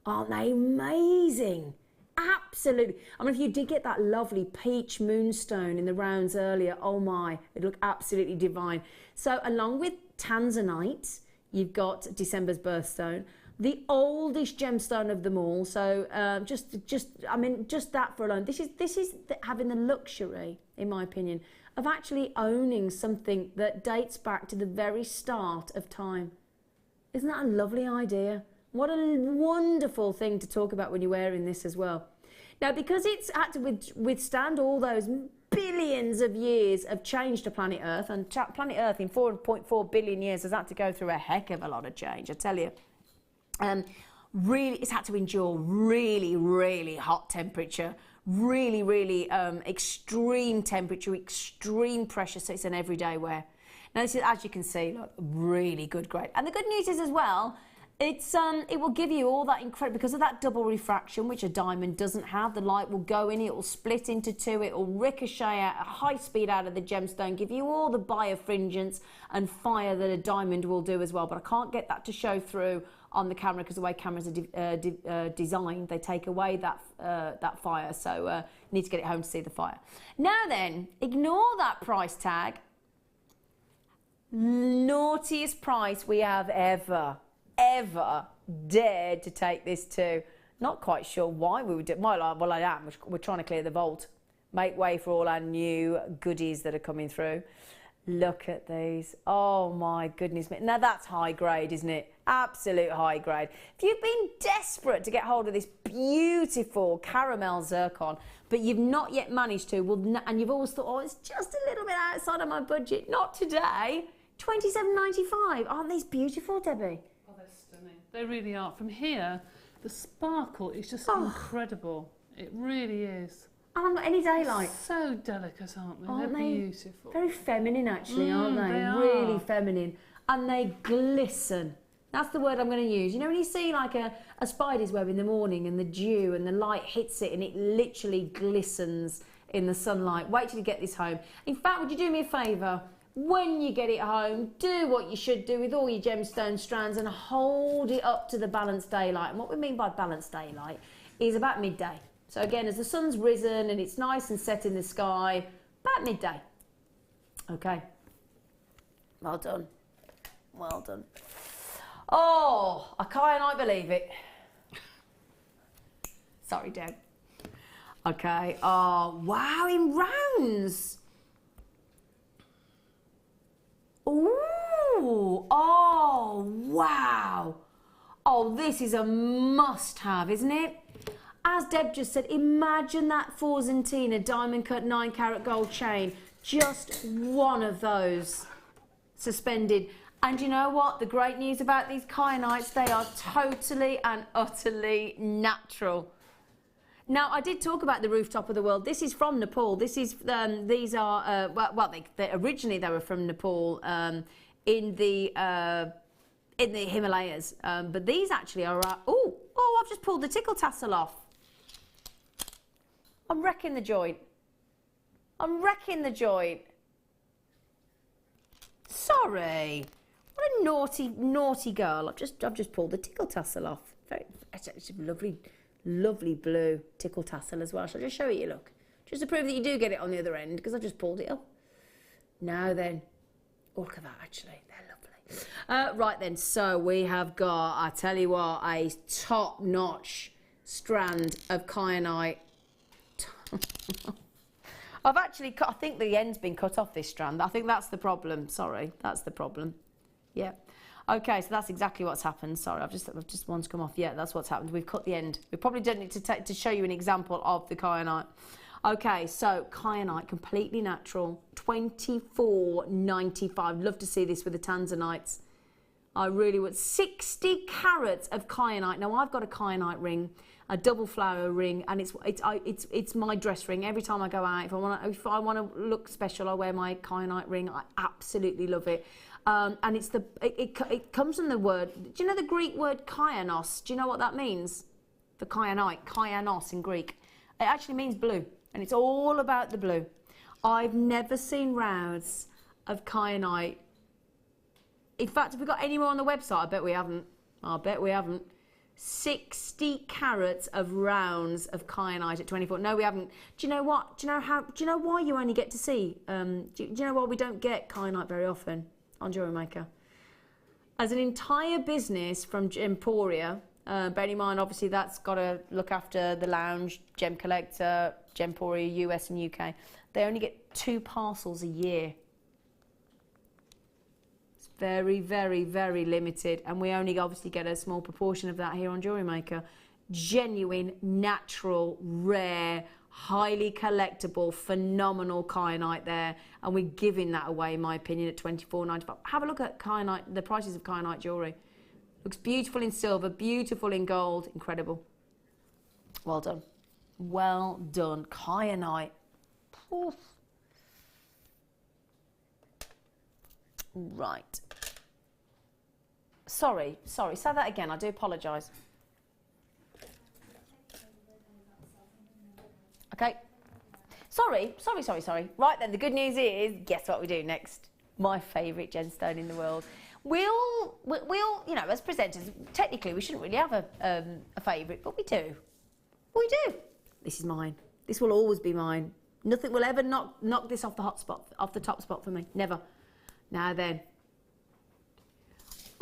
Aren't they amazing? Absolutely. I mean, if you did get that lovely peach moonstone in the rounds earlier, oh my, it'd look absolutely divine. So along with tanzanite, you've got December's birthstone, the oldest gemstone of them all. So I mean, just that for alone. This is having the luxury, in my opinion, of actually owning something that dates back to the very start of time. Isn't that a lovely idea? What a wonderful thing to talk about when you're wearing this as well. Now, because it's had to withstand all those billions of years of change to planet Earth, and planet Earth in 4.4 billion years has had to go through a heck of a lot of change, I tell you. Really, it's had to endure really, really hot temperature, really, really extreme temperature, extreme pressure, so it's an everyday wear. Now, this is, as you can see, like, really good grade. And the good news is as well, it will give you all that incredible, because of that double refraction, which a diamond doesn't have. The light will go in, it will split into two, it will ricochet at a high speed out of the gemstone, give you all the birefringence and fire that a diamond will do as well. But I can't get that to show through on the camera because the way cameras are designed, they take away that fire. So you need to get it home to see the fire. Now then, ignore that price tag. Naughtiest price we have ever dared to take this to. Not quite sure why we would do it. Well, I am. We're trying to clear the vault. Make way for all our new goodies that are coming through. Look at these. Oh my goodness me. Now that's high grade, isn't it? Absolute high grade. If you've been desperate to get hold of this beautiful caramel zircon, but you've not yet managed to, and you've always thought, oh, it's just a little bit outside of my budget. Not today. $27.95. Aren't these beautiful, Debbie? Oh, they're stunning. They really are. From here, the sparkle is just incredible. It really is. I haven't got any daylight. So delicate, aren't they? Aren't They're they? Beautiful. Very feminine, actually, aren't they? They are. Really feminine. And they glisten. That's the word I'm going to use. You know when you see like a spider's web in the morning and the dew and the light hits it and it literally glistens in the sunlight. Wait till you get this home. In fact, would you do me a favour? When you get it home, do what you should do with all your gemstone strands and hold it up to the balanced daylight. And what we mean by balanced daylight is about midday. So again, as the sun's risen and it's nice and set in the sky, about midday. Okay. Well done. Well done. Oh, I can't believe it. Sorry, Deb. Okay. Oh, wow, in rounds. Ooh, oh, wow. Oh, this is a must-have, isn't it? As Deb just said, imagine that Forzentina diamond cut 9 carat gold chain. Just one of those suspended. And you know what? The great news about these kyanites, they are totally and utterly natural. Now, I did talk about the rooftop of the world. This is from Nepal. This is these are originally they were from Nepal in the Himalayas, but these actually are. Oh! I've just pulled the tickle tassel off. I'm wrecking the joint. I'm wrecking the joint. Sorry. What a naughty girl. I've just pulled the tickle tassel off. It's a lovely blue tickle tassel as well. Shall I just show you? Look, just to prove that you do get it on the other end, because I just pulled it up. Now then, oh, look at that, actually, they're lovely. Right then, so we have got, I tell you what, a top-notch strand of kyanite. I've actually cut, I think the end's been cut off this strand. I think that's the problem. Sorry, that's the problem. Yeah. Okay, so that's exactly what's happened. Sorry, I've just one's come off. Yeah, that's what's happened. We've cut the end. We probably don't need to show you an example of the kyanite. Okay, so kyanite, completely natural, $24.95. Love to see this with the tanzanites. I really would. 60 carats of kyanite. Now I've got a kyanite ring, a double flower ring, and it's my dress ring. Every time I go out, if I want to look special, I wear my kyanite ring. I absolutely love it. And it comes from the word. Do you know the Greek word kyanos? Do you know what that means? The kyanite, kyanos in Greek. It actually means blue, and it's all about the blue. I've never seen rounds of kyanite. In fact, have we got any more on the website? I bet we haven't. I bet we haven't. 60 carats of rounds of kyanite at 24. No, we haven't. Do you know what? Do you know why you only get to see? Do you know why we don't get kyanite very often on Jewellery Maker? As an entire business from Emporia, bearing in mind, obviously, that's got to look after the lounge, Gem Collector, Gemporia, US and UK. They only get 2 parcels a year. Very, very, very limited, and we only obviously get a small proportion of that here on Jewellery Maker. Genuine, natural, rare, highly collectible, phenomenal kyanite there, and we're giving that away, in my opinion, at $24.95. Have a look at kyanite, the prices of kyanite jewellery. Looks beautiful in silver, beautiful in gold, incredible. Well done. Well done. Kyanite. Oof. Right. Sorry, say that again. I do apologise. Okay. Sorry. Right then, the good news is, guess what we do next? My favourite gemstone in the world. We'll, you know, as presenters, technically we shouldn't really have a favourite, but we do. We do. This is mine. This will always be mine. Nothing will ever knock this off the top spot for me. Never. Now then.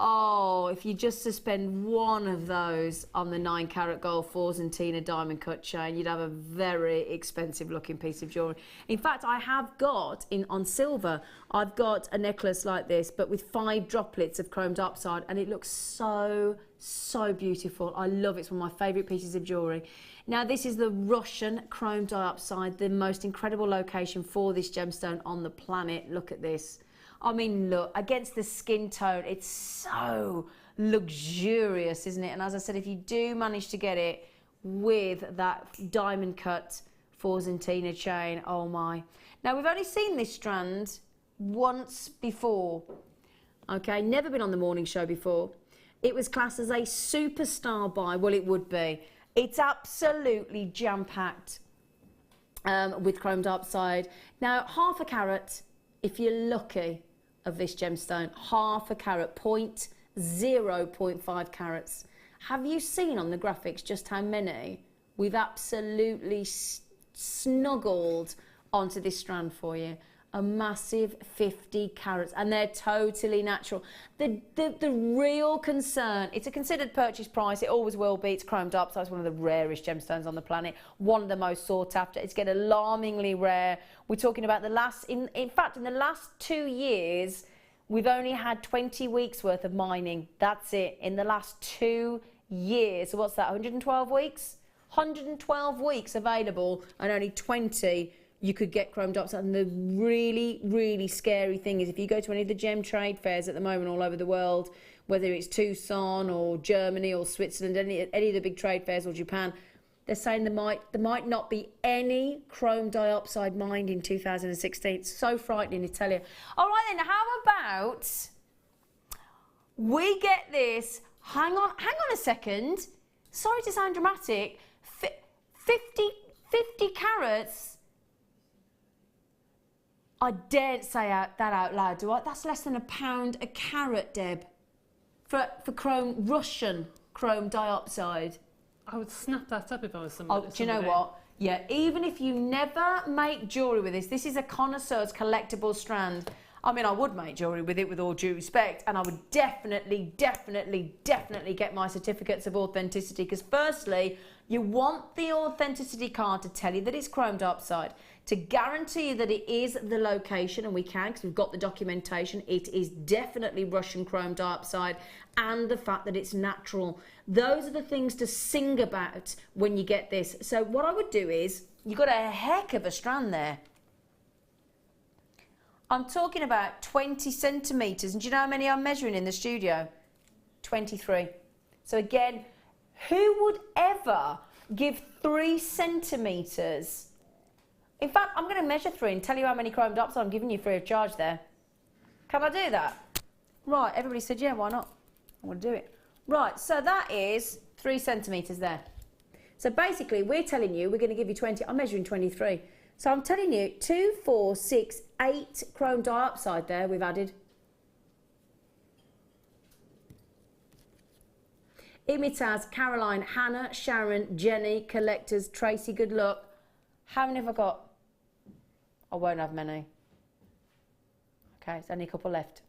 Oh, if you just suspend one of those on the 9-carat gold 4 diamond cut chain, you'd have a very expensive looking piece of jewellery. In fact, I have got, on silver, I've got a necklace like this, but with 5 droplets of chrome dioxide, and it looks so, so beautiful. I love it. It's one of my favourite pieces of jewellery. Now, this is the Russian chrome dioxide, the most incredible location for this gemstone on the planet. Look at this. I mean, look, against the skin tone, it's so luxurious, isn't it? And as I said, if you do manage to get it with that diamond cut 4 chain, oh my. Now, we've only seen this strand once before, okay? Never been on the morning show before. It was classed as a superstar buy. Well, it would be. It's absolutely jam-packed with chrome dioxide. Now, 1/2 carat, if you're lucky, of this gemstone, 1/2 carat, 0.5 carats. Have you seen on the graphics just how many we've absolutely snuggled onto this strand for you? A massive 50 carats, and they're totally natural. The real concern, it's a considered purchase price, it always will be. It's chrome dioxide, it's one of the rarest gemstones on the planet, one of the most sought after. It's getting alarmingly rare. We're talking about the last, in fact, in the last 2 years, we've only had 20 weeks worth of mining. That's it, in the last 2 years. So what's that, 112 weeks? 112 weeks available, and only 20 you could get chrome dioxide. And the really, really scary thing is, if you go to any of the gem trade fairs at the moment all over the world, whether it's Tucson or Germany or Switzerland, any of the big trade fairs, or Japan, they're saying there might not be any chrome dioxide mined in 2016. It's so frightening, I tell you. All right then, how about we get this? Hang on a second. Sorry to sound dramatic. 50 carats. I daren't say that out loud, do I? That's less than £1 a carat, Deb, for Russian chrome dioxide. I would snap that up if I was somebody. Oh, do you know what? Yeah, even if you never make jewellery with this is a connoisseur's collectible strand. I mean, I would make jewellery with it with all due respect, and I would definitely get my certificates of authenticity, because firstly, you want the authenticity card to tell you that it's chrome dioxide, to guarantee you that it is the location, and we can because we've got the documentation, it is definitely Russian chrome dioxide, and the fact that it's natural. Those are the things to sing about when you get this. So what I would do is, you've got a heck of a strand there. I'm talking about 20 centimetres, and do you know how many I'm measuring in the studio? 23. So again, who would ever give 3 centimetres? In fact, I'm going to measure 3 and tell you how many chrome dioxide I'm giving you free of charge there. Can I do that? Right, everybody said, yeah, why not? I'm going to do it. Right, so that is 3 centimetres there. So basically, we're telling you we're going to give you 20. I'm measuring 23. So I'm telling you 2, 4, 6, 8 chrome dioxide there we've added. Imitaz, Caroline, Hannah, Sharon, Jenny, Collectors, Tracy, good luck. How many have I got? I won't have many. Okay, there's only a couple left.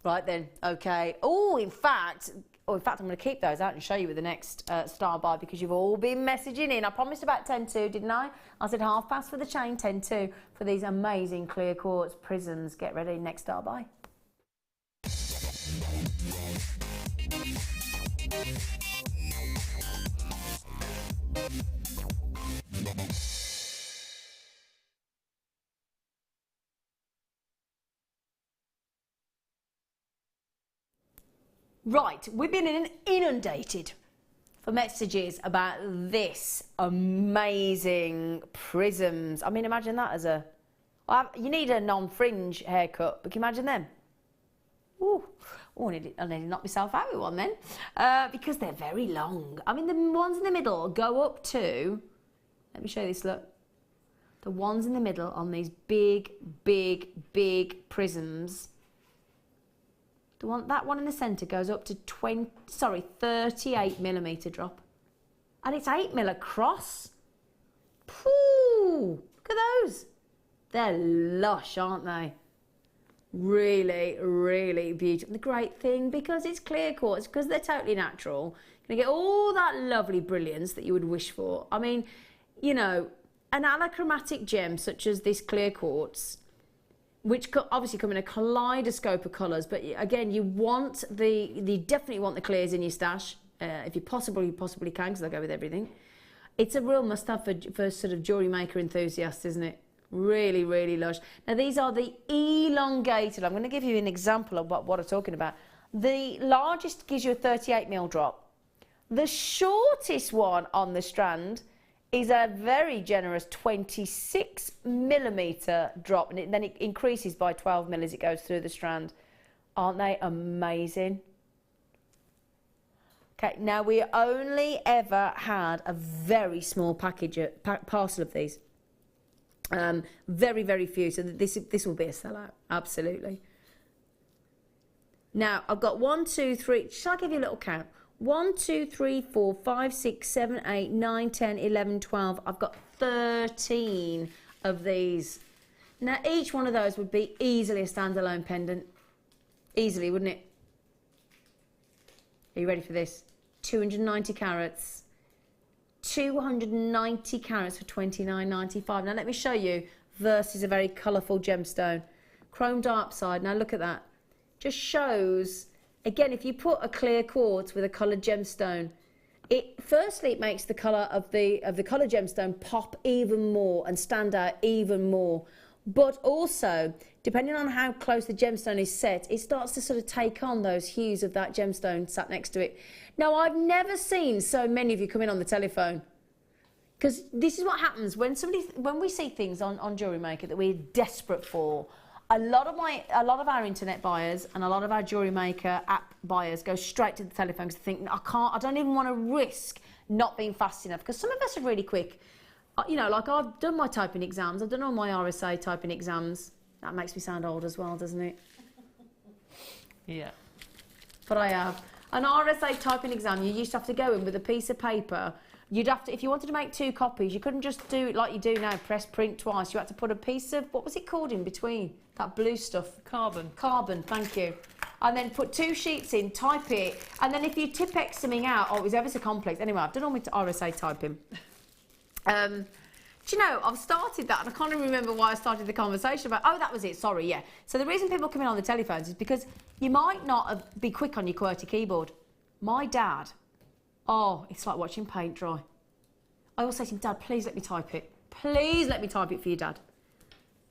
Right then, okay. In fact, I'm going to keep those out and show you with the next star buy, because you've all been messaging in. I promised about 10-2, didn't I? I said half past for the chain, 10-2 for these amazing clear quartz prisms. Get ready, next star buy. Right, we've been inundated for messages about this amazing prisms. I mean, imagine that as a... you need a non-fringe haircut, but can you imagine them? Ooh. Oh, I need to knock myself out with one then, because they're very long. I mean, the ones in the middle go up to... Let me show you this, look. The ones in the middle on these big prisms... That one in the centre goes up to 38mm drop. And it's 8mm across. Pooh! Look at those. They're lush, aren't they? Really beautiful. The great thing, because it's clear quartz, because they're totally natural, you're going to get all that lovely brilliance that you would wish for. I mean, you know, an allochromatic gem such as this clear quartz, which obviously come in a kaleidoscope of colours, but again, you definitely want the clears in your stash. If you possibly can, because they'll go with everything. It's a real must-have for sort of jewellery maker enthusiasts, isn't it? Really lush. Now, these are the elongated. I'm going to give you an example of what I'm talking about. The largest gives you a 38mm drop. The shortest one on the strand is a very generous 26mm drop, and then it increases by 12mm as it goes through the strand. Aren't they amazing? Okay, now we only ever had a very small parcel of these. Very few, so this will be a sellout, absolutely. Now, I've got 1, 2, 3, shall I give you a little count? 1, 2, 3, 4, 5, 6, 7, 8, 9, 10, 11, 12. I've got 13 of these. Now, each one of those would be easily a standalone pendant. Easily, wouldn't it? Are you ready for this? 290 carats. 290 carats for $29.95. Now, let me show you versus a very colourful gemstone. Chrome dioxide. Now, look at that. Just shows... Again, if you put a clear quartz with a coloured gemstone, firstly it makes the colour of the coloured gemstone pop even more and stand out even more. But also, depending on how close the gemstone is set, it starts to sort of take on those hues of that gemstone sat next to it. Now, I've never seen so many of you come in on the telephone, because this is what happens when we see things on Jewellery Maker that we're desperate for. A lot of our internet buyers and a lot of our Jewellery Maker app buyers go straight to the telephone because they think, I don't even want to risk not being fast enough, because some of us are really quick. You know, like I've done my typing exams, I've done all my RSA typing exams. That makes me sound old as well, doesn't it? Yeah. But I have. An RSA typing exam, you used to have to go in with a piece of paper. You'd have to, if you wanted to make 2 copies, you couldn't just do it like you do now, press print twice. You had to put a piece of, what was it called in between? That blue stuff. Carbon. Carbon, thank you. And then put 2 sheets in, type it, and then if you Tipex something out, oh, it was ever so complex. Anyway, I've done all my RSA typing. Do you know, I've started that, and I can't even remember why I started the conversation about, oh, that was it, sorry, yeah. So the reason people come in on the telephones is because you might not be quick on your QWERTY keyboard. My dad, oh, it's like watching paint dry. I always say to him, Dad, please let me type it. Please let me type it for you, Dad.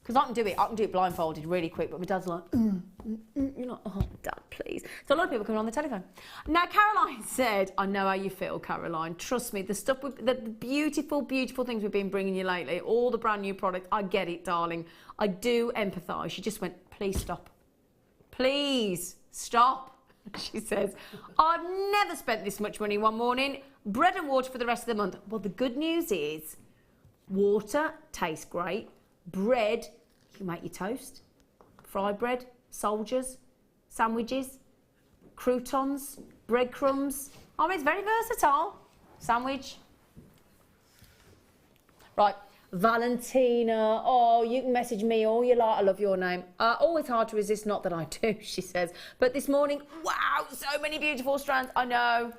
Because I can do it blindfolded really quick, but my dad's like, you're like, oh, Dad, please. So a lot of people come on the telephone. Now, Caroline said, I know how you feel, Caroline. Trust me, the stuff, the beautiful, beautiful things we've been bringing you lately, all the brand new products, I get it, darling. I do empathise. She just went, please stop. Please stop. She says, I've never spent this much money one morning. Bread and water for the rest of the month. Well, the good news is water tastes great. Bread, you can make your toast, fried bread, soldiers, sandwiches, croutons, breadcrumbs. I mean, it's very versatile. Sandwich. Right, Valentina. Oh, you can message me all you like. I love your name. Always hard to resist, not that I do, she says. But this morning, wow, so many beautiful strands. I know.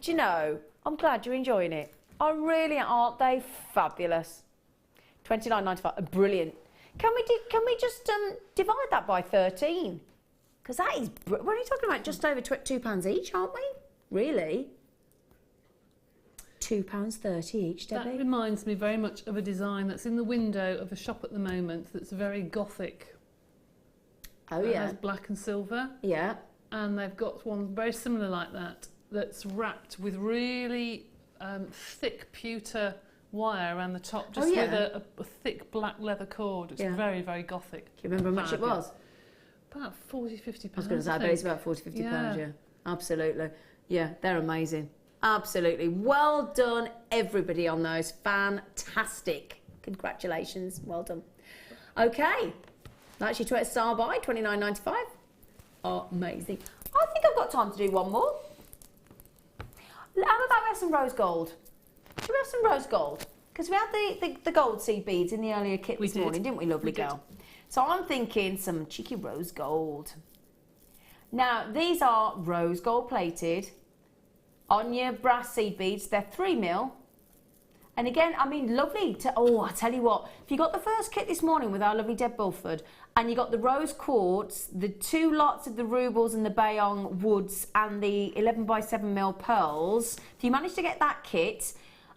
Do you know, I'm glad you're enjoying it. I really, aren't they fabulous? $29.95, brilliant. Can we just divide that by 13? Because that is, we're only talking about just over £2 each, aren't we? Really? £2.30 each, Debbie. That reminds me very much of a design that's in the window of a shop at the moment that's very gothic. Oh, It yeah. has black and silver. Yeah. And they've got one very similar like that that's wrapped with really thick pewter wire around the top, just with a thick black leather cord. It's very, very gothic. Do you remember how much it was? About 40, 50 pounds. I was going to say, I bet it's about 40, 50 pounds, yeah. Absolutely. Yeah, they're amazing. Absolutely. Well done, everybody, on those. Fantastic. Congratulations. Well done. Okay. That's your star buy, $29.95. Amazing. I think I've got time to do one more. How about we have some rose gold? Should we have some rose gold? Because we had the gold seed beads in the earlier kit this morning, didn't we, lovely girl? So I'm thinking some cheeky rose gold. Now, these are rose gold plated on your brass seed beads. They're 3mm. And again, I mean, lovely to, I tell you what, if you got the first kit this morning with our lovely Deb Bulford, and you got the rose quartz, the 2 lots of the rubles and the Bayong woods, and the 11x7mm pearls, if you managed to get that kit,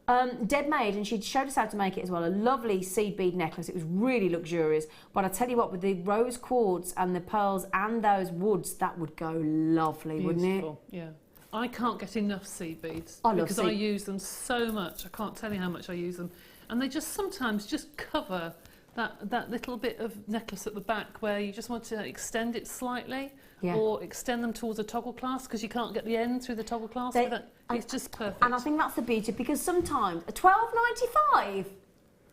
Deb made, and she showed us how to make it as well, a lovely seed bead necklace. It was really luxurious. But I tell you what, with the rose quartz and the pearls and those woods, that would go lovely, wouldn't it? Yeah. I can't get enough seed beads because I use them so much. I can't tell you how much I use them. And they just sometimes just cover that little bit of necklace at the back where you just want to extend it slightly or extend them towards a toggle clasp because you can't get the end through the toggle clasp. It's just perfect. And I think that's the beauty, because sometimes $12.95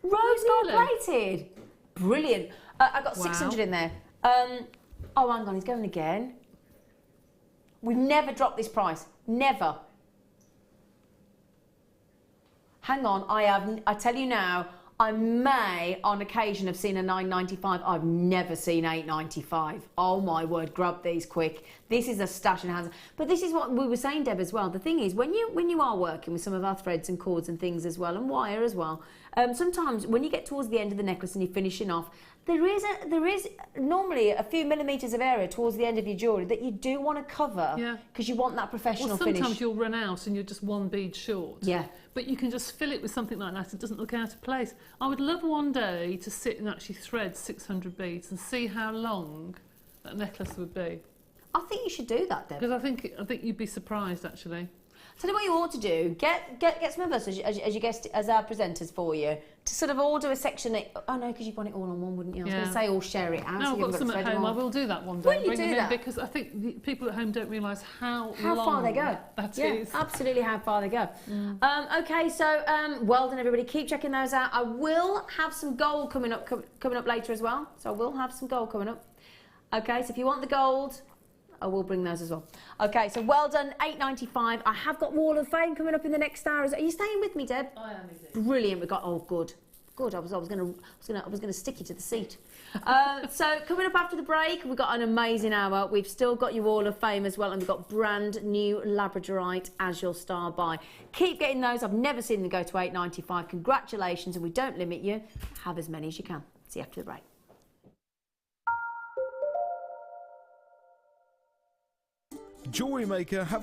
rose gold plated. Brilliant. I got 600 in there. Oh, hang on, he's going again. We've never dropped this price. Never. Hang on, I tell you now, I may on occasion have seen a $9.95. I've never seen $8.95. Oh my word, grab these quick. This is a stash in hands. But this is what we were saying, Deb, as well. The thing is, when you are working with some of our threads and cords and things as well, and wire as well, sometimes when you get towards the end of the necklace and you're finishing off, there is normally a few millimetres of area towards the end of your jewellery that you do want to cover because you want that professional finish. Sometimes you'll run out and you're just one bead short. Yeah. But you can just fill it with something like that. It doesn't look out of place. I would love one day to sit and actually thread 600 beads and see how long that necklace would be. I think you should do that, Deb. Because I think you'd be surprised, actually. Tell you what you ought to do, get some of us as our presenters for you, to sort of all do a section. Oh no, because you'd want it all on one, wouldn't you? I was going to say all share it out. No, I've got some at home. I will do that one day. Will you do that? Because I think the people at home don't realise how long far they go. That is. Absolutely, how far they go. Okay, so well done, everybody. Keep checking those out. I will have some gold coming up later as well. So I will have some gold coming up. Okay, so if you want the gold, I will bring those as well. Okay, so well done, £8.95. I have got Wall of Fame coming up in the next hour. Are you staying with me, Deb? I am indeed. Brilliant. We got. Oh, good. Good. I was gonna stick you to the seat. So coming up after the break, we've got an amazing hour. We've still got your Wall of Fame as well, and we've got brand new Labradorite as your star buy. Keep getting those. I've never seen them go to £8.95. Congratulations, and we don't limit you. Have as many as you can. See you after the break. Jewellery Maker have